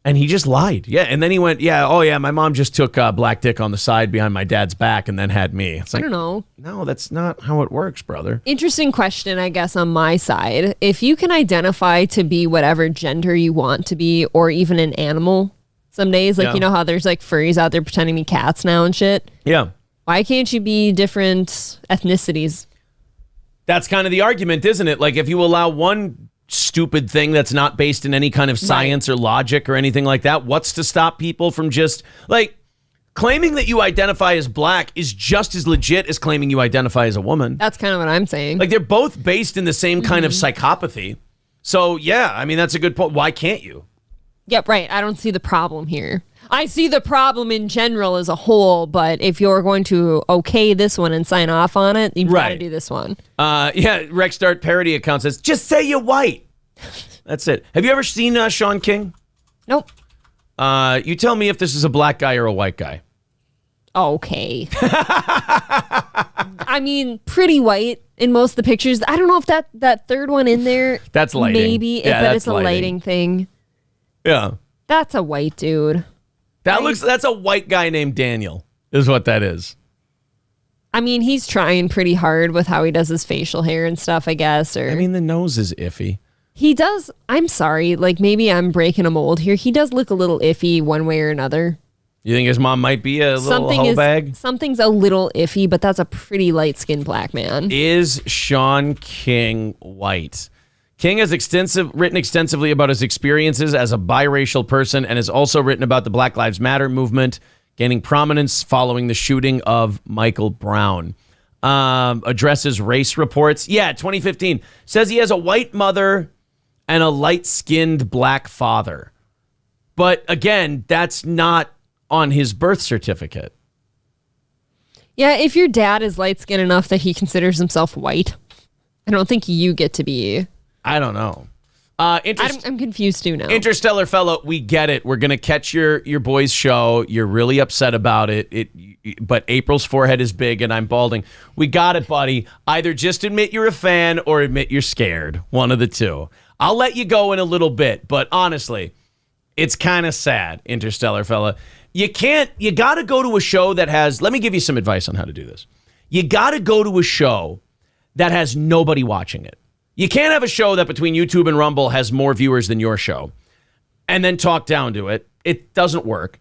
And he just lied. Yeah, and then he went, my mom just took black dick on the side behind my dad's back and then had me. It's like, I don't know. No, that's not how it works, brother. Interesting question, I guess, on my side. If you can identify to be whatever gender you want to be, or even an animal some days, like, you know how there's like furries out there pretending to be cats now and shit? Yeah. Why can't you be different ethnicities? That's kind of the argument, isn't it? Like, if you allow one stupid thing that's not based in any kind of science or logic or anything like that, what's to stop people from just, like, claiming that you identify as black is just as legit as claiming you identify as a woman. That's kind of what I'm saying. Like, they're both based in the same kind of psychopathy. So, yeah, I mean, that's a good point. Why can't you? Yep, right. I don't see the problem here. I see the problem in general as a whole, but if you're going to okay this one and sign off on it, you've got to do this one. Rex Dart parody account says, just say you're white. That's it. Have you ever seen Sean King? Nope. You tell me if this is a black guy or a white guy. Okay. I mean, pretty white in most of the pictures. I don't know if that third one in there. That's lighting. Maybe, but it's a lighting thing. Yeah. That's a white dude. That's a white guy named Daniel, is what that is. I mean, he's trying pretty hard with how he does his facial hair and stuff, I guess. Or I mean, the nose is iffy. He does. I'm sorry. Like, maybe I'm breaking a mold here. He does look a little iffy one way or another. You think his mom might be a little hoe bag? Something's a little iffy, but that's a pretty light-skinned black man. Is Sean King white? King has written extensively about his experiences as a biracial person and has also written about the Black Lives Matter movement gaining prominence following the shooting of Michael Brown. Addresses race reports. Yeah, 2015. Says he has a white mother and a light-skinned black father. But again, that's not on his birth certificate. Yeah, if your dad is light-skinned enough that he considers himself white, I don't think you get to be... I don't know. I'm confused too now. Interstellar fellow, we get it. We're going to catch your boy's show. You're really upset about it. But April's forehead is big and I'm balding. We got it, buddy. Either just admit you're a fan or admit you're scared. One of the two. I'll let you go in a little bit, but honestly, it's kind of sad, Interstellar fella. You got to go to a show that has, let me give you some advice on how to do this. You got to go to a show that has nobody watching it. You can't have a show that between YouTube and Rumble has more viewers than your show and then talk down to it. It doesn't work.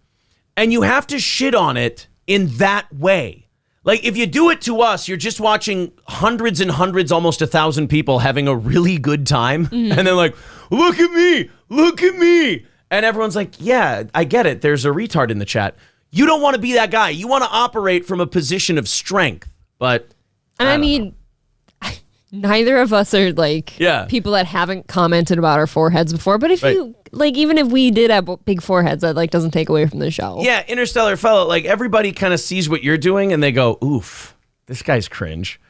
And you have to shit on it in that way. Like, if you do it to us, you're just watching hundreds and hundreds, almost 1,000 people having a really good time. Mm-hmm. And they're like, look at me, look at me. And everyone's like, yeah, I get it. There's a retard in the chat. You don't want to be that guy. You want to operate from a position of strength. But I mean... Neither of us are people that haven't commented about our foreheads before. But if you even if we did have big foreheads, that doesn't take away from the show. Yeah, Interstellar fellow, everybody kind of sees what you're doing and they go, oof, this guy's cringe.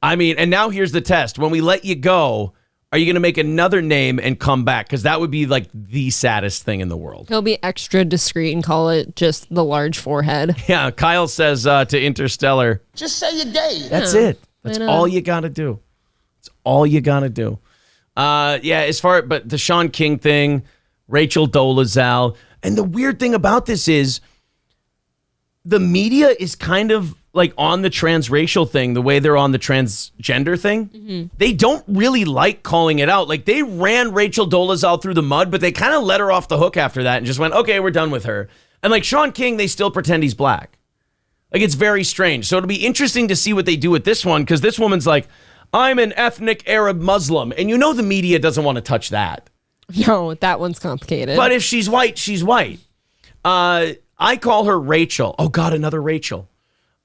I mean, and now here's the test. When we let you go, are you going to make another name and come back? Because that would be like the saddest thing in the world. He'll be extra discreet and call it just the large forehead. Yeah, Kyle says to Interstellar, Just say you're gay. that's it. That's all you got to do. That's all you got to do. But the Sean King thing, Rachel Dolezal, and the weird thing about this is the media is kind of like on the transracial thing, the way they're on the transgender thing. Mm-hmm. They don't really like calling it out. Like they ran Rachel Dolezal through the mud, but they kind of let her off the hook after that and just went, okay, we're done with her. And like Sean King, they still pretend he's black. Like it's very strange. So it'll be interesting to see what they do with this one, because this woman's like, I'm an ethnic Arab Muslim. And you know the media doesn't want to touch that. No, that one's complicated. But if she's white, she's white. I call her Rachel. Oh God, another Rachel.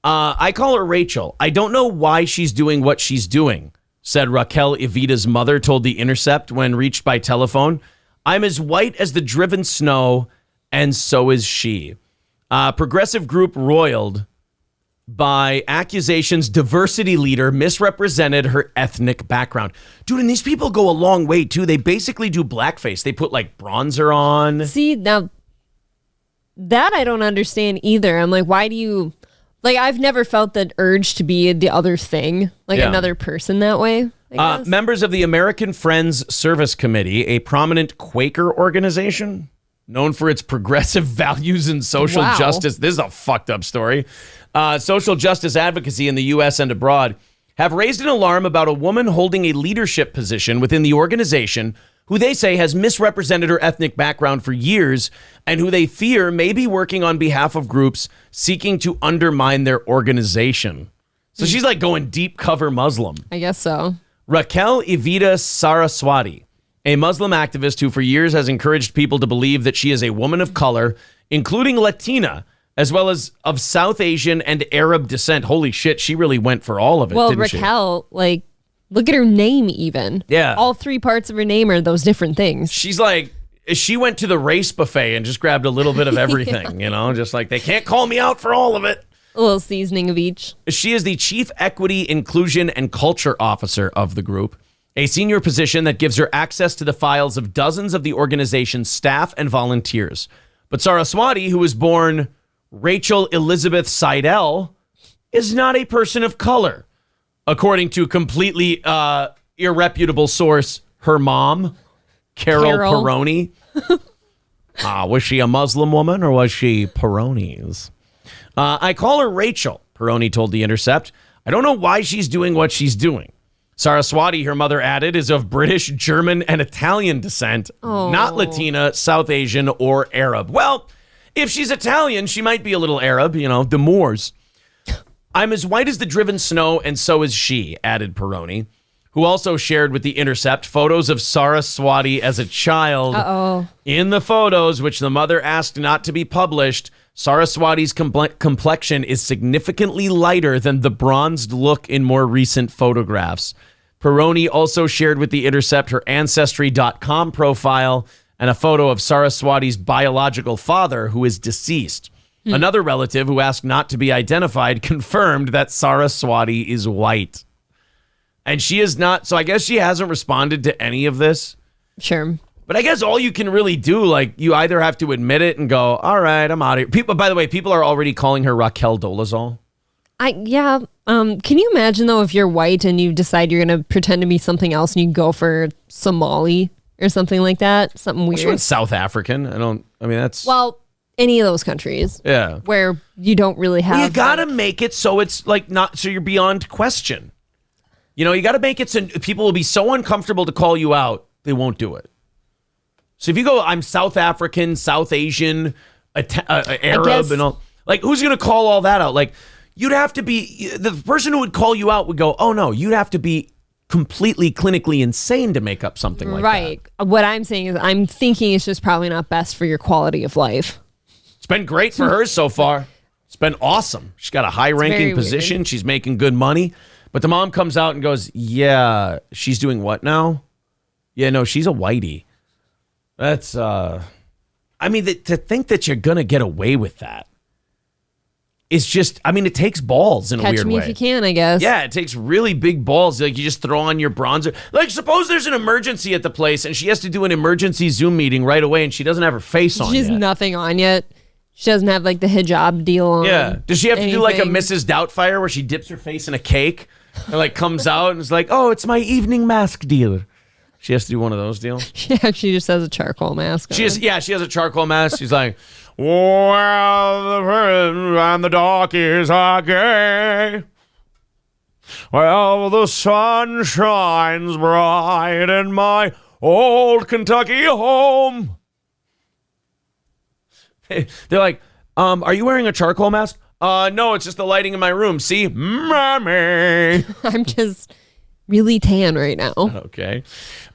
I call her Rachel. I don't know why she's doing what she's doing, said Raquel Evita's mother told The Intercept when reached by telephone. I'm as white as the driven snow, and so is she. Progressive group roiled by accusations diversity leader misrepresented her ethnic background. Dude, and these people go a long way, too. They basically do blackface. They put, like, bronzer on. See, now, that I don't understand either. I'm like, why do you... Like, I've never felt that urge to be the other thing, like another person that way. Members of the American Friends Service Committee, a prominent Quaker organization known for its progressive values and social justice. This is a fucked up story. Social justice advocacy in the U.S. and abroad have raised an alarm about a woman holding a leadership position within the organization who they say has misrepresented her ethnic background for years and who they fear may be working on behalf of groups seeking to undermine their organization. So she's like going deep cover Muslim. I guess so. Raquel Evita Saraswati, a Muslim activist who for years has encouraged people to believe that she is a woman of color, including Latina, as well as of South Asian and Arab descent. Holy shit, she really went for all of it, didn't she? Raquel, like, look at her name even. Yeah. All three parts of her name are those different things. She's like, she went to the race buffet and just grabbed a little bit of everything, you know, just like they can't call me out for all of it. A little seasoning of each. She is the Chief Equity, Inclusion, and Culture Officer of the group, a senior position that gives her access to the files of dozens of the organization's staff and volunteers. But Saraswati, who was born Rachel Elizabeth Seidel, is not a person of color. According to completely irreputable source, her mom, Carol Peroni. Was she a Muslim woman or was she Peroni's? I call her Rachel, Peroni told The Intercept. I don't know why she's doing what she's doing. Saraswati, her mother added, is of British, German, and Italian descent, not Latina, South Asian, or Arab. Well, if she's Italian, she might be a little Arab, you know, the Moors. I'm as white as the driven snow, and so is she, added Peroni, who also shared with The Intercept photos of Saraswati as a child. In the photos, which the mother asked not to be published, Saraswati's complexion is significantly lighter than the bronzed look in more recent photographs. Peroni also shared with The Intercept her Ancestry.com profile and a photo of Saraswati's biological father, who is deceased. Another relative who asked not to be identified confirmed that Saraswati is white. And she is not, so I guess she hasn't responded to any of this. Sure. But I guess all you can really do, like, you either have to admit it and go, all right, I'm out of here. People, by the way, people are already calling her Raquel Dolezal. Can you imagine, though, if you're white and you decide you're going to pretend to be something else and you go for Somali or something like that? Something weird. She went South African. That's... Well... Any of those countries, where you don't really have. You gotta make it so it's like not so you're beyond question. You know, you gotta make it so people will be so uncomfortable to call you out, they won't do it. So if you go, I'm South African, South Asian, Arab, and all, like, who's gonna call all that out? Like, you'd have to be the person who would call you out would go, oh no, you'd have to be completely clinically insane to make up something like that. Right. What I'm saying is, I'm thinking it's just probably not best for your quality of life. It's been great for her so far. It's been awesome. She's got a high-ranking position. Weird. She's making good money. But the mom comes out and goes, yeah, she's doing what now? Yeah, no, she's a whitey. That's, to think that you're going to get away with that is just, I mean, it takes balls in a weird way. Catch me if you can, I guess. Yeah, it takes really big balls. Like, you just throw on your bronzer. Like, suppose there's an emergency at the place and she has to do an emergency Zoom meeting right away and she doesn't have her face on She has yet. nothing on yet. She doesn't have like the hijab deal on. Yeah. Does she have to do like a Mrs. Doubtfire where she dips her face in a cake and like comes out and is like, oh, it's my evening mask deal. She has to do one of those deals. She actually just has a charcoal mask on. She has a charcoal mask. She's like, well, the friends and the darkies are gay. Well, the sun shines bright in my old Kentucky home. They're like, are you wearing a charcoal mask? No, it's just the lighting in my room. See? Mommy. I'm just really tan right now. Okay.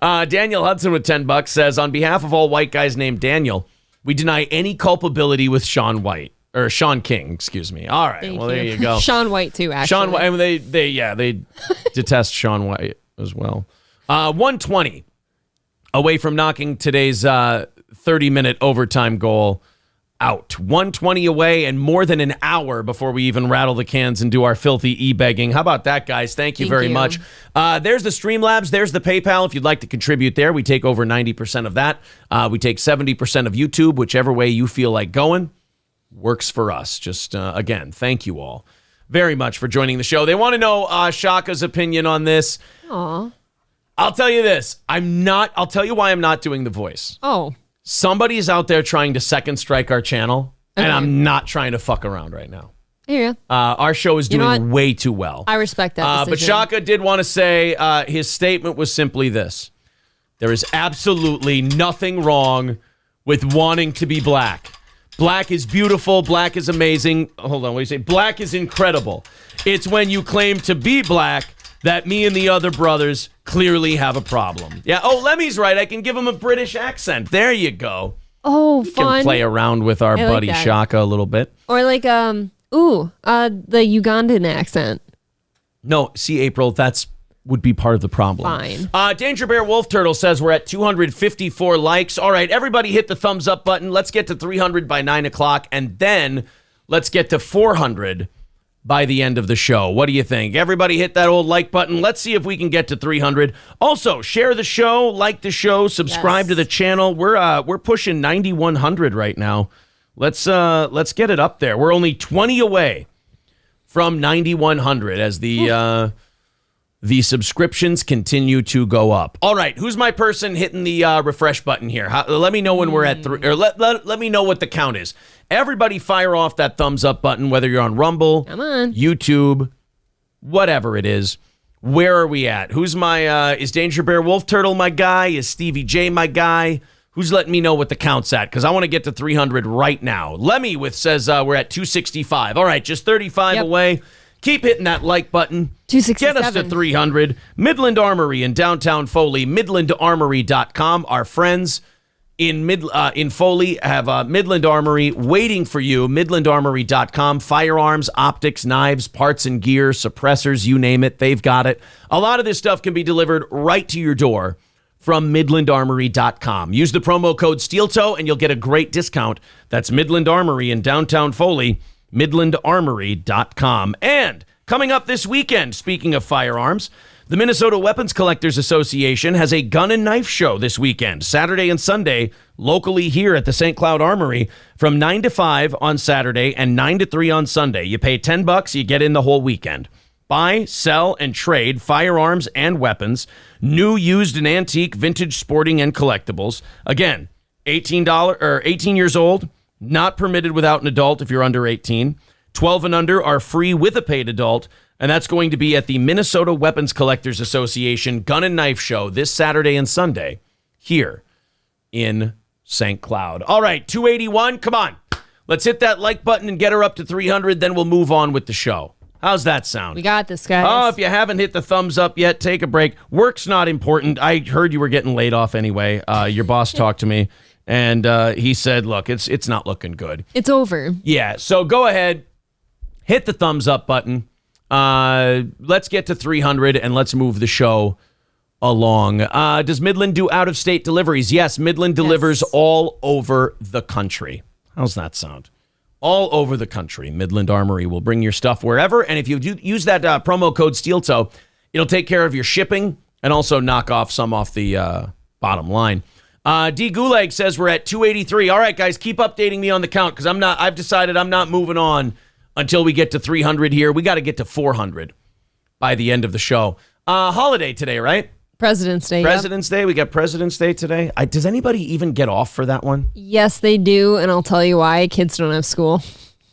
Daniel Hudson with $10 says, on behalf of all white guys named Daniel, we deny any culpability with Sean King, excuse me. All right. Thank There you go. Sean White too, actually. Sean White, I mean, they detest Sean White as well. 120 away from knocking today's 30-minute overtime goal out. 120 away and more than an hour before we even rattle the cans and do our filthy e-begging. How about that, guys? Thank you very much. There's the Streamlabs. There's the PayPal. If you'd like to contribute there, we take over 90% of that. We take 70% of YouTube, whichever way you feel like going. Works for us. Just, again, thank you all very much for joining the show. They want to know Shaka's opinion on this. Aw. I'll tell you this. I'll tell you why I'm not doing the voice. Oh. Somebody's out there trying to second strike our channel, and I'm not trying to fuck around right now. Yeah. Our show is doing way too well. I respect that decision. But Shaka did want to say his statement was simply this. There is absolutely nothing wrong with wanting to be black. Black is beautiful. Black is amazing. Hold on, what do you say? Black is incredible. It's when you claim to be black that me and the other brothers clearly have a problem. Yeah. Oh, Lemmy's right. I can give him a British accent. There you go. Oh, We fun. can play around with our buddy that. Shaka a little bit. Or like, the Ugandan accent. No, see, April, would be part of the problem. Fine. Danger Bear Wolf Turtle says we're at 254 likes. All right, everybody hit the thumbs up button. Let's get to 300 by 9 o'clock, and then let's get to 400 by the end of the show. What do you think? Everybody hit that old like button. Let's see if we can get to 300. Also, share the show, like the show, subscribe to the channel. We're pushing 9,100 right now. Let's get it up there. We're only 20 away from 9,100 as the subscriptions continue to go up. All right, who's my person hitting the refresh button here? Let me know when we're at 3, or let me know what the count is. Everybody fire off that thumbs up button, whether you're on Rumble, YouTube, whatever it is. Where are we at? Who's my, is Danger Bear Wolf Turtle my guy? Is Stevie J my guy? Who's letting me know what the count's at? Because I want to get to 300 right now. Lemmy says we're at 265. All right, just 35 away. Keep hitting that like button. 267. Get us to 300. Midland Armory in downtown Foley. MidlandArmory.com. Our friends in Foley have Midland Armory waiting for you. MidlandArmory.com. Firearms, optics, knives, parts and gear, suppressors, you name it. They've got it. A lot of this stuff can be delivered right to your door from MidlandArmory.com. Use the promo code SteelToe and you'll get a great discount. That's Midland Armory in downtown Foley. MidlandArmory.com. And coming up this weekend, speaking of firearms, the Minnesota Weapons Collectors Association has a gun and knife show this weekend, Saturday and Sunday, locally here at the St. Cloud Armory from 9 to 5 on Saturday and 9 to 3 on Sunday. You pay $10, you get in the whole weekend. Buy, sell, and trade firearms and weapons, new, used, and antique, vintage, sporting, and collectibles. Again, 18 years old, not permitted without an adult if you're under 18. 12 and under are free with a paid adult, and that's going to be at the Minnesota Weapons Collectors Association Gun and Knife Show this Saturday and Sunday here in St. Cloud. All right, 281, come on. Let's hit that like button and get her up to 300, then we'll move on with the show. How's that sound? We got this, guys. Oh, if you haven't hit the thumbs up yet, take a break. Work's not important. I heard you were getting laid off anyway. Your boss talked to me, and he said, look, it's not looking good. It's over. Yeah, so go ahead, hit the thumbs up button. Let's get to 300, and let's move the show along. Does Midland do out-of-state deliveries? Yes, Midland delivers all over the country. How's that sound? all over the country. Midland Armory will bring your stuff wherever. And if you use that promo code SteelToe, it'll take care of your shipping and also knock off some off the bottom line. D Gulag says we're at 283. All right, guys, keep updating me on the count because I've decided I'm not moving on until we get to 300 here. We got to get to 400 by the end of the show. Holiday today, right? President's Day. President's Day. We got President's Day today. Does anybody even get off for that one? Yes, they do, and I'll tell you why. Kids don't have school.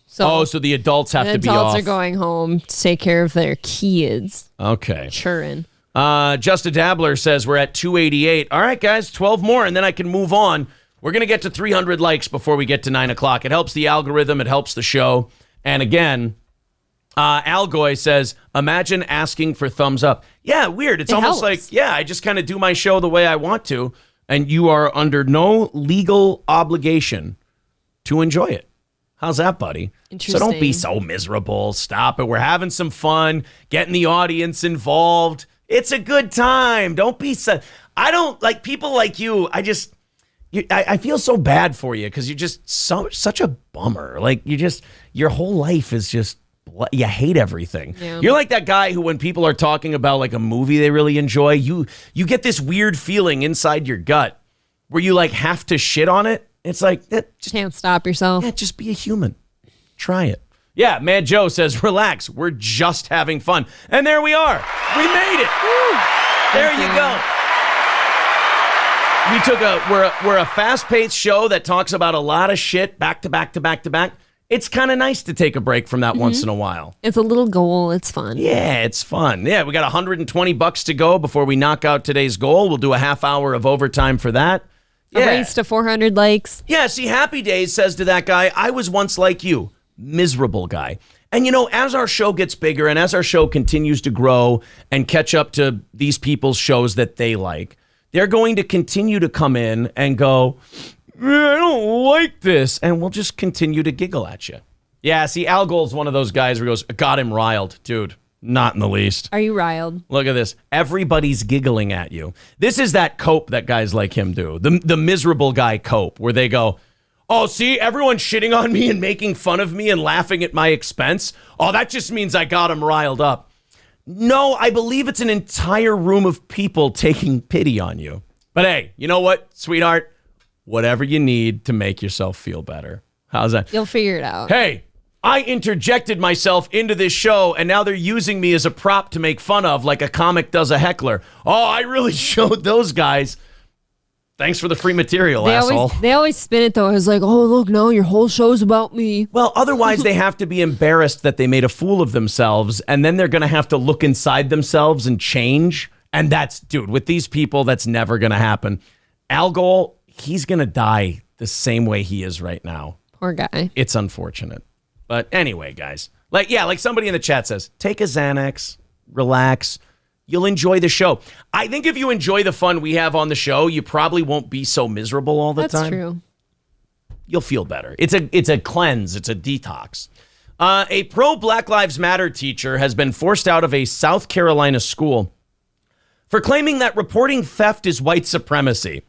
So the adults have to be off. The adults are going home to take care of their kids. Okay. Churrin'. Just a Dabbler says we're at 288. All right, guys, 12 more, and then I can move on. We're going to get to 300 likes before we get to 9 o'clock. It helps the algorithm. It helps the show. And again, Algoy says, imagine asking for thumbs up. Yeah, weird. It's almost helps. like, I just kind of do my show the way I want to, and you are under no legal obligation to enjoy it. How's that, buddy? So don't be so miserable. Stop it. We're having some fun, getting the audience involved. It's a good time. Don't be so... I don't like people like you. I feel so bad for you because you're just such a bummer. Like your whole life is just... You hate everything. Yeah. You're like that guy who, when people are talking about like a movie they really enjoy, you get this weird feeling inside your gut where you like have to shit on it. It's like just can't stop yourself. Yeah, just be a human. Try it. Yeah, Mad Joe says, relax. We're just having fun. And there we are. We made it. Woo. There you go. We're a fast-paced show that talks about a lot of shit back to back to back to back. It's kind of nice to take a break from that once in a while. It's a little goal. It's fun. Yeah, it's fun. Yeah, we got $120 to go before we knock out today's goal. We'll do a half hour of overtime for that. A race to 400 likes. Yeah, see, Happy Days says to that guy, I was once like you. Miserable guy. And as our show gets bigger and as our show continues to grow and catch up to these people's shows that they like, they're going to continue to come in and go, I don't like this. And we'll just continue to giggle at you. Yeah, see, Al Gold's one of those guys where he goes, got him riled. Dude, not in the least. Are you riled? Look at this. Everybody's giggling at you. This is that cope that guys like him do. The miserable guy cope where they go, oh, see, everyone's shitting on me and making fun of me and laughing at my expense. Oh, that just means I got him riled up. No, I believe it's an entire room of people taking pity on you. But hey, you know what, sweetheart? Whatever you need to make yourself feel better. How's that? You'll figure it out. Hey, I interjected myself into this show, and now they're using me as a prop to make fun of like a comic does a heckler. Oh, I really showed those guys. Thanks for the free material, asshole. They always spin it, though. It's like, oh, look, no, your whole show's about me. Well, otherwise they have to be embarrassed that they made a fool of themselves, and then they're going to have to look inside themselves and change. And dude, with these people, that's never going to happen. Al Gold, he's going to die the same way he is right now. Poor guy. It's unfortunate. But anyway, guys, like somebody in the chat says, take a Xanax, relax. You'll enjoy the show. I think if you enjoy the fun we have on the show, you probably won't be so miserable all the time. That's true. You'll feel better. It's a cleanse. It's a detox. A pro Black Lives Matter teacher has been forced out of a South Carolina school for claiming that reporting theft is white supremacy.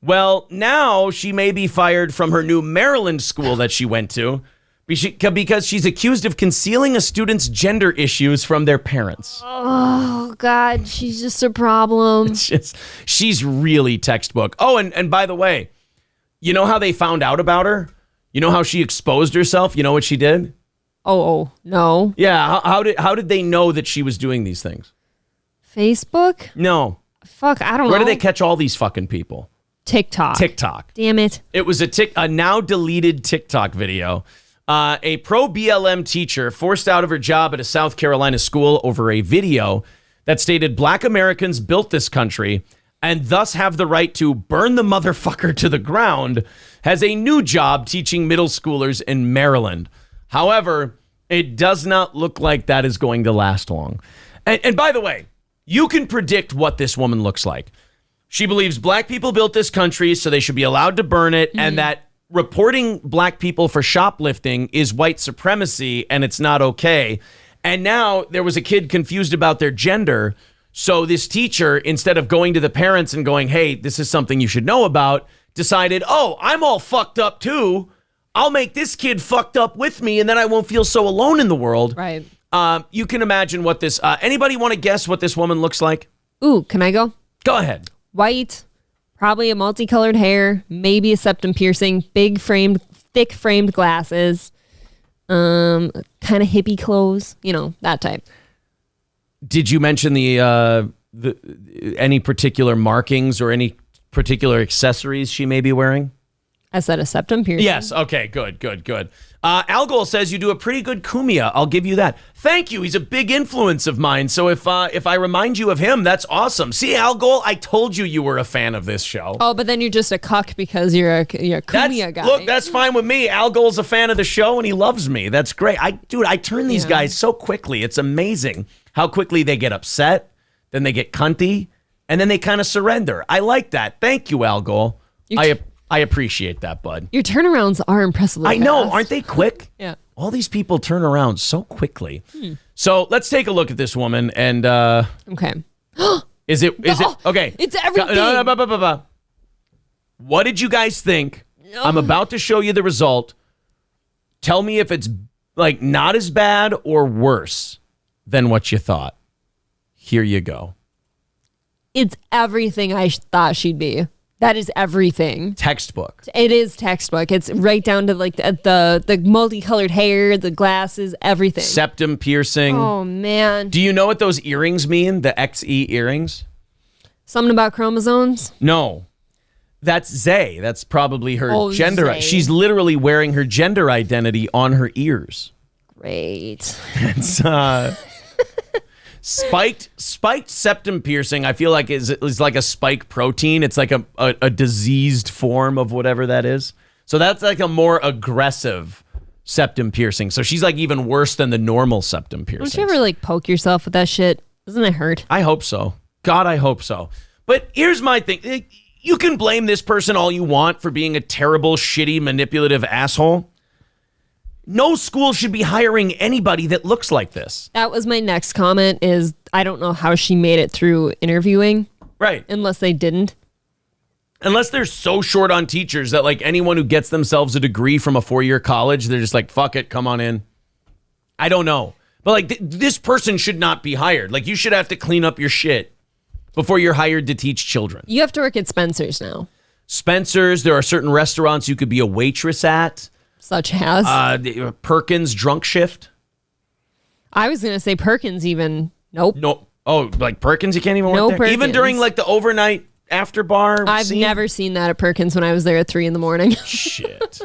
Well, now she may be fired from her new Maryland school that she went to because she's accused of concealing a student's gender issues from their parents. Oh, God, she's just a problem. She's really textbook. Oh, and by the way, you know how they found out about her? You know how she exposed herself? You know what she did? Oh, no. Yeah, how did they know that she was doing these things? Facebook? No. Fuck, I don't know. Where do they catch all these fucking people? TikTok. Damn it. It was a now deleted TikTok video. A pro BLM teacher forced out of her job at a South Carolina school over a video that stated Black Americans built this country and thus have the right to burn the motherfucker to the ground, has a new job teaching middle schoolers in Maryland. However, it does not look like that is going to last long. And by the way, you can predict what this woman looks like. She believes black people built this country, so they should be allowed to burn it, and that reporting black people for shoplifting is white supremacy, and it's not okay. And now there was a kid confused about their gender, so this teacher, instead of going to the parents and going, hey, this is something you should know about, decided, oh, I'm all fucked up too. I'll make this kid fucked up with me, and then I won't feel so alone in the world. Right. You can imagine what this... anybody want to guess what this woman looks like? Ooh, can I go? Go ahead. White, probably a multicolored hair, maybe a septum piercing, thick framed glasses, kind of hippie clothes, that type. Did you mention the any particular markings or any particular accessories she may be wearing? I said a septum piercing. Yes. Okay. Good. Algol says you do a pretty good Kumia. I'll give you that. Thank you. He's a big influence of mine. So if I remind you of him, that's awesome. See, Algol, I told you were a fan of this show. Oh, but then you're just a cuck because you're a Kumia guy. Look, that's fine with me. Algol's a fan of the show and he loves me. That's great. I turn these guys so quickly. It's amazing how quickly they get upset, then they get cunty, and then they kind of surrender. I like that. Thank you, Algol. I appreciate that, bud. Your turnarounds are impressively fast. I know. Aren't they quick? Yeah. All these people turn around so quickly. So let's take a look at this woman and... okay. Is it... Okay. It's everything. No. What did you guys think? I'm about to show you the result. Tell me if it's not as bad or worse than what you thought. Here you go. It's everything I thought she'd be. That is everything. Textbook. It is textbook. It's right down to the multicolored hair, the glasses, everything. Septum piercing. Oh, man. Do you know what those earrings mean? The XE earrings? Something about chromosomes? No. That's Zay. That's probably her gender. Zay. She's literally wearing her gender identity on her ears. Great. It's spiked septum piercing. I feel like is like a spike protein. It's like a diseased form of whatever that is. So that's like a more aggressive septum piercing. So she's like even worse than the normal septum piercing. Don't you ever poke yourself with that shit? Doesn't it hurt? I hope so. God, I hope so. But here's my thing. You can blame this person all you want for being a terrible, shitty, manipulative asshole. No school should be hiring anybody that looks like this. That was my next comment is I don't know how she made it through interviewing. Right. Unless they didn't. Unless they're so short on teachers that anyone who gets themselves a degree from a 4-year college, they're just fuck it, come on in. I don't know. But this person should not be hired. You should have to clean up your shit before you're hired to teach children. You have to work at Spencer's now. Spencer's, there are certain restaurants you could be a waitress at. Such as? Perkins drunk shift. I was going to say Perkins even. Nope. No. Oh, Perkins you can't even work there? Perkins. Even during the overnight after bar I've never seen that at Perkins when I was there at 3 a.m. Shit.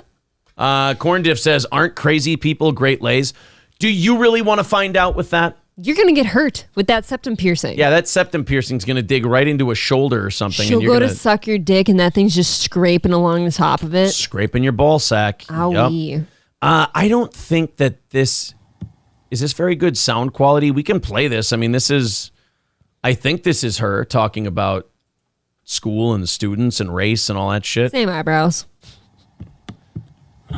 Corn Diff says, aren't crazy people great lays? Do you really want to find out with that? You're going to get hurt with that septum piercing. Yeah, that septum piercing's going to dig right into a shoulder or something. She'll go to suck your dick and that thing's just scraping along the top of it. Scraping your ball sack. Owie. Yep. I don't think that is this very good sound quality? We can play this. I mean, I think this is her talking about school and students and race and all that shit. Same eyebrows. Hey,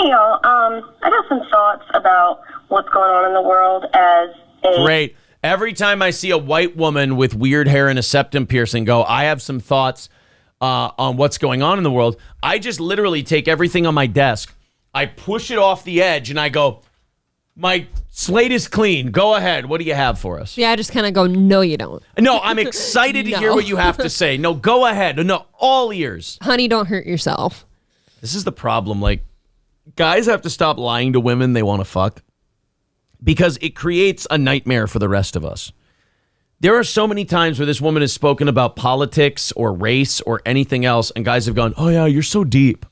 y'all. I got some thoughts about what's going on in the world as a... Great. Every time I see a white woman with weird hair and a septum piercing go, I have some thoughts on what's going on in the world. I just literally take everything on my desk. I push it off the edge and I go, my slate is clean. Go ahead. What do you have for us? Yeah, I just kind of go, no, you don't. No, I'm excited to hear what you have to say. No, go ahead. No, all ears. Honey, don't hurt yourself. This is the problem. Guys have to stop lying to women they want to fuck. Because it creates a nightmare for the rest of us. There are so many times where this woman has spoken about politics or race or anything else, and guys have gone, oh yeah, you're so deep.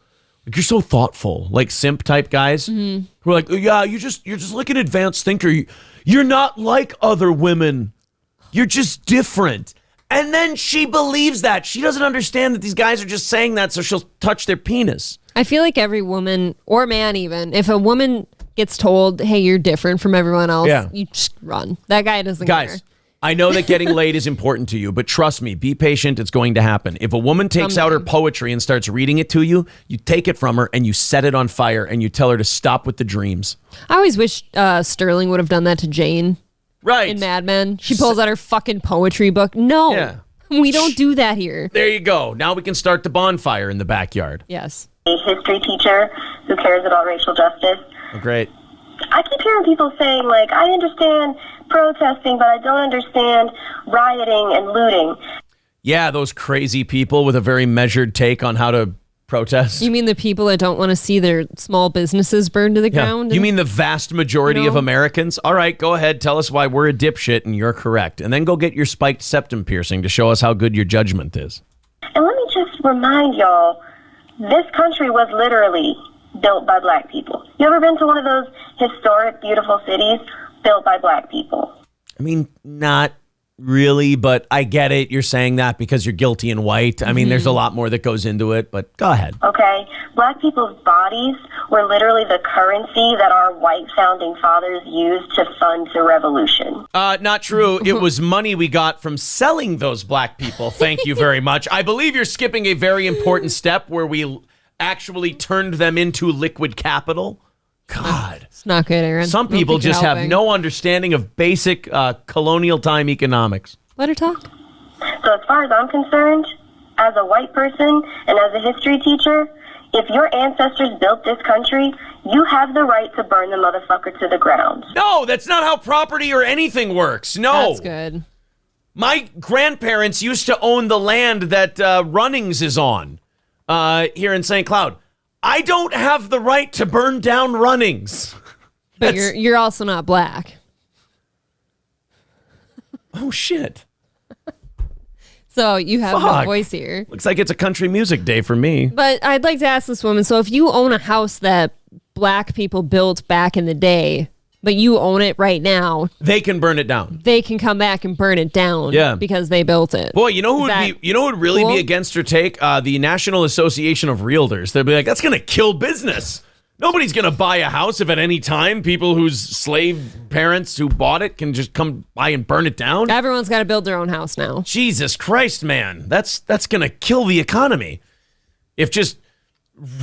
You're so thoughtful. Simp type guys. Mm-hmm. Who are like, oh, yeah, you're just like an advanced thinker. You're not like other women. You're just different. And then she believes that. She doesn't understand that these guys are just saying that so she'll touch their penis. I feel like every woman, or man even, if a woman gets told, hey, you're different from everyone else, you just run. That guy doesn't care. Guys, I know that getting laid is important to you, but trust me, be patient. It's going to happen. If a woman takes out her poetry and starts reading it to you, you take it from her and you set it on fire and you tell her to stop with the dreams. I always wish Sterling would have done that to Jane. Right. In Mad Men. She pulls out her fucking poetry book. No, we don't do that here. There you go. Now we can start the bonfire in the backyard. Yes. a history teacher who cares about racial justice. Oh, great. I keep hearing people saying, like, I understand protesting, but I don't understand rioting and looting. Yeah, those crazy people with a very measured take on how to protest. You mean the people that don't want to see their small businesses burned to the ground? You mean the vast majority of Americans? All right, go ahead. Tell us why we're a dipshit and you're correct. And then go get your spiked septum piercing to show us how good your judgment is. And let me just remind y'all, this country was literally built by black people. You ever been to one of those historic, beautiful cities built by black people? I mean, not really, but I get it. You're saying that because you're guilty and white. I mean, there's a lot more that goes into it, but go ahead. Okay. Black people's bodies were literally the currency that our white founding fathers used to fund the revolution. Not true. It was money we got from selling those black people. Thank you very much. I believe you're skipping a very important step where we actually turned them into liquid capital. God. It's not good, Aaron. Some people just have no understanding of basic colonial time economics. Let her talk. So as far as I'm concerned, as a white person and as a history teacher, if your ancestors built this country, you have the right to burn the motherfucker to the ground. No, that's not how property or anything works. No. That's good. My grandparents used to own the land that Runnings is on here in St. Cloud. I don't have the right to burn down Runnings. But you're also not black. Oh, shit. So you have no voice here. Looks like it's a country music day for me. But I'd like to ask this woman, so if you own a house that black people built back in the day, but you own it right now, they can burn it down. They can come back and burn it down because they built it. Boy, you know who would really be against her take? The National Association of Realtors. They'd be like, that's going to kill business. Nobody's going to buy a house if at any time people whose slave parents who bought it can just come by and burn it down. Everyone's got to build their own house now. Jesus Christ, man. That's going to kill the economy. If just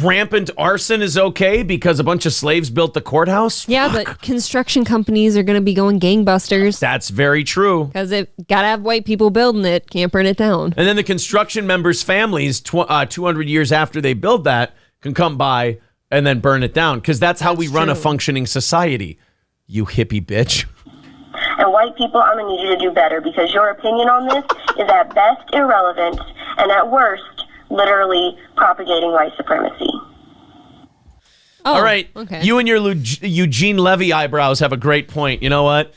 rampant arson is okay because a bunch of slaves built the courthouse. Yeah, but construction companies are going to be going gangbusters. That's very true. Because it got to have white people building it, can't burn it down. And then the construction members' families, 200 years after they build that, can come by and then burn it down. Because that's how we run a functioning society, you hippie bitch. And white people, I'm going to need you to do better because your opinion on this is at best irrelevant and at worst literally propagating white supremacy. All right. Okay. You and your Eugene Levy eyebrows have a great point. You know what?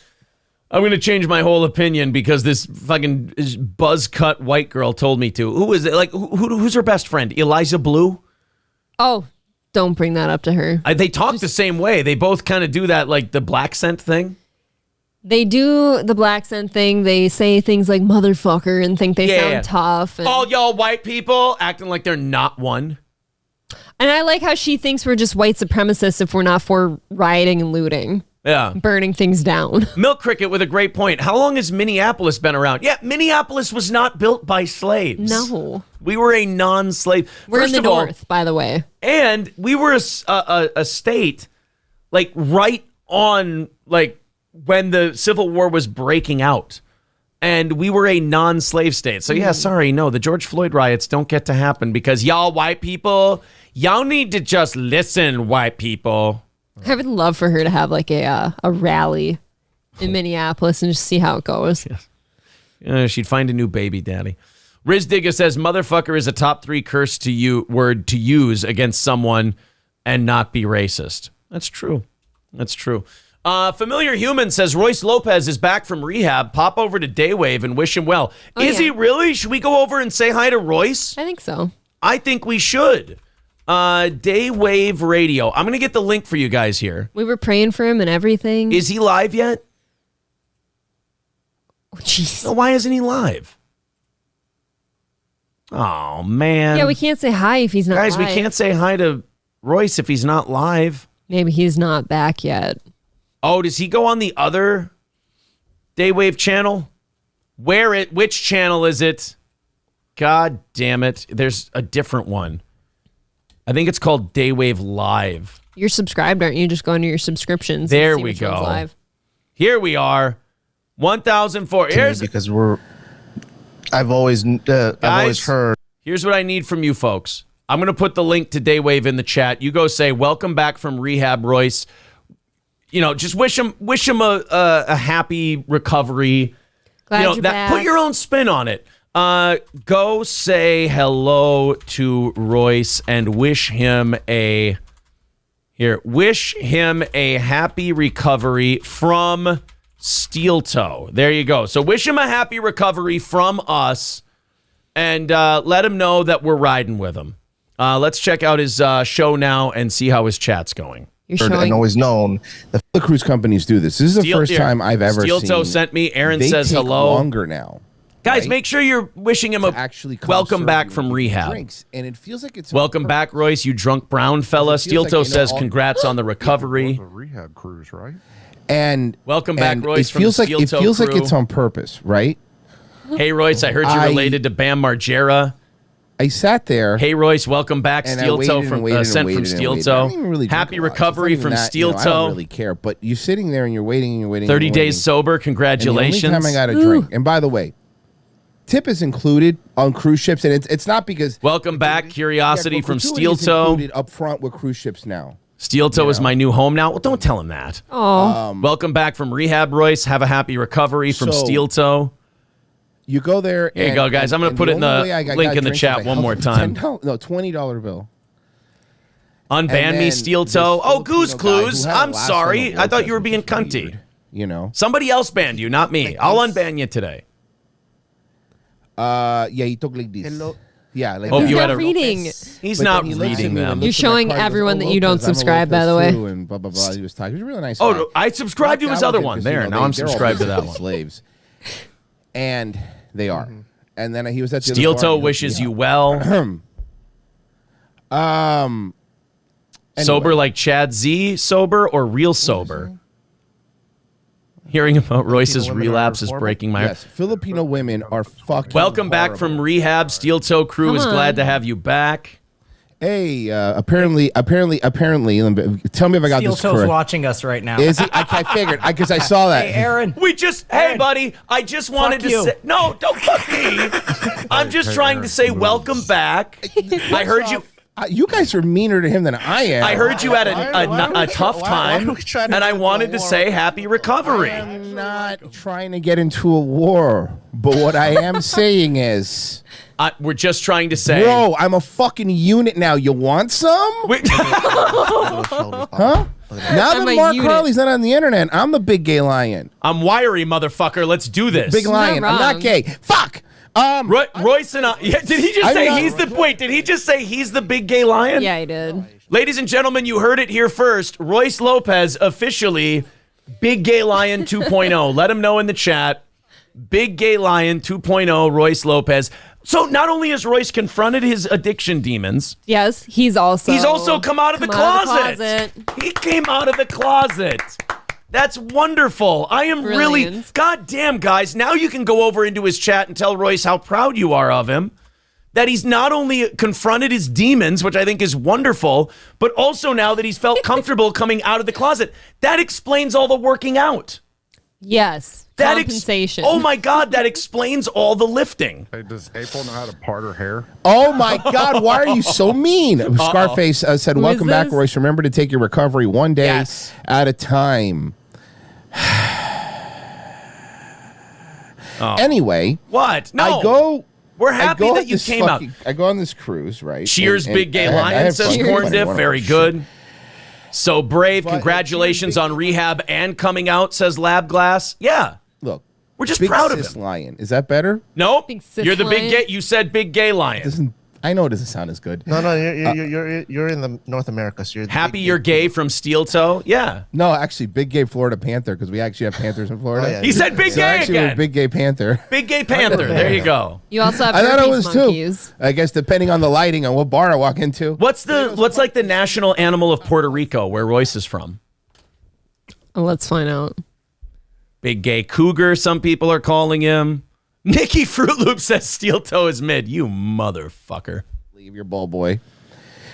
I'm going to change my whole opinion because this fucking buzz cut white girl told me to. Who is it? Like, who's her best friend? Eliza Blue? Oh, don't bring that up to her. They talk the same way. They both kind of do that, like the black scent thing. They do the black scent thing. They say things like motherfucker and think they sound tough. And all y'all white people acting like they're not one. And I like how she thinks we're just white supremacists if we're not for rioting and looting. Yeah. Burning things down. Milk Cricket with a great point. How long has Minneapolis been around? Yeah, Minneapolis was not built by slaves. No. We were a non-slave. We're in the north, by the way. And we were a state, like, right on, like, when the Civil War was breaking out. And we were a non-slave state. So, yeah, sorry, no, the George Floyd riots don't get to happen because y'all white people, y'all need to just listen, white people. I would love for her to have like a rally in Minneapolis and just see how it goes. Yes. She'd find a new baby daddy. Riz Digga says, motherfucker is a top 3 curse word to use against someone and not be racist. That's true. That's true. Familiar Human says, Royce Lopez is back from rehab. Pop over to Daywave and wish him well. Is he really? Should we go over and say hi to Royce? I think so. I think we should. Daywave Radio. I'm going to get the link for you guys here. We were praying for him and everything. Is he live yet? Oh, jeez. No, why isn't he live? Oh, man. Yeah, we can't say hi if he's not live. Guys, we live. can't say hi to Royce if he's not live. Maybe he's not back yet. Oh, does he go on the other Daywave channel? Which channel is it? God damn it. There's a different one. I think it's called Daywave Live. You're subscribed, aren't you? Just go into your subscriptions. There and see we which one's go. Live. Here we are. 1004. Because I've always heard. Here's what I need from you folks. I'm going to put the link to Daywave in the chat. You go say, welcome back from rehab, Royce. You know, just wish him a happy recovery. Glad you're back. Put your own spin on it. Go say hello to Royce and wish him a happy recovery from Steel Toe. There you go. So wish him a happy recovery from us, and let him know that we're riding with him. Let's check out his show now and see how his chat's going. And always known that the cruise companies do this. This is the first time I've ever seen. Steel Toe sent me. Aaron they says take hello. Longer now. Guys, right? make sure you're wishing him a welcome back from rehab. Drinks, and it feels like it's welcome back, Royce, you drunk brown fella. Steel Toe says congrats on the recovery. Rehab cruise, right? And welcome back, Royce. It feels from the like Steel Toe crew. it's on purpose, right? Hey, Royce, I heard you related to Bam Margera. I sat there. Hey, Royce, welcome back. Steel Toe sent from Steel Toe. Happy recovery from Steel Toe. I don't really care, but you're sitting there and you're waiting and you're waiting. 30 days sober. Congratulations. And the only time I got a drink. And by the way, tip is included on cruise ships, and it's not because. Welcome back, Curiosity from Steel Toe. Included up front with cruise ships now. Steel Toe is my new home now. Well, don't tell him that. Oh. Welcome back from rehab, Royce. Have a happy recovery from Steel Toe. You go there. Here you go, guys. I'm going to put it in the link in the chat one more time. $20 bill. Unban me, Steel Toe. Oh, Goose Clues. I'm sorry. I thought you were being cunty. You know. Somebody else banned you, not me. I'll unban you today. Yeah, he took like this. Hello. Yeah, like Hope you had a reading. He's not reading them. You're showing everyone that you don't subscribe, by the way. And blah, blah, blah. He was talking. He was a really nice guy. Oh, I subscribed to his other one. There, now I'm subscribed to that one. Slaves. And they are. And then he was at the Steel Toe wishes you well. Sober like Chad Z, sober or real sober? Hearing about Royce's relapse is breaking my heart. Yes, Filipino women are fucking Welcome back from rehab. Steel Toe crew is glad to have you back. Hey, apparently, tell me if I got this correct. Steel Toe's watching us right now. Is he? I figured, because I saw that. Hey, Aaron. Hey, buddy, I just wanted to say, no, don't fuck me. I'm just trying to say welcome back. I heard you. You guys are meaner to him than I am. I heard you had a tough time, and I wanted to say happy recovery. I'm not trying to get into a war, but what I am saying is... we're just trying to say... Bro, I'm a fucking unit now. You want some? Huh? Now that Mark Harley's not on the internet, I'm the big gay lion. I'm wiry, motherfucker. Let's do this. Big lion. I'm not gay. Fuck! Royce and I. Yeah, did he just say he's the? Wait, did he just say he's the big gay lion? Yeah, he did. Ladies and gentlemen, you heard it here first. Royce Lopez officially big gay lion 2.0. Let him know in the chat. Big gay lion 2.0. Royce Lopez. So not only has Royce confronted his addiction demons. Yes, he's also come out of the closet. He came out of the closet. That's wonderful. I am really, goddamn, guys. Now you can go over into his chat and tell Royce how proud you are of him. That he's not only confronted his demons, which I think is wonderful, but also now that he's felt comfortable coming out of the closet. That explains all the working out. Yes. Compensation. Oh my God, that explains all the lifting. Hey, does April know how to part her hair? Oh my God, why are you so mean? Scarface said, welcome back, Royce. Remember to take your recovery one day at a time. Anyway. What? No. We're happy that you came out. I go on this cruise, right? Cheers, Big Gay Lion, says Corn Dip. Very good. So brave. Congratulations on rehab and coming out, says Lab Glass. Yeah. Look. We're just proud of him. Big Lion. Is that better? Nope. You're the big gay. You said Big Gay Lion. I know it doesn't sound as good. No, you're in the North America. So you're happy you're gay from Steel Toe. Yeah. No, actually, Big Gay Florida Panther, because we actually have Panthers in Florida. Oh, yeah. He said Big Gay again. Big Gay Panther. Big Gay Panther. There you go. You also have I thought it was monkeys. too. I guess depending on the lighting on what bar I walk into. What's like the national animal of Puerto Rico, where Royce is from? Oh, let's find out. Big Gay Cougar, some people are calling him. Nikki Fruit Loop says Steel Toe is mid. You motherfucker. Leave your ball boy.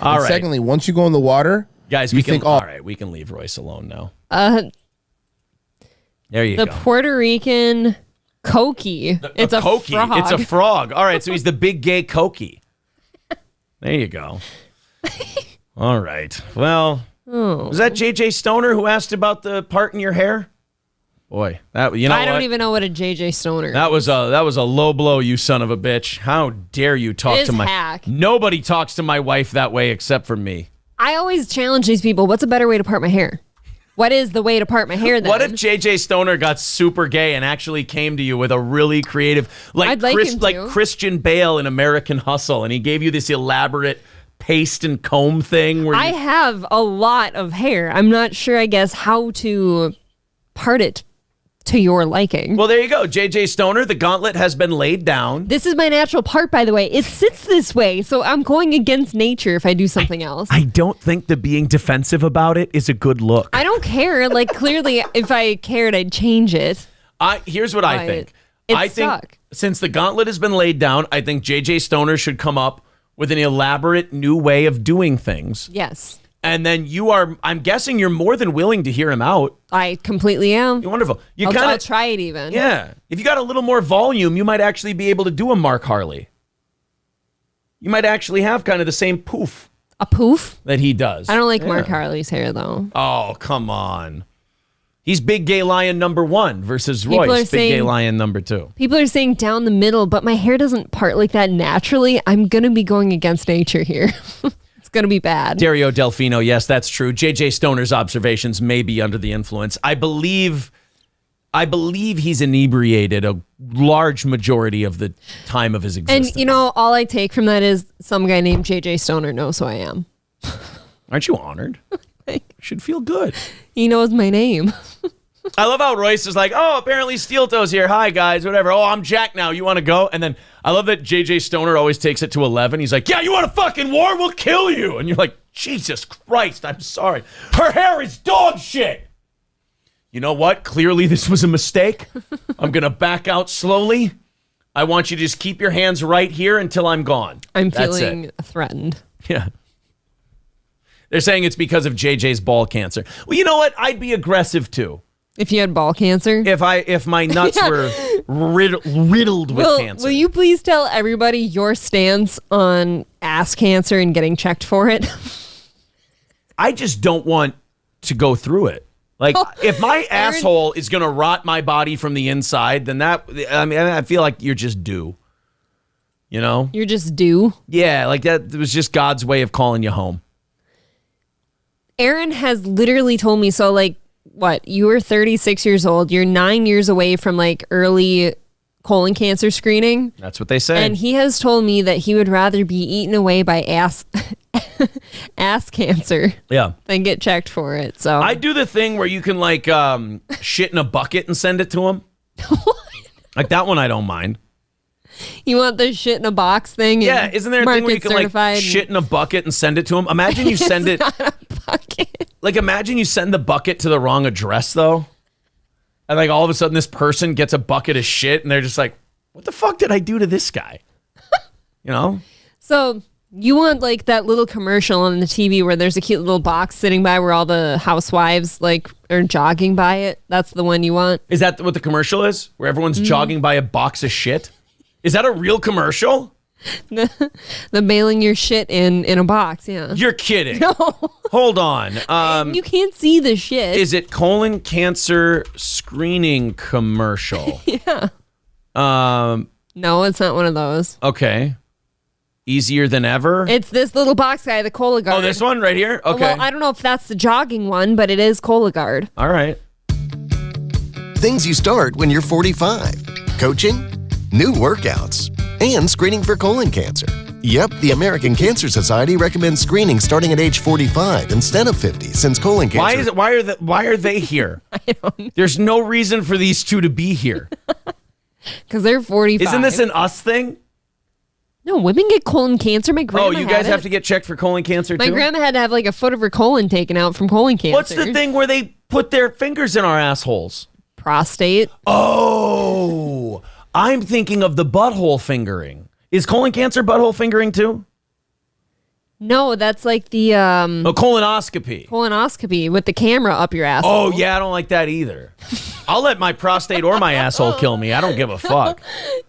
All right. Secondly, once you go in the water, guys, we can. All right, we can leave Royce alone now. There you go. The Puerto Rican Cokie. It's a frog. It's a frog. All right, so he's the big gay Cokie. There you go. All right. Well, was that JJ Stoner who asked about the part in your hair? Boy, that I don't even know what a JJ Stoner is. That was a low blow, you son of a bitch. How dare you talk to my hack. Nobody talks to my wife that way except for me. I always challenge these people. What's a better way to part my hair? What is the way to part my hair then? What if JJ Stoner got super gay and actually came to you with a really creative, like Christian Bale in American Hustle, and he gave you this elaborate paste and comb thing? Where I have a lot of hair. I'm not sure, I guess, how to part it to your liking. Well, there you go. JJ Stoner, the gauntlet has been laid down. This is my natural part, by the way. It sits this way, so I'm going against nature if I do something else. I don't think the being defensive about it is a good look. I don't care. Like, clearly, if I cared, I'd change it. Here's what I think. I think since the gauntlet has been laid down, I think JJ Stoner should come up with an elaborate new way of doing things. Yes. And then I'm guessing you're more than willing to hear him out. I completely am. You're wonderful. I'll try it even. Yeah. If you got a little more volume, you might actually be able to do a Mark Harley. You might actually have kind of the same poof. A poof? That he does. I don't like Mark Harley's hair, though. Oh, come on. He's Big Gay Lion #1 versus Royce, Big Gay Lion #2. People are saying down the middle, but my hair doesn't part like that naturally. I'm going to be going against nature here. Going to be bad. Dario Delfino, yes, that's true. JJ Stoner's observations may be under the influence. I believe he's inebriated a large majority of the time of his existence. And all I take from that is some guy named JJ Stoner knows who I am. Aren't you honored? You should feel good. He knows my name. I love how Royce is like, oh, apparently Steel Toe's here. Hi, guys, whatever. Oh, I'm Jack now. You want to go? And then I love that JJ Stoner always takes it to 11. He's like, yeah, you want a fucking war? We'll kill you. And you're like, Jesus Christ, I'm sorry. Her hair is dog shit. You know what? Clearly this was a mistake. I'm going to back out slowly. I want you to just keep your hands right here until I'm gone. I'm feeling threatened. Yeah. They're saying it's because of JJ's ball cancer. Well, you know what? I'd be aggressive too. If you had ball cancer? If my nuts were riddled with cancer. Will you please tell everybody your stance on ass cancer and getting checked for it? I just don't want to go through it. Like, if my asshole is going to rot my body from the inside, then I feel like you're just due. You know? You're just due? Yeah, like that was just God's way of calling you home. Aaron has literally told me, so like, what, you were 36 years old, you're 9 years away from like early colon cancer screening. That's what they say. And he has told me that he would rather be eaten away by ass cancer than get checked for it. So I do the thing where you can like shit in a bucket and send it to him. Like that one I don't mind. You want the shit in a box thing? Yeah, isn't there a thing where you can like shit in a bucket and send it to him? Imagine you send it. Not a bucket. Like imagine you send the bucket to the wrong address though. And like all of a sudden this person gets a bucket of shit and they're just like, what the fuck did I do to this guy? You know? So you want like that little commercial on the TV where there's a cute little box sitting by where all the housewives like are jogging by it? That's the one you want? Is that what the commercial is? Where everyone's jogging by a box of shit? Is that a real commercial? The mailing your shit in a box, yeah. You're kidding. No. Hold on. You can't see the shit. Is it colon cancer screening commercial? Yeah. No, it's not one of those. Okay. Easier than ever? It's this little box guy, the Colagard. Oh, this one right here? Okay. Well, I don't know if that's the jogging one, but it is Colagard. All right. Things you start when you're 45. Coaching, new workouts, and screening for colon cancer. Yep, the American Cancer Society recommends screening starting at age 45 instead of 50 since colon cancer. Why are they here? I don't know. There's no reason for these two to be here. Because they're 45. Isn't this an us thing? No, women get colon cancer. My grandma you guys have to get checked for colon cancer too? My grandma had to have like a foot of her colon taken out from colon cancer. What's the thing where they put their fingers in our assholes? Prostate. Oh, I'm thinking of the butthole fingering. Is colon cancer butthole fingering too? No, that's like the colonoscopy. Colonoscopy with the camera up your asshole. Oh yeah, I don't like that either. I'll let my prostate or my asshole kill me. I don't give a fuck.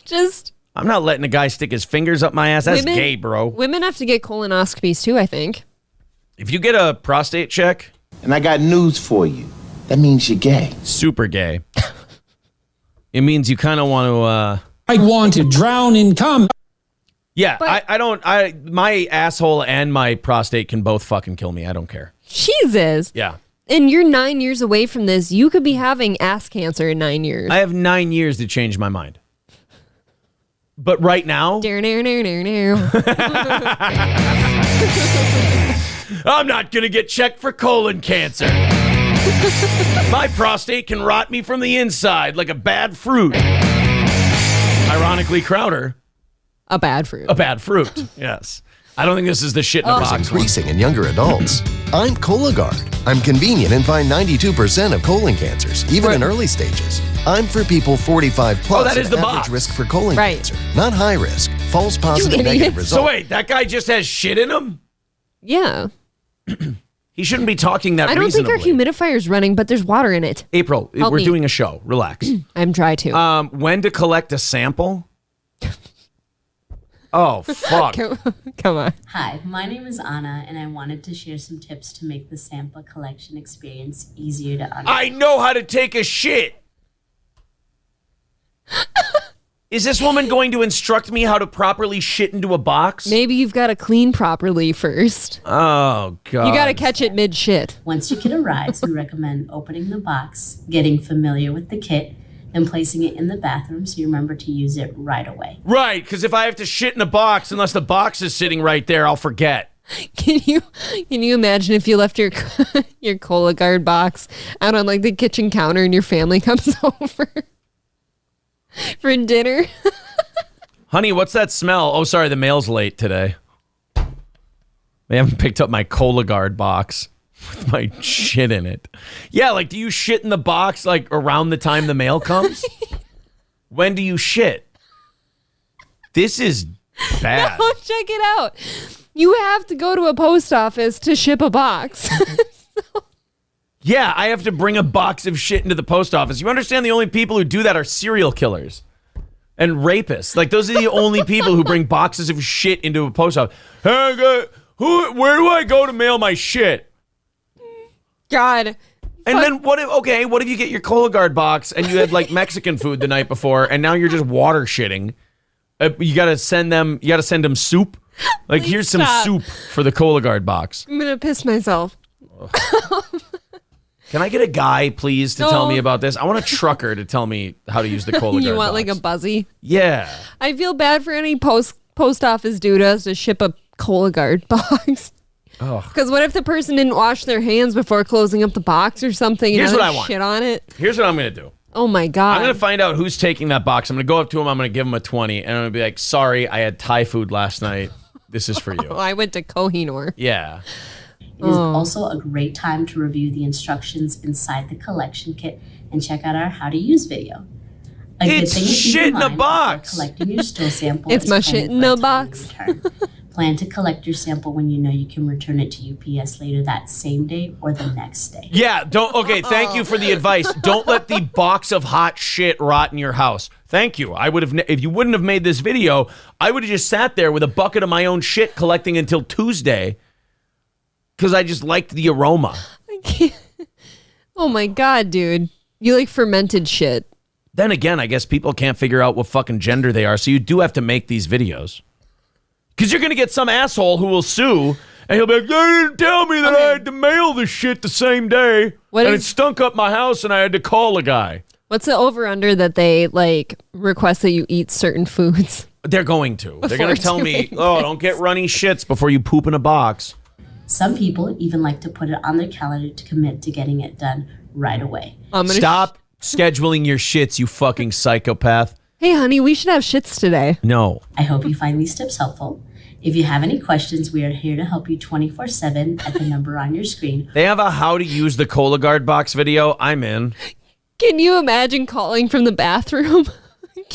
Just I'm not letting a guy stick his fingers up my ass. That's gay, bro. Women have to get colonoscopies too, I think. If you get a prostate check. And I got news for you. That means you're gay. Super gay. It means you kind of want to... I want to drown in cum. Yeah, my asshole and my prostate can both fucking kill me. I don't care. Jesus. Yeah. And you're 9 years away from this. You could be having ass cancer in 9 years. I have 9 years to change my mind. But right now... I'm not going to get checked for colon cancer. My prostate can rot me from the inside like a bad fruit. Ironically, Crowder. A bad fruit. A bad fruit, yes. I don't think this is the shit in the box. Increasing in younger adults. I'm Colagard. I'm convenient and find 92% of colon cancers, even in early stages. I'm for people 45 plus. that is the average box. risk for colon cancer, not high risk. False positive negative result. So wait, that guy just has shit in him? Yeah. He shouldn't be talking that I don't think our humidifier's running, but there's water in it. April, Help we're me. doing a show. Relax. I'm dry too. When to collect a sample? Oh, fuck. Come on. Hi, my name is Anna, and I wanted to share some tips to make the sample collection experience easier to understand. I know how to take a shit. Is this woman going to instruct me how to properly shit into a box? Maybe you've got to clean properly first. Oh, God. You got to catch it mid-shit. Once your kit arrives, we recommend opening the box, getting familiar with the kit, and placing it in the bathroom so you remember to use it right away. Right, because if I have to shit in a box, unless the box is sitting right there, I'll forget. Can you imagine if you left your your Colagard box out on like the kitchen counter and your family comes over for dinner? Honey, what's that smell? Oh, sorry, the mail's late today. They haven't picked up my Colagard box with my shit in it. Yeah, like, do you shit in the box like around the time the mail comes? When do you shit? This is bad. No, check it out. You have to go to a post office to ship a box. Yeah, I have to bring a box of shit into the post office. You understand the only people who do that are serial killers and rapists. Like, those are the only people who bring boxes of shit into a post office. Hey, where do I go to mail my shit? God. And then what if you get your Colagard box and you had like Mexican food the night before and now you're just water shitting? You gotta send them soup. Like, here's some soup for the Colagard box. I'm gonna piss myself. Can I get a guy, please, to tell me about this? I want a trucker to tell me how to use the Colagard You want box. like a buzzy? Yeah. I feel bad for any post office dude who has to ship a Colagard box. Oh. Because what if the person didn't wash their hands before closing up the box or something? Here's and what I want. Shit on it. Here's what I'm gonna do. Oh my God. I'm going to find out who's taking that box. I'm going to go up to him. I'm going to give him a 20. And I'm going to be like, sorry, I had Thai food last night. This is for you. Oh, I went to Kohinoor. Yeah. It is also a great time to review the instructions inside the collection kit and check out our how to use video. A good It's thing to keep shit in a mind box. before collecting your stool sample. It's is my planning shit for in a timely box. return. Plan to collect your sample when you know you can return it to UPS later that same day or the next day. Yeah, thank you for the advice. Don't let the box of hot shit rot in your house. Thank you. I would have, if you wouldn't have made this video, I would have just sat there with a bucket of my own shit collecting until Tuesday because I just liked the aroma. I can't. Oh my God, dude. You like fermented shit. Then again, I guess people can't figure out what fucking gender they are, so you do have to make these videos. Because you're going to get some asshole who will sue, and he'll be like, they didn't tell me that I had to mail the shit the same day, it stunk up my house, and I had to call a guy. What's the over-under that they, like, request that you eat certain foods? They're going to. They're going to tell me, don't get runny shits before you poop in a box. Some people even like to put it on their calendar to commit to getting it done right away. Stop scheduling your shits, you fucking psychopath. Hey, honey, we should have shits today. No. I hope you find these tips helpful. If you have any questions, we are here to help you 24/7 at the number on your screen. They have a how to use the Colagard box video. I'm in. Can you imagine calling from the bathroom?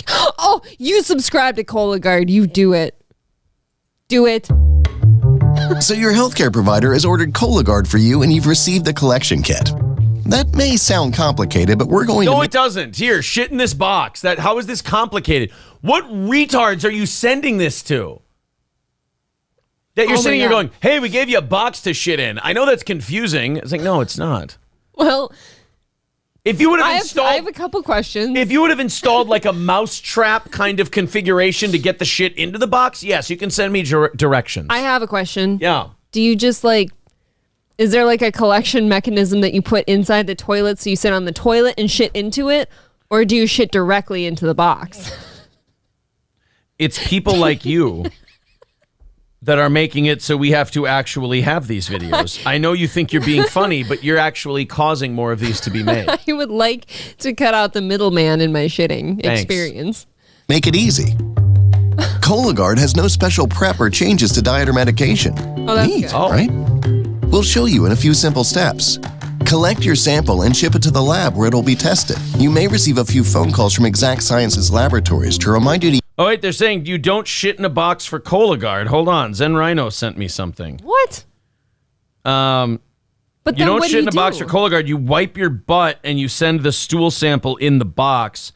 Oh, you subscribe to Colagard. You do it. Do it. So your healthcare provider has ordered Colagard for you and you've received the collection kit. that may sound complicated, but we're going to... No, it doesn't. Here, shit in this box. How is this complicated? What retards are you sending this to? That you're sitting here going, hey, we gave you a box to shit in. I know that's confusing. It's like, no, it's not. Well... If you would have installed... I have a couple questions. If you would have installed like a mousetrap kind of configuration to get the shit into the box, yes, you can send me directions. I have a question. Yeah. Do you just is there like a collection mechanism that you put inside the toilet so you sit on the toilet and shit into it? Or do you shit directly into the box? It's people like you that are making it so we have to actually have these videos. I know you think you're being funny, but you're actually causing more of these to be made. I would like to cut out the middleman in my shitting Thanks. experience. Make it easy. Colagard has no special prep or changes to diet or medication. Oh, that's Neat, good. right? We'll show you in a few simple steps. Collect your sample and ship it to the lab where it'll be tested. You may receive a few phone calls from Exact Sciences laboratories to remind you to... Oh, wait, they're saying you don't shit in a box for Colagard. Hold on. Zen Rhino sent me something. What? But you don't shit in a box for Colagard. You wipe your butt and you send the stool sample in the box.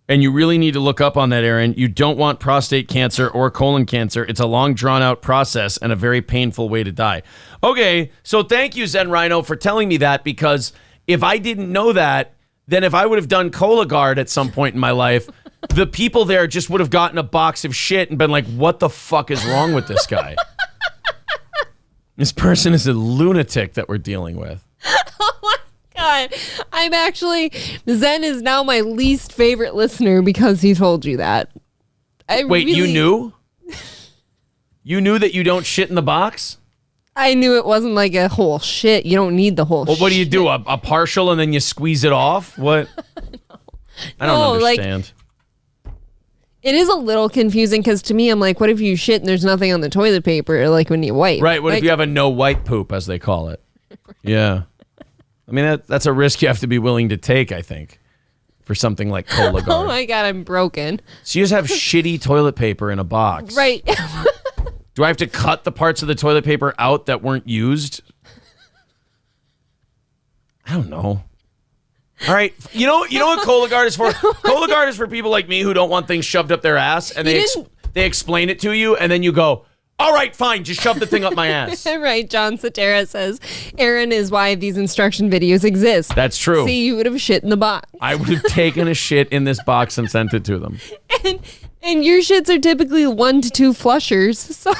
And you really need to look up on that, Aaron. You don't want prostate cancer or colon cancer. It's a long, drawn-out process and a very painful way to die. Okay, so thank you, Zen Rhino, for telling me that, because if I didn't know that, then if I would have done Colagard at some point in my life, the people there just would have gotten a box of shit and been like, what the fuck is wrong with this guy? This person is a lunatic that we're dealing with. God, Zen is now my least favorite listener because he told you that. Wait, you knew? You knew that you don't shit in the box? I knew it wasn't like a whole shit. You don't need the whole shit. Well, what do you do? A partial and then you squeeze it off? What? I don't understand. It is a little confusing because to me, I'm like, what if you shit and there's nothing on the toilet paper, like when you wipe? Right, what if you have a no wipe poop, as they call it? Yeah. I mean, that's a risk you have to be willing to take, I think, for something like Colagard. Oh my God, I'm broken. So you just have shitty toilet paper in a box. Right. Do I have to cut the parts of the toilet paper out that weren't used? I don't know. All right. You know what Colagard is for? Colagard is for people like me who don't want things shoved up their ass, and they explain it to you, and then you go, all right, fine, just shove the thing up my ass. Right, John Satara says, Aaron is why these instruction videos exist. That's true. See, you would have shit in the box. I would have taken a shit in this box and sent it to them. And your shits are typically 1 to 2 flushers, so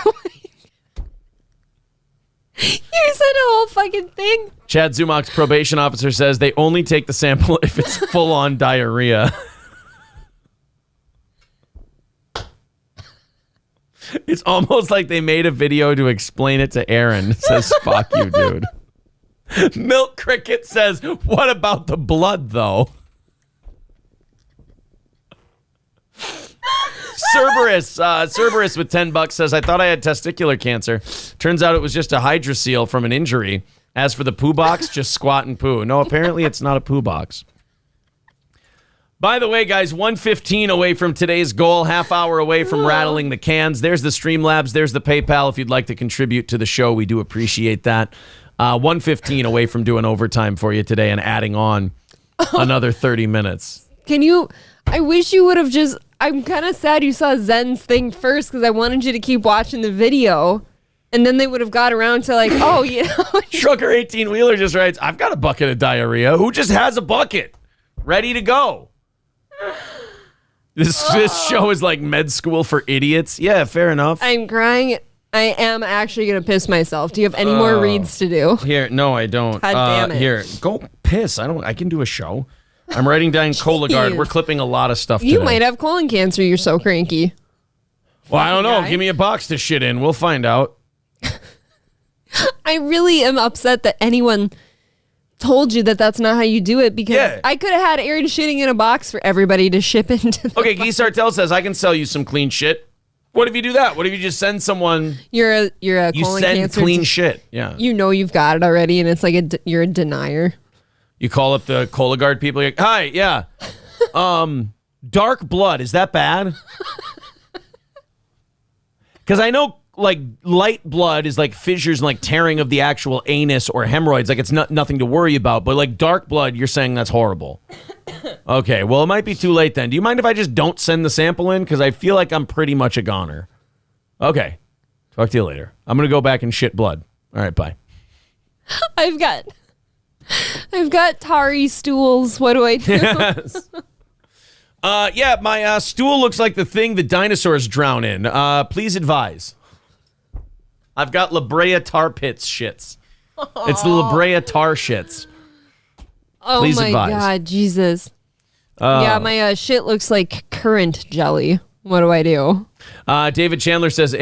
you said a whole fucking thing. Chad Zumach's probation officer says they only take the sample if it's full-on diarrhea. It's almost like they made a video to explain it to Aaron. It says, fuck you, dude. Milk Cricket says, what about the blood, though? Cerberus with $10 says, I thought I had testicular cancer. Turns out it was just a hydrocele from an injury. As for the poo box, just squat and poo. No, apparently it's not a poo box. By the way, guys, 1:15 away from today's goal, half hour away from rattling the cans. There's the Streamlabs. There's the PayPal. If you'd like to contribute to the show, we do appreciate that. 1:15 away from doing overtime for you today and adding on another 30 minutes. I wish you would have just, I'm kind of sad you saw Zen's thing first because I wanted you to keep watching the video. And then they would have got around to like, oh, you know. Trucker 18-wheeler just writes, I've got a bucket of diarrhea. Who just has a bucket? Ready to go. This show is like med school for idiots. Yeah, fair enough. I'm crying. I am actually going to piss myself. Do you have any more reads to do? Here, no, I don't. God damn it. Here, go piss. I can do a show. I'm writing down Colagard. We're clipping a lot of stuff today. You might have colon cancer. You're so cranky. Well, I don't know. Give me a box to shit in. We'll find out. I really am upset that anyone told you that that's not how you do it because I could have had Aaron shitting in a box for everybody to ship into. Okay, Guy Sartell says, I can sell you some clean shit. What if you do that? What if you just send someone? You're a you colon send cancer clean shit. Yeah. You know you've got it already, and it's like you're a denier. You call up the Colagard people. You're like, hi, yeah. Dark blood, is that bad? Because I know like light blood is like fissures and like tearing of the actual anus or hemorrhoids. Like it's nothing to worry about. But like dark blood, you're saying that's horrible. Okay, well, it might be too late then. Do you mind if I just don't send the sample in? Because I feel like I'm pretty much a goner. Okay. Talk to you later. I'm going to go back and shit blood. All right, bye. I've got tarry stools. What do I do? Yes. Yeah, my stool looks like the thing the dinosaurs drown in. Please advise. I've got La Brea tar pits shits. It's the La Brea tar shits. Oh Please my advise. God, Jesus. Yeah, my shit looks like currant jelly. What do I do? David Chandler says,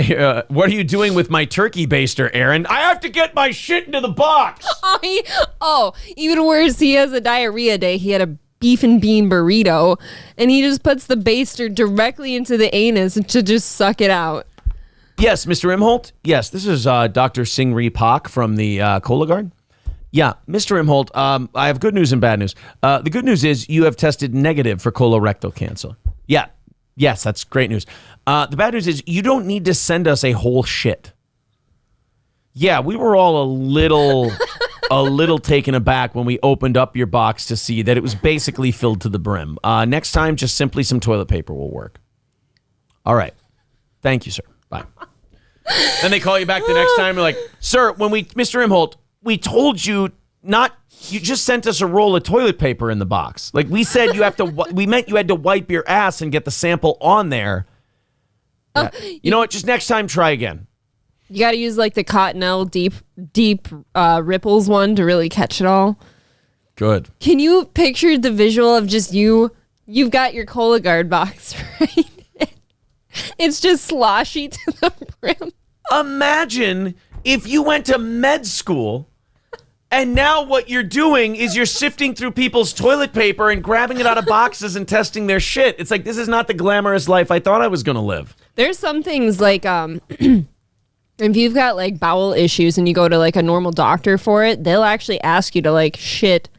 what are you doing with my turkey baster, Aaron? I have to get my shit into the box. Even worse, he has a diarrhea day. He had a beef and bean burrito, and he just puts the baster directly into the anus to just suck it out. Yes, Mr. Imholt. Yes, this is Dr. Singri Pak from the Colagard. Yeah, Mr. Imholt, I have good news and bad news. The good news is you have tested negative for colorectal cancer. Yeah. Yes, that's great news. The bad news is you don't need to send us a whole shit. Yeah, we were all a little taken aback when we opened up your box to see that it was basically filled to the brim. Next time, just simply some toilet paper will work. All right. Thank you, sir. Bye. Then they call you back the next time. They're like, sir, Mr. Imholt, we told you not... You just sent us a roll of toilet paper in the box. Like we said, we meant you had to wipe your ass and get the sample on there. Yeah. You know what? Just next time, try again. You got to use like the Cottonelle deep ripples one to really catch it all. Good. Can you picture the visual of just you? You've got your Colagard box, right? It's just sloshy to the brim. Imagine if you went to med school. And now what you're doing is you're sifting through people's toilet paper and grabbing it out of boxes and testing their shit. It's like, this is not the glamorous life I thought I was going to live. There's some things like, if you've got like bowel issues and you go to like a normal doctor for it, they'll actually ask you to like shit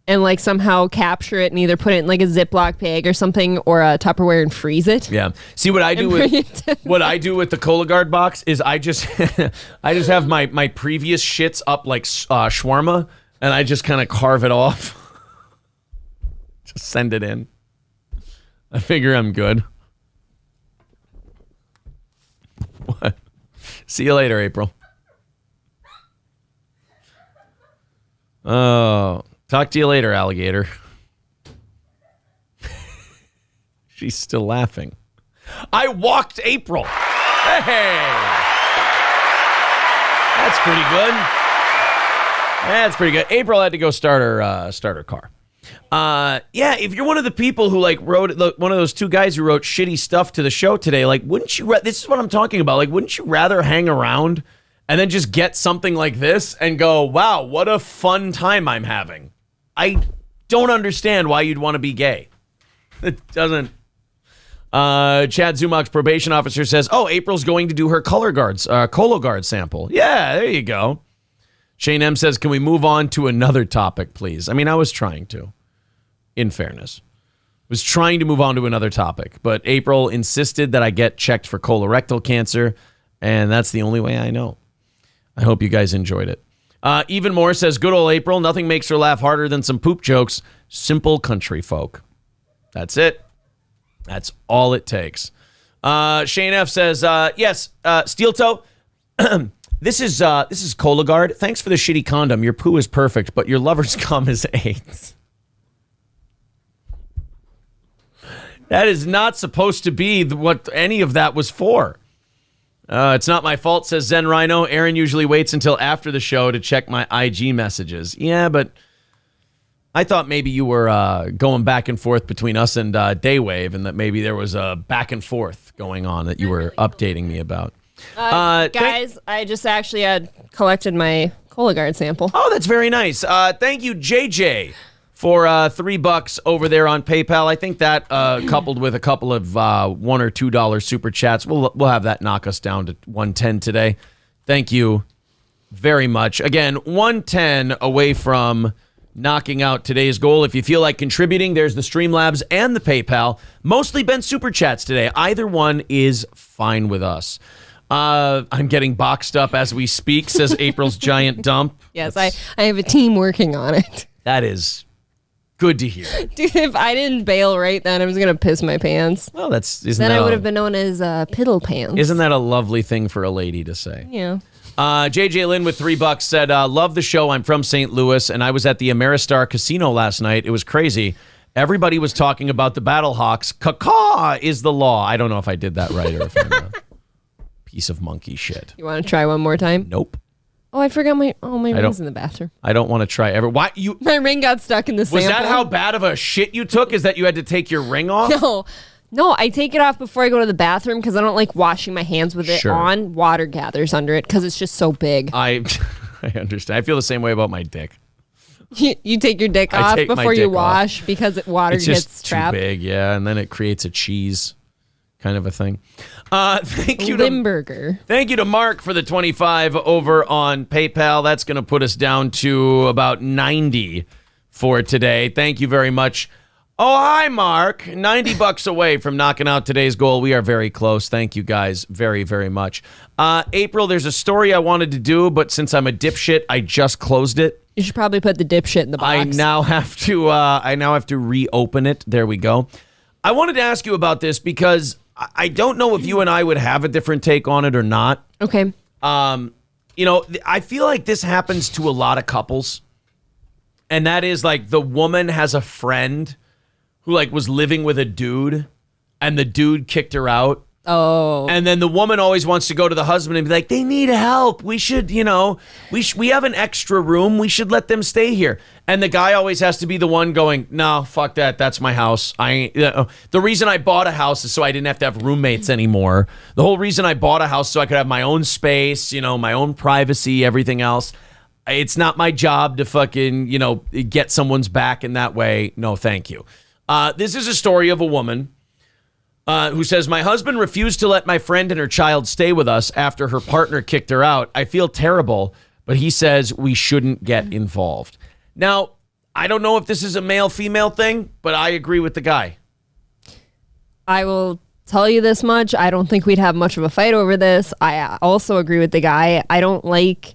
and like somehow capture it and either put it in like a Ziploc bag or something or a Tupperware and freeze it. Yeah. See what I do with the Colagard box is I just have my previous shits up like shawarma and I just kind of carve it off. Just send it in. I figure I'm good. What? See you later, April. Oh. Talk to you later, alligator. She's still laughing. I walked April. Hey! That's pretty good. That's pretty good. April had to go start her car. Yeah, if you're one of the people who like wrote one of those two guys who wrote shitty stuff to the show today, like wouldn't you this is what I'm talking about. Like wouldn't you rather hang around and then just get something like this and go, "Wow, what a fun time I'm having." I don't understand why you'd want to be gay. It doesn't. Chad Zumach's probation officer says, "Oh, April's going to do her Colagard sample." Yeah, there you go. Shane M says, "Can we move on to another topic, please?" I mean, I was trying to, in fairness. Was trying to move on to another topic, but April insisted that I get checked for colorectal cancer, and that's the only way I know. I hope you guys enjoyed it. Even More says, good old April. Nothing makes her laugh harder than some poop jokes. Simple country folk. That's it. That's all it takes. Shane F says, yes, Steel Toe. This is Colagard. Thanks for the shitty condom. Your poo is perfect, but your lover's cum is AIDS. That is not supposed to be what any of that was for. It's not my fault, says Zen Rhino. Aaron usually waits until after the show to check my IG messages. Yeah, but I thought maybe you were going back and forth between us and Daywave, and that maybe there was a back and forth going on that you were updating me about. Guys, I just actually had collected my Colagard sample. Oh, that's very nice. Thank you, JJ, for $3 over there on PayPal. I think that coupled with a couple of $1 or $2 super chats, we'll have that knock us down to 110 today. Thank you very much. Again, 110 away from knocking out today's goal. If you feel like contributing, there's the Streamlabs and the PayPal. Mostly been super chats today. Either one is fine with us. I'm getting boxed up as we speak, says April's giant dump. Yes, I have a team working on it. That is good to hear. Dude, if I didn't bail right then, I was going to piss my pants. Well, I would have been known as piddle pants. Isn't that a lovely thing for a lady to say? Yeah. JJ Lynn with $3 said, love the show. I'm from St. Louis, and I was at the Ameristar Casino last night. It was crazy. Everybody was talking about the Battlehawks. Caw is the law. I don't know if I did that right or if I'm a piece of monkey shit. You want to try one more time? Nope. Oh, I forgot my ring's in the bathroom. I don't want to try ever. Why you? My ring got stuck in the sample. Was that how bad of a shit you took? Is that you had to take your ring off? No, I take it off before I go to the bathroom because I don't like washing my hands with it on. Water gathers under it because it's just so big. I understand. I feel the same way about my dick. You take your dick off before you wash because water gets trapped. Too big, yeah, and then it creates a cheese kind of a thing. Thank you Limburger. Thank you to Mark for the 25 over on PayPal. That's going to put us down to about 90 for today. Thank you very much. Oh, hi, Mark. $90 away from knocking out today's goal. We are very close. Thank you guys very, very much. April, there's a story I wanted to do, but since I'm a dipshit, I just closed it. You should probably put the dipshit in the box. I now have to reopen it. There we go. I wanted to ask you about this because I don't know if you and I would have a different take on it or not. Okay. I feel like this happens to a lot of couples. And that is like the woman has a friend who like was living with a dude and the dude kicked her out. Oh. And then the woman always wants to go to the husband and be like, they need help. We should, we have an extra room. We should let them stay here. And the guy always has to be the one going, no, fuck that. That's my house. The reason I bought a house is so I didn't have to have roommates anymore. The whole reason I bought a house so I could have my own space, my own privacy, everything else. It's not my job to fucking, get someone's back in that way. No, thank you. This is a story of a woman who says, my husband refused to let my friend and her child stay with us after her partner kicked her out. I feel terrible, but he says we shouldn't get involved. Now, I don't know if this is a male-female thing, but I agree with the guy. I will tell you this much. I don't think we'd have much of a fight over this. I also agree with the guy. I don't like...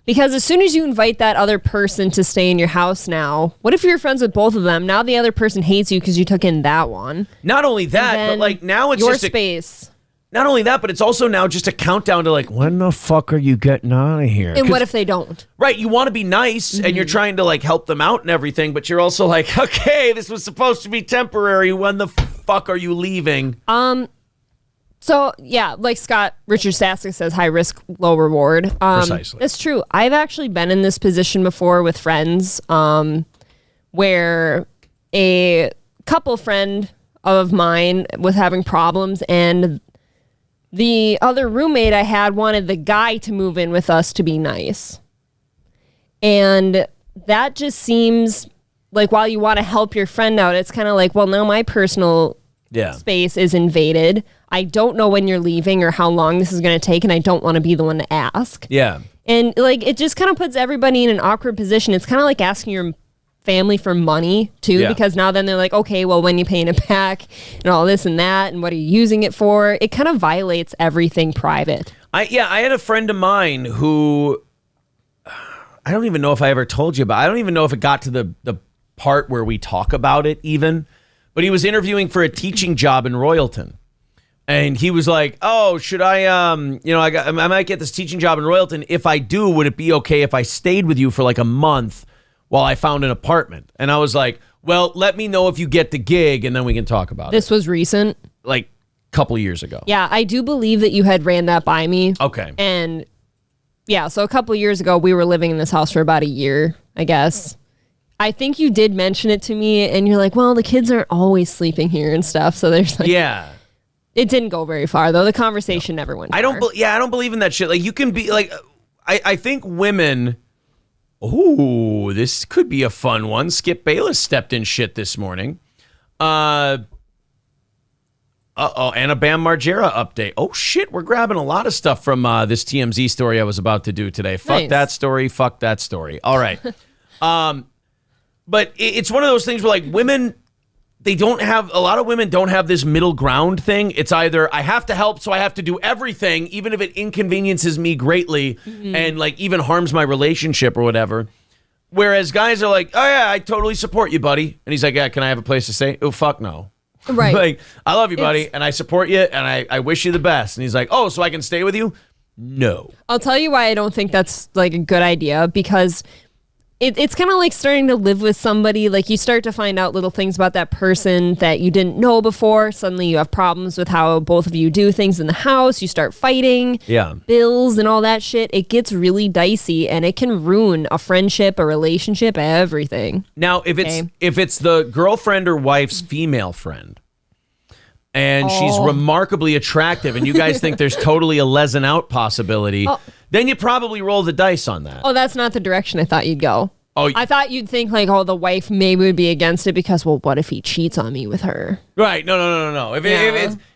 Because as soon as you invite that other person to stay in your house now, what if you're friends with both of them? Now the other person hates you because you took in that one. Not only that, but like now it's your just space. Not only that, but it's also now just a countdown to like, when the fuck are you getting out of here? And what if they don't? Right, you want to be nice and you're trying to like help them out and everything, but you're also like, okay, this was supposed to be temporary. When the fuck are you leaving? So, yeah, like Richard Sasek says, high risk, low reward. Precisely. It's true. I've actually been in this position before with friends where a couple friend of mine was having problems and the other roommate I had wanted the guy to move in with us to be nice. And that just seems like while you want to help your friend out, it's kind of like, well, now my personal space is invaded. I don't know when you're leaving or how long this is going to take, and I don't want to be the one to ask. Yeah. And like it just kind of puts everybody in an awkward position. It's kind of like asking your family for money too, because now then they're like, okay, well, when you paying it back and all this and that, and what are you using it for? It kind of violates everything private. I had a friend of mine who I don't even know if I ever told you about. I don't even know if it got to the part where we talk about it even, but he was interviewing for a teaching job in Royalton. And he was like, oh, should I, I might get this teaching job in Royalton. If I do, would it be okay if I stayed with you for like a month while I found an apartment? And I was like, well, let me know if you get the gig and then we can talk about it. This was recent? Like a couple of years ago. Yeah, I do believe that you had ran that by me. Okay. And yeah, so a couple of years ago, we were living in this house for about a year, I guess. I think you did mention it to me and you're like, well, the kids aren't always sleeping here and stuff. So there's like... Yeah. It didn't go very far, though. The conversation never went far. I don't believe in that shit. Like, you can be, like, I think women... Ooh, this could be a fun one. Skip Bayless stepped in shit this morning. And a Bam Margera update. Oh, shit, we're grabbing a lot of stuff from this TMZ story I was about to do today. Fuck that story, fuck that story. All right. But it's one of those things where, like, women... don't have, a lot of women don't have this middle ground thing. It's either I have to help, so I have to do everything, even if it inconveniences me greatly and like even harms my relationship or whatever. Whereas guys are like, oh yeah, I totally support you, buddy. And he's like, yeah, can I have a place to stay? Oh, fuck no. Right. Like, I love you, buddy, and I support you, and I wish you the best. And he's like, oh, so I can stay with you? No. I'll tell you why I don't think that's like a good idea, because it's kind of like starting to live with somebody. Like, you start to find out little things about that person that you didn't know before. Suddenly you have problems with how both of you do things in the house. You start fighting. Yeah. Bills and all that shit. It gets really dicey, and it can ruin a friendship, a relationship, everything. Now, if it's the girlfriend or wife's female friend, and she's remarkably attractive, and you guys think there's totally a lesin out possibility, then you probably roll the dice on that. Oh, that's not the direction I thought you'd go. Oh, I thought you'd think like, oh, the wife maybe would be against it because, well, what if he cheats on me with her? Right. No. If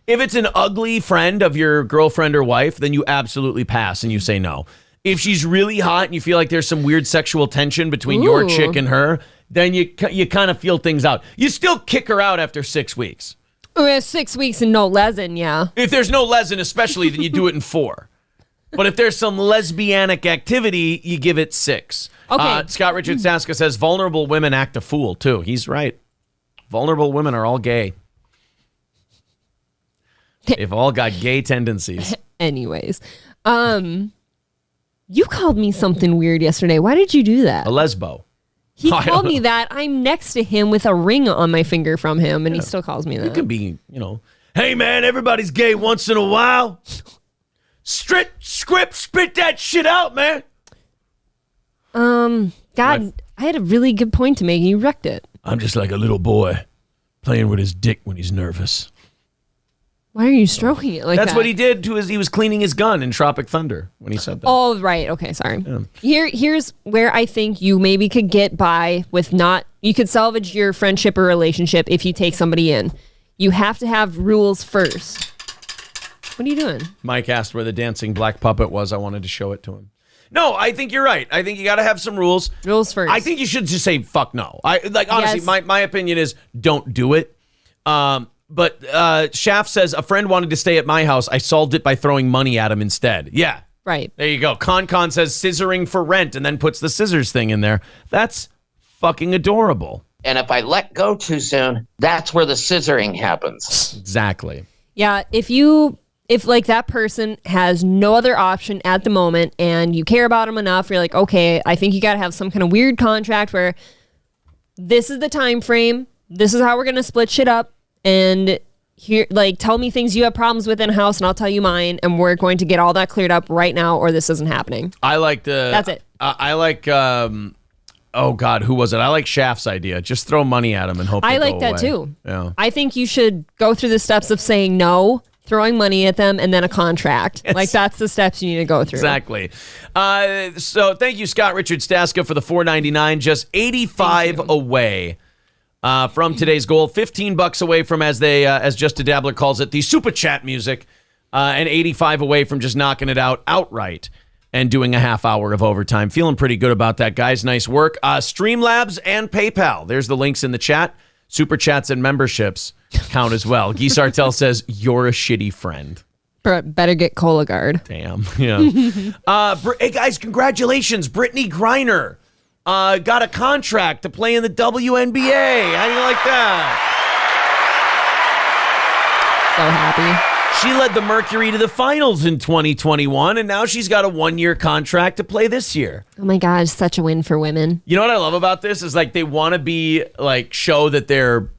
it's an ugly friend of your girlfriend or wife, then you absolutely pass and you say no. If she's really hot and you feel like there's some weird sexual tension between your chick and her, then you kind of feel things out. You still kick her out after 6 weeks. 6 weeks and no lesin, yeah. If there's no lesin, especially, then you do it in 4. But if there's some lesbianic activity, you give it 6. Okay. Scott Richard Saska says vulnerable women act a fool, too. He's right. Vulnerable women are all gay. They've all got gay tendencies. Anyways, you called me something weird yesterday. Why did you do that? A lesbo. He called me that. I'm next to him with a ring on my finger from him, and he still calls me that. You can be, hey, man, everybody's gay once in a while. Spit that shit out, man. God, I had a really good point to make, and you wrecked it. I'm just like a little boy playing with his dick when he's nervous. Why are you stroking it like that? That's what he did he was cleaning his gun in Tropic Thunder when he said that. Oh, right. Okay, sorry. Yeah. Here's where I think you maybe could get by with you could salvage your friendship or relationship if you take somebody in. You have to have rules first. What are you doing? Mike asked where the dancing black puppet was. I wanted to show it to him. No, I think you're right. I think you got to have some rules. Rules first. I think you should just say fuck no. Honestly, Yes. my opinion is don't do it. But Shaft says, a friend wanted to stay at my house. I solved it by throwing money at him instead. Yeah. Right. There you go. Con says scissoring for rent and then puts the scissors thing in there. That's fucking adorable. And if I let go too soon, that's where the scissoring happens. Exactly. Yeah, if like that person has no other option at the moment and you care about them enough, you're like, okay, I think you got to have some kind of weird contract where this is the time frame. This is how we're going to split shit up. And here, like, tell me things you have problems with in house and I'll tell you mine. And we're going to get all that cleared up right now or this isn't happening. I like That's it. I like, oh God, who was it? I like Shaft's idea. Just throw money at him and hope they I like go that away. too. Yeah. I think you should go through the steps of saying no, throwing money at them, and then a contract. Yes. Like, that's the steps you need to go through. Exactly. So thank you, Scott Richard Staska, for the $4.99. Just 85 away from today's goal. $15 away from, as Just a Dabbler calls it, the super chat music, and 85 away from just knocking it out outright and doing a half hour of overtime. Feeling pretty good about that, guys. Nice work. Streamlabs and PayPal. There's the links in the chat. Super chats and memberships count as well. Guy Sartell says, you're a shitty friend. Better get Colagard. Damn. Yeah. Hey, guys, congratulations. Brittany Griner got a contract to play in the WNBA. How do you like that? So happy. She led the Mercury to the finals in 2021, and now she's got a 1-year contract to play this year. Oh my God, such a win for women. You know what I love about this is like they want to be like show that they're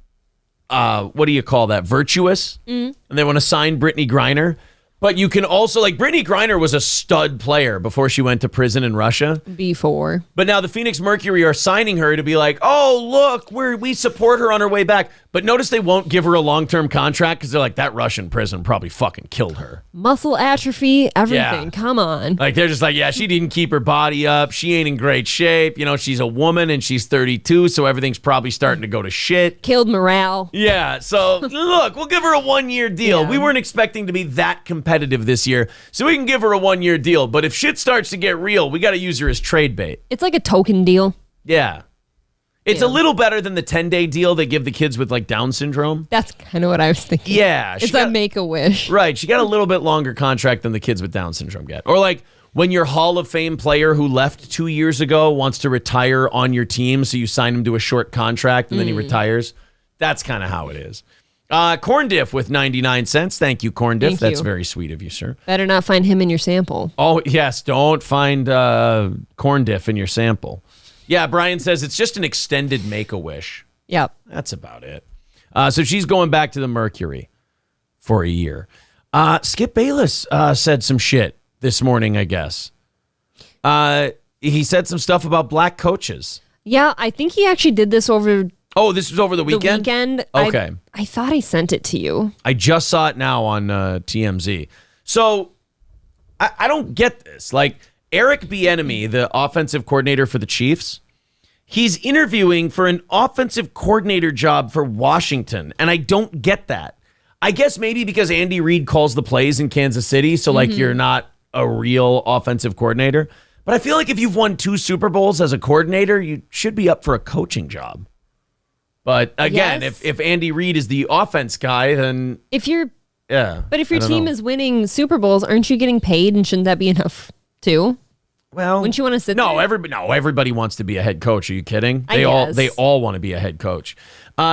what do you call that? Virtuous. And they want to sign Brittany Griner. But you can also, like, Brittany Griner was a stud player before she went to prison in Russia. Before. But now the Phoenix Mercury are signing her to be like, oh, look, we support her on her way back. But notice they won't give her a long-term contract because they're like, that Russian prison probably fucking killed her. Muscle atrophy, everything. Yeah. Come on. Like, they're just like, yeah, she didn't keep her body up. She ain't in great shape. You know, she's a woman and she's 32, so everything's probably starting to go to shit. Killed morale. Yeah, so look, we'll give her a 1-year deal. Yeah. We weren't expecting to be that competitive this year, so we can give her a 1-year deal. But if shit starts to get real, we got to use her as trade bait. It's like a token deal. Yeah. It's a little better than the 10-day deal they give the kids with like Down syndrome. That's kind of what I was thinking. Yeah. It's a Make-A-Wish. Right. She got a little bit longer contract than the kids with Down syndrome get. Or like when your Hall of Fame player who left 2 years ago wants to retire on your team, so you sign him to a short contract and then he retires. That's kind of how it is. Corn Diff with 99 cents. Thank you, Corn Diff. That's very sweet of you, sir. Better not find him in your sample. Oh, yes. Don't find Corn Diff in your sample. Yeah, Brian says it's just an extended Make-A-Wish. Yep. That's about it. So she's going back to the Mercury for a year. Skip Bayless said some shit this morning, I guess. He said some stuff about black coaches. Yeah, I think he actually did this over... Oh, this was over the weekend? Okay. I thought I sent it to you. I just saw it now on TMZ. So I don't get this. Like, Eric Bieniemy, the offensive coordinator for the Chiefs, he's interviewing for an offensive coordinator job for Washington, and I don't get that. I guess maybe because Andy Reid calls the plays in Kansas City, so like you're not a real offensive coordinator. But I feel like if you've won 2 Super Bowls as a coordinator, you should be up for a coaching job. But again, if Andy Reid is the offense guy, then if your I team is winning Super Bowls, aren't you getting paid, and shouldn't that be enough too? Well, wouldn't you want to sit there? Everybody wants to be a head coach. Are you kidding? They all want to be a head coach.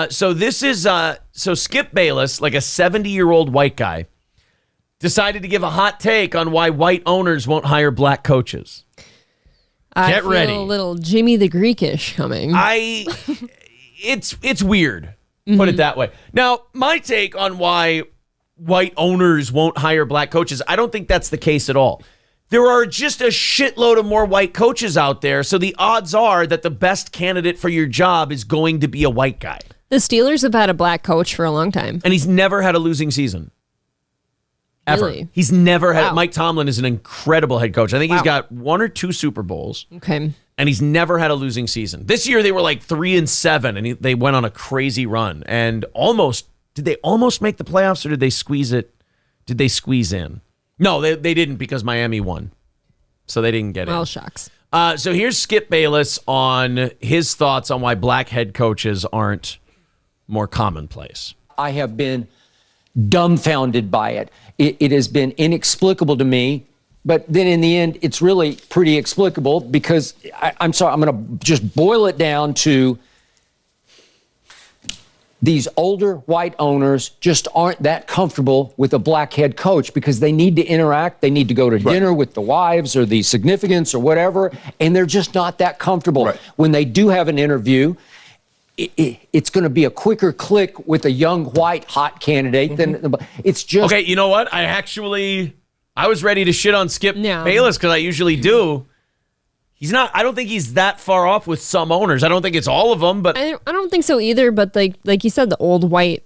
So this is so Skip Bayless, like a 70-year-old white guy, decided to give a hot take on why white owners won't hire black coaches. Get ready. A little Jimmy the Greekish coming. It's weird. Put it that way. Now, my take on why white owners won't hire black coaches, I don't think that's the case at all. There are just a shitload of more white coaches out there, so the odds are that the best candidate for your job is going to be a white guy. The Steelers have had a black coach for a long time. And he's never had a losing season. Ever. Really? He's never had. Mike Tomlin is an incredible head coach. I think he's got 1 or 2 Super Bowls. Okay. And he's never had a losing season. This year they were like 3-7, and they went on a crazy run. And did they almost make the playoffs, or did they squeeze it? Did they squeeze in? No, they didn't, because Miami won. So they didn't get in. Well, shucks. So here's Skip Bayless on his thoughts on why black head coaches aren't more commonplace. I have been dumbfounded by it. It has been inexplicable to me. But then in the end, it's really pretty explicable, because I'm sorry, I'm going to just boil it down to these older white owners just aren't that comfortable with a black head coach, because they need to interact. They need to go to dinner with the wives or the significants or whatever, and they're just not that comfortable. When they do have an interview, it's going to be a quicker click with a young white hot candidate than it's just. Okay, you know what? I was ready to shit on Skip Bayless, because I usually do. He's not. I don't think he's that far off with some owners. I don't think it's all of them, but I don't think so either. But like you said, the old white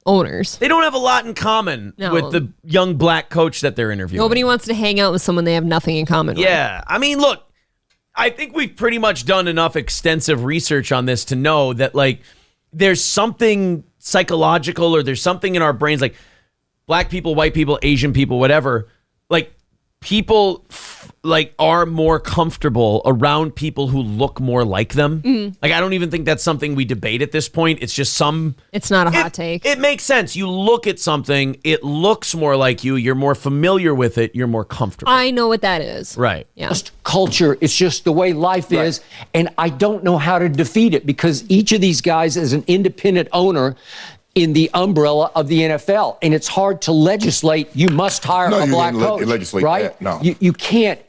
owners, they don't have a lot in common with the young black coach that they're interviewing. Nobody wants to hang out with someone they have nothing in common with. Yeah, I mean, look, I think we've pretty much done enough extensive research on this to know that like there's something psychological, or there's something in our brains, like black people, white people, Asian people, whatever. Like people are more comfortable around people who look more like them. Like, I don't even think that's something we debate at this point. It's just it's not a hot take. It makes sense. You look at something, it looks more like you. You're more familiar with it. You're more comfortable. I know what that is. Right. Yeah. Just culture. It's just the way life is. And I don't know how to defeat it, because each of these guys is an independent owner in the umbrella of the NFL. And it's hard to legislate, you must hire a black coach, right? No. You can't,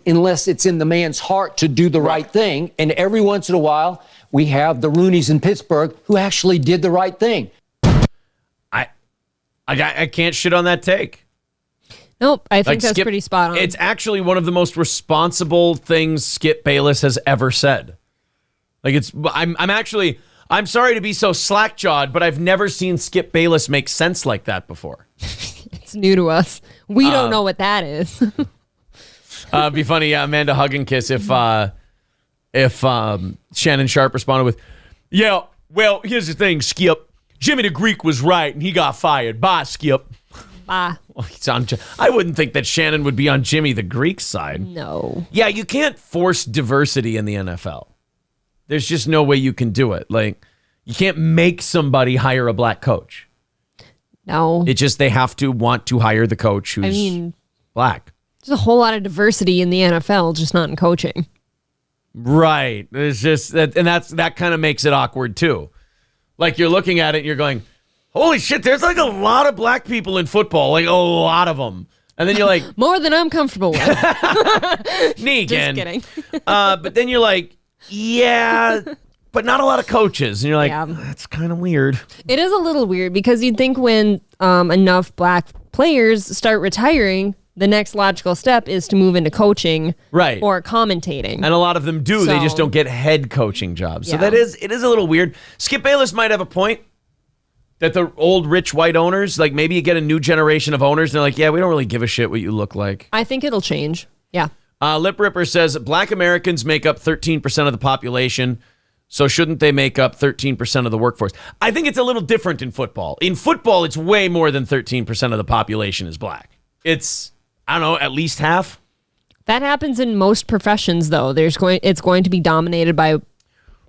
unless it's in the man's heart to do the right thing. And every once in a while, we have the Rooneys in Pittsburgh who actually did the right thing. I can't shit on that take. Nope, I think that's pretty spot on. It's actually one of the most responsible things Skip Bayless has ever said. Like, I'm sorry to be so slack-jawed, but I've never seen Skip Bayless make sense like that before. It's new to us. We don't know what that is. It'd be funny, Amanda Hug and Kiss, if Shannon Sharp responded with, "Yeah, well, here's the thing, Skip. Jimmy the Greek was right, and he got fired. Bye, Skip." Bye. I wouldn't think that Shannon would be on Jimmy the Greek's side. No. Yeah, you can't force diversity in the NFL. There's just no way you can do it. Like, you can't make somebody hire a black coach. No. It just, they have to want to hire the coach who's black. There's a whole lot of diversity in the NFL, just not in coaching. Right. It's just that, and that kind of makes it awkward too. Like, you're looking at it and you're going, holy shit, there's like a lot of black people in football, like a lot of them. And then you're like, more than I'm comfortable with. Negan. Just kidding. But then you're like, yeah, but not a lot of coaches. And you're like, that's kind of weird. It is a little weird because you'd think when enough black players start retiring, the next logical step is to move into coaching, right, or commentating. And a lot of them do. They just don't get head coaching jobs. So Yeah. it is a little weird. Skip Bayless might have a point that the old rich white owners, like maybe you get a new generation of owners, and they're like, yeah, we don't really give a shit what you look like. I think it'll change. Yeah. Lip Ripper says black Americans make up 13% of the population. So shouldn't they make up 13% of the workforce? I think it's a little different in football. In football, it's way more than 13% of the population is black. It's, I don't know, at least half. That happens in most professions, though. It's going to be dominated by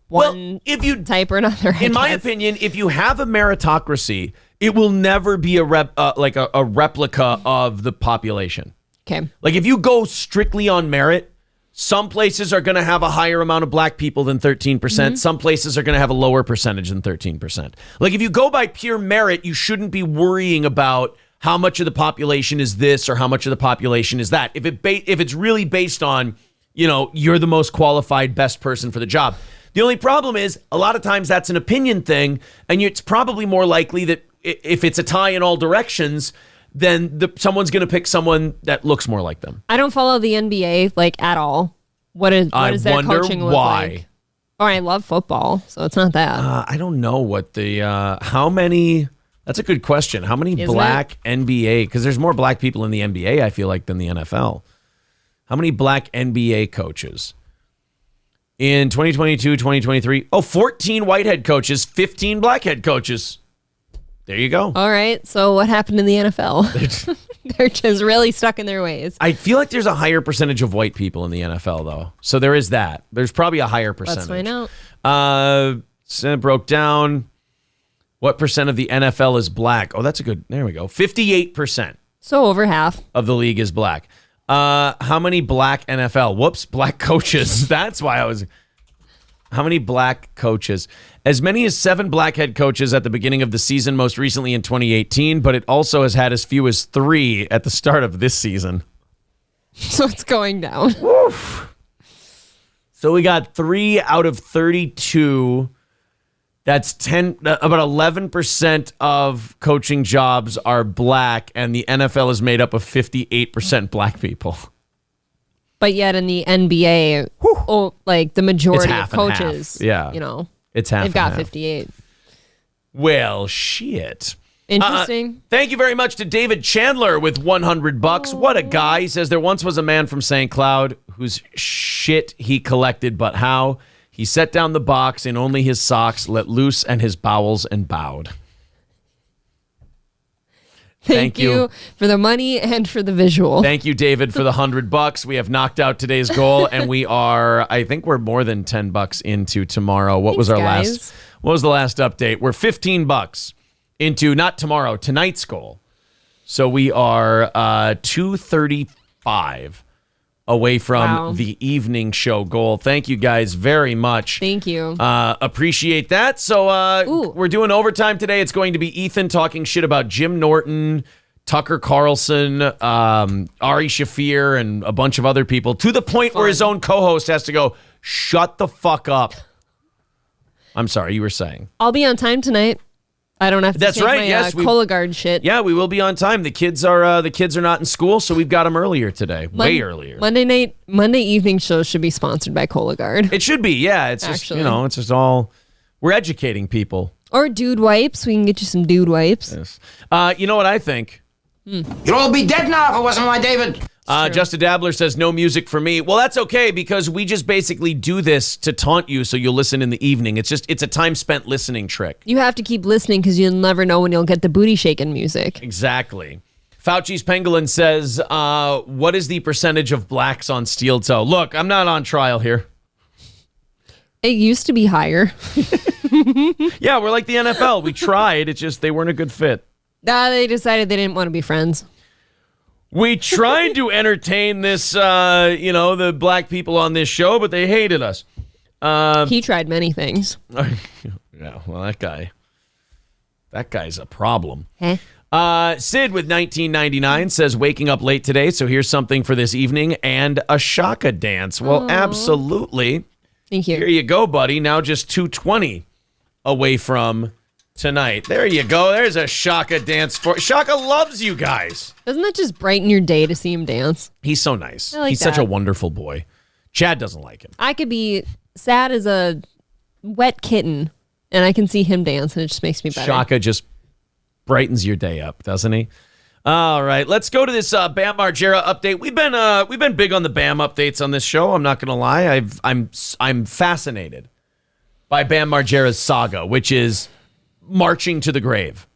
one type or another. In my opinion, if you have a meritocracy, it will never be a replica of the population. Okay. Like, if you go strictly on merit, some places are going to have a higher amount of black people than 13%. Mm-hmm. Some places are going to have a lower percentage than 13%. Like, if you go by pure merit, you shouldn't be worrying about how much of the population is this or how much of the population is that. If it's really based on, you're the most qualified, best person for the job. The only problem is a lot of times that's an opinion thing, and it's probably more likely that if it's a tie in all directions, then someone's going to pick someone that looks more like them. I don't follow the NBA at all. What is their coaching look like? Oh, I love football, so it's not that. I don't know what how many. That's a good question. How many black NBA? Because there's more black people in the NBA, I feel like, than the NFL. How many black NBA coaches? In 2022, 2023, 14 white head coaches, 15 black head coaches. There you go. All right. So what happened in the NFL? They're just really stuck in their ways. I feel like there's a higher percentage of white people in the NFL, though. So there is that. There's probably a higher percentage. Let's find out. So it broke down. What percent of the NFL is black? Oh, that's a good. There we go. 58%. So over half of the league is black. How many black NFL? Whoops, black coaches. That's why I was. How many black coaches? As many as 7 black head coaches at the beginning of the season, most recently in 2018, but it also has had as few as 3 at the start of this season. So it's going down. Woof. So we got 3 out of 32. That's about 11% of coaching jobs are black, and the NFL is made up of 58% black people. But yet in the NBA, the majority of coaches, yeah, it's half. They've got half. 58. Well, shit. Interesting. Thank you very much to David Chandler with $100. What a guy. He says there once was a man from St. Cloud whose shit he collected, but how? He set down the box in only his socks, let loose and his bowels, and bowed. Thank you for the money and for the visual. Thank you, David, for the $100. We have knocked out today's goal, and I think we're more than $10 into tomorrow. What was the last update? We're $15 into, not tomorrow, tonight's goal. So we are 235 away from the evening show goal. Thank you guys very much. Thank you. Appreciate that. So we're doing overtime today. It's going to be Ethan talking shit about Jim Norton, Tucker Carlson, Ari Shaffir, and a bunch of other people, to the point where his own co-host has to go, shut the fuck up. I'm sorry, you were saying. I'll be on time tonight. I don't have to take my Colagard shit. Yeah, we will be on time. The kids are not in school, so we've got them earlier today. Way earlier. Monday evening shows should be sponsored by Colagard. It should be, yeah. It's actually just, it's just all, we're educating people. Or dude wipes. We can get you some dude wipes. Yes. You know what I think? You'd all be dead now if it wasn't my David. Just a Dabbler says no music for me. Well, that's okay, because we just basically do this to taunt you so you'll listen in the evening. It's a time spent listening trick. You have to keep listening because you'll never know when you'll get the booty shaking music. Exactly. Fauci's Pangolin says, what is the percentage of blacks on steel toe? Look, I'm not on trial here. It used to be higher. Yeah, we're like the NFL. We tried. It's just they weren't a good fit. They decided they didn't want to be friends. We tried to entertain this, the black people on this show, but they hated us. He tried many things. Yeah, well, that guy's a problem. Huh? Sid with 1999 says, waking up late today, so here's something for this evening and a shaka dance. Well, absolutely. Thank you. Here you go, buddy. Now just 2:20 away from tonight. There you go. There's a shaka dance for Shaka loves you guys. Doesn't that just brighten your day to see him dance? He's so nice. I like He's such a wonderful boy. Chad doesn't like him. I could be sad as a wet kitten, and I can see him dance, and it just makes me better. Shaka just brightens your day up, doesn't he? All right, let's go to this Bam Margera update. We've been big on the Bam updates on this show. I'm not going to lie. I'm fascinated by Bam Margera's saga, which is marching to the grave,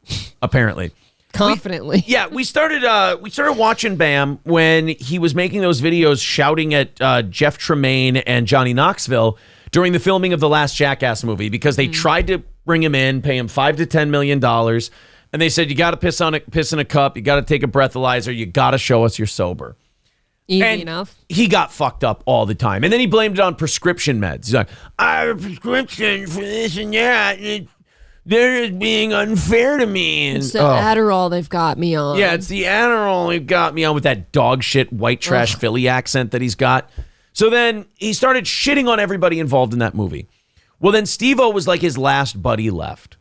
apparently. Confidently. We started watching Bam when he was making those videos shouting at Jeff Tremaine and Johnny Knoxville during the filming of the last Jackass movie because they tried to bring him in, pay him $5 to $10 million, and they said, you got to piss in a cup, you got to take a breathalyzer, you got to show us you're sober. Easy enough. He got fucked up all the time. And then he blamed it on prescription meds. He's like, I have a prescription for this and that. They're just being unfair to me. It's the Adderall they've got me on. Yeah, it's the Adderall they've got me on with that dog shit white trash Philly accent that he's got. So then he started shitting on everybody involved in that movie. Well, then Steve-O was like his last buddy left.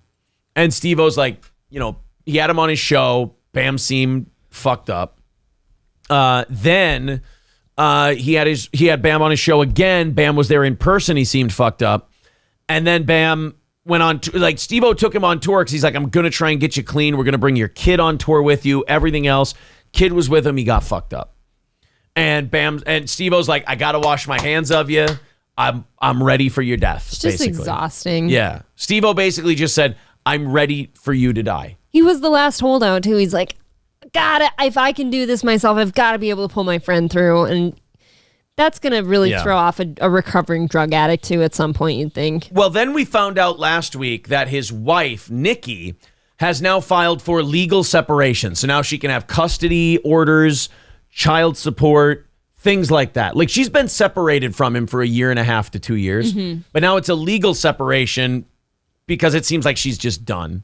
And Steve-O's like, he had him on his show. Bam seemed fucked up. Then he had Bam on his show again. Bam was there in person. He seemed fucked up. And then Bam went on, Steve-O took him on tour because he's like, I'm going to try and get you clean. We're going to bring your kid on tour with you. Everything else. Kid was with him. He got fucked up. And Bam and Steve-O's like, I got to wash my hands of you. I'm ready for your death. It's just basically exhausting. Yeah. Steve-O basically just said, I'm ready for you to die. He was the last holdout, too. He's like, if I can do this myself, I've got to be able to pull my friend through. And that's going to really throw off a recovering drug addict, too, at some point, you'd think. Well, then we found out last week that his wife, Nikki, has now filed for legal separation. So now she can have custody orders, child support, things like that. Like, she's been separated from him for 1.5 to 2 years. Mm-hmm. But now it's a legal separation because it seems like she's just done.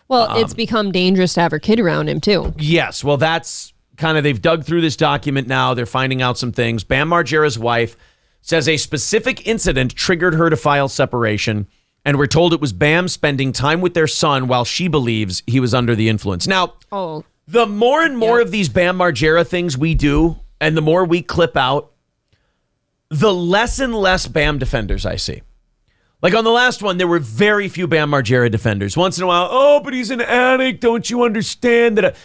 Well, it's become dangerous to have her kid around him, too. Yes. Well, that's kind of, they've dug through this document now. They're finding out some things. Bam Margera's wife says a specific incident triggered her to file separation. And we're told it was Bam spending time with their son while she believes he was under the influence. Now, the more and more of these Bam Margera things we do, and the more we clip out, the less and less Bam defenders I see. Like on the last one, there were very few Bam Margera defenders. Once in a while, but he's an addict. Don't you understand that?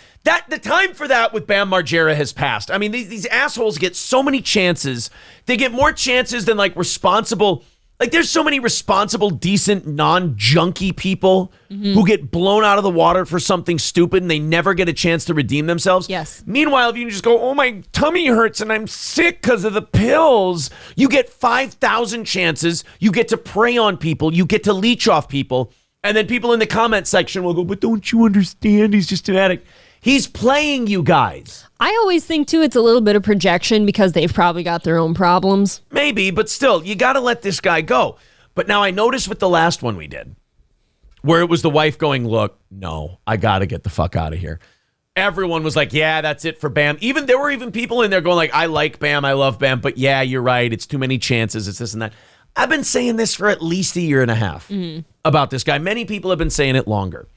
The time for that with Bam Margera has passed. I mean, these assholes get so many chances. They get more chances than like responsible. Like there's so many responsible, decent, non-junkie people who get blown out of the water for something stupid and they never get a chance to redeem themselves. Yes. Meanwhile, if you can just go, oh, my tummy hurts and I'm sick because of the pills, you get 5,000 chances. You get to prey on people. You get to leech off people. And then people in the comment section will go, but don't you understand? He's just an addict. He's playing you guys. I always think, too, it's a little bit of projection because they've probably got their own problems. Maybe, but still, you got to let this guy go. But now I noticed with the last one we did, where it was the wife going, look, no, I got to get the fuck out of here. Everyone was like, yeah, that's it for Bam. There were even people in there going like, I like Bam, I love Bam, but yeah, you're right. It's too many chances. It's this and that. I've been saying this for at least 1.5 years about this guy. Many people have been saying it longer.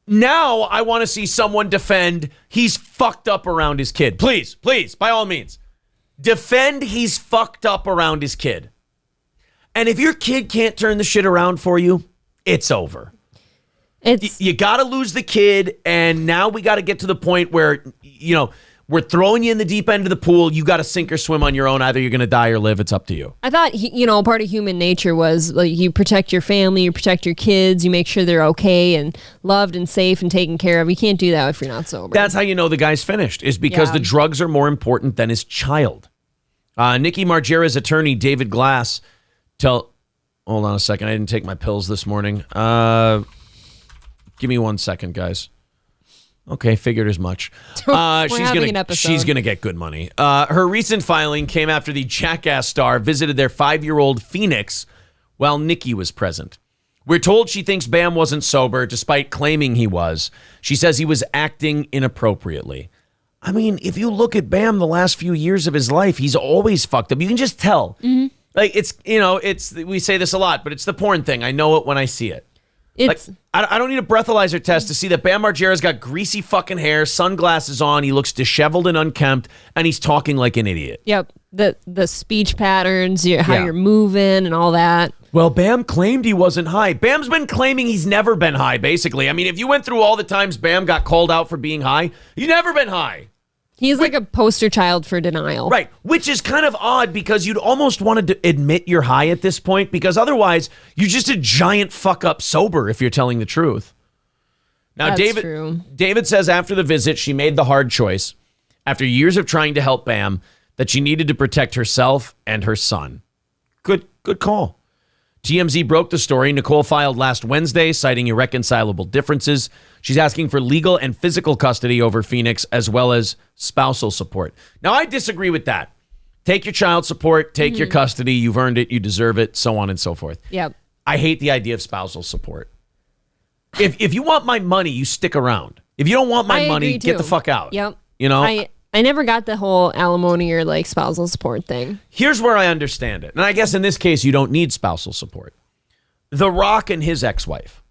Now I want to see someone defend he's fucked up around his kid. Please, by all means. Defend he's fucked up around his kid. And if your kid can't turn the shit around for you, it's over. You got to lose the kid, and now we got to get to the point where, we're throwing you in the deep end of the pool. You got to sink or swim on your own. Either you're going to die or live. It's up to you. I thought, part of human nature was like you protect your family, you protect your kids, you make sure they're okay and loved and safe and taken care of. You can't do that if you're not sober. That's how you know the guy's finished, is because the drugs are more important than his child. Nikki Margera's attorney, David Glass, Hold on a second. I didn't take my pills this morning. Give me 1 second, guys. Okay, figured as much. She's gonna get good money. Her recent filing came after the Jackass star visited their 5-year-old Phoenix while Nikki was present. We're told she thinks Bam wasn't sober, despite claiming he was. She says he was acting inappropriately. I mean, if you look at Bam the last few years of his life, he's always fucked up. You can just tell. Mm-hmm. Like, we say this a lot, but it's the porn thing. I know it when I see it. I don't need a breathalyzer test to see that Bam Margera's got greasy fucking hair, sunglasses on, he looks disheveled and unkempt, and he's talking like an idiot. Yep. The speech patterns, how you're moving and all that. Well, Bam claimed he wasn't high. Bam's been claiming he's never been high, basically. I mean, if you went through all the times Bam got called out for being high, he's never been high. He's like a poster child for denial. Right, which is kind of odd because you'd almost want to admit you're high at this point because otherwise you're just a giant fuck up sober if you're telling the truth. Now, That's true. David says after the visit, she made the hard choice, after years of trying to help Bam, that she needed to protect herself and her son. Good call. TMZ broke the story. Nicole filed last Wednesday, citing irreconcilable differences. She's asking for legal and physical custody over Phoenix, as well as spousal support. Now, I disagree with that. Take your child support, take your custody. You've earned it. You deserve it, so on and so forth. Yep. I hate the idea of spousal support. If you want my money, you stick around. If you don't want my money, get the fuck out. Yep. You know? I never got the whole alimony or like spousal support thing. Here's where I understand it. And I guess in this case, you don't need spousal support. The Rock and his ex-wife.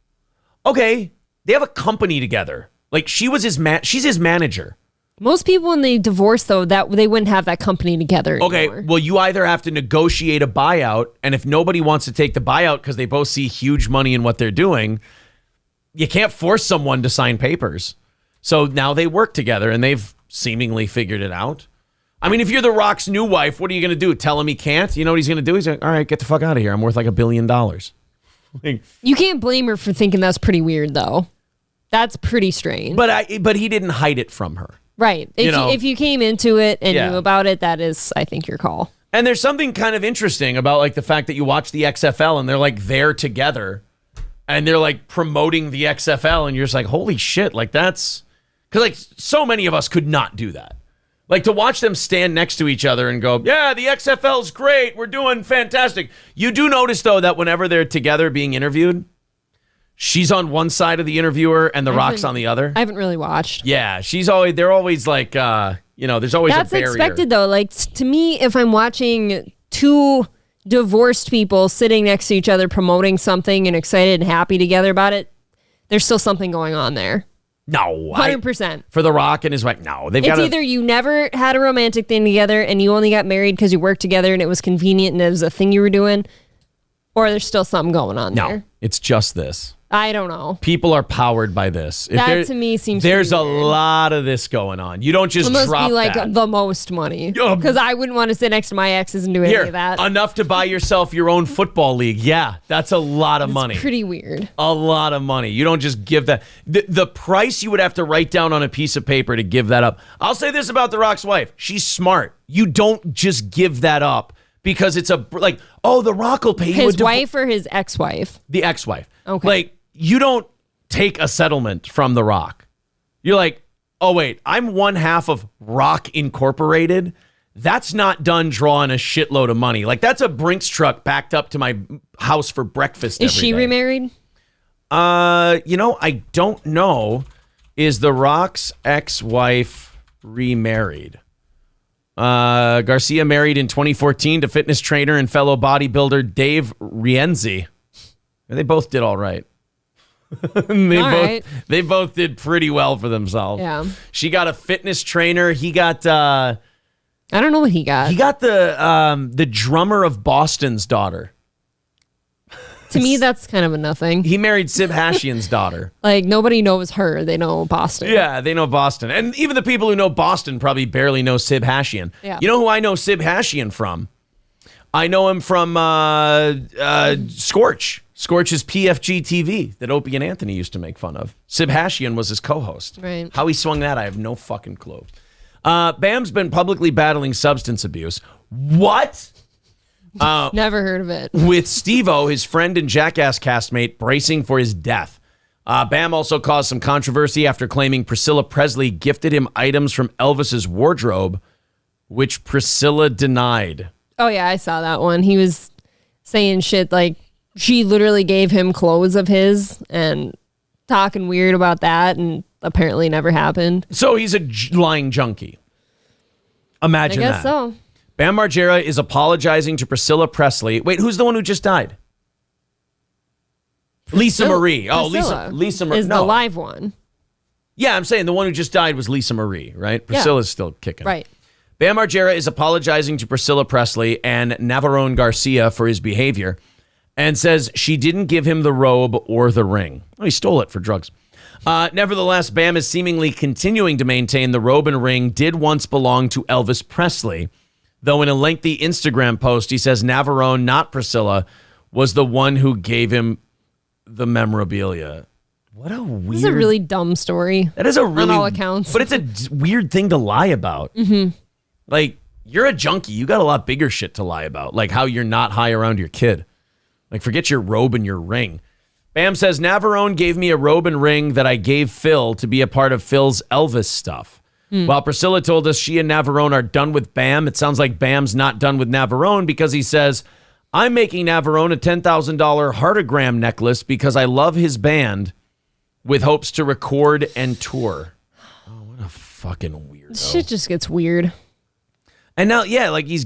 Okay, they have a company together. Like she's his manager. Most people when they divorce though, that they wouldn't have that company together anymore. Okay, well you either have to negotiate a buyout, and if nobody wants to take the buyout because they both see huge money in what they're doing, you can't force someone to sign papers. So now they work together and they've seemingly figured it out. I mean, if you're The Rock's new wife, what are you going to do? Tell him he can't? You know what he's going to do? He's like, all right, get the fuck out of here. I'm worth like $1 billion. You can't blame her for thinking that's pretty weird, though. That's pretty strange. But he didn't hide it from her. Right. If you came into it and knew about it, that is, I think, your call. And there's something kind of interesting about like the fact that you watch the XFL and they're like there together and they're like promoting the XFL and you're just like, holy shit, like that's... Because like so many of us could not do that. Like to watch them stand next to each other and go, yeah, the XFL's great. We're doing fantastic. You do notice, though, that whenever they're together being interviewed, she's on one side of the interviewer and The Rock's on the other. I haven't really watched. Yeah, they're always like, there's always That's a barrier. That's expected, though. Like to me, if I'm watching two divorced people sitting next to each other promoting something and excited and happy together about it, there's still something going on there. No, 100%. For The Rock and his wife, no. It's either you never had a romantic thing together and you only got married because you worked together and it was convenient and it was a thing you were doing, or there's still something going on there. No, it's just this. I don't know. People are powered by this. That to me seems there's a weird. lot of this going on. You don't just it must drop be like that. the most money because I wouldn't want to sit next to my exes and do any of that. Enough to buy yourself your own football league. Yeah, that's a lot of money. Pretty weird. A lot of money. You don't just give that. The price you would have to write down on a piece of paper to give that up. I'll say this about The Rock's wife. She's smart. You don't just give that up because it's The Rock will pay you. His wife or his ex-wife? The ex-wife. Okay. Like, you don't take a settlement from The Rock. You're like, oh, wait, I'm one half of Rock Incorporated. That's not done drawing a shitload of money. Like, that's a Brinks truck backed up to my house for breakfast Is every she day. remarried? I don't know. Is The Rock's ex-wife remarried? Garcia married in 2014 to fitness trainer and fellow bodybuilder Dave Rienzi. They both did all right. They both did pretty well for themselves. Yeah. She got a fitness trainer. He got I don't know what he got. He got the drummer of Boston's daughter. To me, that's kind of a nothing. He married Sib Hashian's daughter. Like, nobody knows her. They know Boston. Yeah, they know Boston. And even the people who know Boston probably barely know Sib Hashian. Yeah. You know who I know Sib Hashian from? I know him from Scorch. Scorch's PFG TV that Opie and Anthony used to make fun of. Sib Hashian was his co-host. Right. How he swung that, I have no fucking clue. Bam's been publicly battling substance abuse. What? Never heard of it. With Steve-O, his friend and Jackass castmate, bracing for his death. Bam also caused some controversy after claiming Priscilla Presley gifted him items from Elvis's wardrobe, which Priscilla denied. Oh, yeah, I saw that one. He was saying shit like she literally gave him clothes of his and talking weird about that, and apparently never happened. So he's a lying junkie. Imagine that. I guess so. Bam Margera is apologizing to Priscilla Presley. Wait, who's the one who just died? Lisa Marie. Oh, Lisa Marie. Is the live one. Yeah, I'm saying the one who just died was Lisa Marie, right? Priscilla's still kicking. Right. Bam Margera is apologizing to Priscilla Presley and Navarone Garcia for his behavior and says she didn't give him the robe or the ring. Oh, he stole it for drugs. Nevertheless, Bam is seemingly continuing to maintain the robe and ring did once belong to Elvis Presley, though in a lengthy Instagram post, he says Navarone, not Priscilla, was the one who gave him the memorabilia. What a weird... This is a really dumb story. That is a really... on all accounts. But it's a weird thing to lie about. Mm-hmm. Like, you're a junkie. You got a lot bigger shit to lie about. Like how you're not high around your kid. Like, forget your robe and your ring. Bam says, Navarone gave me a robe and ring that I gave Phil to be a part of Phil's Elvis stuff. While Priscilla told us she and Navarone are done with Bam, it sounds like Bam's not done with Navarone because he says, I'm making Navarone a $10,000 heartogram necklace because I love his band with hopes to record and tour. Oh, what a fucking weirdo. Shit just gets weird. And now, yeah, like he's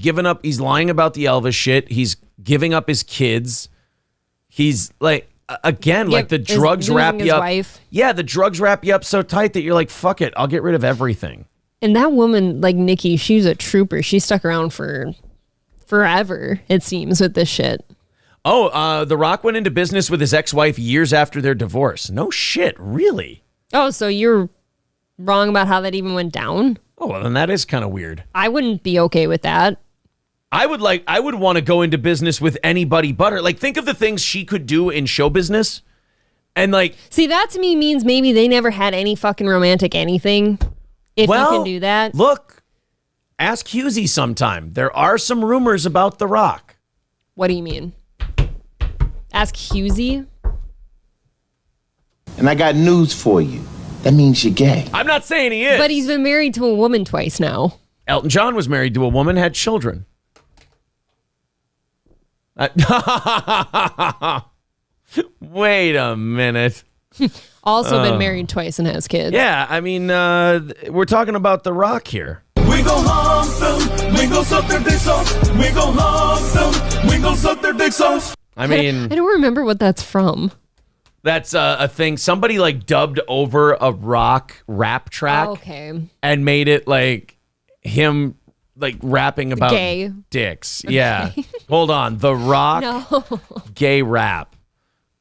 lying about the Elvis shit. He's giving up his kids. He's like, again, like the drugs wrap you up. Wife. Yeah, the drugs wrap you up so tight that you're like, fuck it, I'll get rid of everything. And that woman, like Nikki, she's a trooper. She stuck around for forever, it seems, with this shit. Oh, The Rock went into business with his ex-wife years after their divorce. No shit, really? Oh, so you're wrong about how that even went down? Oh, well, then that is kind of weird. I wouldn't be okay with that. I would want to go into business with anybody but her. Like, think of the things she could do in show business. And like, see, that to me means maybe they never had any fucking romantic anything. If you can do that. Look, ask Husey sometime. There are some rumors about The Rock. What do you mean? Ask Husey? And I got news for you. That means you're gay. I'm not saying he is. But he's been married to a woman twice now. Elton John was married to a woman, had children. Wait a minute. Also been married twice and has kids. Yeah, I mean, we're talking about The Rock here. We gon' hump them, we gon' suck their dicks off. We gon' hump them, we gon' suck their dicks off. I mean, I don't remember what that's from. That's a thing. Somebody like dubbed over a Rock rap track. Okay. And made it like him like rapping about gay dicks. Okay. Yeah. Hold on. The Rock gay rap.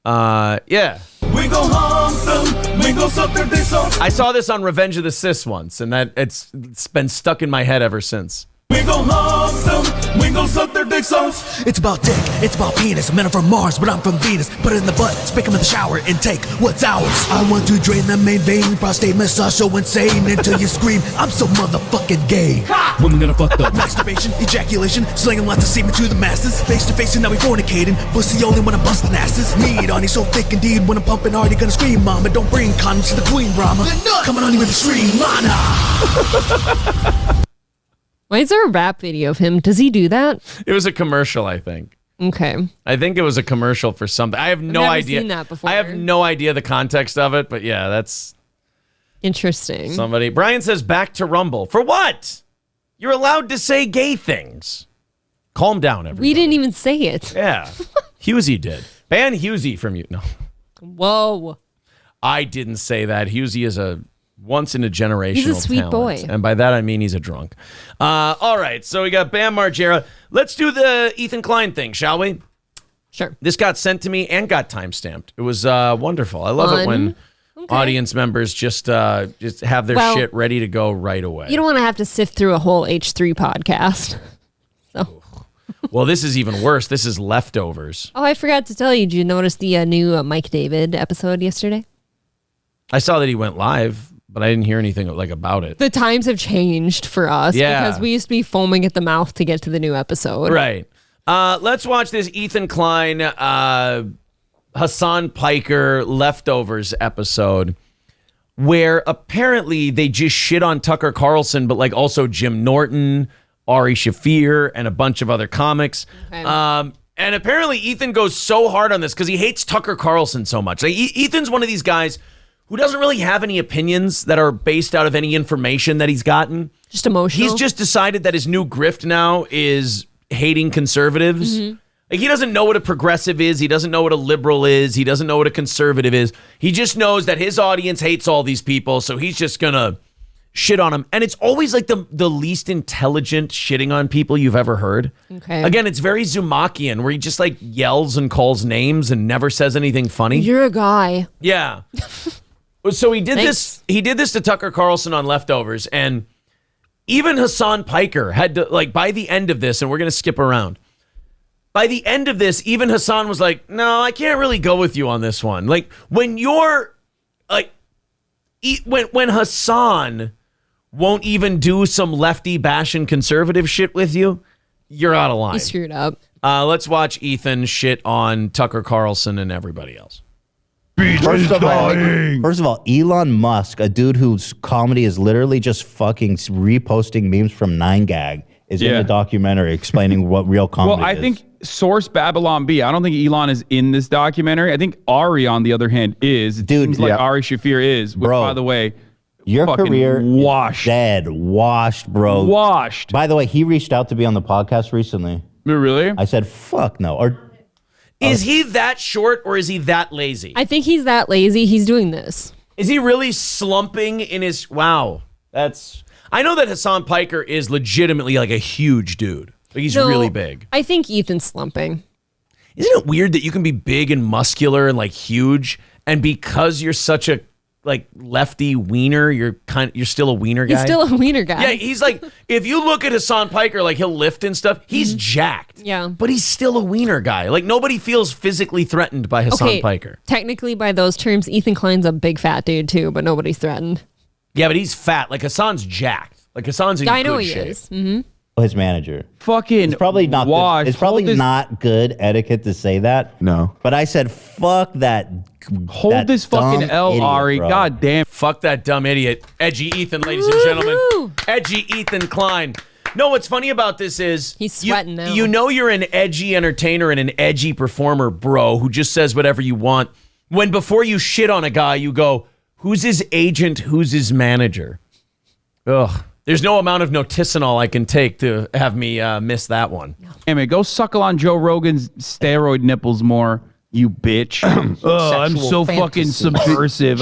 Yeah. We gon' hump them, we gon' suck their dicks off. I saw this on Revenge of the Cis once, and it's been stuck in my head ever since. We gon' hump them, we gon' suck their dicks off. It's about dick, it's about penis. Men are from Mars, but I'm from Venus. Put it in the butt, stick them in the shower, and take what's ours. I want to drain the main vein, prostate massage so insane until you scream, I'm so motherfucking gay. Women gonna fuck up. Masturbation, ejaculation, slinging lots of semen to the masses. Face to face and now we fornicating, pussy only when I'm busting asses. Need on you so thick indeed, when I'm pumping hard you gonna scream, mama. Don't bring condoms to the queen, Brahma. Coming on you with a stream, mana. Why is there a rap video of him? Does he do that? It was a commercial, I think. Okay. I think it was a commercial for something. I have no idea. I've never seen that before. I have no idea the context of it, but yeah, that's interesting. Somebody. Brian says back to Rumble. For what? You're allowed to say gay things. Calm down, everybody. We didn't even say it. Yeah. Husey did. Ban Husey from you. No. Whoa. I didn't say that. Husey is a once in a generational He's a sweet talent. boy. And by that I mean he's a drunk. All right, so we got Bam Margera. Let's do the Ethan Klein thing, shall we? Sure. This got sent to me and got timestamped. It was wonderful. I love it when audience members just have their shit ready to go right away. You don't want to have to sift through a whole H3 podcast. So. Well, this is even worse. This is leftovers. Oh, I forgot to tell you. Did you notice the new Mike David episode yesterday? I saw that he went live, but I didn't hear anything like about it. The times have changed for us because we used to be foaming at the mouth to get to the new episode. Right. Let's watch this Ethan Klein, Hassan Piker leftovers episode where apparently they just shit on Tucker Carlson, but like also Jim Norton, Ari Shaffir, and a bunch of other comics. Okay. And apparently Ethan goes so hard on this because he hates Tucker Carlson so much. Like, Ethan's one of these guys who doesn't really have any opinions that are based out of any information that he's gotten. Just emotional. He's just decided that his new grift now is hating conservatives. Mm-hmm. Like, he doesn't know what a progressive is. He doesn't know what a liberal is. He doesn't know what a conservative is. He just knows that his audience hates all these people, so he's just gonna shit on them. And it's always like the least intelligent shitting on people you've ever heard. Okay. Again, it's very Zumakian, where he just like yells and calls names and never says anything funny. You're a guy. Yeah. So he did this. He did this to Tucker Carlson on Leftovers, and even Hassan Piker had to, like, by the end of this, and we're gonna skip around. By the end of this, even Hassan was like, "No, I can't really go with you on this one." Like, when you're like, when Hassan won't even do some lefty bashing conservative shit with you, you're out of line. He screwed up. Let's watch Ethan shit on Tucker Carlson and everybody else. First of all, Elon Musk, a dude whose comedy is literally just fucking reposting memes from 9gag, is in the documentary explaining what real comedy is. Well, I think source Babylon B. I don't think Elon is in this documentary. I think Ari, on the other hand, is. Dude, seems like Ari Shaffir is. Which, by the way, your career washed. Dead. Washed, bro. Washed. By the way, he reached out to be on the podcast recently. Really? I said, fuck no. Or is he that short or is he that lazy? I think he's that lazy. He's doing this. Is he really slumping in his... Wow. That's... I know that Hassan Piker is legitimately like a huge dude. Like, he's really big. I think Ethan's slumping. Isn't it weird that you can be big and muscular and like huge, and because you're such a like lefty wiener, you're still a wiener guy? He's still a wiener guy. Yeah, he's like, if you look at Hassan Piker, like he'll lift and stuff, he's jacked. Yeah. But he's still a wiener guy. Like, nobody feels physically threatened by Hassan Piker. Technically, by those terms, Ethan Klein's a big fat dude too, but nobody's threatened. Yeah, but he's fat. Like, Hassan's jacked. Like, Hassan's in I know good he shape. is. Mm-hmm. His manager. Fucking it's probably not washed. good. It's probably not good etiquette to say that. No. But I said, fuck that. Hold that this fucking dumb L, idiot, Ari. bro. God damn. Fuck that dumb idiot. Edgy Ethan, ladies and gentlemen. Edgy Ethan Klein. No, what's funny about this is he's sweating now. You know you're an edgy entertainer and an edgy performer, bro, who just says whatever you want. When before you shit on a guy, you go, who's his agent? Who's his manager? Ugh. There's no amount of noticinol I can take to have me miss that one. Hey, man, go suckle on Joe Rogan's steroid nipples more, you bitch. I'm so fucking subversive.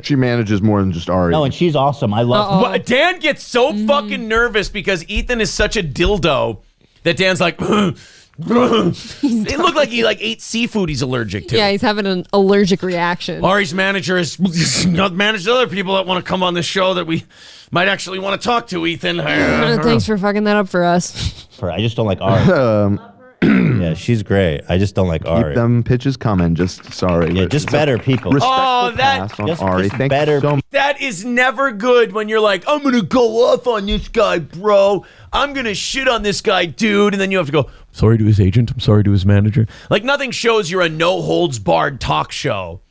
She manages more than just Ari. No, and she's awesome. I love Well, Dan gets so fucking nervous because Ethan is such a dildo that Dan's like, it looked like he ate seafood he's allergic to. Yeah, he's having an allergic reaction. Ari's manager has managed other people that want to come on the show that we might actually want to talk to, Ethan. Thanks for fucking that up for us. I just don't like Ari. Yeah, she's great. I just don't like Ari. Keep them pitches coming. Just sorry. Yeah, just better people. Oh, that on Ari. Thank you so much. That is never good when you're like, I'm gonna go off on this guy, bro. I'm gonna shit on this guy, dude, and then you have to go, sorry to his agent, I'm sorry to his manager. Like, nothing shows you're a no holds barred talk show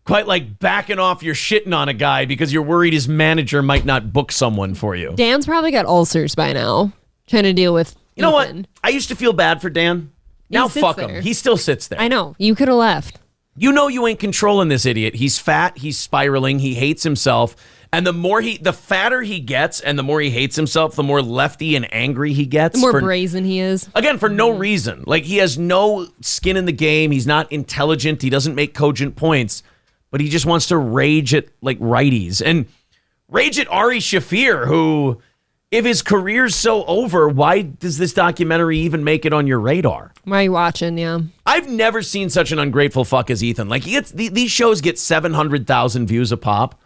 quite like backing off your shitting on a guy because you're worried his manager might not book someone for you. Dan's probably got ulcers by now, trying to deal with You know what? I used to feel bad for Dan. Now fuck him. He still sits there. I know. You could have left. You know you ain't controlling this idiot. He's fat. He's spiraling. He hates himself. And the fatter he gets and the more he hates himself, the more lefty and angry he gets. The more brazen he is. Again, for no reason. Like, he has no skin in the game. He's not intelligent. He doesn't make cogent points. But he just wants to rage at, like, righties. And rage at Ari Shaffir, who... If his career's so over, why does this documentary even make it on your radar? Why are you watching? Yeah. I've never seen such an ungrateful fuck as Ethan. Like, he gets these shows get 700,000 views a pop,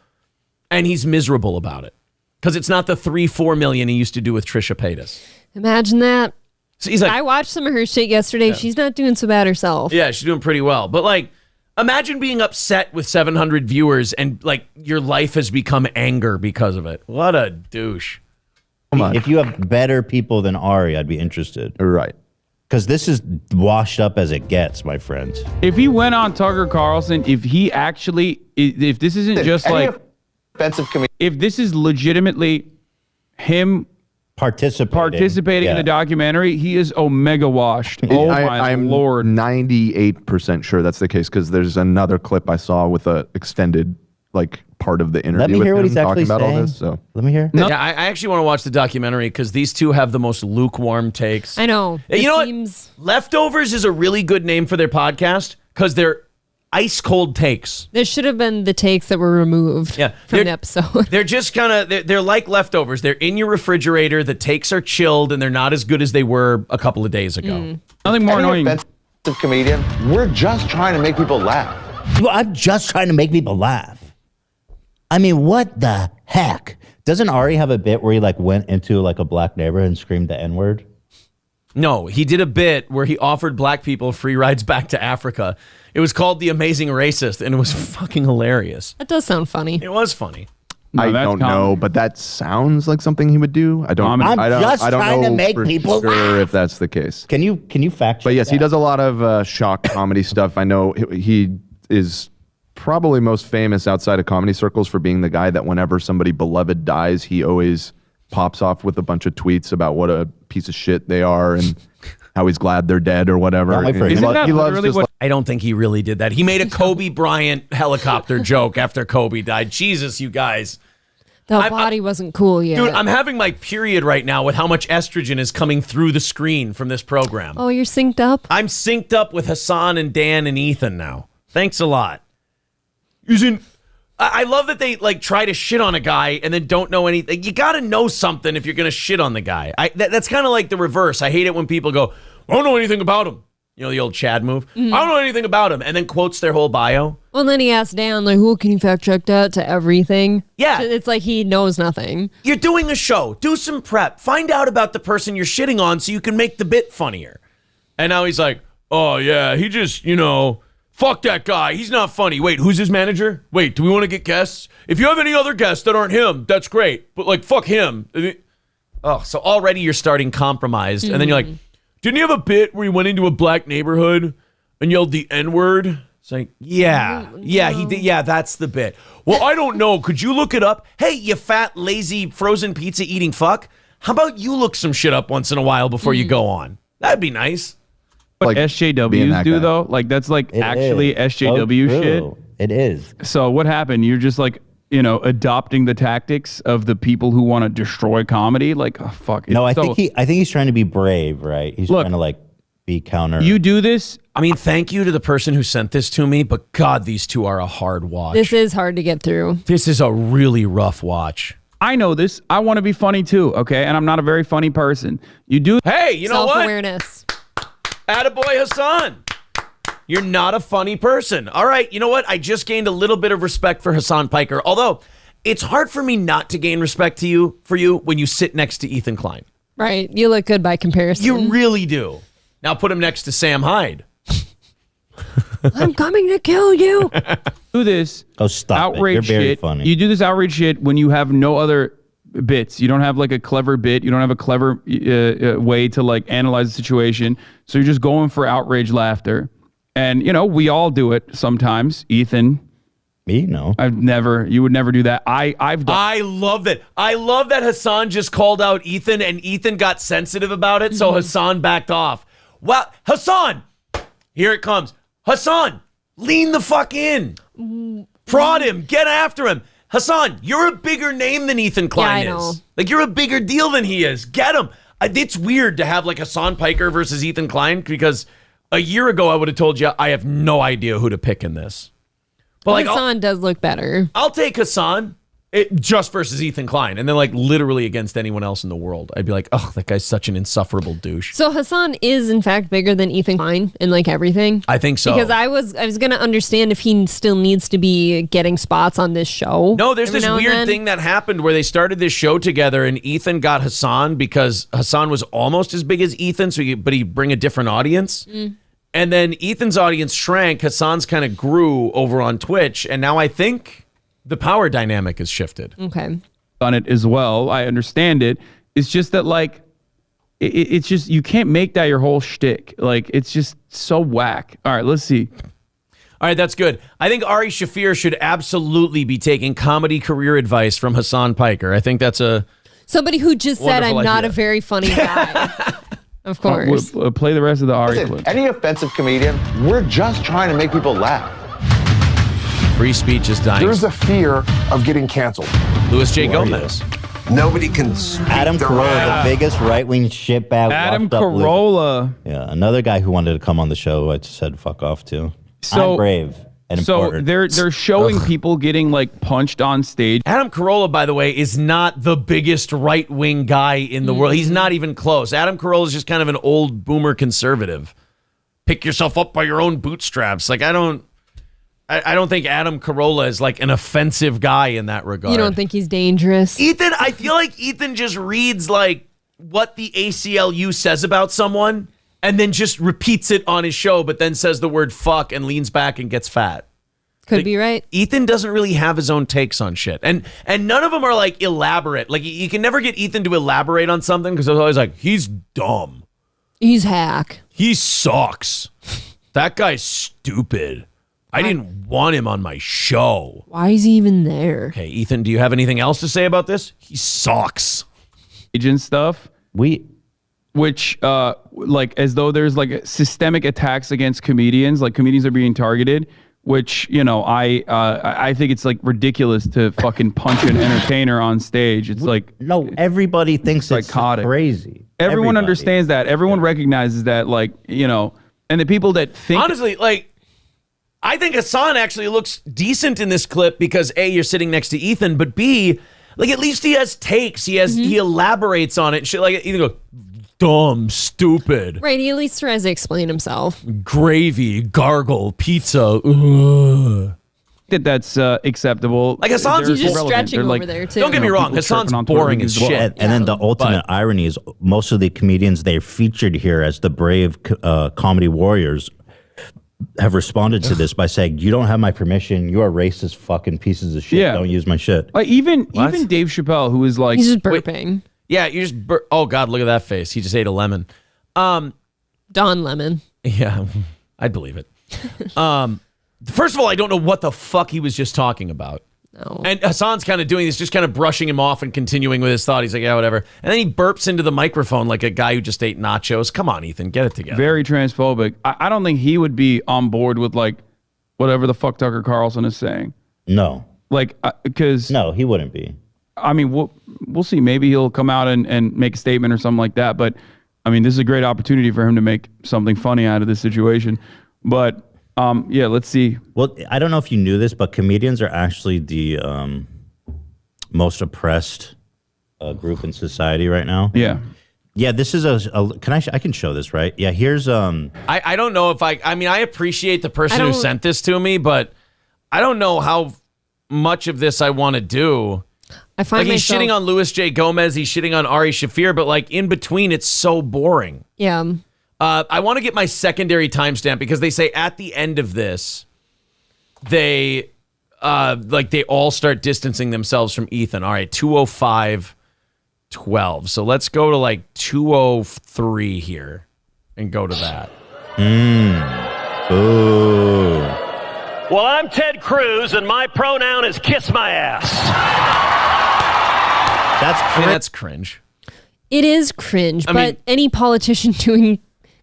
and he's miserable about it because it's not the 3-4 million he used to do with Trisha Paytas. Imagine that. So he's like, I watched some of her shit yesterday. Yeah. She's not doing so bad herself. Yeah, she's doing pretty well. But like, imagine being upset with 700 viewers and like your life has become anger because of it. What a douche. If you have better people than Ari, I'd be interested. Right. Because this is washed up as it gets, my friends. If he went on Tucker Carlson, if this isn't just like offensive comedian, if this is legitimately him participating in the documentary, he is omega washed. Oh my Lord. 98% sure that's the case because there's another clip I saw with a extended part of the interview. Let me hear what he's actually about saying. all this. So let me hear. Yeah, I actually want to watch the documentary because these two have the most lukewarm takes. I know. You know what? Leftovers is a really good name for their podcast because they're ice cold takes. This should have been the takes that were removed from the episode. They're just kind of, they're like leftovers. They're in your refrigerator. The takes are chilled and they're not as good as they were a couple of days ago. Nothing more annoying. offensive comedian. We're just trying to make people laugh. I'm just trying to make people laugh. I mean, what the heck? Doesn't Ari have a bit where he went into a black neighborhood and screamed the N-word? No, he did a bit where he offered black people free rides back to Africa. It was called The Amazing Racist, and it was fucking hilarious. That does sound funny. It was funny. I don't know, but that sounds like something he would do. I don't. I'm I don't, just I don't trying know to make for people sure laugh. if that's the case. Can you fact check? But yes, he that? does a lot of shock comedy stuff. I know he is probably most famous outside of comedy circles for being the guy that whenever somebody beloved dies, he always pops off with a bunch of tweets about what a piece of shit they are and how he's glad they're dead or whatever. Not my favorite. He Isn't that loves literally just what- I don't think he really did that. He made a Kobe Bryant helicopter joke after Kobe died. Jesus, you guys. The body wasn't cool yet. Dude, I'm having my period right now with how much estrogen is coming through the screen from this program. Oh, you're synced up? I'm synced up with Hassan and Dan and Ethan now. Thanks a lot. I love that they try to shit on a guy and then don't know anything. You got to know something if you're going to shit on the guy. That's kind of like the reverse. I hate it when people go, I don't know anything about him. You know, the old Chad move. I don't know anything about him. And then quotes their whole bio. Well, then he asked Dan, who can you fact check that to everything? Yeah. It's like he knows nothing. You're doing a show. Do some prep. Find out about the person you're shitting on so you can make the bit funnier. And now he's like, oh, yeah, he just, fuck that guy. He's not funny. Wait, who's his manager? Wait, do we want to get guests? If you have any other guests that aren't him, that's great. But fuck him. Oh, so already you're starting compromised. And then you're like, didn't he have a bit where he went into a black neighborhood and yelled the N-word? It's like, yeah, he did. Yeah, that's the bit. Well, I don't know. Could you look it up? Hey, you fat, lazy, frozen pizza eating fuck. How about you look some shit up once in a while before you go on? That'd be nice. What SJWs do though, that's actually SJW shit. It is. So what happened? You're just adopting the tactics of the people who want to destroy comedy. Oh fuck. No, I think he's trying to be brave, right? He's trying to be counter. You do this. I mean, thank you to the person who sent this to me, but God, these two are a hard watch. This is hard to get through. This is a really rough watch. I know this. I want to be funny too, okay? And I'm not a very funny person. You do. Hey, you know what? Self-awareness. Attaboy Hassan. You're not a funny person. All right, you know what? I just gained a little bit of respect for Hassan Piker, although it's hard for me not to gain respect for you when you sit next to Ethan Klein. Right. You look good by comparison. You really do. Now put him next to Sam Hyde. I'm coming to kill you. Do this. Oh, stop outrage it. You're very shit. funny. You do this outrage shit when you have no other bits. You don't have a clever bit. You don't have a clever way to analyze the situation. So you're just going for outrage laughter. And, we all do it sometimes. Ethan. Me? No. You would never do that. I've done. I love that. I love that Hassan just called out Ethan and Ethan got sensitive about it. So Hassan backed off. Well, Hassan, here it comes. Hassan, lean the fuck in. Prod him. Get after him. Hassan, you're a bigger name than Ethan Klein is. You're a bigger deal than he is. Get him. It's weird to have Hassan Piker versus Ethan Klein because a year ago I would have told you I have no idea who to pick in this. But Hassan does look better. I'll take Hassan just versus Ethan Klein, and then literally against anyone else in the world. I'd be like, oh, that guy's such an insufferable douche. So Hassan is in fact bigger than Ethan Klein in everything. I think so. Because I was gonna understand if he still needs to be getting spots on this show. No, there's this weird thing that happened where they started this show together, and Ethan got Hassan because Hassan was almost as big as Ethan, but he'd bring a different audience. And then Ethan's audience shrank. Hassan's kind of grew over on Twitch, and now I think the power dynamic has shifted. Okay. On it as well. I understand it. It's just that it's just, you can't make that your whole shtick. Like, it's just so whack. All right, let's see. All right, that's good. I think Ari Shaffir should absolutely be taking comedy career advice from Hassan Piker. I think that's somebody who just said, I'm not idea. a very funny guy. Of course. Play the rest of the Ari Listen, clip. any offensive comedian, we're just trying to make people laugh. Free speech is dying. There's a fear of getting canceled. Louis J. Gomez. Nobody can speak Adam Carolla, the biggest right-wing shitbag. Adam Carolla. Yeah, another guy who wanted to come on the show. I said fuck off to. So I'm brave and important. They're showing people getting like punched on stage. Adam Carolla, by the way, is not the biggest right-wing guy in the world. He's not even close. Adam Carolla is just kind of an old boomer conservative. Pick yourself up by your own bootstraps. Like, I don't think Adam Carolla is like an offensive guy in that regard. You don't think he's dangerous? Ethan, I feel like Ethan just reads like what the ACLU says about someone and then just repeats it on his show, but then says the word fuck and leans back and gets fat. Could be right. Ethan doesn't really have his own takes on shit. And none of them are like elaborate. Like, you can never get Ethan to elaborate on something because it's always like, he's dumb. He's hack. He sucks. That guy's stupid. I didn't want him on my show. Why is he even there? Okay, Ethan, do you have anything else to say about this? He sucks. Agent stuff. Which like, as though there's like systemic attacks against comedians, like comedians are being targeted, which, you know, I think it's like ridiculous to fucking punch an entertainer on stage. It's like, no, everybody thinks psychotic. It's crazy. Everyone Everybody. understands that. Everyone recognizes that, like, you know, and the people that think, honestly, like, I think Hassan actually looks decent in this clip because A, you're sitting next to Ethan, but B, like, at least he has takes. He elaborates on it. Shit, like, either go dumb, stupid, Right, he at least tries to explain himself. gravy, gargle, pizza. Ugh. that's acceptable. Like, Hassan's He's just relevant. stretching They're over like, there too. Don't get me wrong, people Hassan's chirping on Twitter boring because as of- shit. And then the ultimate irony is most of the comedians they're featured here as the brave comedy warriors have responded to this by saying, you don't have my permission. You are racist fucking pieces of shit. Yeah. Don't use my shit. Like, even Dave Chappelle, who is like, He's just burping. Yeah, you just oh God, look at that face. He just ate a lemon. Don Lemon. Yeah, I'd believe it. First of all, I don't know what the fuck he was just talking about. No. And Hassan's kind of doing this, just kind of brushing him off and continuing with his thought. He's like, yeah, whatever. And then he burps into the microphone like a guy who just ate nachos. Come on, Ethan, get it together. very transphobic. I don't think he would be on board with like whatever the fuck Tucker Carlson is saying. No. Like, because No, he wouldn't be. I mean, we'll see. Maybe he'll come out and make a statement or something like that. But I mean, this is a great opportunity for him to make something funny out of this situation. But yeah, let's see. Well, I don't know if you knew this, but comedians are actually the most oppressed group in society right now. Yeah. Yeah, this is I can show this, right? Yeah, here's I don't know if I mean, I appreciate the person who sent this to me, but I don't know how much of this I want to do. I find like, he's shitting on Louis J. Gomez, he's shitting on Ari Shaffir, but like in between, it's so boring. Yeah. I want to get my secondary timestamp because they say at the end of this, they all start distancing themselves from Ethan. All right, 2:05:12. So let's go to like 2:03 here and go to that. Ooh. Well, I'm Ted Cruz, and my pronoun is kiss my ass. That's cringe. It is cringe, I but mean- any politician doing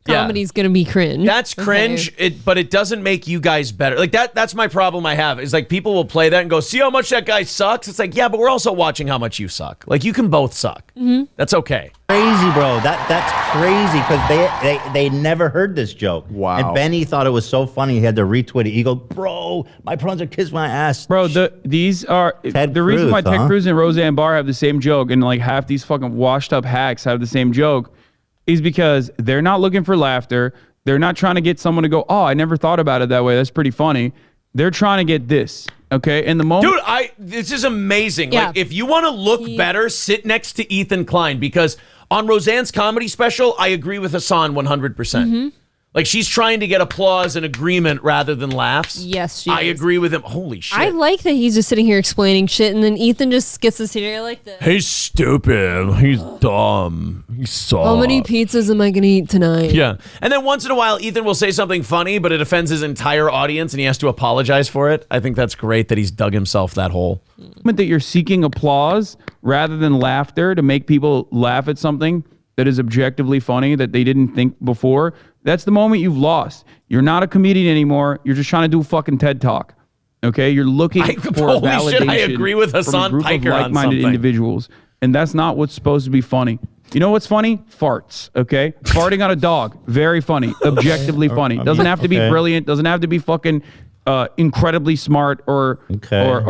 Yeah. comedy is going to be cringe. That's cringe, but it doesn't make you guys better. Like that's my problem I have. Is like people will play that and go, see how much that guy sucks? It's like, yeah, but we're also watching how much you suck. Like you can both suck. That's okay. Crazy, bro. That's crazy because they never heard this joke. Wow. And Benny thought it was so funny. He had to retweet it. He goes, bro, my pronouns are kiss my ass. Bro, these are Ted the reason Cruz, why Ted huh? Cruz and Roseanne Barr have the same joke, and like half these fucking washed up hacks have the same joke, is because they're not looking for laughter. They're not trying to get someone to go, oh, I never thought about it that way. That's pretty funny. They're trying to get this. Okay. And the moment, Dude, this is amazing. Yeah. Like if you want to look better, sit next to Ethan Klein because on Roseanne's comedy special, I agree with Hassan 100%. Like she's trying to get applause and agreement rather than laughs. Yes, she I is. agree with him. Holy shit. I like that he's just sitting here explaining shit, and then Ethan just gets to sit here like this. He's stupid. He's dumb. He's soft. How many pizzas am I going to eat tonight? Yeah. And then once in a while, Ethan will say something funny, but it offends his entire audience and he has to apologize for it. I think that's great that he's dug himself that hole. That you're seeking applause rather than laughter to make people laugh at something that is objectively funny that they didn't think before. That's the moment you've lost. You're not a comedian anymore. You're just trying to do fucking TED Talk. Okay? You're looking for validation shit, I agree with Hassan from a group Piker of on like-minded something. individuals. And that's not what's supposed to be funny. You know what's funny? Farts, okay? Farting on a dog, very funny, objectively funny. Doesn't have to be brilliant, doesn't have to be fucking incredibly smart or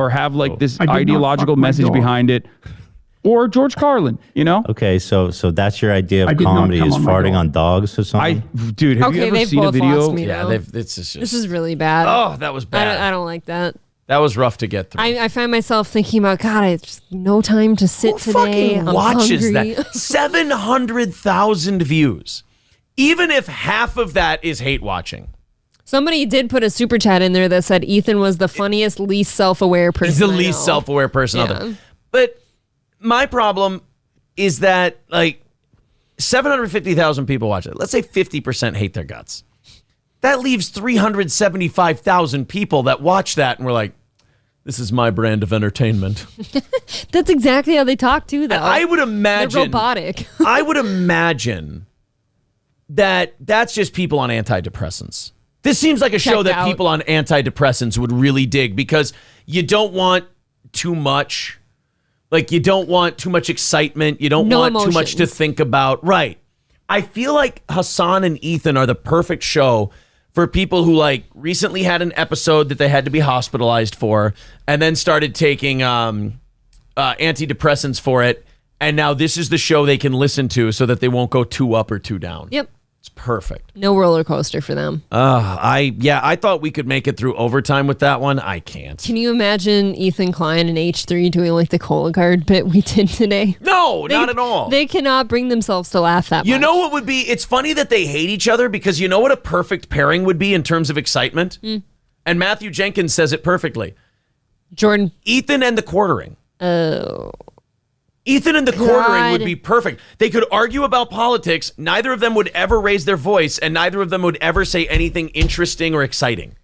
have like this ideological message behind it. Or George Carlin, you know? Okay, so that's your idea of comedy is farting on dogs or something? Dude, have you ever seen a video? This is really bad. Oh, that was bad. I don't like that. That was rough to get through. I find myself thinking about, God, I have just no time to sit today. Fucking I'm watches hungry. that? 700,000 views. Even if half of that is hate watching. Somebody did put a super chat in there that said Ethan was the funniest, least self-aware person. He's the I least know. self-aware person out there. But my problem is that, like, 750,000 people watch it. Let's say 50% hate their guts. That leaves 375,000 people that watch that and we're like, this is my brand of entertainment. That's exactly how they talk too, though. I would imagine. They're robotic. I would imagine that that's just people on antidepressants. This seems like a show Checked that out. people on antidepressants would really dig because you don't want too much. Like, you don't want too much excitement. You don't want too much to think about. Right. I feel like Hassan and Ethan are the perfect show for people who, like, recently had an episode that they had to be hospitalized for and then started taking antidepressants for it. And now this is the show they can listen to so that they won't go too up or too down. Yep. It's perfect. No roller coaster for them. I thought we could make it through overtime with that one. I can't. Can you imagine Ethan Klein and H3 doing like the Colagard bit we did today? No, not at all. They cannot bring themselves to laugh that much. You know what would be? It's funny that they hate each other because you know what a perfect pairing would be in terms of excitement? And Matthew Jenkins says it perfectly. Jordan. Ethan and the quartering. Oh. Ethan and the quartering would be perfect. They could argue about politics. Neither of them would ever raise their voice, and neither of them would ever say anything interesting or exciting.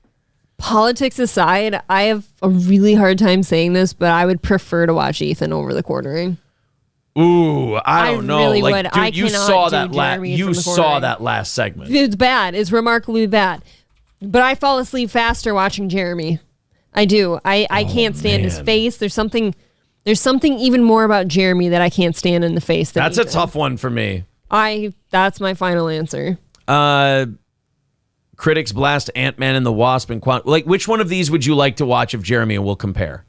Politics aside, I have a really hard time saying this, but I would prefer to watch Ethan over the quartering. Ooh, I don't know. Really like, would. dude, I you cannot saw do that Jeremy you from the saw quartering. that last segment. It's bad. It's remarkably bad. But I fall asleep faster watching Jeremy. I do. I can't stand his face. There's something even more about Jeremy that I can't stand in the face. Than That's Ethan. a tough one for me. That's my final answer. Critics blast Ant-Man and the Wasp and like, which one of these would you like to watch of Jeremy, and we'll compare.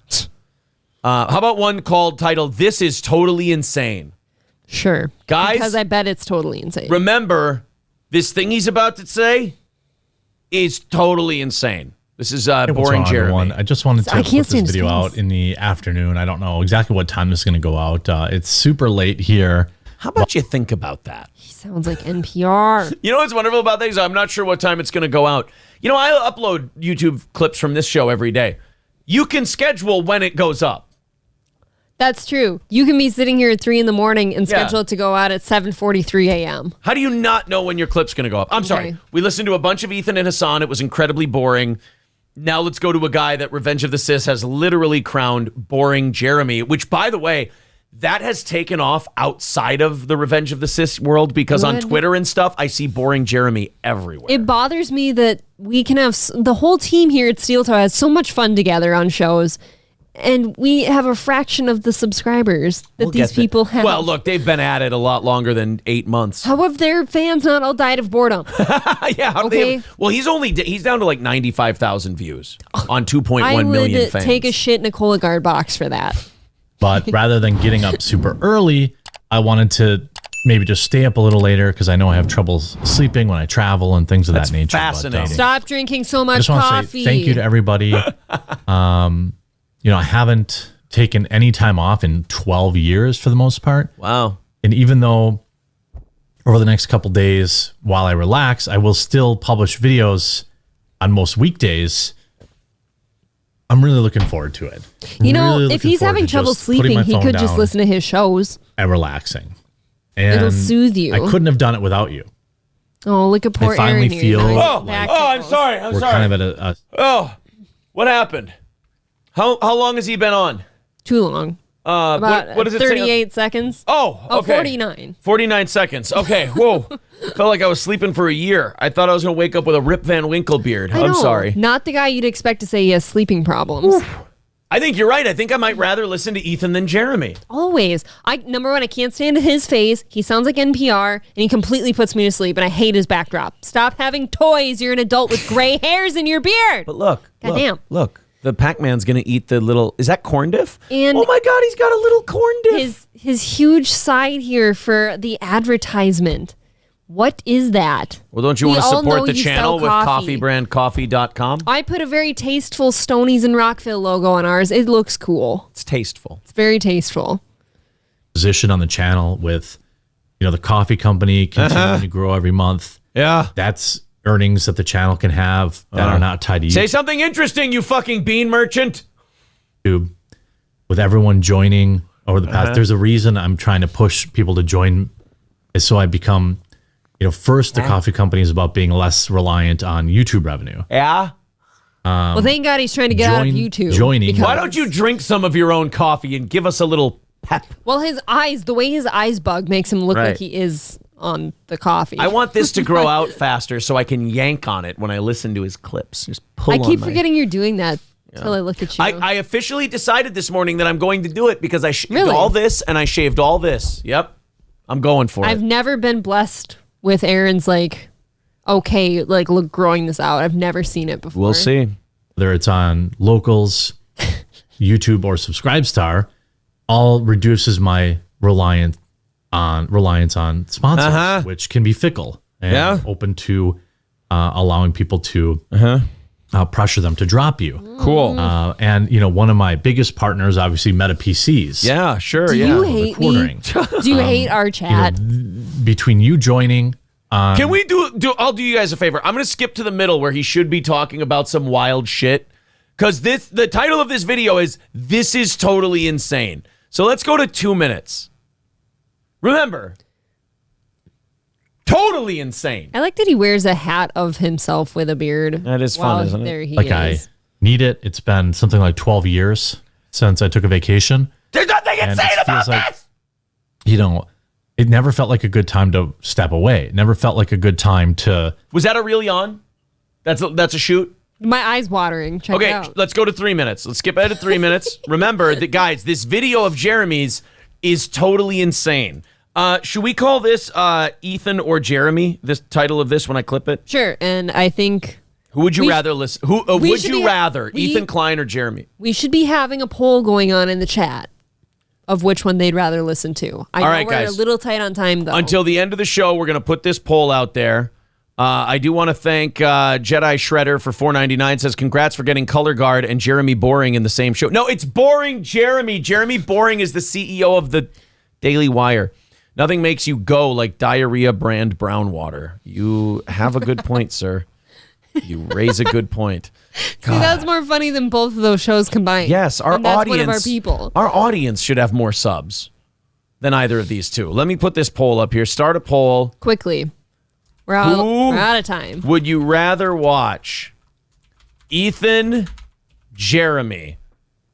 How about one titled "This is Totally Insane"? Sure, guys, because I bet it's totally insane. Remember, this thing he's about to say is totally insane. This is boring Jeremy. I just wanted to put this video out in the afternoon. I don't know exactly what time this is going to go out. It's super late here. How about you think about that? He sounds like NPR. You know what's wonderful about things? I'm not sure what time it's going to go out. You know, I upload YouTube clips from this show every day. You can schedule when it goes up. That's true. You can be sitting here at 3 a.m. and schedule it to go out at 7:43 a.m. How do you not know when your clip's going to go up? I'm sorry. We listened to a bunch of Ethan and Hassan. It was incredibly boring. Now let's go to a guy that Revenge of the Cis has literally crowned boring Jeremy, which, by the way, that has taken off outside of the Revenge of the Cis world because on Twitter and stuff, I see boring Jeremy everywhere. It bothers me that we can have the whole team here at Steel Toe has so much fun together on shows, and we have a fraction of the subscribers that these people have. Well, look, they've been at it a lot longer than 8 months. How have their fans not all died of boredom? Yeah. Well, he's down to like 95,000 views on 2.1 million fans. I would take a shit in a Colagard box for that. But rather than getting up super early, I wanted to maybe just stay up a little later because I know I have trouble sleeping when I travel and things of that nature. Fascinating. Stop drinking so I much just want coffee. to say thank you to everybody. I haven't taken any time off in 12 years for the most part. Wow. And even though over the next couple days while I relax, I will still publish videos on most weekdays. I'm really looking forward to it. You know, if he's having trouble sleeping, he could just listen to his shows. And relaxing. And it'll soothe you. I couldn't have done it without you. Oh, look at poor I finally Aaron feel here. I'm sorry. we're kind of at a Oh, what happened? How long has he been on? Too long. About what does it say? 38 seconds. Oh, okay. 49. 49 seconds. Okay, whoa. Felt like I was sleeping for a year. I thought I was going to wake up with a Rip Van Winkle beard. I'm sorry. Not the guy you'd expect to say he has sleeping problems. Oof. I think you're right. I think I might rather listen to Ethan than Jeremy. Always. Number one, I can't stand his face. He sounds like NPR, and he completely puts me to sleep, and I hate his backdrop. Stop having toys. You're an adult with gray hairs in your beard. But look. Goddamn. Look. The Pac-Man's going to eat the little... Is that corn diff? And oh my God, he's got a little corn diff. His huge side here for the advertisement. What is that? Well, don't you want to support the channel with coffeebrandcoffee.com? I put a very tasteful Stonies and Rockville logo on ours. It looks cool. It's tasteful. It's very tasteful. Position on the channel with, the coffee company continuing to grow every month. Yeah. That's earnings that the channel can have that are not tied to Say something interesting, you fucking bean merchant. YouTube. With everyone joining over the past, there's a reason I'm trying to push people to join, is so I become... first, the coffee company is about being less reliant on YouTube revenue. Yeah. Well, thank God he's trying to get out of YouTube. Why don't you drink some of your own coffee and give us a little pep? Well, his eyes, the way his eyes bug makes him look like he is on the coffee. I want this to grow out faster so I can yank on it when I listen to his clips. Just pull I keep on forgetting you're doing that until I look at you. I officially decided this morning that I'm going to do it because I shaved all this and I shaved all this. Yep. I'm going for it. I've never been blessed with Aaron's growing this out. I've never seen it before. We'll see. Whether it's on Locals, YouTube, or Subscribestar, all reduces my reliance on sponsors, which can be fickle and open to allowing people to pressure them to drop you. Cool. And one of my biggest partners, obviously, Meta PCs. Yeah, sure. Do you hate me? Do you hate our chat? Between you joining, can we do? I'll do you guys a favor. I'm going to skip to the middle where he should be talking about some wild shit, because the title of this video is "This is Totally Insane." So let's go to 2 minutes. Remember, totally insane. I like that he wears a hat of himself with a beard. That is fun, isn't it? There he I is. need it. It's been something like 12 years since I took a vacation. There's nothing insane about this. It never felt like a good time to step away. It never felt like a good time to... Was that a really on? That's a shoot? My eyes watering. Check it Okay, out. let's go to 3 minutes. Let's skip ahead to 3 minutes. Remember, guys, this video of Jeremy's is totally insane. Should we call this Ethan or Jeremy, this title of this when I clip it? Sure, and I think... Who would you rather listen? Would you rather, Ethan Klein or Jeremy? We should be having a poll going on in the chat of which one they'd rather listen to. I know right, we're guys. a little tight on time, though. Until the end of the show, we're going to put this poll out there. I do want to thank Jedi Shredder for $4.99. Says, congrats for getting Colagard and Jeremy Boring in the same show. No, it's Boring Jeremy. Jeremy Boring is the CEO of the Daily Wire. Nothing makes you go like diarrhea brand brown water. You have a good point, sir. You raise a good point. See, that's more funny than both of those shows combined. Yes, our and that's audience. one of our people. Our audience should have more subs than either of these two. Let me put this poll up here. Start a poll. Quickly. We're out of time. Would you rather watch Ethan, Jeremy?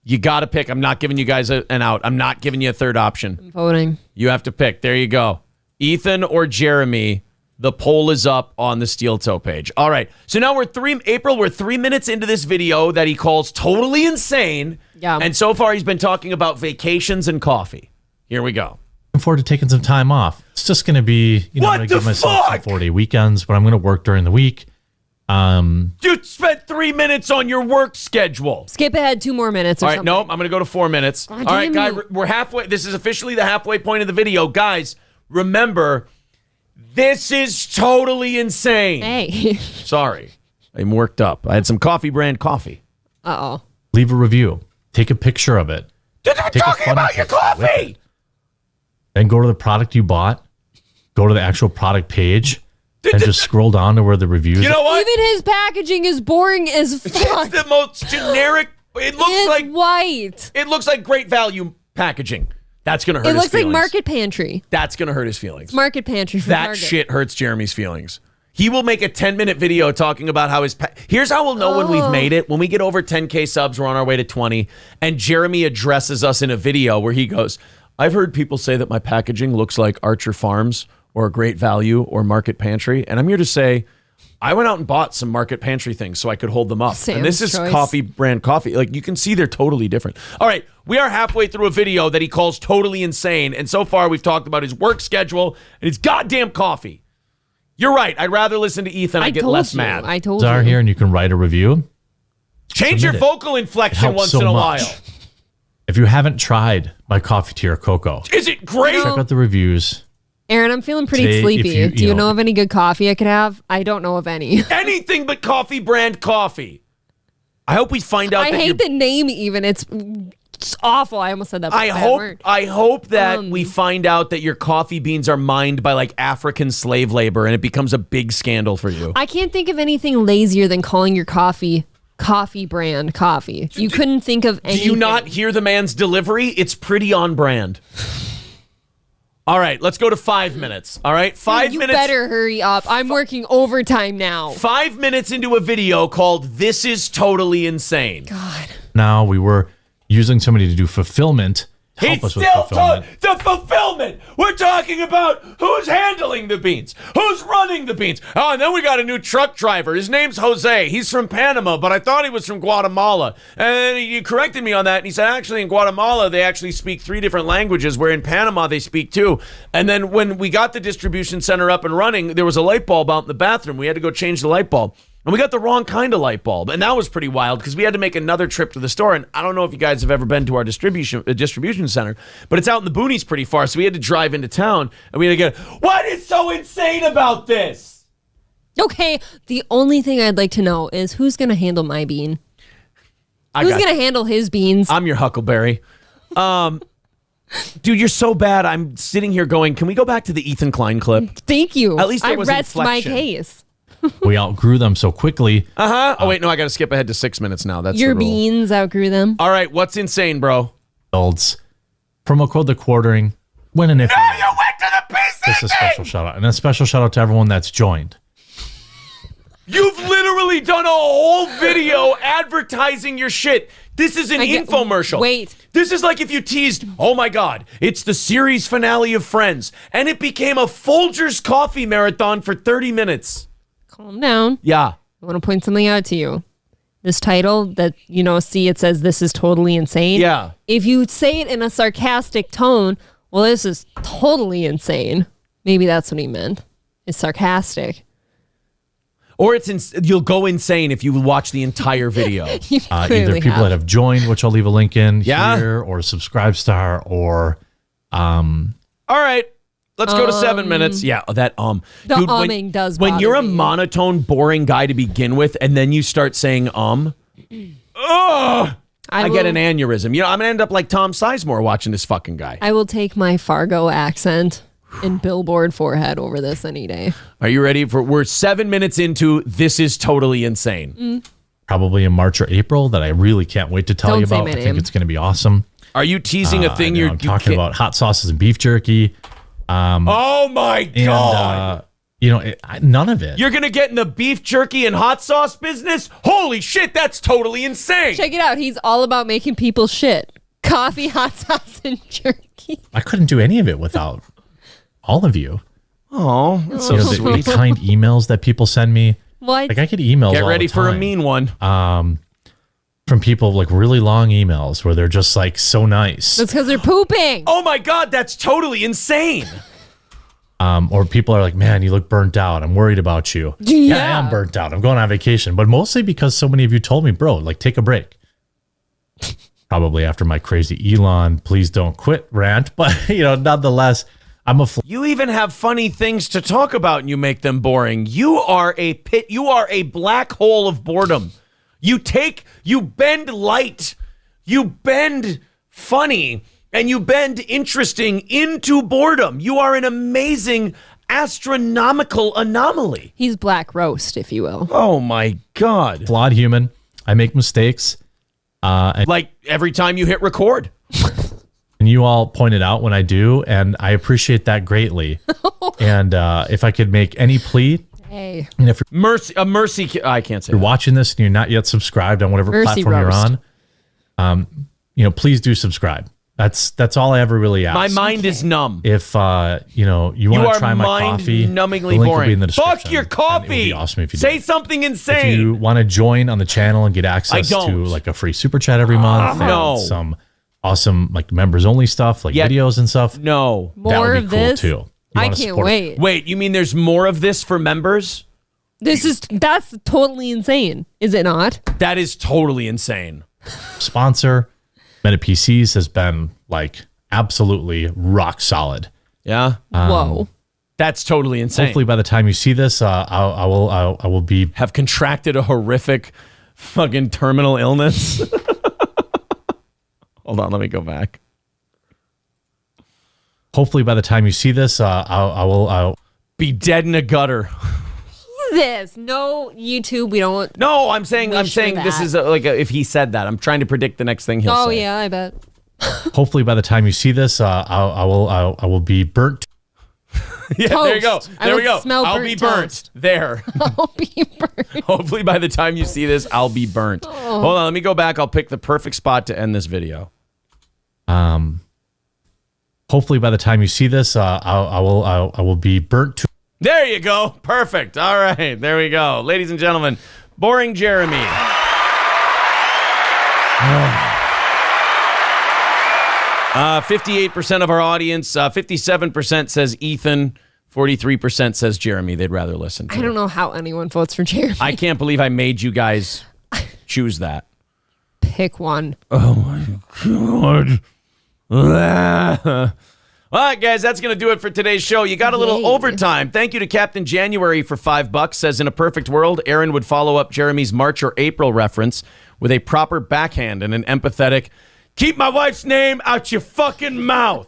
You got to pick. I'm not giving you guys an out. I'm not giving you a third option. I'm voting. You have to pick. There you go. Ethan or Jeremy. The poll is up on the Steel Toe page. All right. So now we're 3 minutes into this video that he calls totally insane. Yeah. And so far he's been talking about vacations and coffee. Here we go. Looking forward to taking some time off. It's just going to be, I'm going to give myself some 4-day weekends, but I'm going to work during the week. You spent 3 minutes on your work schedule. Skip ahead 2 more minutes or All right, something. nope, I'm going to go to 4 minutes. God, all right, damn guys, you. we're halfway. This is officially the halfway point of the video. Guys, remember, this is totally insane. Hey. Sorry. I'm worked up. I had some coffee brand coffee. Uh-oh. Leave a review. Take a picture of it. They're talking about your coffee. Then go to the product you bought. go to the actual product page and just scroll down to where the reviews. You know what? Even his packaging is boring as fuck. It's the most generic. It looks like white. It looks like Great Value packaging. That's gonna hurt. It his looks like feelings. Market Pantry. That's gonna hurt his feelings. It's Market Pantry for That Target. shit hurts Jeremy's feelings. He will make a 10-minute video talking about how his... Here's how we'll know when we've made it. When we get over 10K subs, we're on our way to 20, and Jeremy addresses us in a video where he goes, I've heard people say that my packaging looks like Archer Farms or Great Value or Market Pantry, and I'm here to say I went out and bought some Market Pantry things so I could hold them up. Sam's and this is choice. coffee brand coffee. Like, you can see they're totally different. All right, we are halfway through a video that he calls totally insane, and so far we've talked about his work schedule and his goddamn coffee. You're right. I'd rather listen to Ethan. I get less mad. I told Are you. here, and you can write a review. Change your Submit it. vocal It inflection helps once so in a much. while. If you haven't tried my coffee tier cocoa, Is it great? No. check out the reviews. Aaron, I'm feeling pretty Today, if sleepy. you- Do you you know- know of any good coffee I could have? I don't know of any. Anything but coffee brand coffee. I hope we find out I that hate you're- the name even. It's awful. I almost said that. I bad hope word. I hope that we find out that your coffee beans are mined by like African slave labor and it becomes a big scandal for you. I can't think of anything lazier than calling your coffee brand coffee. You couldn't think of anything. Do you not hear the man's delivery? It's pretty on brand. All right, let's go to 5 minutes. All right, 5 You minutes. better hurry up. I'm working overtime now. 5 minutes into a video called This Is Totally Insane. Now we were using somebody to do fulfillment. Help us with fulfillment. The fulfillment. We're talking about who's handling the beans, who's running the beans. Oh, and then we got a new truck driver. His name's Jose. He's from Panama, but I thought he was from Guatemala. And he corrected me on that. And he said, actually, in Guatemala, they actually speak 3 different languages, where in Panama, they speak 2. And then when we got the distribution center up and running, there was a light bulb out in the bathroom. We had to go change the light bulb. And we got the wrong kind of light bulb. And that was pretty wild because we had to make another trip to the store. And I don't know if you guys have ever been to our distribution center, but it's out in the boonies pretty far. So we had to drive into town and we had to get, what is so insane about this? Okay, the only thing I'd like to know is who's going to handle my bean? Who's going to handle his beans? I'm your Huckleberry. Dude, you're so bad. I'm sitting here going, can we go back to the Ethan Klein clip? Thank you. At least there I was rest my inflection. case. We outgrew them so quickly. Oh, wait, no, I got to skip ahead to 6 minutes now. That's Your the rule. beans outgrew them. All right, what's insane, bro? Builds. Promo code the quartering. Win an if. No, you went to the PC Just a special shout out. And a special shout out to everyone that's joined. You've literally done a whole video advertising your shit. This is an infomercial. Wait. This is like if you teased, oh my God, it's the series finale of Friends, and it became a Folgers coffee marathon for 30 minutes. Calm down. Yeah. I want to point something out to you. This title that, see, it says this is totally insane. Yeah. If you say it in a sarcastic tone, well, this is totally insane. Maybe that's what he meant. It's sarcastic. Or you'll go insane if you watch the entire video. Either people that have joined, which I'll leave a link in Yeah. here, or subscribe star, or All right. Let's go to 7 minutes. Yeah, that The Dude, umming does when bother you're a me. monotone, boring guy to begin with, and then you start saying ugh, I get an aneurysm. I'm gonna end up like Tom Sizemore watching this fucking guy. I will take my Fargo accent and billboard forehead over this any day. Are you ready we're 7 minutes into This Is Totally Insane. probably in March or April that I really can't wait to tell Don't you say about. my I think name. it's going to be awesome. Are you teasing a thing I'm talking about hot sauces and beef jerky. Oh my God. None of it. You're gonna get in the beef jerky and hot sauce business? Holy shit, that's totally insane. Check it out. He's all about making people shit. Coffee, hot sauce, and jerky. I couldn't do any of it without all of you. Oh, that's so the sweet. kind emails that people send me. What? Like I get emails. Get all ready the for a time, mean one. from people, like really long emails where they're just like so nice. That's because they're pooping. Oh my God, that's totally insane. Or people are like, man, you look burnt out. I'm worried about you. Yeah. I am burnt out. I'm going on vacation. But mostly because so many of you told me, bro, like take a break. Probably after my crazy Elon, please don't quit rant. But, nonetheless, I'm You even have funny things to talk about and you make them boring. You are a pit. You are a black hole of boredom. You bend light, you bend funny, and you bend interesting into boredom. You are an amazing astronomical anomaly. He's black roast, if you will. Oh my God. Flawed human. I make mistakes. And like every time you hit record. And you all pointed out when I do, and I appreciate that greatly. And if I could make any plea, hey, and if mercy, I can't say. You're watching this and you're not yet subscribed on whatever Mercy platform roast. you're on, please do subscribe. That's all I ever really ask. My mind is numb. If you want to try my coffee, numbingly the link will boring. be in the description. Fuck your coffee. It would be awesome if you say did. something If insane. you want to join on the channel and get access to like a free super chat every month, no. and some awesome like members only stuff, like videos and stuff. No, that More would be of cool this? too. You I wanna can't support it. wait. Wait, you mean there's more of this for members? That's totally insane, is it not? That is totally insane. Sponsor Meta PCs has been like absolutely rock solid. Yeah. Whoa. That's totally insane. Hopefully, by the time you see this, I will be have contracted a horrific, fucking terminal illness. Hold on, let me go back. Hopefully, by the time you see this, I'll be dead in a gutter. Jesus, no YouTube. We don't. No, I'm saying wish for this that. is if he said that. I'm trying to predict the next thing he'll Oh say. yeah, I bet. Hopefully, by the time you see this, I will be burnt. Yeah, there you go. Toast. I There we will go. smell I'll burnt be burnt. toast. There. I'll be burnt. Hopefully, by the time you see this, I'll be burnt. Oh. Hold on, let me go back. I'll pick the perfect spot to end this video. Hopefully, by the time you see this, I will be burnt to. There you go. Perfect. All right. There we go. Ladies and gentlemen, Boring Jeremy. 58% of our audience, 57% says Ethan, 43% says Jeremy. They'd rather listen to. I don't know how anyone votes for Jeremy. I can't believe I made you guys choose that. Pick one. Oh my God. All right, guys, that's going to do it for today's show. You got a little overtime. Thank you to Captain January for $5. Says, in a perfect world, Aaron would follow up Jeremy's March or April reference with a proper backhand and an empathetic, keep my wife's name out your fucking mouth.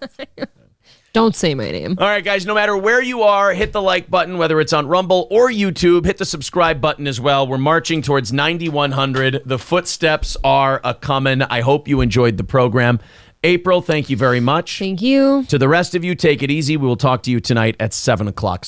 Don't say my name. All right, guys, no matter where you are, hit the like button, whether it's on Rumble or YouTube. Hit the subscribe button as well. We're marching towards 9,100. The footsteps are a-coming. I hope you enjoyed the program. April, thank you very much. Thank you. To the rest of you, take it easy. We will talk to you tonight at 7 o'clock.